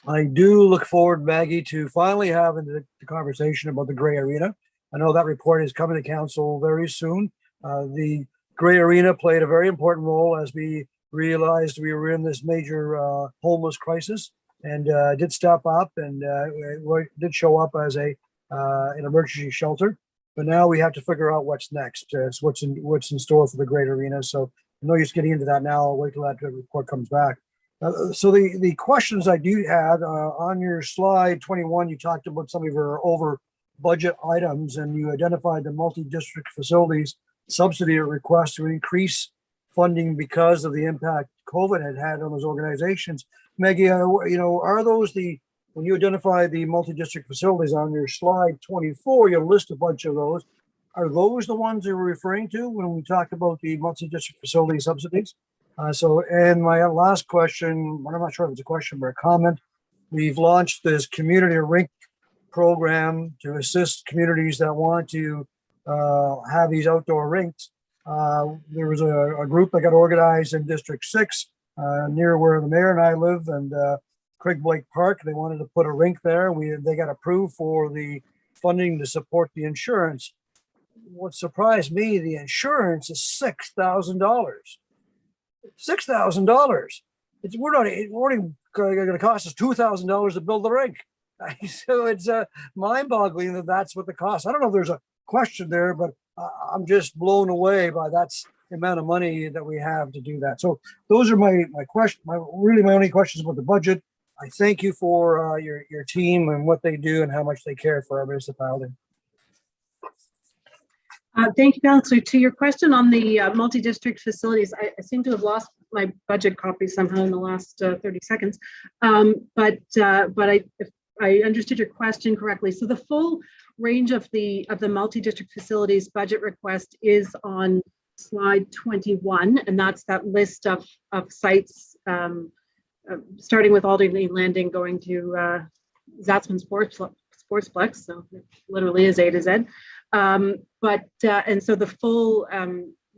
I do look forward, Maggie, to finally having the conversation about the gray arena. I know that report is coming to council very soon. The gray arena played a very important role as we realized we were in this major homeless crisis, and did step up and did show up as an emergency shelter. But now we have to figure out what's next. So what's in store for the great arena. So I know you're just getting into that now. I'll wait till that report comes back. So the questions I do have on your slide 21, you talked about some of your over budget items, and you identified the multi-district facilities subsidy request to increase funding because of the impact COVID had on those organizations. Maggie, are those when you identify the multi-district facilities on your slide 24, you list a bunch of those. Are those the ones you were referring to when we talked about the multi-district facility subsidies? And my last question, I'm not sure if it's a question or a comment. We've launched this community rink program to assist communities that want to have these outdoor rinks. There was a group that got organized in District 6 near where the mayor and I live, and Craig Blake Park. They wanted to put a rink there. They got approved for the funding to support the insurance. What surprised me, the insurance is $6,000. $6,000. We're only going to cost us $2,000 to build the rink. So it's mind-boggling that that's what the cost. I don't know if there's a question there, but I'm just blown away by that's the amount of money that we have to do that. So those are my question. My only questions about the budget. I thank you for your team and what they do and how much they care for our municipality. Thank you, Councillor. To your question on the multi-district facilities, I seem to have lost my budget copy somehow in the last 30 seconds. But if I understood your question correctly. So the full range of the multi-district facilities budget request is on slide 21, and that's that list of sites starting with Alderney Landing, going to Zatzman Sportsplex. So it literally is A to Z. And so the full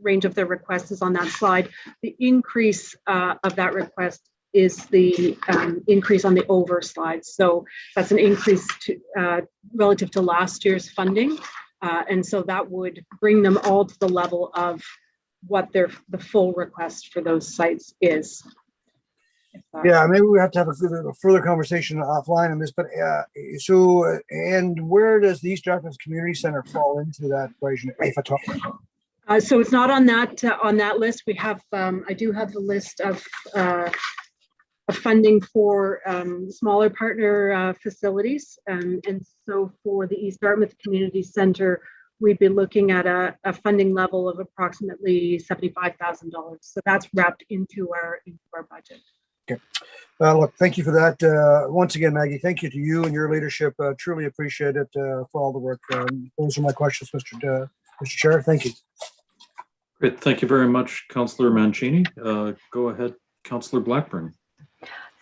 range of the request is on that slide. The increase of that request is the increase on the over slide. So that's an increase to, relative to last year's funding. And so that would bring them all to the level of what the full request for those sites is. Yeah, maybe we have to have a further conversation offline on this, but and where does the East Dartmouth Community Center fall into that equation, if at all? So it's not on that list. We have, I do have the list of funding for smaller partner facilities. And so for the East Dartmouth Community Center, we'd be looking at a funding level of approximately $75,000. So that's wrapped into our budget. Okay. Look, thank you for that. Once again, Maggie, thank you to you and your leadership. Truly appreciate it for all the work. Those are my questions, Mr. Chair. Thank you. Great. Thank you very much, Councillor Mancini. Go ahead, Councillor Blackburn.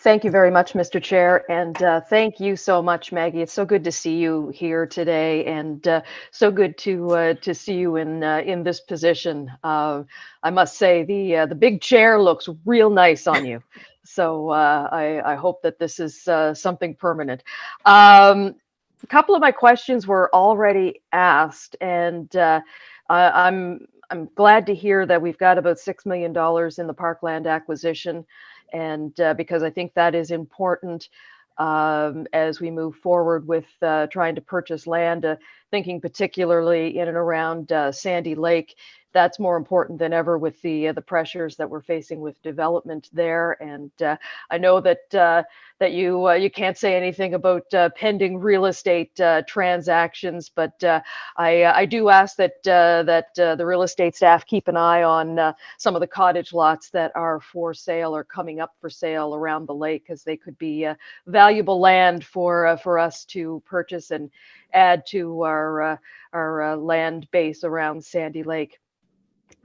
Thank you very much, Mr. Chair, and thank you so much, Maggie. It's so good to see you here today, and so good to see you in this position. I must say the big chair looks real nice on you. So I hope that this is something permanent. A couple of my questions were already asked, and I'm glad to hear that we've got about $6 million in the parkland acquisition. And because I think that is important as we move forward with trying to purchase land, thinking particularly in and around Sandy Lake. That's more important than ever with the pressures that we're facing with development there. And I know that you can't say anything about pending real estate transactions, but I do ask that the real estate staff keep an eye on some of the cottage lots that are for sale or coming up for sale around the lake, because they could be valuable land for us to purchase and add to our land base around Sandy Lake.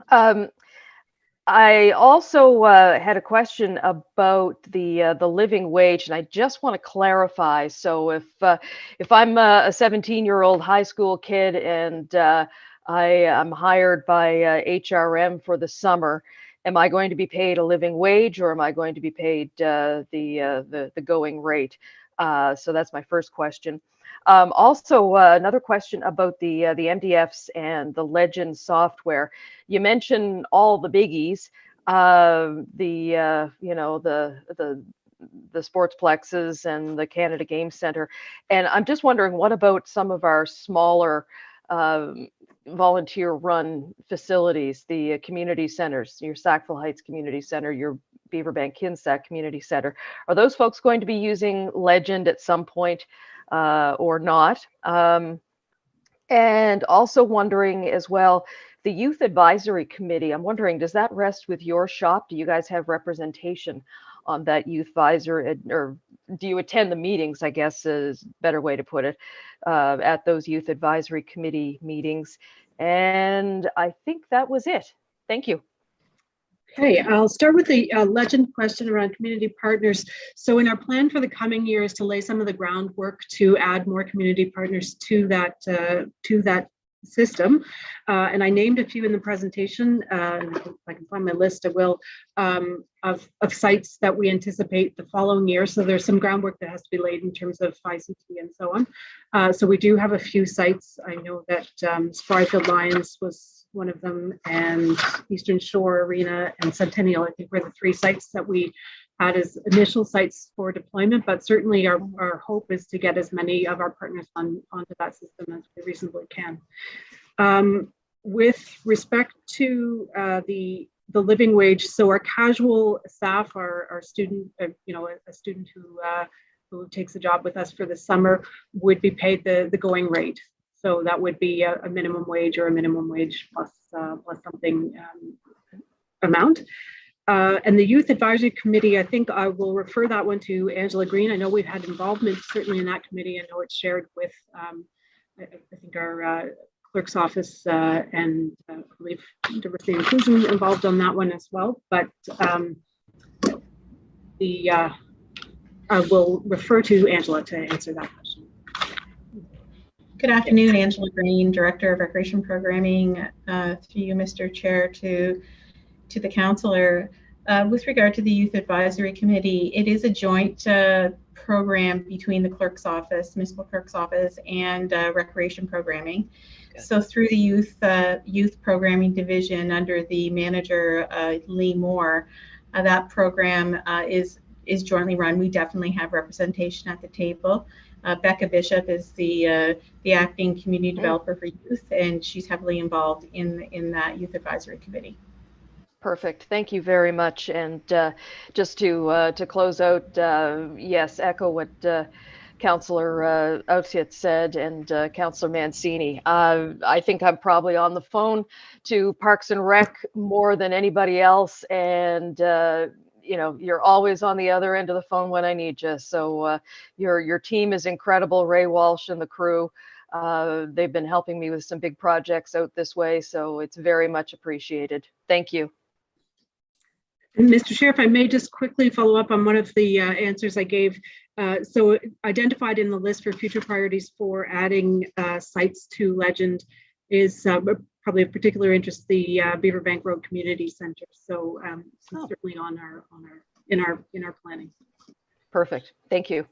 I also had a question about the living wage, and I just want to clarify. So if I'm a 17-year-old high school kid and I am hired by HRM for the summer, am I going to be paid a living wage, or am I going to be paid the going rate? So that's my first question. Also, another question about the MDFs and the Legend software. You mentioned all the biggies, the sportsplexes and the Canada Game Center, and I'm just wondering, what about some of our smaller volunteer-run facilities, the community centers, your Sackville Heights Community Center, your Beaverbank Kinsack Community Center? Are those folks going to be using Legend at some point? Or not. And also wondering as well, the Youth Advisory Committee, I'm wondering, does that rest with your shop? Do you guys have representation on that youth advisor, or do you attend the meetings, I guess is a better way to put it, at those Youth Advisory Committee meetings? And I think that was it. Thank you. Okay, I'll start with the Legend question around community partners. So in our plan for the coming year is to lay some of the groundwork to add more community partners to that system. And I named a few in the presentation. If I can find my list, I will, of sites that we anticipate the following year. So there's some groundwork that has to be laid in terms of ICT and so on. So we do have a few sites. I know that Spryfield Lions was one of them, and Eastern Shore Arena and Centennial, I think, were the 3 sites that we had as initial sites for deployment, but certainly our hope is to get as many of our partners onto that system as we reasonably can. With respect to the living wage, so our casual staff, our student, a student who takes a job with us for the summer would be paid the going rate. So that would be a minimum wage or a minimum wage plus something amount. And the Youth Advisory Committee, I think I will refer that one to Angela Green. I know we've had involvement certainly in that committee. I know it's shared with, I think, our clerk's office and I believe diversity and inclusion involved on that one as well. But I will refer to Angela to answer that question. Good afternoon, Angela Green, Director of Recreation Programming. Through you, Mr. Chair, to the councillor. With regard to the Youth Advisory Committee, it is a joint program between the clerk's office, municipal clerk's office, and recreation programming. Okay. So through the youth programming division under the manager Lee Moore, that program is jointly run. We definitely have representation at the table. Becca Bishop is the acting community developer for youth, and she's heavily involved in that Youth Advisory Committee. Perfect. Thank you very much. And just to close out, yes, echo what Councillor Outset said and Councillor Mancini. I think I'm probably on the phone to Parks and Rec more than anybody else, and you're always on the other end of the phone when I need you. So your team is incredible, Ray Walsh and the crew. They've been helping me with some big projects out this way, so it's very much appreciated. Thank you. And Mr. Chair, if I may just quickly follow up on one of the answers I gave. So identified in the list for future priorities for adding sites to Legend is probably of particular interest, the Beaver Bank Road Community Center. So certainly in our planning. Perfect. Thank you.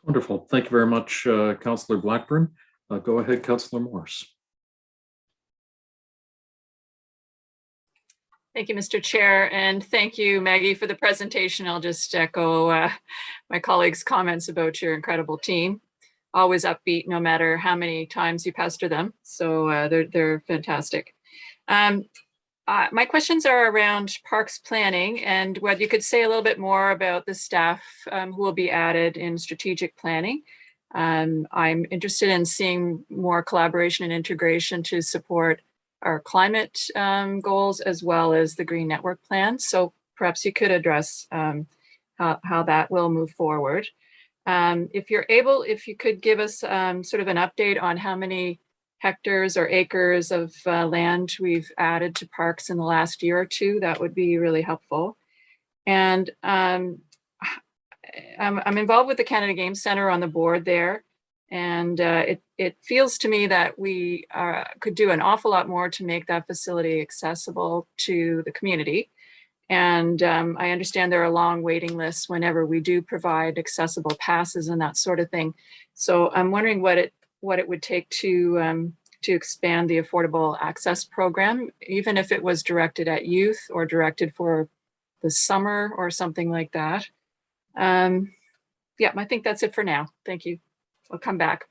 Wonderful. Thank you very much, Councillor Blackburn. Go ahead, Councillor Morse. Thank you, Mr. Chair, and thank you, Maggie, for the presentation. I'll just echo my colleagues' comments about your incredible team. Always upbeat, no matter how many times you pester them. So they're fantastic. My questions are around parks planning and whether you could say a little bit more about the staff who will be added in strategic planning. I'm interested in seeing more collaboration and integration to support our climate goals as well as the Green Network Plan. So perhaps you could address how that will move forward. If you're able, if you could give us sort of an update on how many hectares or acres of land we've added to parks in the last year or two, that would be really helpful. And I'm involved with the Canada Game Centre on the board there. And it feels to me that we could do an awful lot more to make that facility accessible to the community. And I understand there are long waiting lists whenever we do provide accessible passes and that sort of thing. So I'm wondering what it would take to expand the affordable access program, even if it was directed at youth or directed for the summer or something like that. Yeah, I think that's it for now. Thank you. I'll come back.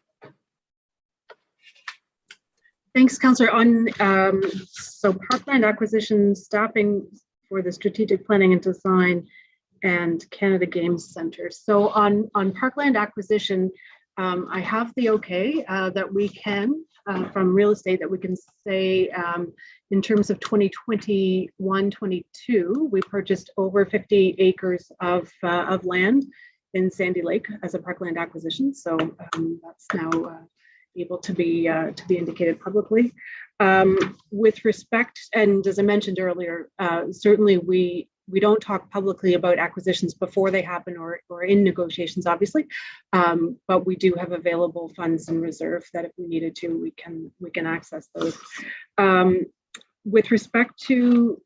Thanks, Councillor. So parkland acquisition staffing for the strategic planning and design and Canada Games Centre. So on parkland acquisition, I have the okay that we can from real estate that we can say in terms of 2021-22, we purchased over 50 acres of land in Sandy Lake as a parkland acquisition. So that's now able to be indicated publicly. With respect, and as I mentioned earlier, certainly we we don't talk publicly about acquisitions before they happen or in negotiations, obviously, but we do have available funds in reserve that if we needed to, we can access those. With respect to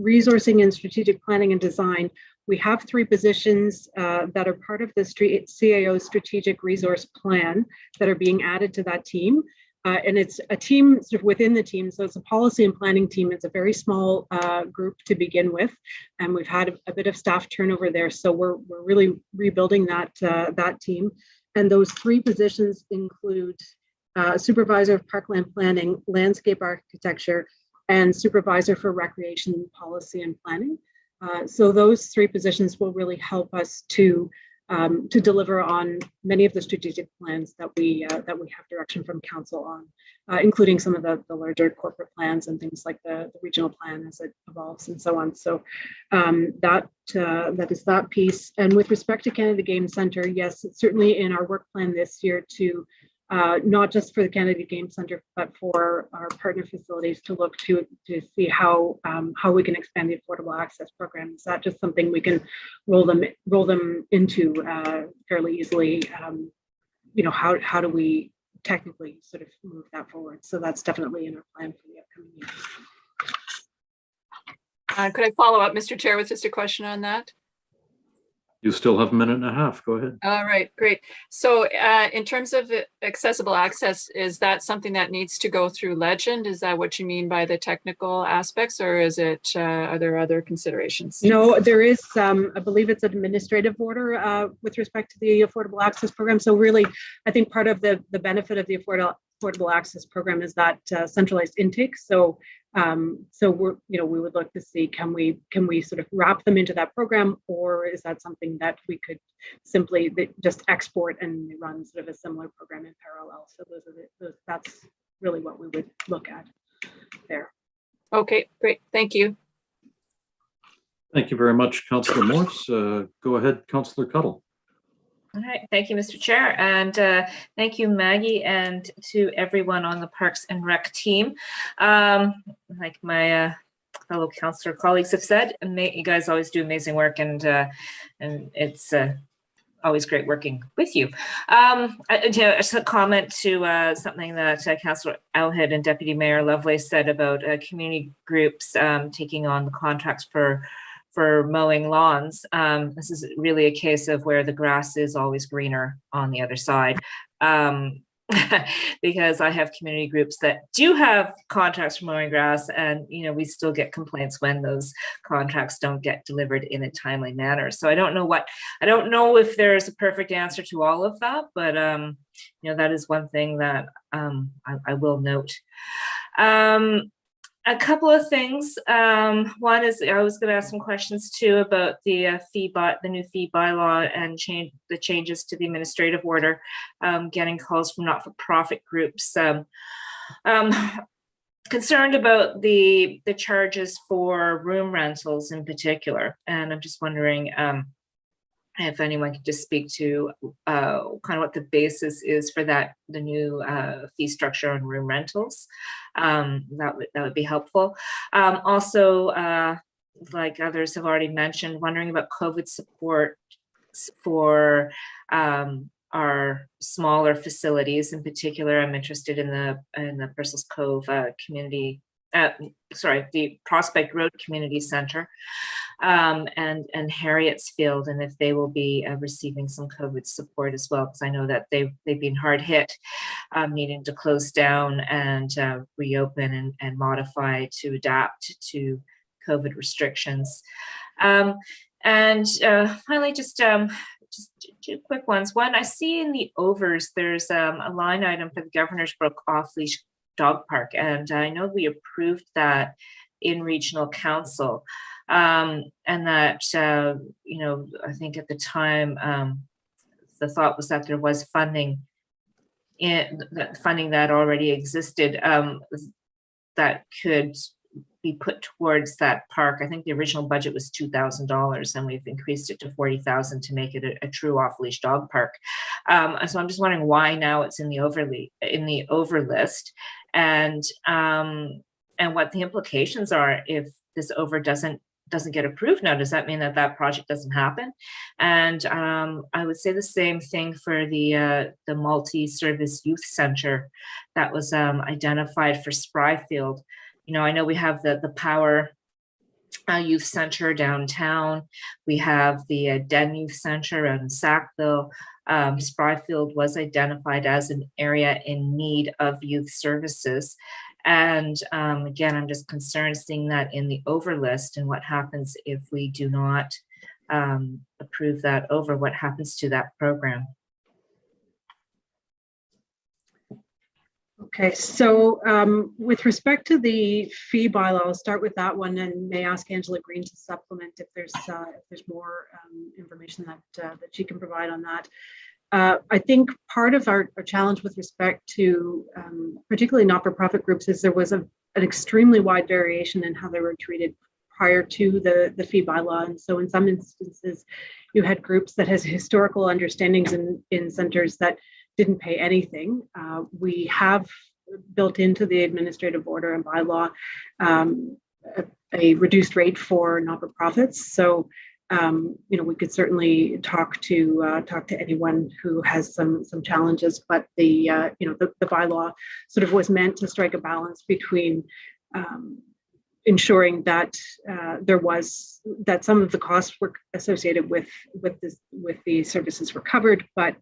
resourcing and strategic planning and design, we have 3 positions that are part of the CAO strategic resource plan that are being added to that team. And it's a team sort of within the team. So it's a policy and planning team. It's a very small group to begin with. And we've had a bit of staff turnover there. So we're really rebuilding that team. And those 3 positions include supervisor of parkland planning, landscape architecture, and supervisor for recreation policy and planning. So those 3 positions will really help us to deliver on many of the strategic plans that we have direction from council on, including some of the larger corporate plans and things like the regional plan as it evolves and so on. So that is that piece. And with respect to Canada Game Centre, yes, it's certainly in our work plan this year to not just for the Canada Game Centre, but for our partner facilities to look to see how we can expand the affordable access program. Is that just something we can roll them into fairly easily? How do we technically sort of move that forward? So that's definitely in our plan for the upcoming year. Could I follow up, Mr. Chair, with just a question on that? You still have a minute and a half. Go ahead. All right, great. So in terms of accessible access, is that something that needs to go through Legend? Is that what you mean by the technical aspects, or is it, are there other considerations? No, there is, I believe it's an administrative order with respect to the Affordable Access Program. So really, I think part of the benefit of the Affordable Access Program is that centralized intake. So we would look to see, can we sort of wrap them into that program, or is that something that we could simply just export and run sort of a similar program in parallel? So that's really what we would look at there. Okay, great. Thank you. Thank you very much, Councillor Morse. Go ahead, Councillor Cuttle. All right, thank you, Mr. Chair, and thank you, Maggie, and to everyone on the Parks and Rec team. Like my fellow councillor colleagues have said, you guys always do amazing work, and it's always great working with you. Just a comment to something that Councillor Elhead and Deputy Mayor Lovelace said about community groups taking on the contracts for mowing lawns. This is really a case of where the grass is always greener on the other side. Because I have community groups that do have contracts for mowing grass, and we still get complaints when those contracts don't get delivered in a timely manner. So I don't know if there's a perfect answer to all of that, but that is one thing that I will note. A couple of things. One is I was going to ask some questions too about the new fee bylaw and the changes to the administrative order, getting calls from not-for-profit groups. Concerned about the charges for room rentals in particular, and I'm just wondering if anyone could just speak to kind of what the basis is for the new fee structure on room rentals. That would be helpful. Also, like others have already mentioned, wondering about COVID support for our smaller facilities. In particular, I'm interested in the Purcell's Cove community. The Prospect Road Community Center and Harrietsfield, and if they will be receiving some COVID support as well, because I know that they've been hard hit, needing to close down and reopen and modify to adapt to COVID restrictions. And finally, just two quick ones. One, I see in the overs there's a line item for the Governor's Brook off-leash dog park, and I know we approved that in regional council, and that I think at the time the thought was that there was funding that already existed that could be put towards that park. I think the original budget was $2,000, and we've increased it to $40,000 to make it a true off-leash dog park. So I'm just wondering why now it's in the over list, and what the implications are if this over doesn't doesn't get approved now, does that mean that that project doesn't happen? And I would say the same thing for the multi-service youth center that was identified for Spryfield. You know, I know we have the Power Youth Center downtown. We have the Den Youth Center in Sackville. Spryfield was identified as an area in need of youth services. And again, I'm just concerned seeing that in the over list, and what happens if we do not approve that over, what happens to that program? Okay, so with respect to the fee bylaw, I'll start with that one and may ask Angela Green to supplement if there's more information that she can provide on that. I think part of our challenge with respect to particularly not-for-profit groups is there was an extremely wide variation in how they were treated prior to the fee bylaw. And so in some instances, you had groups that has historical understandings in centers that didn't pay anything. We have built into the administrative order and bylaw a reduced rate for not-for-profits. So we could certainly talk to anyone who has some challenges, but the bylaw sort of was meant to strike a balance between ensuring that that some of the costs were associated with the services were covered, but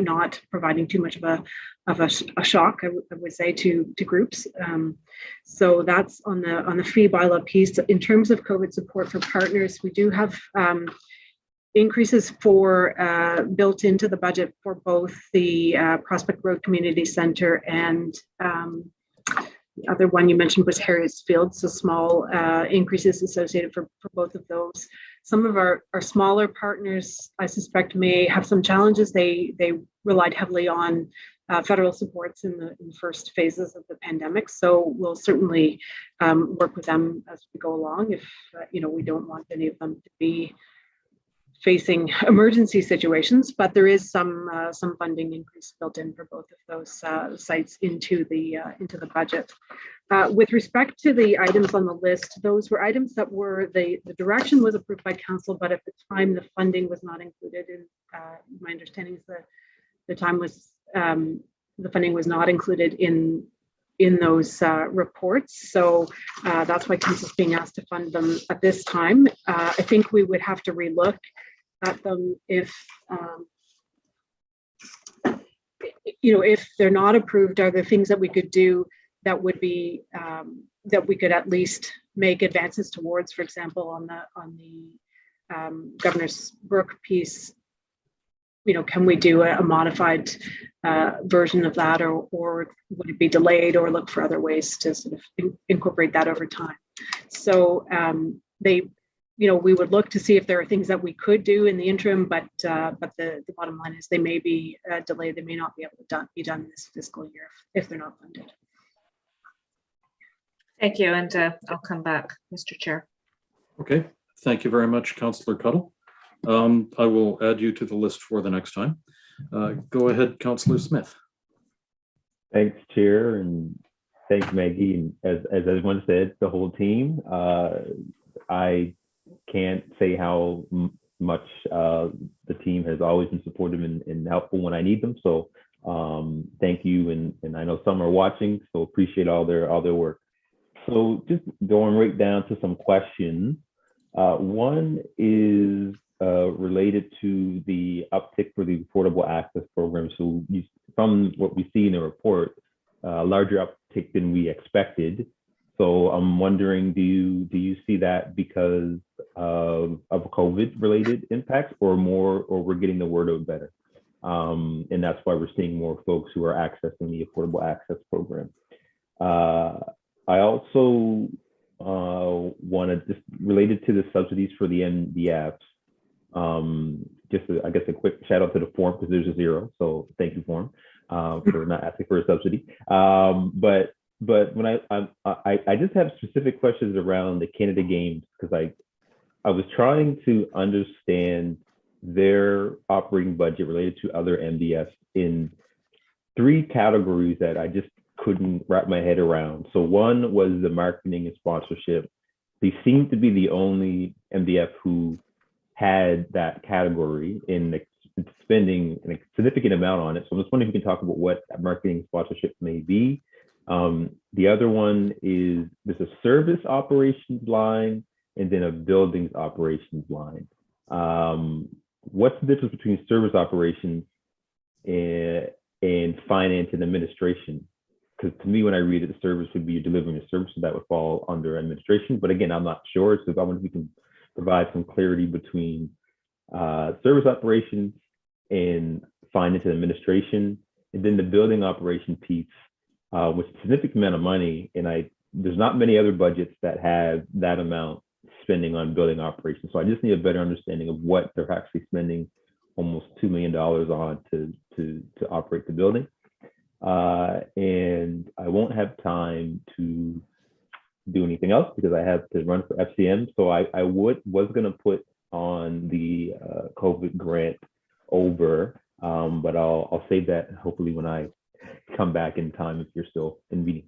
not providing too much of a shock, I would say, to groups. So that's on the fee bylaw piece. In terms of COVID support for partners, we do have increases for built into the budget for both the Prospect Road Community Center and the other one you mentioned was Harriet's Field, so small increases associated for both of those. Some of our smaller partners, I suspect, may have some challenges. They relied heavily on federal supports in the first phases of the pandemic. So we'll certainly work with them as we go along if we don't want any of them to be facing emergency situations, but there is some funding increase built in for both of those sites into the budget. With respect to the items on the list, those were items that were the direction was approved by council, but at the time the funding was not included. In my understanding is that the time was the funding was not included in those reports. So that's why council's being asked to fund them at this time. I think we would have to relook at them if they're not approved. Are there things that we could do that would be that we could at least make advances towards? For example, on the Governor's Brook piece, can we do a modified version of that, or would it be delayed, or look for other ways to sort of incorporate that over time? So we would look to see if there are things that we could do in the interim, but the bottom line is they may be delayed. They may not be able to be done this fiscal year if they're not funded. Thank you, and I'll come back, Mr. Chair. Okay, thank you very much, Councillor Cuttle. I will add you to the list for the next time. Go ahead, Councillor Smith. Thanks, Chair, and thanks, Maggie. And as everyone said, the whole team. I can't say how much the team has always been supportive and helpful when I need them. So thank you, and I know some are watching, so appreciate all their work. So just going right down to some questions. One is related to the uptick for the Affordable Access Program. So from what we see in the report, larger uptick than we expected. So I'm wondering, do you see that because of COVID-related impacts, or we're getting the word out better, and that's why we're seeing more folks who are accessing the Affordable Access Program? I also wanted, just related to the subsidies for the NDFs, I guess a quick shout out to the form, because there's a zero. So thank you, form, for not asking for a subsidy. But when I just have specific questions around the Canada Games, because I was trying to understand their operating budget related to other MDFs in three categories that I just couldn't wrap my head around. So one was the marketing and sponsorship. they seem to be the only MDF who had that category in spending a significant amount on it. So I'm just wondering if you can talk about what that marketing sponsorship may be. The other one is there's a service operations line and then a buildings operations line. What's the difference between service operations and finance and administration? Because to me, when I read it, the service would be delivering a service, so that would fall under administration. But again, I'm not sure. So I wonder if we can provide some clarity between service operations and finance and administration, and then the building operation piece, with a significant amount of money. And there's not many other budgets that have that amount spending on building operations. So I just need a better understanding of what they're actually spending almost $2 million on to operate the building. And I won't have time to do anything else because I have to run for FCM. So I was going to put on the COVID grant over, but I'll save that hopefully when I come back in time if you're still in meeting.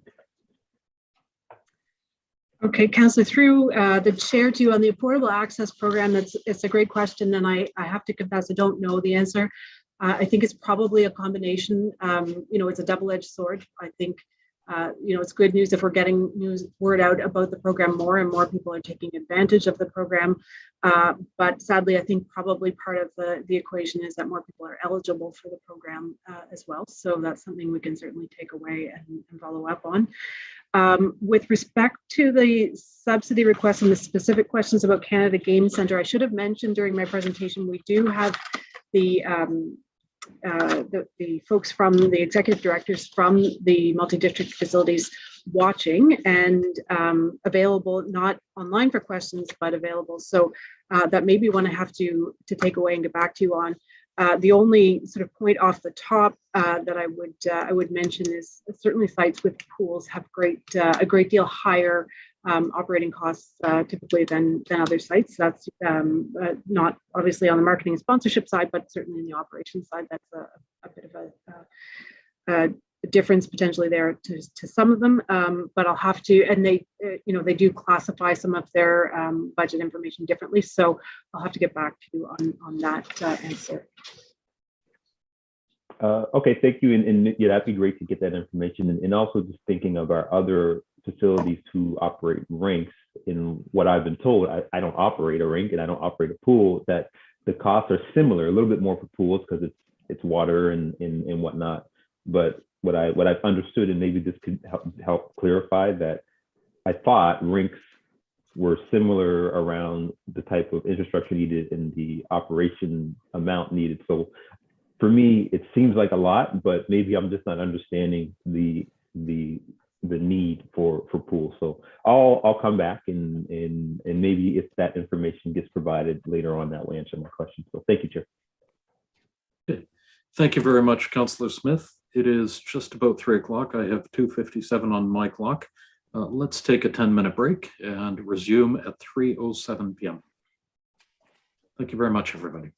Okay, Councillor, through the chair to you on the Affordable Access Program, it's a great question, and I have to confess I don't know the answer. I think it's probably a combination. It's a double-edged sword. I think it's good news if we're getting word out about the program more and more people are taking advantage of the program. But sadly, I think probably part of the equation is that more people are eligible for the program as well. So that's something we can certainly take away and follow up on. With respect to the subsidy request and the specific questions about Canada Game Centre, I should have mentioned during my presentation, we do have the folks from the executive directors from the multi-district facilities watching and available, not online for questions, but available. So that may be one I have to take away and get back to you on. The only sort of point off the top that I would mention is certainly sites with pools have a great deal higher operating costs typically than other sites. That's not obviously on the marketing and sponsorship side, but certainly in the operations side, that's a bit of a difference potentially there to some of them. But I'll have to, and they do classify some of their budget information differently. So I'll have to get back to you on that answer. Okay, thank you. And yeah, that'd be great to get that information. And also just thinking of our other facilities who operate rinks. In what I've been told, I don't operate a rink and I don't operate a pool, that the costs are similar, a little bit more for pools because it's water and whatnot. But what I've understood, and maybe this could help clarify, that I thought rinks were similar around the type of infrastructure needed and the operation amount needed. So for me, it seems like a lot, but maybe I'm just not understanding the need for pools. So I'll come back and maybe if that information gets provided later on, that will answer my question. So thank you, Chair. Okay. Thank you very much, Councillor Smith. It is just about 3 o'clock. I have 2:57 on my clock. Let's take a 10-minute break and resume at 3:07 p.m. Thank you very much, everybody.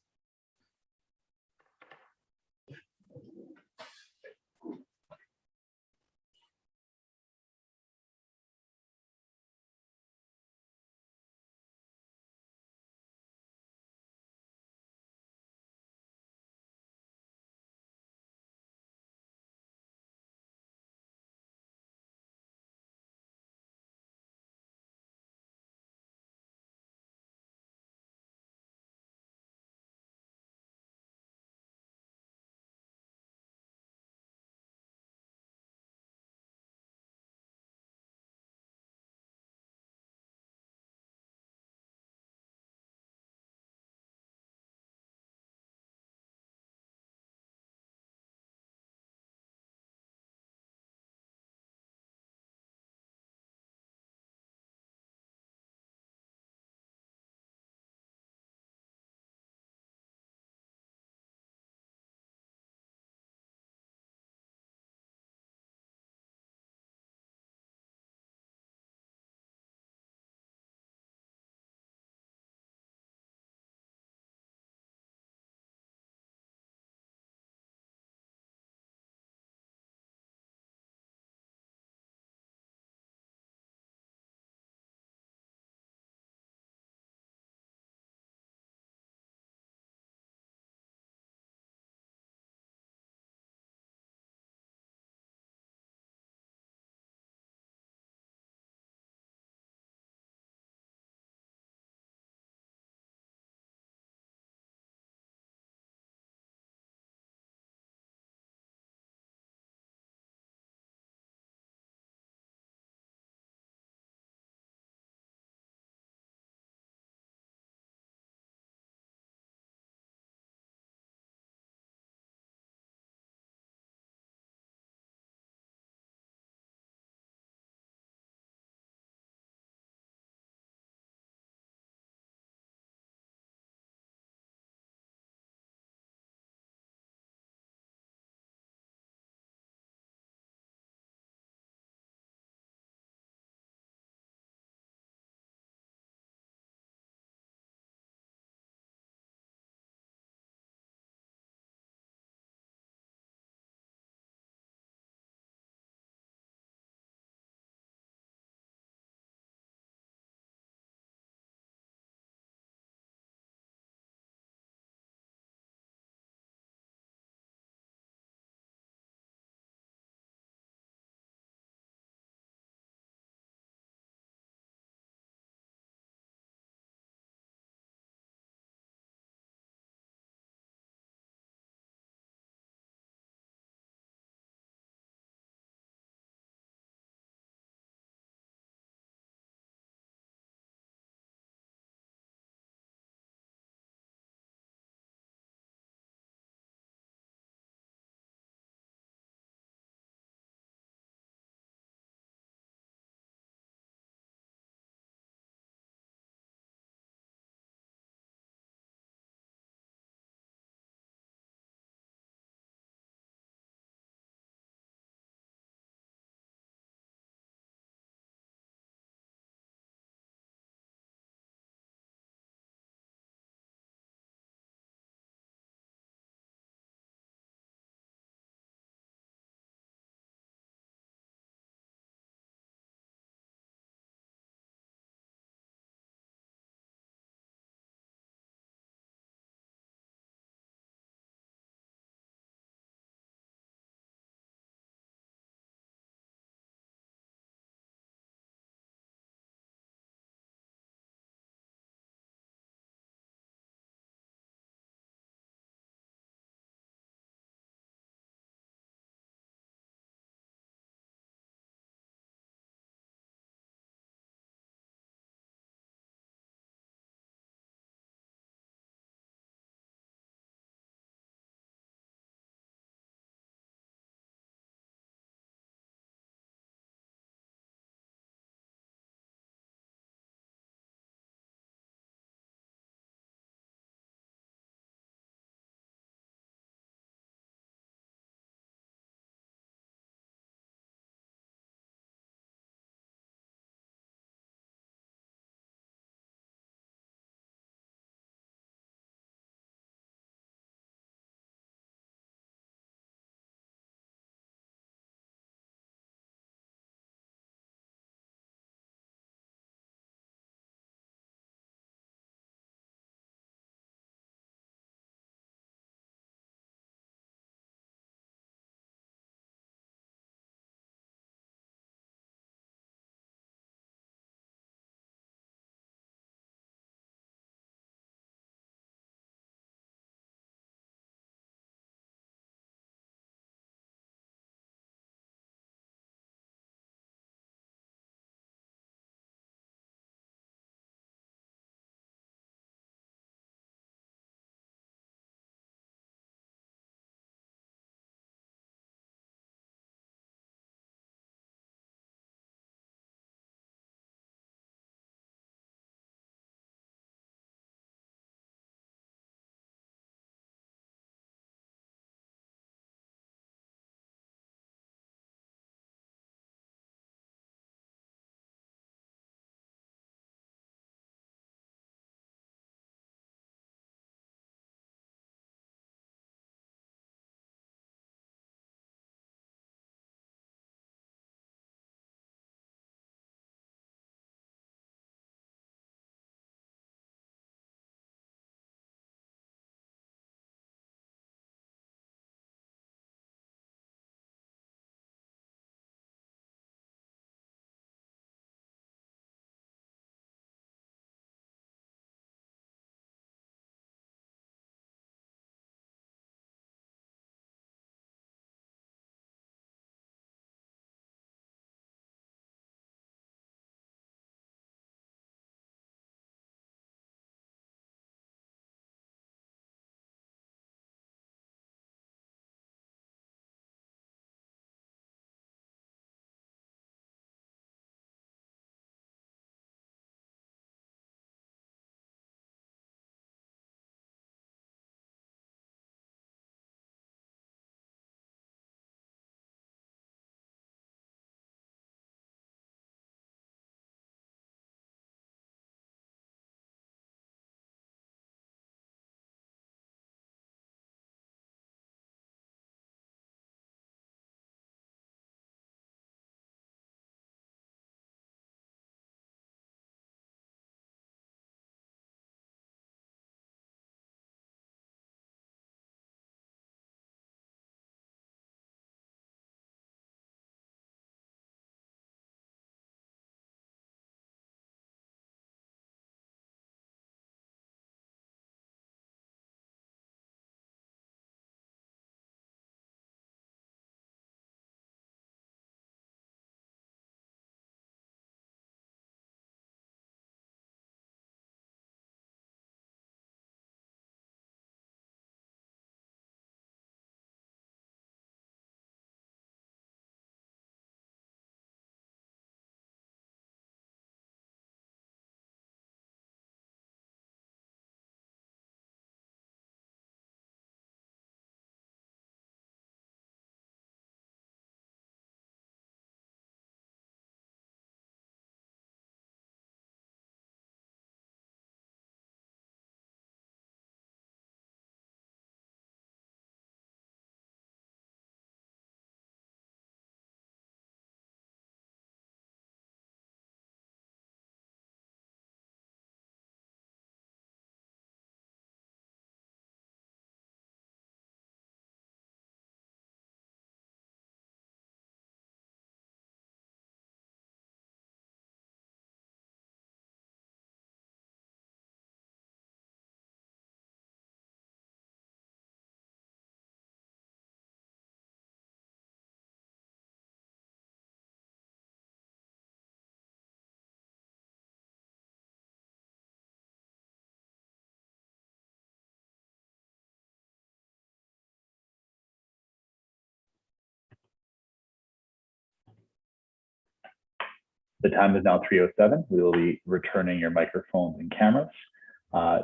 The time is now 3:07. We will be returning your microphones and cameras.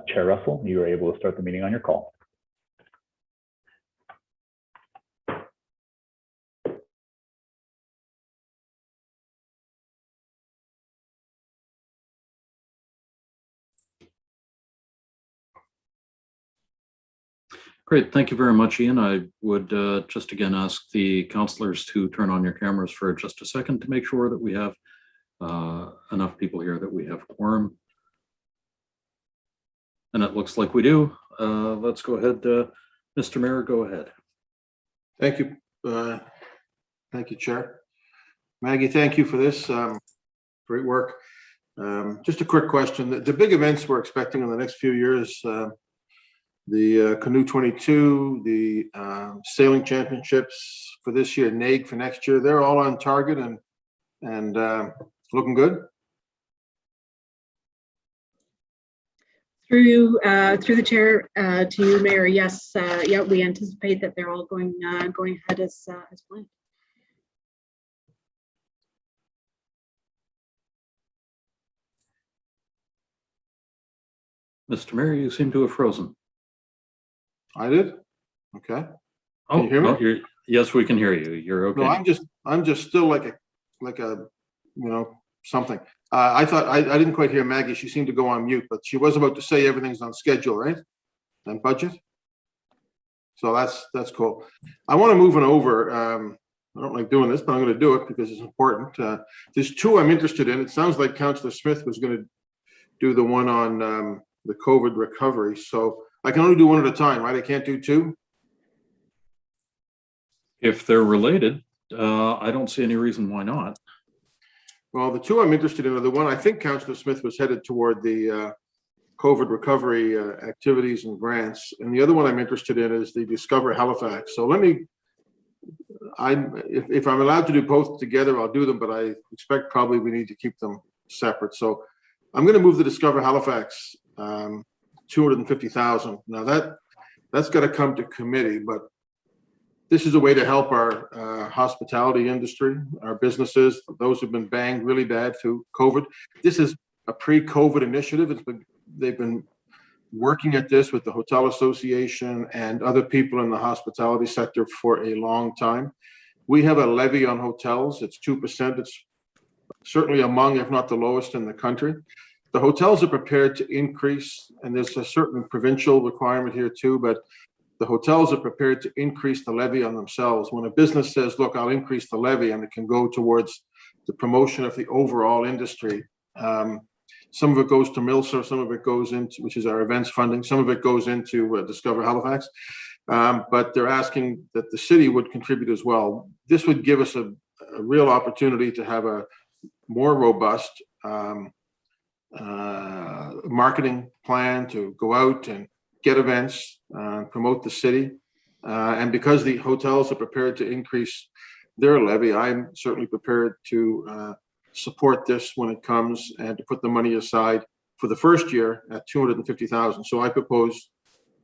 Chair Russell, you are able to start the meeting on your call. Great, thank you very much, Ian. I would just again ask the councillors to turn on your cameras for just a second to make sure that we have enough people here that we have quorum. And it looks like we do. Let's go ahead. Mr. Mayor, go ahead. Thank you. Thank you, Chair. Maggie, thank you for this. Great work. Just a quick question. The big events we're expecting in the next few years, the Canoe 22, the Sailing Championships for this year, NAIG for next year, they're all on target and looking good. Through the chair to you, Mayor, yes, yeah, we anticipate that they're all going ahead as planned. Mr. Mayor, you seem to have frozen. I did? Okay. Oh, can you hear me? No, yes, we can hear you. You're okay. No, I'm just still like a something. I thought I didn't quite hear Maggie. She seemed to go on mute, but she was about to say everything's on schedule, right? And budget. So that's cool. I want to move on over. I don't like doing this, but I'm going to do it because it's important. There's two I'm interested in. It sounds like Councillor Smith was going to do the one on the COVID recovery. So I can only do one at a time, right? I can't do two? If they're related, I don't see any reason why not. Well, the two I'm interested in are the one I think Councillor Smith was headed toward the COVID recovery activities and grants. And the other one I'm interested in is the Discover Halifax. So if I'm allowed to do both together, I'll do them, but I expect probably we need to keep them separate. So I'm going to move the Discover Halifax 250,000. Now that's got to come to committee, but this is a way to help our hospitality industry, our businesses, those who've been banged really bad through COVID. This is a pre-COVID initiative. They've been working at this with the Hotel Association and other people in the hospitality sector for a long time. We have a levy on hotels. It's 2%. It's certainly among, if not the lowest in the country. The hotels are prepared to increase, and there's a certain provincial requirement here too, but the hotels are prepared to increase the levy on themselves. When a business says, look, I'll increase the levy, and it can go towards the promotion of the overall industry. Some of it goes to MILSA, some of it goes into, which is our events funding, some of it goes into Discover Halifax, but they're asking that the city would contribute as well. This would give us a real opportunity to have a more robust marketing plan to go out and get events, promote the city. And because the hotels are prepared to increase their levy, I'm certainly prepared to support this when it comes and to put the money aside for the first year at 250,000. So I propose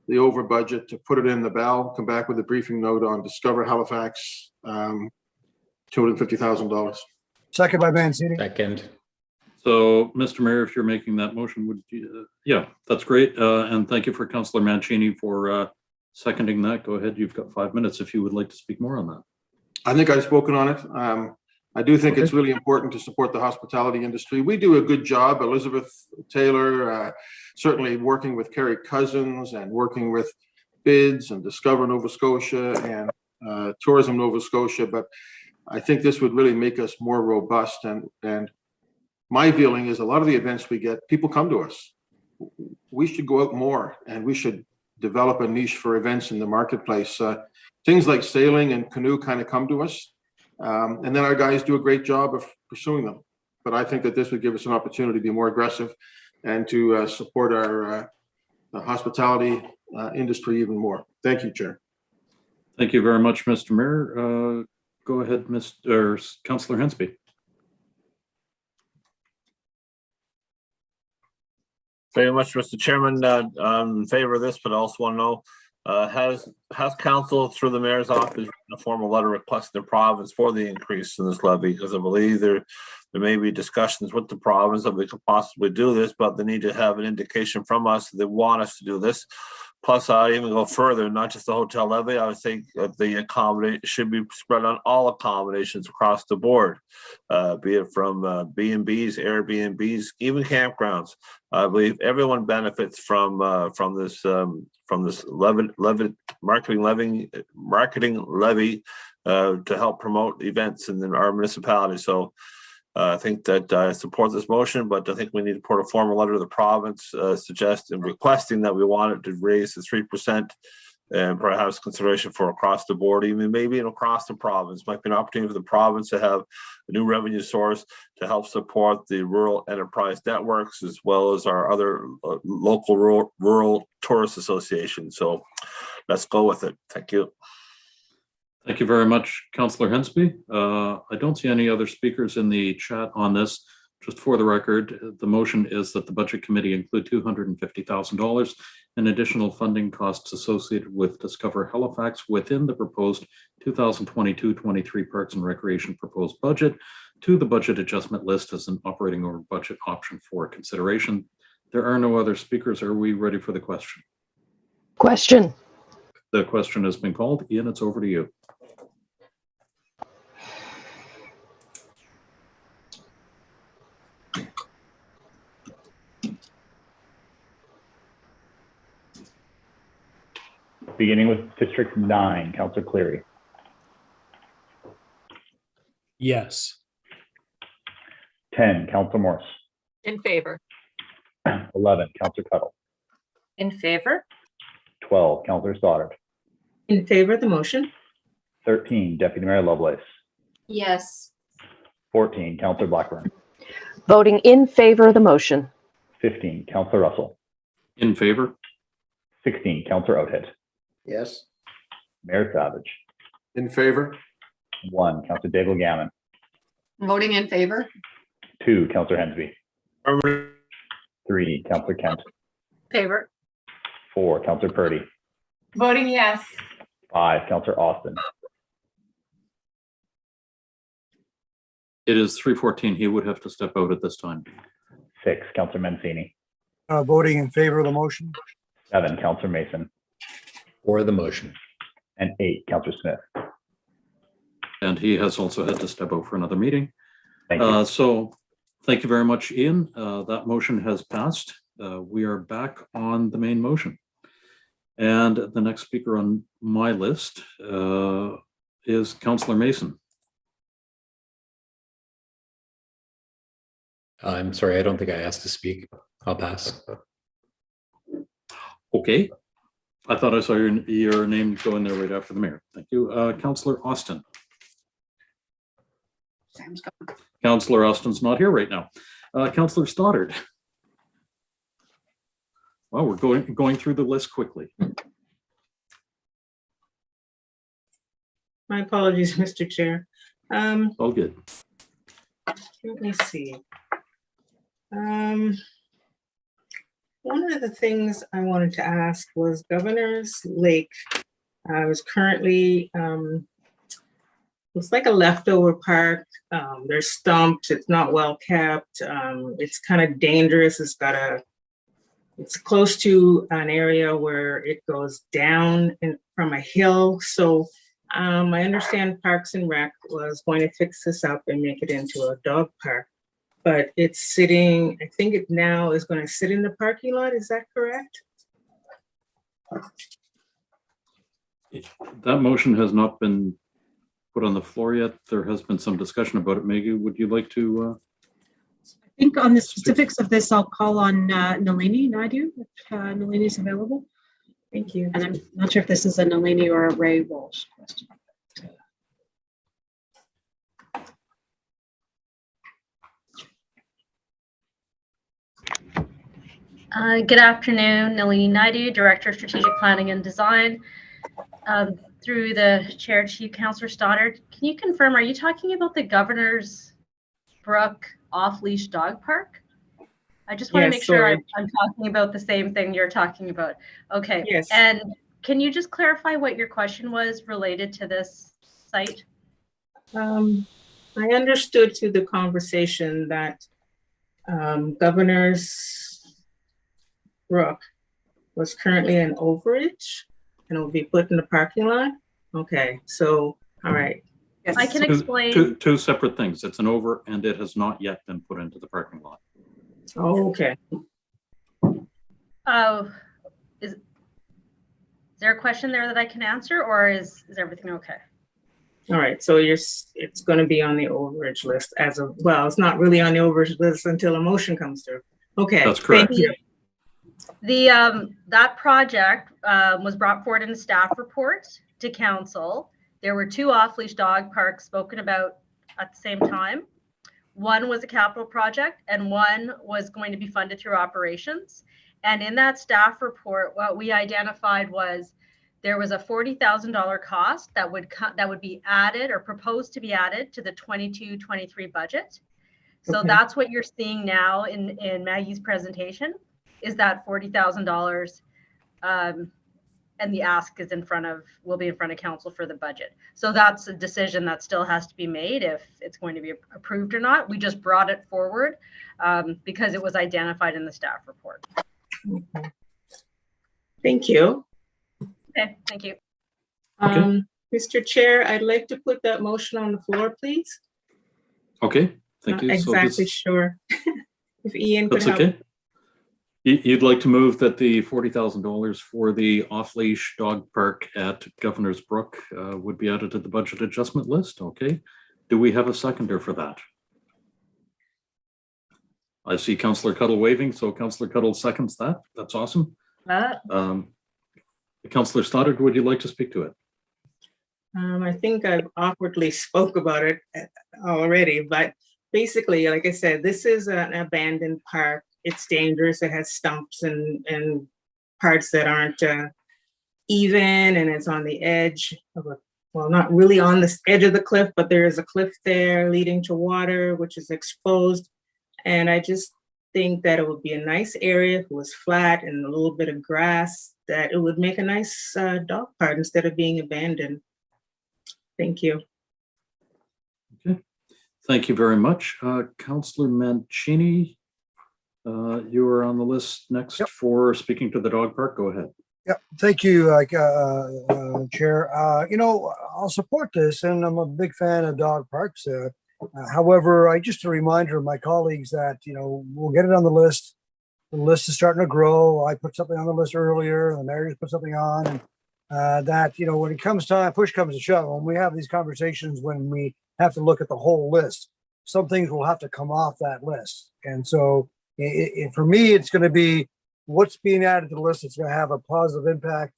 the over budget to put it in the ballot, come back with a briefing note on Discover Halifax, $250,000. Second by Mancini. Second. So, Mr. Mayor, if you're making that motion, would you, yeah, that's great. And thank you for Councillor Mancini for seconding that. Go ahead. You've got 5 minutes if you would like to speak more on that. I think I've spoken on it. I do think it's really important to support the hospitality industry. We do a good job. Elizabeth Taylor, certainly working with Kerry Cousins and working with BIDS and Discover Nova Scotia and Tourism Nova Scotia. But I think this would really make us more robust. And my feeling is a lot of the events we get, people come to us. We should go out more, and we should develop a niche for events in the marketplace. Things like sailing and canoe kind of come to us. And then our guys do a great job of pursuing them. But I think that this would give us an opportunity to be more aggressive and to support our hospitality industry even more. Thank you, Chair. Thank you very much, Mr. Mayor. Go ahead, Councillor Hensby. Very much, Mr. Chairman. I'm in favor of this, but I also want to know, has council through the mayor's office written a formal letter requesting the province for the increase in this levy? Because I believe there there may be discussions with the province that we could possibly do this, but they need to have an indication from us that they want us to do this. Plus, I even go further, not just the hotel levy. I would think that the accommodation should be spread on all accommodations across the board, be it from B&Bs, Airbnbs, even campgrounds. I believe everyone benefits from this marketing levy to help promote events in our municipality. So I think that I support this motion, but I think we need to put a formal letter to the province suggesting, requesting that we want it to raise to 3% and perhaps consideration for across the board, even maybe across the province. Might be an opportunity for the province to have a new revenue source to help support the rural enterprise networks as well as our other local rural tourist associations. So let's go with it. Thank you. Thank you very much, Councillor Hensby. I don't see any other speakers in the chat on this. Just for the record, the motion is that the Budget Committee include $250,000 in additional funding costs associated with Discover Halifax within the proposed 2022-23 Parks and Recreation proposed budget to the budget adjustment list as an operating over budget option for consideration. There are no other speakers. Are we ready for the question? Question. The question has been called. Ian, it's over to you. Beginning with District 9, Councillor Cleary. Yes. 10, Councillor Morse. In favor. 11, Councillor Tuttle. In favor? 12, Councillor Stoddard. In favor of the motion? 13, Deputy Mayor Lovelace. Yes. 14, Councillor Blackburn. Voting in favor of the motion. 15, Councillor Russell. In favor. 16, Councillor Oathead. Yes. Mayor Savage. In favor? 1, Councillor Daigle Gammon. Voting in favor. 2, Councillor Hensby. 3, Councillor Kent. Favor. 4, Councillor Purdy. Voting yes. 5, Councillor Austin. It is 3:14. He would have to step out at this time. 6, Councillor Mancini. Voting in favor of the motion. 7, Councillor Mason. For the motion. And 8, Councillor Smith. And he has also had to step out for another meeting. Thank you. So thank you very much, Ian. That motion has passed. We are back on the main motion. And the next speaker on my list is Councillor Mason. I'm sorry, I don't think I asked to speak. I'll pass. Okay. I thought I saw your name go in there right after the mayor. Thank you. Councillor Austin. Sam's gone. Councillor Austin's not here right now. Councillor Stoddard. Well, we're going through the list quickly. My apologies, Mr. Chair. All good. Let me see. One of the things I wanted to ask was Governor's Lake. I was currently, it's like a leftover park. There's stumps, it's not well kept. It's kind of dangerous. It's close to an area where it goes down from a hill. So I understand Parks and Rec was going to fix this up and make it into a dog park. But it's sitting, I think it now is going to sit in the parking lot. Is that correct? That motion has not been put on the floor yet. There has been some discussion about it. Maggie, would you like to? I think on the specifics of this, I'll call on Nalini Naidu, if Nalini is available. Thank you. And I'm not sure if this is a Nalini or a Ray Walsh question. Good afternoon, Nalini Naidu, Director of Strategic Planning and Design. Through the chair to you, Councillor Stoddard, can you confirm, are you talking about the Governor's Brook off-leash dog park? I just want to make sure I'm talking about the same thing you're talking about. Okay. Yes. And can you just clarify what your question was related to this site? I understood through the conversation that Governor's Brook was currently an overage and it will be put in the parking lot. Okay, so, all right. I can explain. Two separate things. It's an over and it has not yet been put into the parking lot. Oh, okay. Is there a question there that I can answer, or is everything okay? All right, so it's going to be on the overage list as of, well, it's not really on the overage list until a motion comes through. Okay, that's correct. Thank you. That project was brought forward in a staff report to council. There were 2 off-leash dog parks spoken about at the same time. One was a capital project and one was going to be funded through operations. And in that staff report, what we identified was there was a $40,000 cost that would be added or proposed to be added to the 22-23 budget. So Okay. that's what you're seeing now in Maggie's presentation, is that $40,000, and the ask is will be in front of council for the budget. So that's a decision that still has to be made if it's going to be approved or not. We just brought it forward because it was identified in the staff report. Okay. Thank you. Okay, thank you. Mr. Chair, I'd like to put that motion on the floor, please. Okay, thank you. Not exactly sure if Ian could That's help. okay. You'd like to move that the $40,000 for the off-leash dog park at Governor's Brook would be added to the budget adjustment list. Okay. Do we have a seconder for that? I see Councillor Cuddle waving, so Councillor Cuddle seconds that. That's awesome. Councillor Stoddard, would you like to speak to it? I think I've awkwardly spoke about it already, but basically, like I said, this is an abandoned park. It's dangerous. It has stumps and parts that aren't even, and it's on the edge of well, not really on the edge of the cliff, but there is a cliff there leading to water, which is exposed. And I just think that it would be a nice area if it was flat and a little bit of grass, that it would make a nice dog park instead of being abandoned. Thank you. Okay, thank you very much. Councillor Mancini, you are on the list next for speaking to the dog park. Go ahead. Yep, thank you, Chair. I'll support this, and I'm a big fan of dog parks. However, just a reminder of my colleagues that, we'll get it on the list. The list is starting to grow. I put something on the list earlier, and the mayor just put something on, and that, when it comes time, push comes to shove, when we have these conversations, when we have to look at the whole list, some things will have to come off that list. And so for me, it's going to be what's being added to the list. It's going to have a positive impact,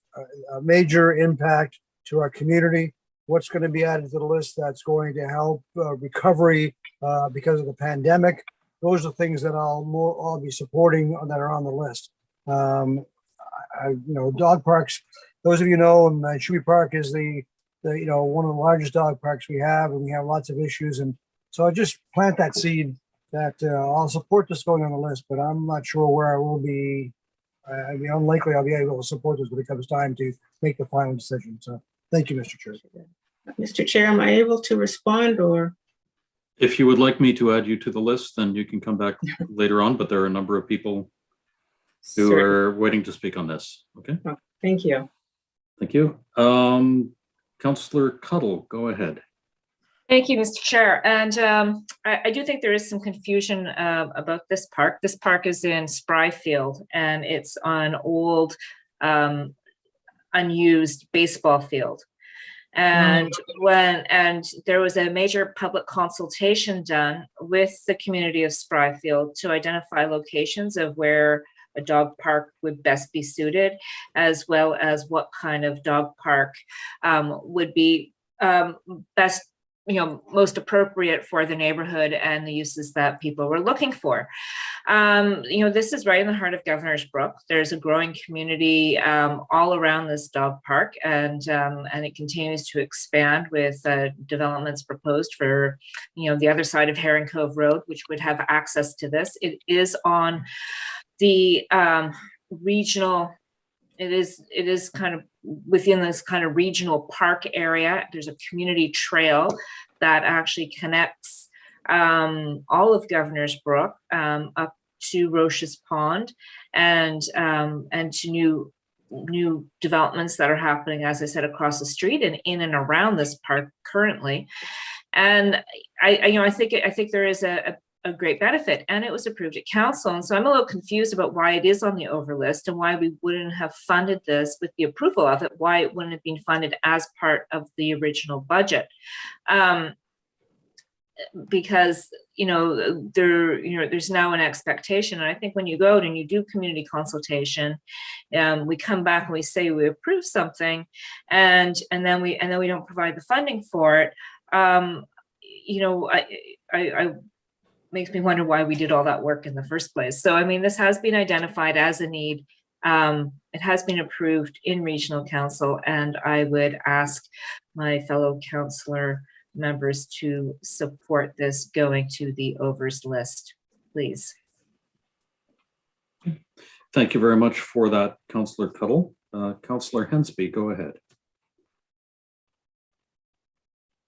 a major impact to our community. What's going to be added to the list that's going to help recovery because of the pandemic. Those are things that I'll be supporting that are on the list. Dog parks. Those of you know, Shuey Park is the one of the largest dog parks we have, and we have lots of issues. And so I just plant that seed that I'll support this going on the list, but I'm not sure where I will be. Unlikely I'll be able to support this when it comes time to make the final decision. So thank you, Mr. Chair. Mr. Chair, am I able to respond, or? If you would like me to add you to the list, then you can come back later on, but there are a number of people who are waiting to speak on this. Okay. Oh, thank you. Thank you. Councillor Cuddle, go ahead. Thank you, Mr. Chair. And I do think there is some confusion about this park. This park is in Spryfield, and it's on old, unused baseball field. And there was a major public consultation done with the community of Spryfield to identify locations of where a dog park would best be suited, as well as what kind of dog park would be best, most appropriate for the neighborhood and the uses that people were looking for. This is right in the heart of Governor's Brook. There's a growing community all around this dog park, and it continues to expand with developments proposed for, the other side of Herring Cove Road, which would have access to this. It is on the regional. It is kind of within this kind of regional park area. There's a community trail that actually connects all of Governor's Brook up to Roche's Pond and to new developments that are happening, as I said, across the street and in and around this park currently. And I think there is a great benefit, and it was approved at council. And so I'm a little confused about why it is on the over list and why we wouldn't have funded this with the approval of it, why it wouldn't have been funded as part of the original budget. Because there's now an expectation, and I think when you go out and you do community consultation, we come back and we say we approve something, and then we don't provide the funding for it. I makes me wonder why we did all that work in the first place. So I mean, this has been identified as a need. It has been approved in regional council, and I would ask my fellow councillor members to support this going to the overs list, please. Thank you very much for that, Councillor Cuddle. Councillor Hensby, go ahead.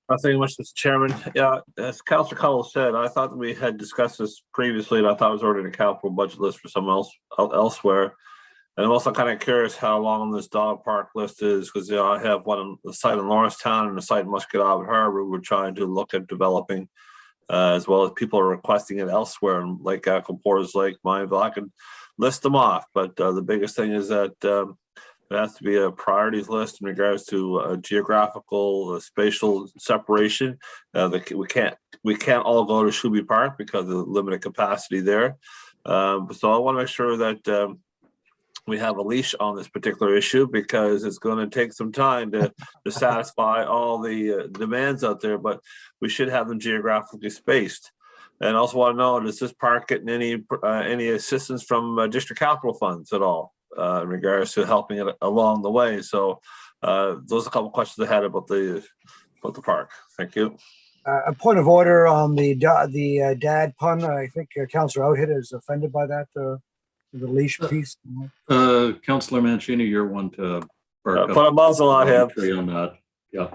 Thank you much, Mr. Chairman. Yeah, as Councillor Cuddle said, I thought we had discussed this previously, and I thought it was already in the capital budget list for someone elsewhere. And I'm also kind of curious how long this dog park list is, because I have one on the site in Lawrencetown and the site in Musquodoboit Harbor. We're trying to look at developing, as well as people are requesting it elsewhere in Lake Echo, Porter's Lake, Mineville. I can list them off, but the biggest thing is that there has to be a priorities list in regards to geographical, spatial separation. We can't all go to Shuby Park because of the limited capacity there. So I want to make sure that we have a leash on this particular issue, because it's going to take some time to satisfy all the demands out there, but we should have them geographically spaced. And also want to know, does this park get any assistance from district capital funds at all in regards to helping it along the way? So those are a couple of questions I had about the park. Thank you. A point of order on the dad pun. I think Councillor Outhit is offended by that. The leash piece. Councillor Mancini, you're one to put a muzzle on him. On that. Yeah.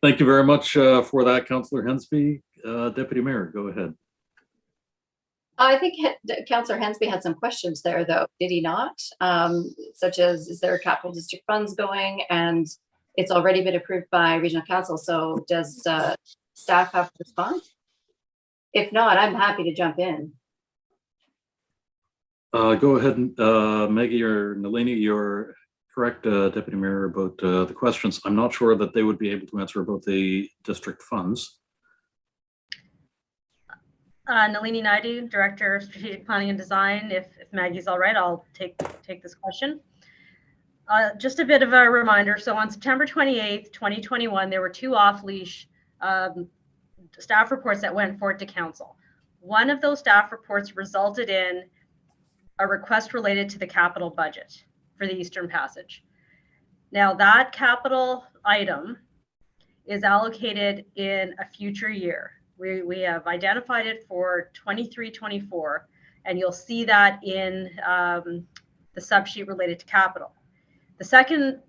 Thank you very much for that, Councillor Hensby. Deputy Mayor, go ahead. I think Councillor Hensby had some questions there, though, did he not? Such as, is there capital district funds going? And it's already been approved by regional council. So does staff have to respond? If not, I'm happy to jump in. Go ahead, Maggie or Nalini, you're correct, Deputy Mayor, about the questions. I'm not sure that they would be able to answer about the district funds. Nalini Naidu, Director of Strategic Planning and Design. If Maggie's all right, I'll take this question. Just a bit of a reminder. So on September 28th, 2021, there were two off-leash staff reports that went forward to council. One of those staff reports resulted in a request related to the capital budget for the Eastern Passage. Now that capital item is allocated in a future year. We have identified it for 23-24, and you'll see that in the subsheet related to capital. The second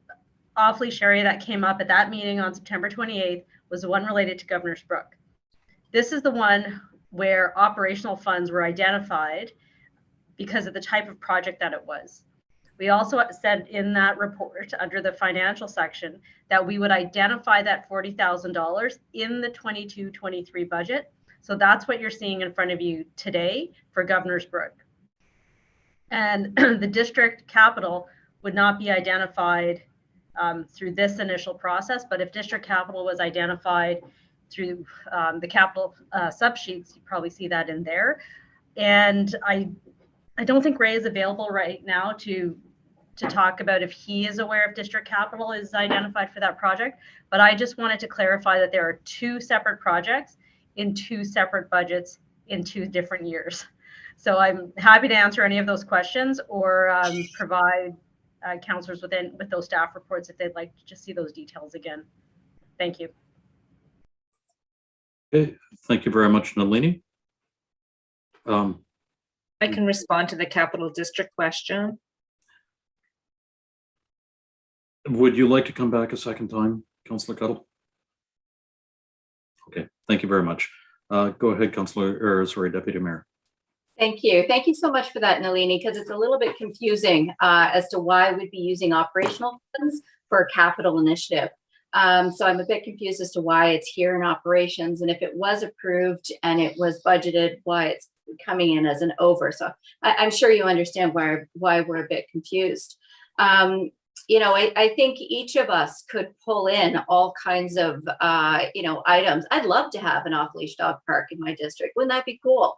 off-leash area that came up at that meeting on September 28th was the one related to Governor's Brook. This is the one where operational funds were identified because of the type of project that it was. We also said in that report under the financial section that we would identify that $40,000 in the 22-23 budget. So that's what you're seeing in front of you today for Governor's Brook. And the district capital would not be identified through this initial process, but if district capital was identified through the capital subsheets, you probably see that in there. And I don't think Ray is available right now to talk about if he is aware if district capital is identified for that project, but I just wanted to clarify that there are two separate projects in two separate budgets in 2 different years. So I'm happy to answer any of those questions or provide councillors with those staff reports if they'd like to just see those details again. Thank you. Okay, thank you very much, Nalini. I can respond to the capital district question. Would you like to come back a second time, Councillor Cuddle? Okay, thank you very much. Go ahead, Deputy Mayor. Thank you. Thank you so much for that, Nalini, because it's a little bit confusing as to why we'd be using operational funds for a capital initiative. So I'm a bit confused as to why it's here in operations, and if it was approved and it was budgeted, why it's coming in as an over. So I'm sure you understand why we're a bit confused. You know, I think each of us could pull in all kinds of, you know, items. I'd love to have an off-leash dog park in my district. Wouldn't that be cool?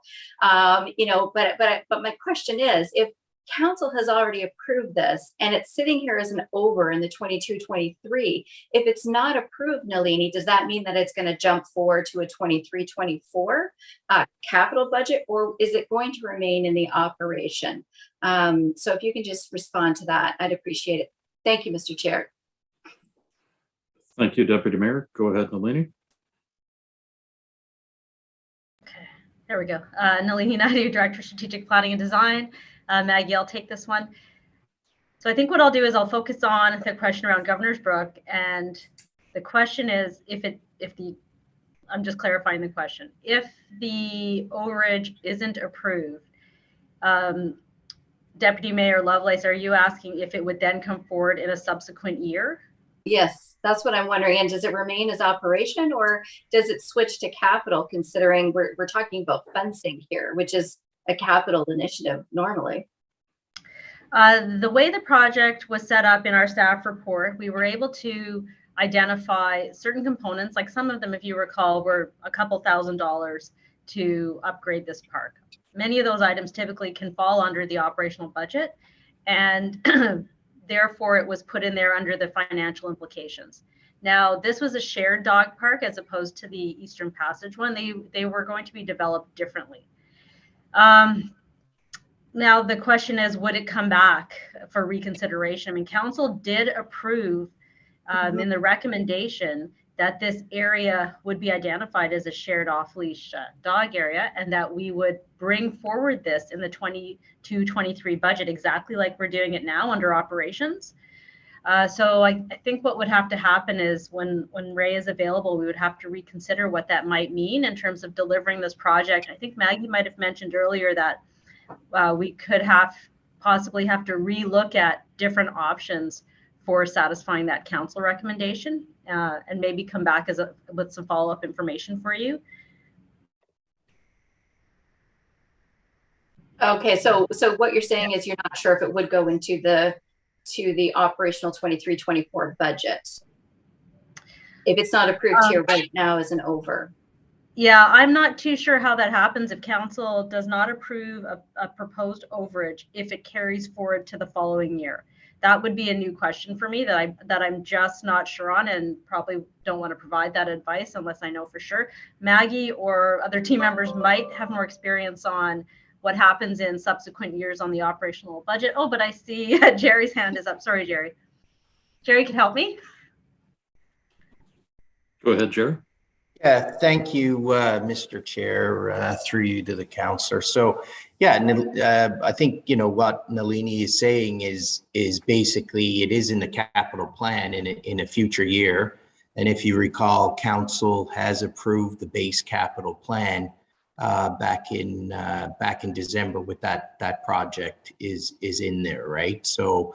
You know, but my question is, if council has already approved this and it's sitting here as an over in the 22-23, if it's not approved, Nalini, does that mean that it's going to jump forward to a 23-24 capital budget, or is it going to remain in the operation? So if you can just respond to that, I'd appreciate it. Thank you, Mr. Chair. Thank you, Deputy Mayor. Go ahead, Nalini. Okay, there we go. Nalini Naidu, Director of Strategic Planning and Design. Maggie, I'll take this one. So I think what I'll do is I'll focus on the question around Governor's Brook, and the question is I'm just clarifying the question. If the overage isn't approved, Deputy Mayor Lovelace, are you asking if it would then come forward in a subsequent year? Yes, that's what I'm wondering. And does it remain as operation, or does it switch to capital, considering we're talking about fencing here, which is a capital initiative normally? The way the project was set up in our staff report, we were able to identify certain components, like some of them, if you recall, were a couple $1,000s to upgrade this park. Many of those items typically can fall under the operational budget, and therefore it was put in there under the financial implications. Now, this was a shared dog park as opposed to the Eastern Passage one. They were going to be developed differently. Now, the question is, would it come back for reconsideration? I mean, council did approve in the recommendation that this area would be identified as a shared off-leash dog area, and that we would bring forward this in the 22-23 budget, exactly like we're doing it now under operations. So I think what would have to happen is when Ray is available, we would have to reconsider what that might mean in terms of delivering this project. I think Maggie might have mentioned earlier that we could possibly have to relook at different options for satisfying that council recommendation, and maybe come back with some follow-up information for you. Okay, so what you're saying is you're not sure if it would go into the operational 23-24 budget if it's not approved here right now as an over. Yeah, I'm not too sure how that happens if council does not approve a proposed overage, if it carries forward to the following year. That would be a new question for me that I'm just not sure on, and probably don't want to provide that advice unless I know for sure. Maggie or other team members might have more experience on what happens in subsequent years on the operational budget. Oh, but I see Jerry's hand is up. Sorry, Jerry. Jerry, can help me? Go ahead, Jerry. Yeah, thank you, Mr. Chair, through you to the councillor. So, yeah, I think, you know, what Nalini is saying is basically it is in the capital plan in a future year. And if you recall, council has approved the base capital plan back in December with that project is in there, right? So,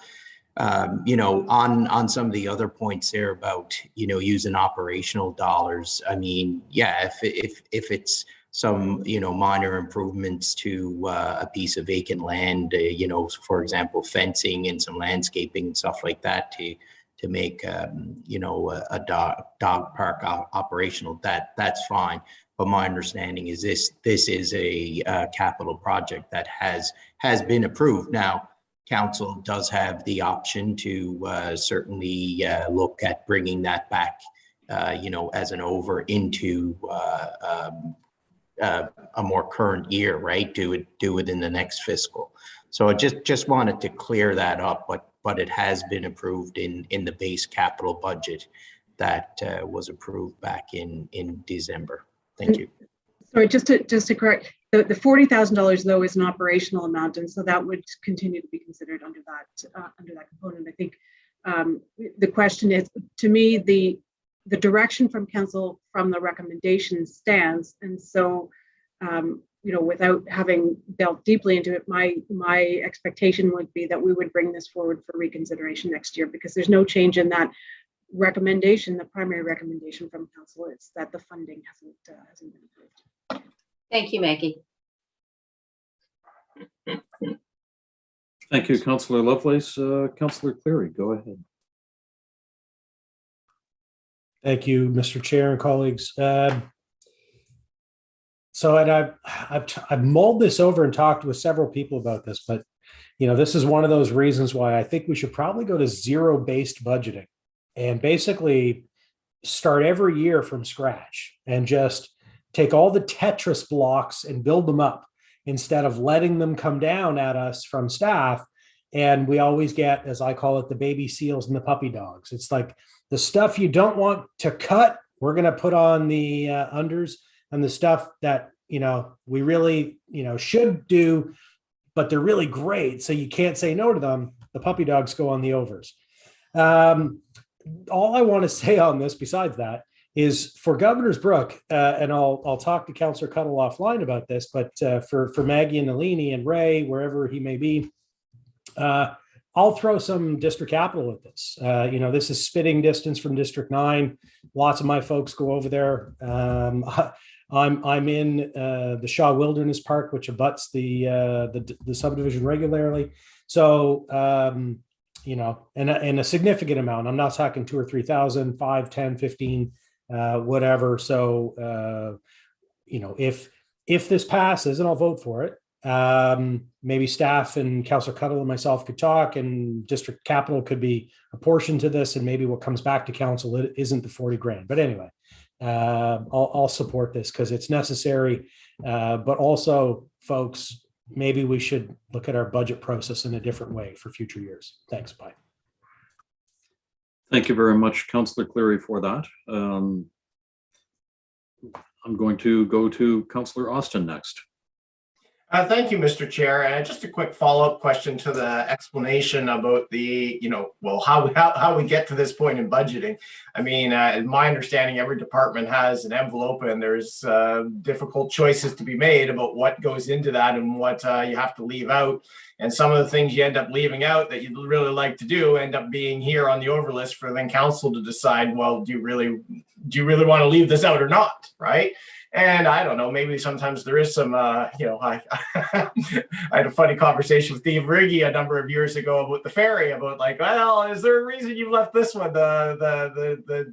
you know, on some of the other points there about, you know, using operational dollars, I mean, yeah, if it's some, you know, minor improvements to a piece of vacant land, you know, for example, fencing and some landscaping and stuff like that to make, you know, a dog park operational, that's fine. But my understanding is this is a capital project that has been approved. Now, council does have the option to certainly look at bringing that back, you know, as an over into a more current year, right? Do it in the next fiscal. So I just wanted to clear that up, but it has been approved in the base capital budget that was approved back in December. Thank you. Sorry, just to correct, the $40,000 though is an operational amount, and so that would continue to be considered under that component. I think the question is, to me, the direction from council from the recommendation stands. And so, you know, without having delved deeply into it, my expectation would be that we would bring this forward for reconsideration next year, because there's no change in that recommendation. The primary recommendation from council is that the funding hasn't been approved. Thank you, Maggie. Thank you, Councillor Lovelace. Councillor Cleary, go ahead. Thank you, Mr. Chair and colleagues. So I've mulled this over and talked with several people about this, but you know, this is one of those reasons why I think we should probably go to zero-based budgeting and basically start every year from scratch and just take all the Tetris blocks and build them up instead of letting them come down at us from staff. And we always get, as I call it, the baby seals and the puppy dogs. It's like the stuff you don't want to cut, we're going to put on the unders, and the stuff that, you know, we really, you know, should do, but they're really great, so you can't say no to them, the puppy dogs go on the overs. All I want to say on this, besides that, is for Governor's Brook, and I'll talk to Councillor Cuttle offline about this, but for Maggie and Nalini and Ray, wherever he may be, I'll throw some district capital at this. You know, this is spitting distance from District 9. Lots of my folks go over there. I'm in the Shaw Wilderness Park, which abuts the subdivision regularly. So, you know, and a significant amount. I'm not talking 2,000 or 3,000, 5, 10, 15, whatever. So, you know, if this passes, and I'll vote for it, maybe staff and Councillor Cuttle and myself could talk, and district capital could be apportioned to this, and maybe what comes back to council isn't the 40 grand. But anyway, I'll support this because it's necessary. But also, folks, maybe we should look at our budget process in a different way for future years. Thanks. Bye. Thank you very much, Councillor Cleary, for that. I'm going to go to Councillor Austin next. Thank you, Mr. Chair. And just a quick follow-up question to the explanation about the, you know, well, how we get to this point in budgeting. I mean, in my understanding, every department has an envelope, and there's difficult choices to be made about what goes into that and what you have to leave out. And some of the things you end up leaving out that you'd really like to do end up being here on the overlist for then council to decide, well, do you really want to leave this out or not, right? And I don't know, maybe sometimes there is some, you know, I had a funny conversation with Dave Riggy a number of years ago about the ferry, about like, well, is there a reason you left this one, the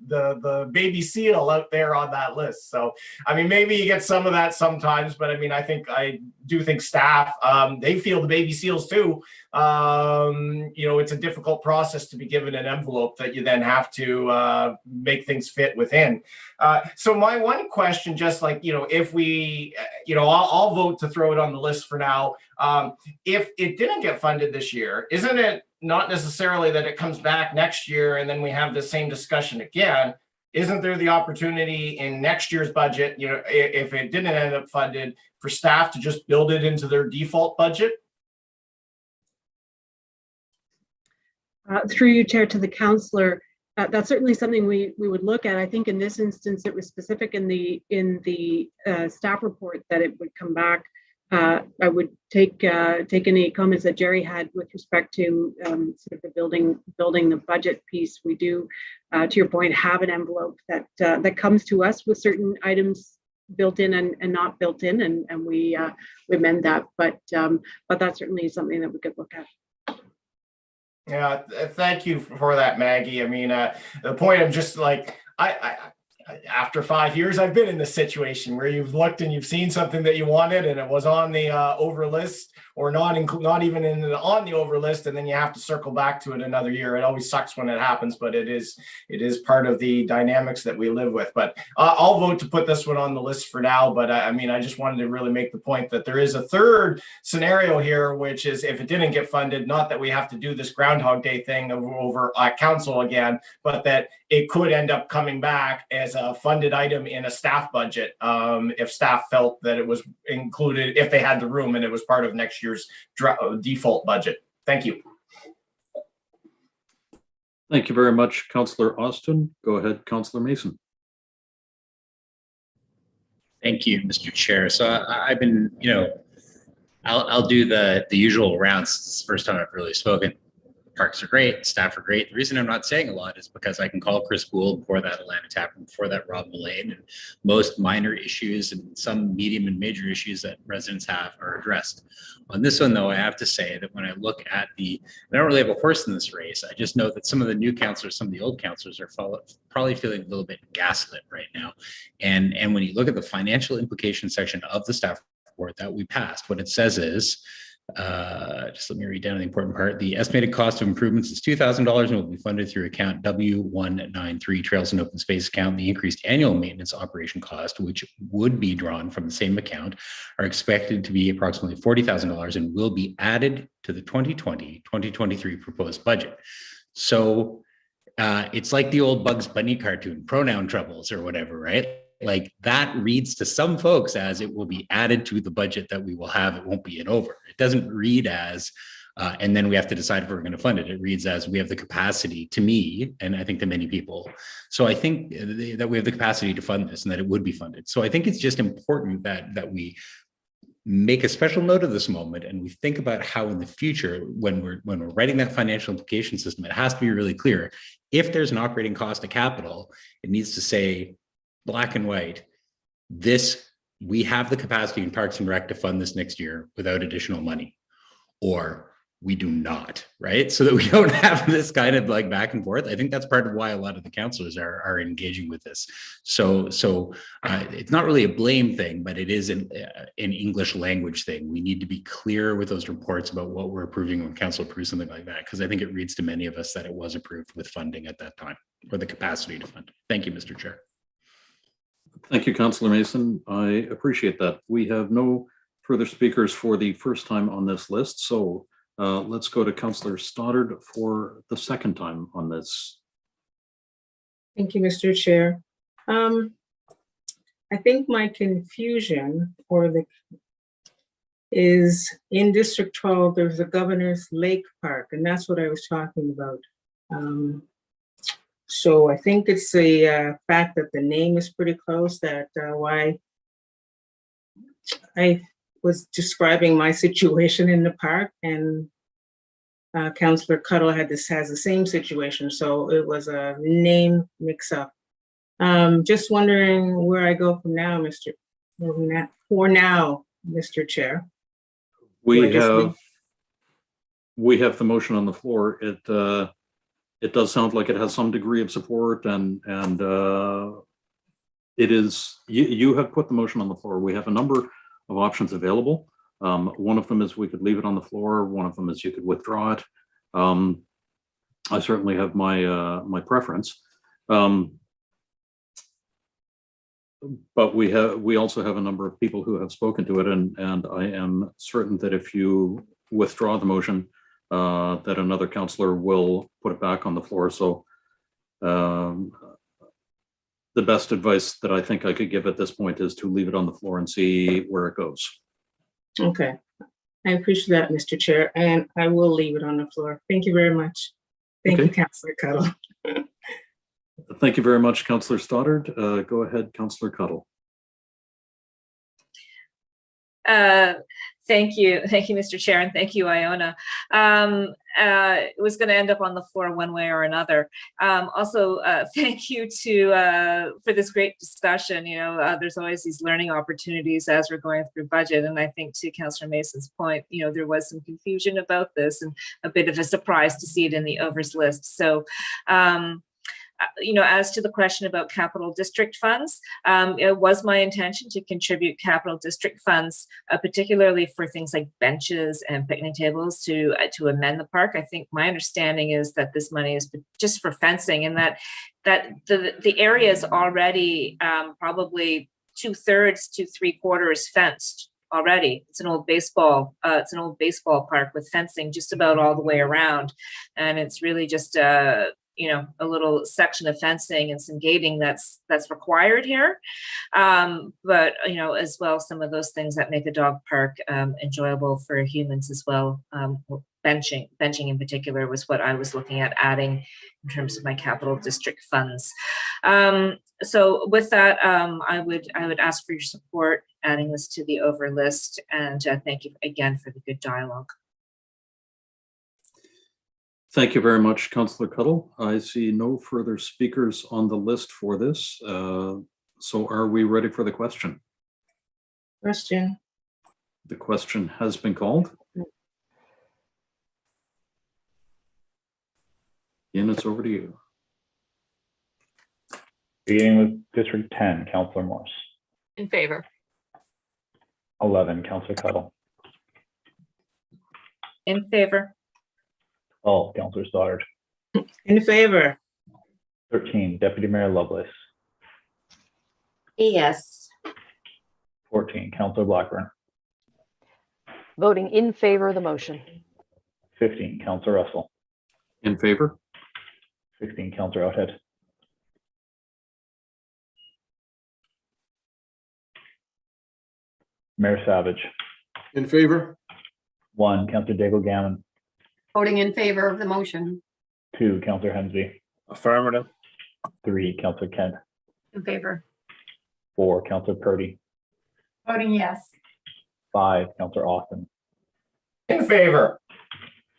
baby seal out there on that list? So, I mean, maybe you get some of that sometimes, but I mean, I do think staff, they feel the baby seals too. You know, it's a difficult process to be given an envelope that you then have to make things fit within. So my one question, just like, you know, if we, you know, I'll vote to throw it on the list for now. If it didn't get funded this year, isn't it not necessarily that it comes back next year and then we have the same discussion again? Isn't there the opportunity in next year's budget, you know, if it didn't end up funded, for staff to just build it into their default budget? Through you, Chair, to the councillor, that's certainly something we would look at. I think in this instance, it was specific in the staff report that it would come back. I would take any comments that Jerry had with respect to sort of the building the budget piece. We do, to your point, have an envelope that comes to us with certain items built in and not built in, and we amend that. But that's certainly something that we could look at. Yeah, thank you for that, Maggie. I mean, the point of just like, I after 5 years, I've been in this situation where you've looked and you've seen something that you wanted and it was on the over list, or not even on the over list, and then you have to circle back to it another year. It always sucks when it happens, but it is part of the dynamics that we live with. But I'll vote to put this one on the list for now. But I mean, I just wanted to really make the point that there is a third scenario here, which is if it didn't get funded, not that we have to do this Groundhog Day thing over council again, but that it could end up coming back as a funded item in a staff budget if staff felt that it was included, if they had the room and it was part of next year's default budget. Thank you. Thank you very much, Councillor Austin. Go ahead, Councillor Mason. Thank you, Mr. Chair. So I've been, I'll do the usual rounds. It's the first time I've really spoken. Parks are great, staff are great. The reason I'm not saying a lot is because I can call Chris Gould, before that Atlanta Tapper, before that Rob Mullane, and most minor issues and some medium and major issues that residents have are addressed. On this one, though, I have to say that when I look at I don't really have a horse in this race. I just know that some of the new councillors, some of the old councillors are probably feeling a little bit gaslit right now. And when you look at the financial implication section of the staff report that we passed, what it says is, just let me read down the important part. The estimated cost of improvements is $2,000 and will be funded through account W193 Trails and Open Space account. The increased annual maintenance operation cost, which would be drawn from the same account, are expected to be approximately $40,000 and will be added to the 2020-2023 proposed budget. So it's like the old Bugs Bunny cartoon, pronoun troubles or whatever, right? Like that reads to some folks as it will be added to the budget that we will have. It won't be an over. It doesn't read as, and then we have to decide if we're going to fund it. It reads as we have the capacity, to me, and I think to many people. So I think that we have the capacity to fund this and that it would be funded. So I think it's just important that we make a special note of this moment and we think about how in the future, when we're writing that financial implication system, it has to be really clear. If there's an operating cost of capital, it needs to say, black and white, we have the capacity in Parks and Rec to fund this next year without additional money, or we do not, right? So that we don't have this kind of like back and forth. I think that's part of why a lot of the councillors are engaging with this. So it's not really a blame thing, but it is an English language thing. We need to be clear with those reports about what we're approving when council approves something like that, because I think it reads to many of us that it was approved with funding at that time, or the capacity to fund. Thank you, Mr. Chair. Thank you, Councillor Mason. I appreciate that. We have no further speakers for the first time on this list. So let's go to Councillor Stoddard for the second time on this. Thank you, Mr. Chair. I think my confusion is in District 12, there's a Governor's Lake Park, and that's what I was talking about. So I think it's the fact that the name is pretty close, that why I was describing my situation in the park, and Councillor Cuttle has the same situation. So it was a name mix up. Just wondering where I go from now, Mr. Chair. We have the motion on the floor. It does sound like it has some degree of support, and it is, you have put the motion on the floor. We have a number of options available. One of them is we could leave it on the floor. One of them is you could withdraw it. I certainly have my preference. But we also have a number of people who have spoken to it, and I am certain that if you withdraw the motion, that another councillor will put it back on the floor. So the best advice that I think I could give at this point is to leave it on the floor and see where it goes. Okay, I appreciate that, Mr. Chair, and I will leave it on the floor. Thank you very much. Thank you, Councillor Cuttle. Thank you very much, Councillor Stoddard. Go ahead, Councillor Cuttle. Thank you, Mr. Chair, and thank you, Iona. It was going to end up on the floor one way or another. Also, thank you for this great discussion. You know, there's always these learning opportunities as we're going through budget, and I think to Councillor Mason's point, you know, there was some confusion about this and a bit of a surprise to see it in the overs list. So. You know, as to the question about capital district funds, it was my intention to contribute capital district funds, particularly for things like benches and picnic tables to amend the park. I think my understanding is that this money is just for fencing, and that the area is already probably 2/3 to 3/4 fenced already. It's an old baseball park with fencing just about all the way around, and it's really just a little section of fencing and some gating that's required here. But, as well, some of those things that make a dog park enjoyable for humans as well. Benching in particular was what I was looking at adding in terms of my capital district funds. So with that, I would ask for your support adding this to the over list, and thank you again for the good dialogue. Thank you very much, Councillor Cuddle. I see no further speakers on the list for this. So are we ready for the question? Question. The question has been called. Ian, it's over to you. Beginning with District 10, Councillor Morse. In favor. 11, Councillor Cuddle. In favor. 12, Councillor Stoddard. In favor. 13, Deputy Mayor Lovelace. Yes. 14, Councillor Blackburn. Voting in favor of the motion. 15, Councillor Russell. In favor. 16, Councillor Outhead. Mayor Savage. In favor. 1, Councillor Daigle Gammon. Voting in favor of the motion. 2, Councillor Hensby. Affirmative. 3, Councillor Kent. In favor. 4, Councillor Purdy. Voting yes. 5, Councillor Austin. In favor.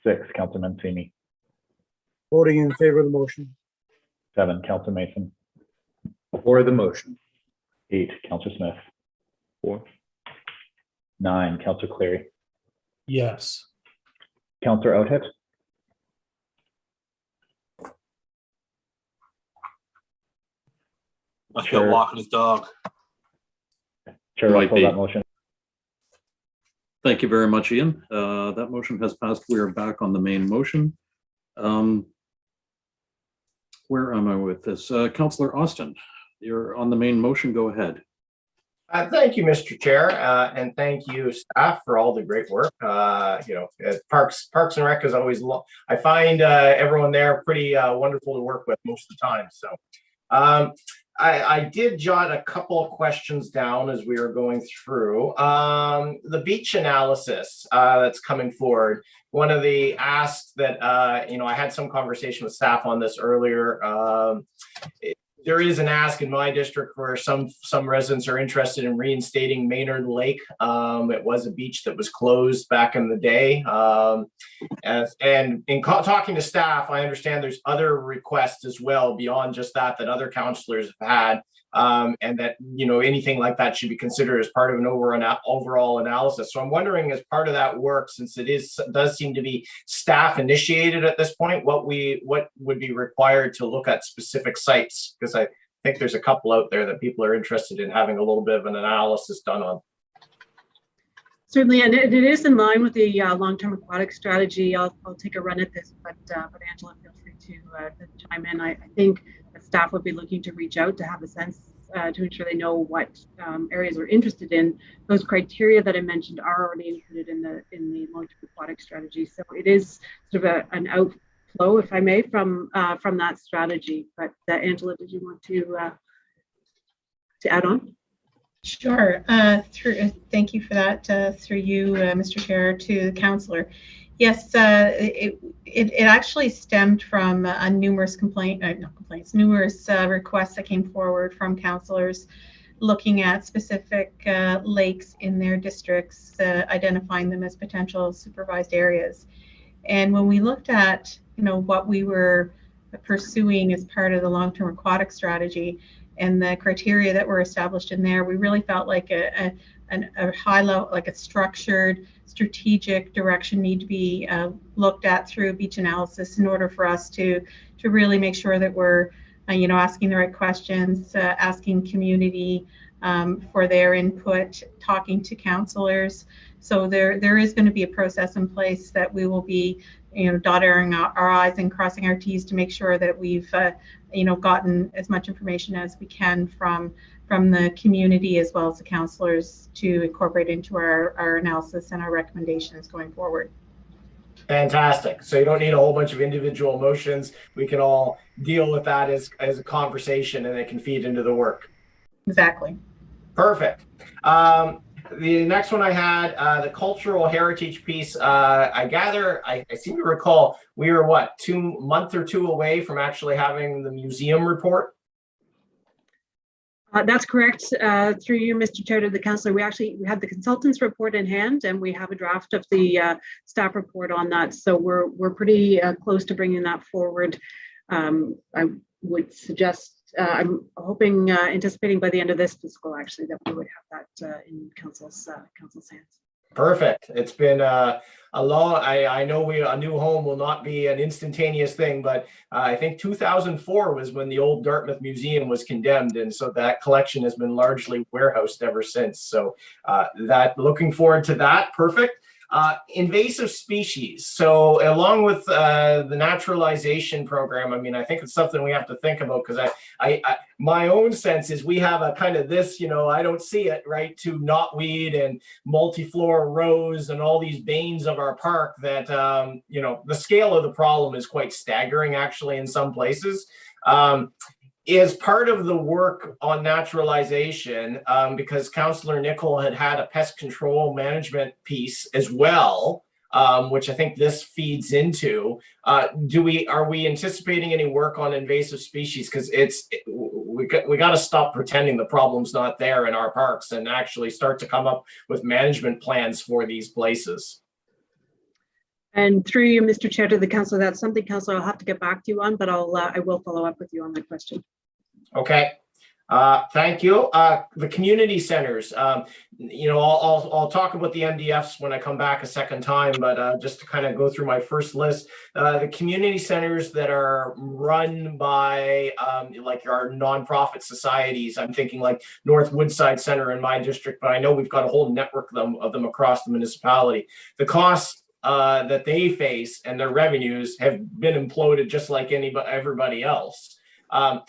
6, Councillor Mancini. Voting in favor of the motion. 7, Councillor Mason. For the motion. 8, Councillor Smith. 4. 9, Councillor Cleary. Yes. Councillor Outhead. Must be walking his dog. Chair Russell, that motion. Thank you very much, Ian. That motion has passed. We are back on the main motion. Where am I with this? Councillor Austin, you're on the main motion. Go ahead. Thank you, Mr. Chair, and thank you, staff, for all the great work. Parks and Rec is always, I find everyone there pretty wonderful to work with most of the time. So I did jot a couple of questions down as we were going through. The beach analysis that's coming forward. One of the asks that, I had some conversation with staff on this earlier. There is an ask in my district where some residents are interested in reinstating Maynard Lake. It was a beach that was closed back in the day. And in talking to staff, I understand there's other requests as well beyond just that other councillors have had. And that, anything like that should be considered as part of an overall analysis. So I'm wondering, as part of that work, since it does seem to be staff initiated at this point, what would be required to look at specific sites? Because I think there's a couple out there that people are interested in having a little bit of an analysis done on. Certainly, and it is in line with the long-term aquatic strategy. I'll take a run at this, but Angela, feel free to chime in. I think that staff would be looking to reach out to have a sense to ensure they know what areas we're interested in. Those criteria that I mentioned are already included in the long-term aquatic strategy. So it is sort of an outflow, if I may, from that strategy. But Angela, did you want to add on? Sure. Thank you for that. Through you, Mr. Chair, to the councillor. Yes, it actually stemmed from numerous numerous requests that came forward from councillors looking at specific lakes in their districts, identifying them as potential supervised areas. And when we looked at, what we were pursuing as part of the long-term aquatic strategy and the criteria that were established in there, we really felt like a high level, like a structured, strategic direction need to be looked at through beach analysis in order for us to really make sure that we're, asking the right questions, asking community for their input, talking to councillors. So there is going to be a process in place that we will be, dotting our I's and crossing our T's to make sure that we've, gotten as much information as we can from the community as well as the councillors to incorporate into our analysis and our recommendations going forward. Fantastic. So you don't need a whole bunch of individual motions. We can all deal with that as a conversation, and it can feed into the work. Exactly. Perfect. The next one I had, the cultural heritage piece. I gather, I seem to recall, we were what, 2 months or 2 away from actually having the museum report? That's correct. Through you, Mr. Chair, to the councillor, we had the consultant's report in hand, and we have a draft of the staff report on that. So we're pretty close to bringing that forward. I would suggest, I'm hoping, anticipating by the end of this fiscal, actually, that we would have that in council's hands. Perfect. It's been a long, I know a new home will not be an instantaneous thing, but I think 2004 was when the old Dartmouth Museum was condemned. And so that collection has been largely warehoused ever since. So looking forward to that. Perfect. Invasive species. So along with the naturalization program, I mean, I think it's something we have to think about, because my own sense is we have a kind of this, I don't see it, right, to knotweed and multiflora rose and all these banes of our park that, the scale of the problem is quite staggering actually in some places. Is part of the work on naturalization, because Councillor Nicol had a pest control management piece as well, which I think this feeds into. Are we anticipating any work on invasive species? Because we got to stop pretending the problem's not there in our parks and actually start to come up with management plans for these places. And through you, Mr. Chair, to the council, that's something, councillor, I'll have to get back to you on, but I will follow up with you on that question. Okay. Thank you. The community centers, I'll talk about the MDFs when I come back a second time, but just to kind of go through my first list, the community centers that are run by like our nonprofit societies, I'm thinking like North Woodside Center in my district, but I know we've got a whole network of them across the municipality. The costs that they face and their revenues have been imploded just like everybody else. Are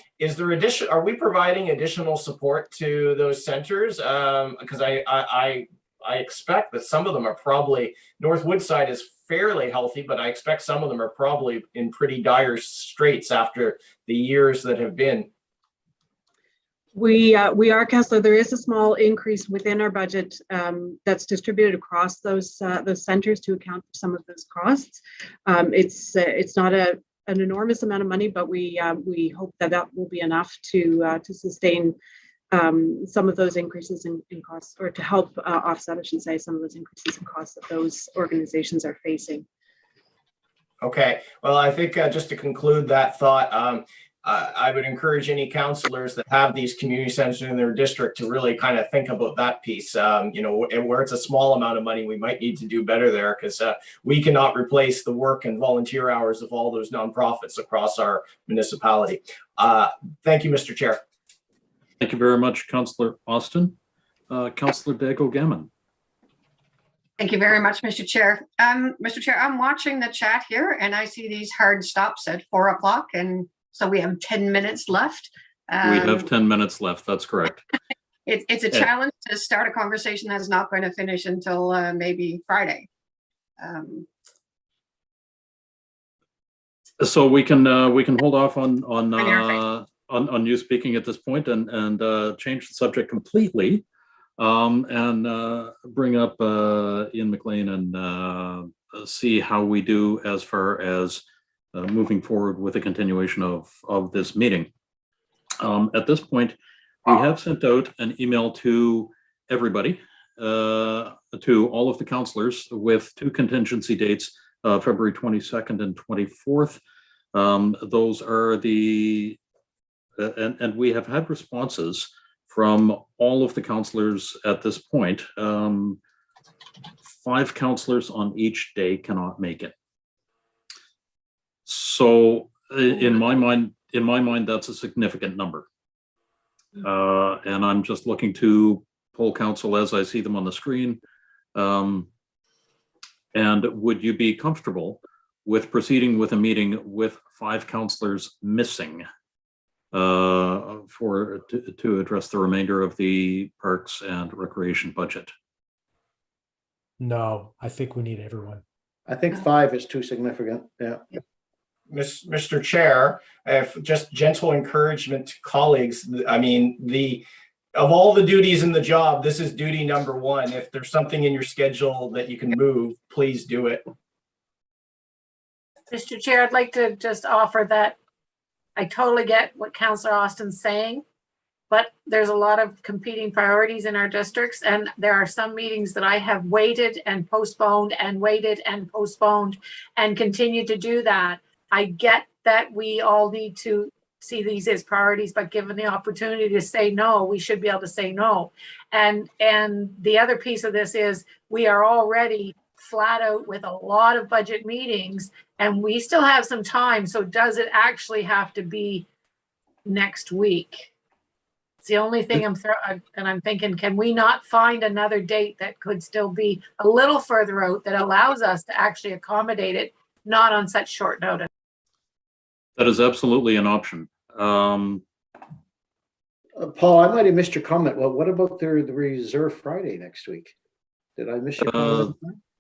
we providing additional support to those centers? Because I expect that some of them are probably, North Woodside is fairly healthy, but I expect some of them are probably in pretty dire straits after the years that have been. We are, councillor. There is a small increase within our budget that's distributed across those centres to account for some of those costs. It's not an enormous amount of money, but we hope that will be enough to sustain some of those increases in costs, or to help offset, I should say, some of those increases in costs that those organizations are facing. Okay. Well, I think just to conclude that thought, I would encourage any councillors that have these community centers in their district to really kind of think about that piece. Where it's a small amount of money, we might need to do better there, because we cannot replace the work and volunteer hours of all those nonprofits across our municipality. Thank you, Mr. Chair. Thank you very much, Councillor Austin. Councillor Dago-Gammon. Thank you very much, Mr. Chair. Mr. Chair, I'm watching the chat here and I see these hard stops at 4 o'clock, and so we have 10 minutes left. We have 10 minutes left. That's correct. It's a challenge to start a conversation that's not going to finish until maybe Friday. So we can hold off on you speaking at this point and change the subject completely, and bring up Ian McLean and see how we do as far as moving forward with the continuation of this meeting. At this point, we have sent out an email to everybody, to all of the councillors, with 2 contingency dates, February 22nd and 24th. Those are the, and we have had responses from all of the councillors at this point. 5 councillors on each day cannot make it. So in my mind, that's a significant number. And I'm just looking to poll council as I see them on the screen. And would you be comfortable with proceeding with a meeting with 5 councillors missing to address the remainder of the Parks and Recreation budget? No, I think we need everyone. I think 5 is too significant. Yeah. Mr. Chair, if just gentle encouragement to colleagues, I mean, of all the duties in the job, this is duty number 1. If there's something in your schedule that you can move, please do it. Mr. Chair, I'd like to just offer that I totally get what Councillor Austin's saying, but there's a lot of competing priorities in our districts, and there are some meetings that I have waited and postponed and waited and postponed and continue to do that. I get that we all need to see these as priorities, but given the opportunity to say no, we should be able to say no. And the other piece of this is we are already flat out with a lot of budget meetings, and we still have some time. So does it actually have to be next week? It's the only thing I'm thinking, can we not find another date that could still be a little further out that allows us to actually accommodate it, not on such short notice? That is absolutely an option. Paul, I might have missed your comment. Well, what about the Reserve Friday next week? Did I miss your comment?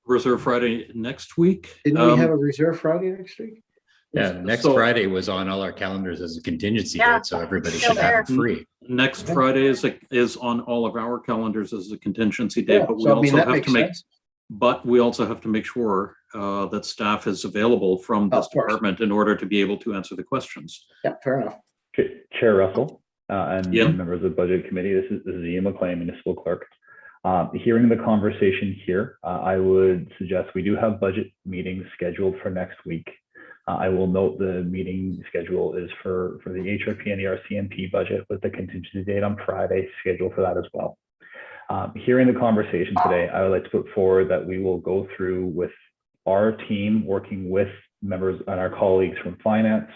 Reserve Friday next week? Didn't we have a Reserve Friday next week? Yeah, next Friday was on all our calendars as a contingency date, so everybody should have it free. Next Friday is on all of our calendars as a contingency date, Yeah, but we so, I also mean, that have makes to make sense. but we also have to make sure that staff is available from this department in order to be able to answer the questions. Yeah, fair enough. Chair Russell and members of the Budget Committee, this is Ian McLean, Municipal Clerk. Hearing the conversation here, I would suggest we do have budget meetings scheduled for next week. I will note the meeting schedule is for the HRP and the RCMP budget with the contingency date on Friday scheduled for that as well. Hearing the conversation today, I would like to put forward that we will go through with our team, working with members and our colleagues from finance,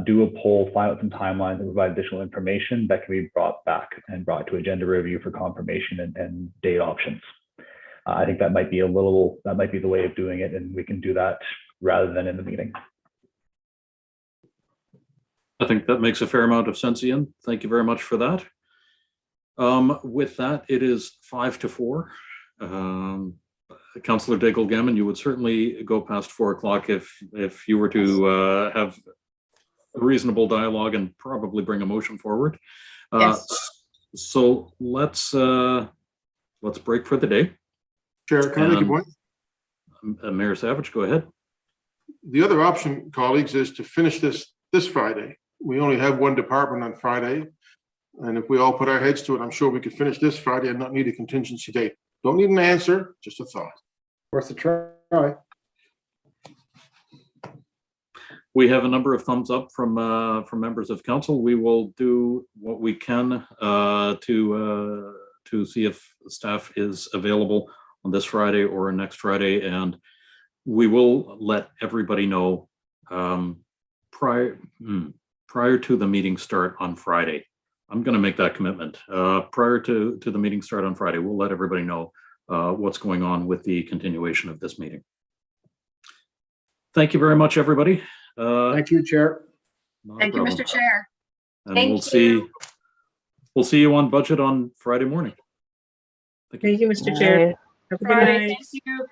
do a poll, find out some timelines, and provide additional information that can be brought back and brought to agenda review for confirmation and date options. I think that might be the way of doing it, and we can do that rather than in the meeting. I think that makes a fair amount of sense, Ian. Thank you very much for that. With that, it is 5-4. Councillor Daigle-Gammon, you would certainly go past 4 o'clock if you were to have a reasonable dialogue and probably bring a motion forward. Yes. So let's break for the day. Chair, can I make a point? Mayor Savage, go ahead. The other option, colleagues, is to finish this Friday. We only have one department on Friday. And if we all put our heads to it, I'm sure we could finish this Friday and not need a contingency date. Don't need an answer, just a thought. Worth a try. We have a number of thumbs up from members of council. We will do what we can to see if staff is available on this Friday or next Friday, and we will let everybody know prior to the meeting start on Friday. I'm going to make that commitment. Prior to the meeting start on Friday, we'll let everybody know what's going on with the continuation of this meeting. Thank you very much, everybody. Thank you, Chair. Thank you, Mr. Chair. And we'll see you on budget on Friday morning. Thank you, Mr. Chair. Have a good night. Thank you.